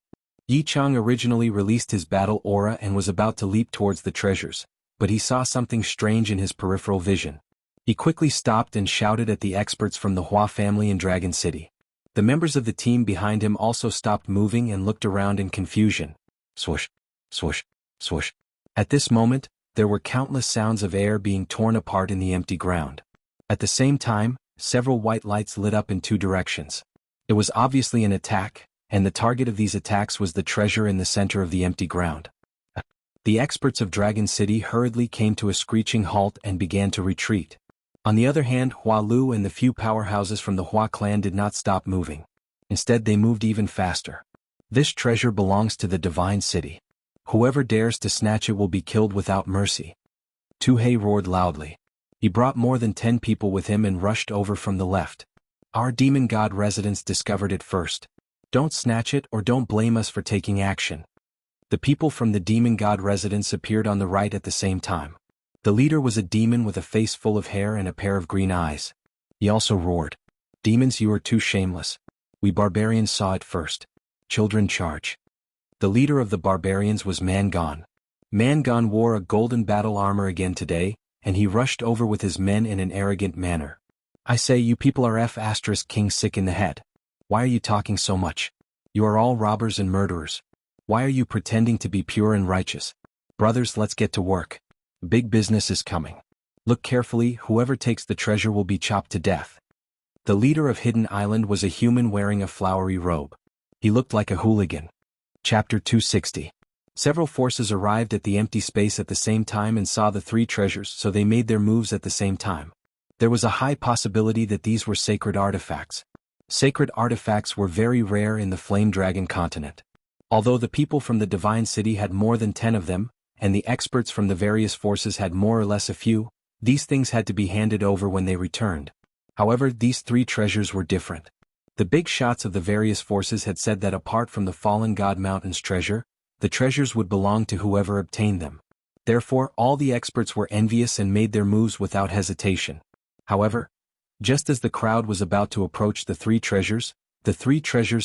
Yi Chang originally released his battle aura and was about to leap towards the treasures, but he saw something strange in his peripheral vision. He quickly stopped and shouted at the experts from the Hua family in Dragon City. The members of the team behind him also stopped moving and looked around in confusion. Swoosh, swoosh, swoosh. At this moment, there were countless sounds of air being torn apart in the empty ground. At the same time, several white lights lit up in two directions. It was obviously an attack, and the target of these attacks was the treasure in the center of the empty ground. The experts of Dragon City hurriedly came to a screeching halt and began to retreat. On the other hand, Hua Lu and the few powerhouses from the Hua clan did not stop moving. Instead, they moved even faster. This treasure belongs to the Divine City. Whoever dares to snatch it will be killed without mercy. Tuhei roared loudly. He brought more than 10 people with him and rushed over from the left. Our demon god residents discovered it first. Don't snatch it or don't blame us for taking action. The people from the demon god residence appeared on the right at the same time. The leader was a demon with a face full of hair and a pair of green eyes. He also roared. Demons, you are too shameless. We barbarians saw it first. Children, charge. The leader of the barbarians was Mangon. Mangon wore a golden battle armor again today, and he rushed over with his men in an arrogant manner. I say, you people are King sick in the head. Why are you talking so much? You are all robbers and murderers. Why are you pretending to be pure and righteous? Brothers, let's get to work. Big business is coming. Look carefully, whoever takes the treasure will be chopped to death. The leader of Hidden Island was a human wearing a flowery robe. He looked like a hooligan. Chapter 260. Several forces arrived at the empty space at the same time and saw the three treasures, so they made their moves at the same time. There was a high possibility that these were sacred artifacts. Sacred artifacts were very rare in the Flame Dragon continent. Although the people from the Divine City had more than 10 of them, and the experts from the various forces had more or less a few, these things had to be handed over when they returned. However, these three treasures were different. The big shots of the various forces had said that apart from the fallen god Mountain's treasure, the treasures would belong to whoever obtained them. Therefore, all the experts were envious and made their moves without hesitation. However, just as the crowd was about to approach the three treasures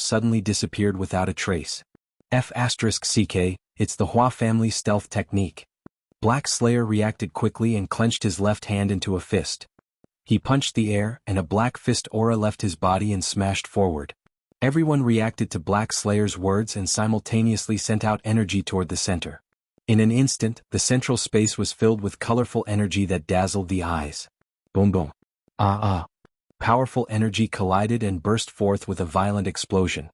suddenly disappeared without a trace. F***CK, it's the Hua family stealth technique. Black Slayer reacted quickly and clenched his left hand into a fist. He punched the air, and a black fist aura left his body and smashed forward. Everyone reacted to Black Slayer's words and simultaneously sent out energy toward the center. In an instant, the central space was filled with colorful energy that dazzled the eyes. Boom boom. Powerful energy collided and burst forth with a violent explosion.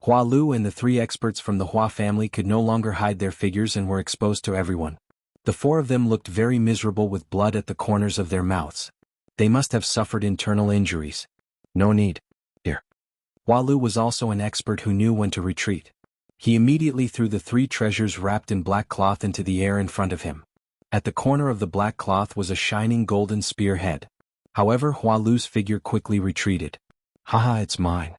Hua Lu and the three experts from the Hua family could no longer hide their figures and were exposed to everyone. The four of them looked very miserable with blood at the corners of their mouths. They must have suffered internal injuries. No need. Here. Hua Lu was also an expert who knew when to retreat. He immediately threw the three treasures wrapped in black cloth into the air in front of him. At the corner of the black cloth was a shining golden spearhead. However, Hua Lu's figure quickly retreated. Haha, it's mine.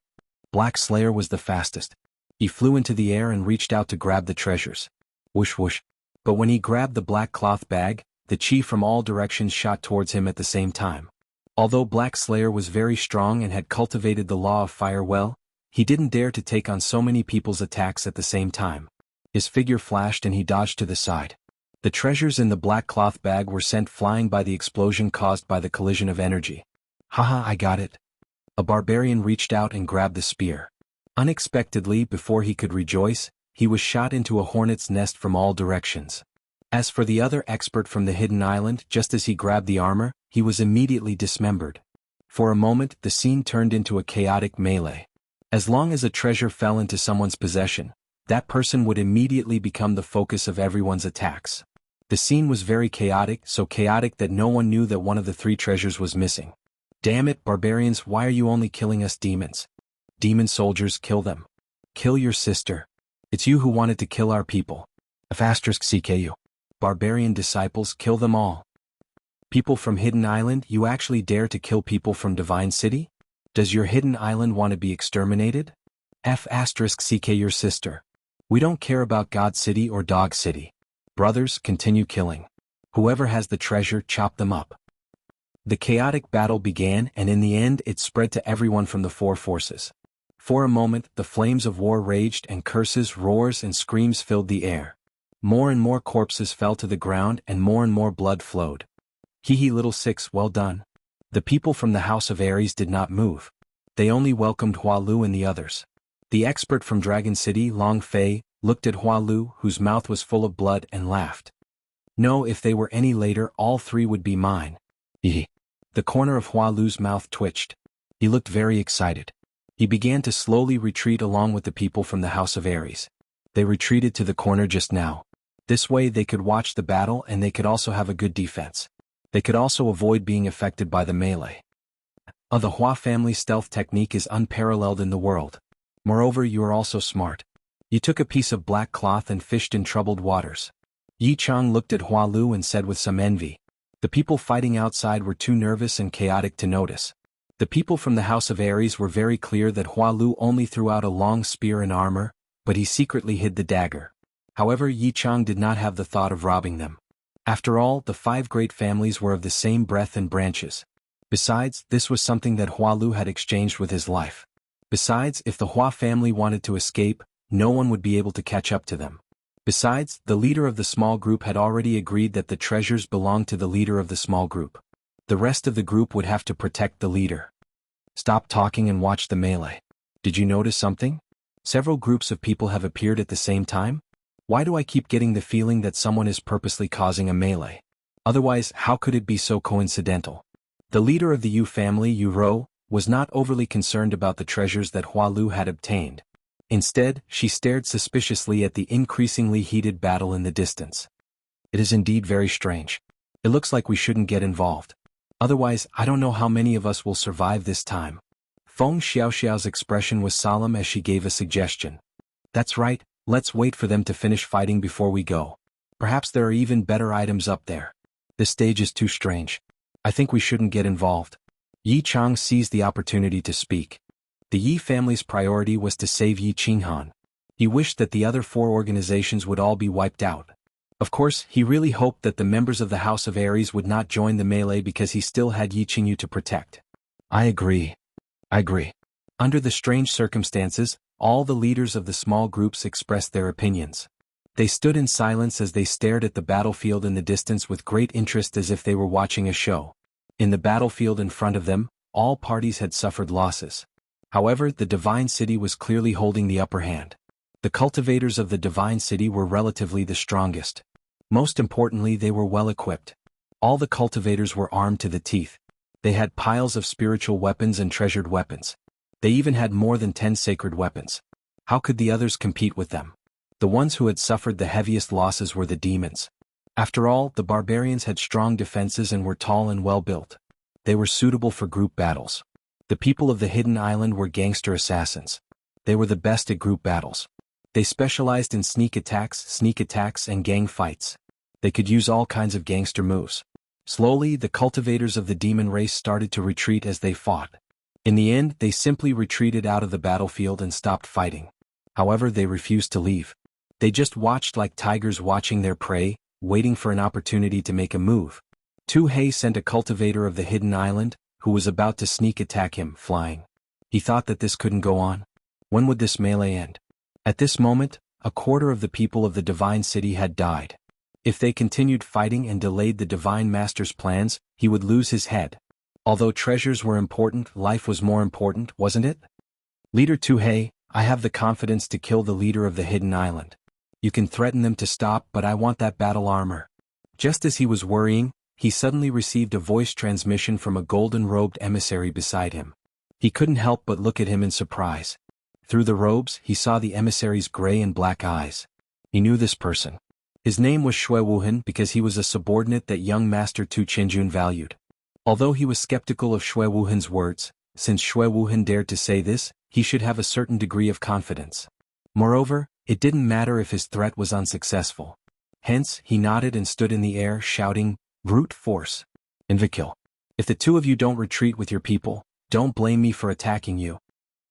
Black Slayer was the fastest. He flew into the air and reached out to grab the treasures. Whoosh whoosh. But when he grabbed the black cloth bag, the chi from all directions shot towards him at the same time. Although Black Slayer was very strong and had cultivated the law of fire well, he didn't dare to take on so many people's attacks at the same time. His figure flashed and he dodged to the side. The treasures in the black cloth bag were sent flying by the explosion caused by the collision of energy. Haha, I got it. A barbarian reached out and grabbed the spear. Unexpectedly, before he could rejoice, he was shot into a hornet's nest from all directions. As for the other expert from the Hidden Island, just as he grabbed the armor, he was immediately dismembered. For a moment, the scene turned into a chaotic melee. As long as a treasure fell into someone's possession, that person would immediately become the focus of everyone's attacks. The scene was very chaotic, so chaotic that no one knew that one of the three treasures was missing. Damn it, barbarians, why are you only killing us demons? Demon soldiers, kill them. Kill your sister. It's you who wanted to kill our people. *CKU. Barbarian disciples, kill them all. People from Hidden Island, you actually dare to kill people from Divine City? Does your Hidden Island want to be exterminated? *CK your sister. We don't care about God City or Dog City. Brothers, continue killing. Whoever has the treasure, chop them up. The chaotic battle began, and in the end it spread to everyone from the four forces. For a moment, the flames of war raged and curses, roars and screams filled the air. More and more corpses fell to the ground and more blood flowed. Hee hee little six, well done. The people from the House of Ares did not move. They only welcomed Hua Lu and the others. The expert from Dragon City, Long Fei, looked at Hua Lu, whose mouth was full of blood, and laughed. No, if they were any later, all three would be mine. Hee. The corner of Hua Lu's mouth twitched. He looked very excited. He began to slowly retreat along with the people from the House of Ares. They retreated to the corner just now. This way they could watch the battle and they could also have a good defense. They could also avoid being affected by the melee. The Hua family stealth technique is unparalleled in the world. Moreover, you are also smart. You took a piece of black cloth and fished in troubled waters. Yi Chang looked at Hua Lu and said with some envy. The people fighting outside were too nervous and chaotic to notice. The people from the House of Ares were very clear that Hua Lu only threw out a long spear and armor, but he secretly hid the dagger. However, Yi Chang did not have the thought of robbing them. After all, the 5 great families were of the same breadth and branches. Besides, this was something that Hua Lu had exchanged with his life. Besides, if the Hua family wanted to escape, no one would be able to catch up to them. Besides, the leader of the small group had already agreed that the treasures belonged to the leader of the small group. The rest of the group would have to protect the leader. Stop talking and watch the melee. Did you notice something? Several groups of people have appeared at the same time? Why do I keep getting the feeling that someone is purposely causing a melee? Otherwise, how could it be so coincidental? The leader of the Yu family, Yu Rou, was not overly concerned about the treasures that Hua Lu had obtained. Instead, she stared suspiciously at the increasingly heated battle in the distance. It is indeed very strange. It looks like we shouldn't get involved. Otherwise, I don't know how many of us will survive this time. Feng Xiaoxiao's expression was solemn as she gave a suggestion. That's right, let's wait for them to finish fighting before we go. Perhaps there are even better items up there. This stage is too strange. I think we shouldn't get involved. Yi Chang seized the opportunity to speak. The Yi family's priority was to save Yi Qinghan. He wished that the other 4 organizations would all be wiped out. Of course, he really hoped that the members of the House of Ares would not join the melee because he still had Yi Qingyu to protect. I agree. Under the strange circumstances, all the leaders of the small groups expressed their opinions. They stood in silence as they stared at the battlefield in the distance with great interest as if they were watching a show. In the battlefield in front of them, all parties had suffered losses. However, the Divine City was clearly holding the upper hand. The cultivators of the Divine City were relatively the strongest. Most importantly, they were well equipped. All the cultivators were armed to the teeth. They had piles of spiritual weapons and treasured weapons. They even had more than 10 sacred weapons. How could the others compete with them? The ones who had suffered the heaviest losses were the demons. After all, the barbarians had strong defenses and were tall and well built. They were suitable for group battles. The people of the Hidden Island were gangster assassins. They were the best at group battles. They specialized in sneak attacks, and gang fights. They could use all kinds of gangster moves. Slowly, the cultivators of the demon race started to retreat as they fought. In the end, they simply retreated out of the battlefield and stopped fighting. However, they refused to leave. They just watched like tigers watching their prey, waiting for an opportunity to make a move. Tu Hei sent a cultivator of the Hidden Island, who was about to sneak attack him, flying. He thought that this couldn't go on. When would this melee end? At this moment, a quarter of the people of the Divine City had died. If they continued fighting and delayed the Divine Master's plans, he would lose his head. Although treasures were important, life was more important, wasn't it? Leader Tu Hei, I have the confidence to kill the leader of the Hidden Island. You can threaten them to stop, but I want that battle armor. Just as he was worrying, he suddenly received a voice transmission from a golden-robed emissary beside him. He couldn't help but look at him in surprise. Through the robes, he saw the emissary's gray and black eyes. He knew this person. His name was Shui Wuhan because he was a subordinate that young Master Tu Qianjun valued. Although he was skeptical of Shui Wuhan's words, since Shui Wuhan dared to say this, he should have a certain degree of confidence. Moreover, it didn't matter if his threat was unsuccessful. Hence, he nodded and stood in the air shouting, "Brute force! Invikill! If the 2 of you don't retreat with your people, don't blame me for attacking you.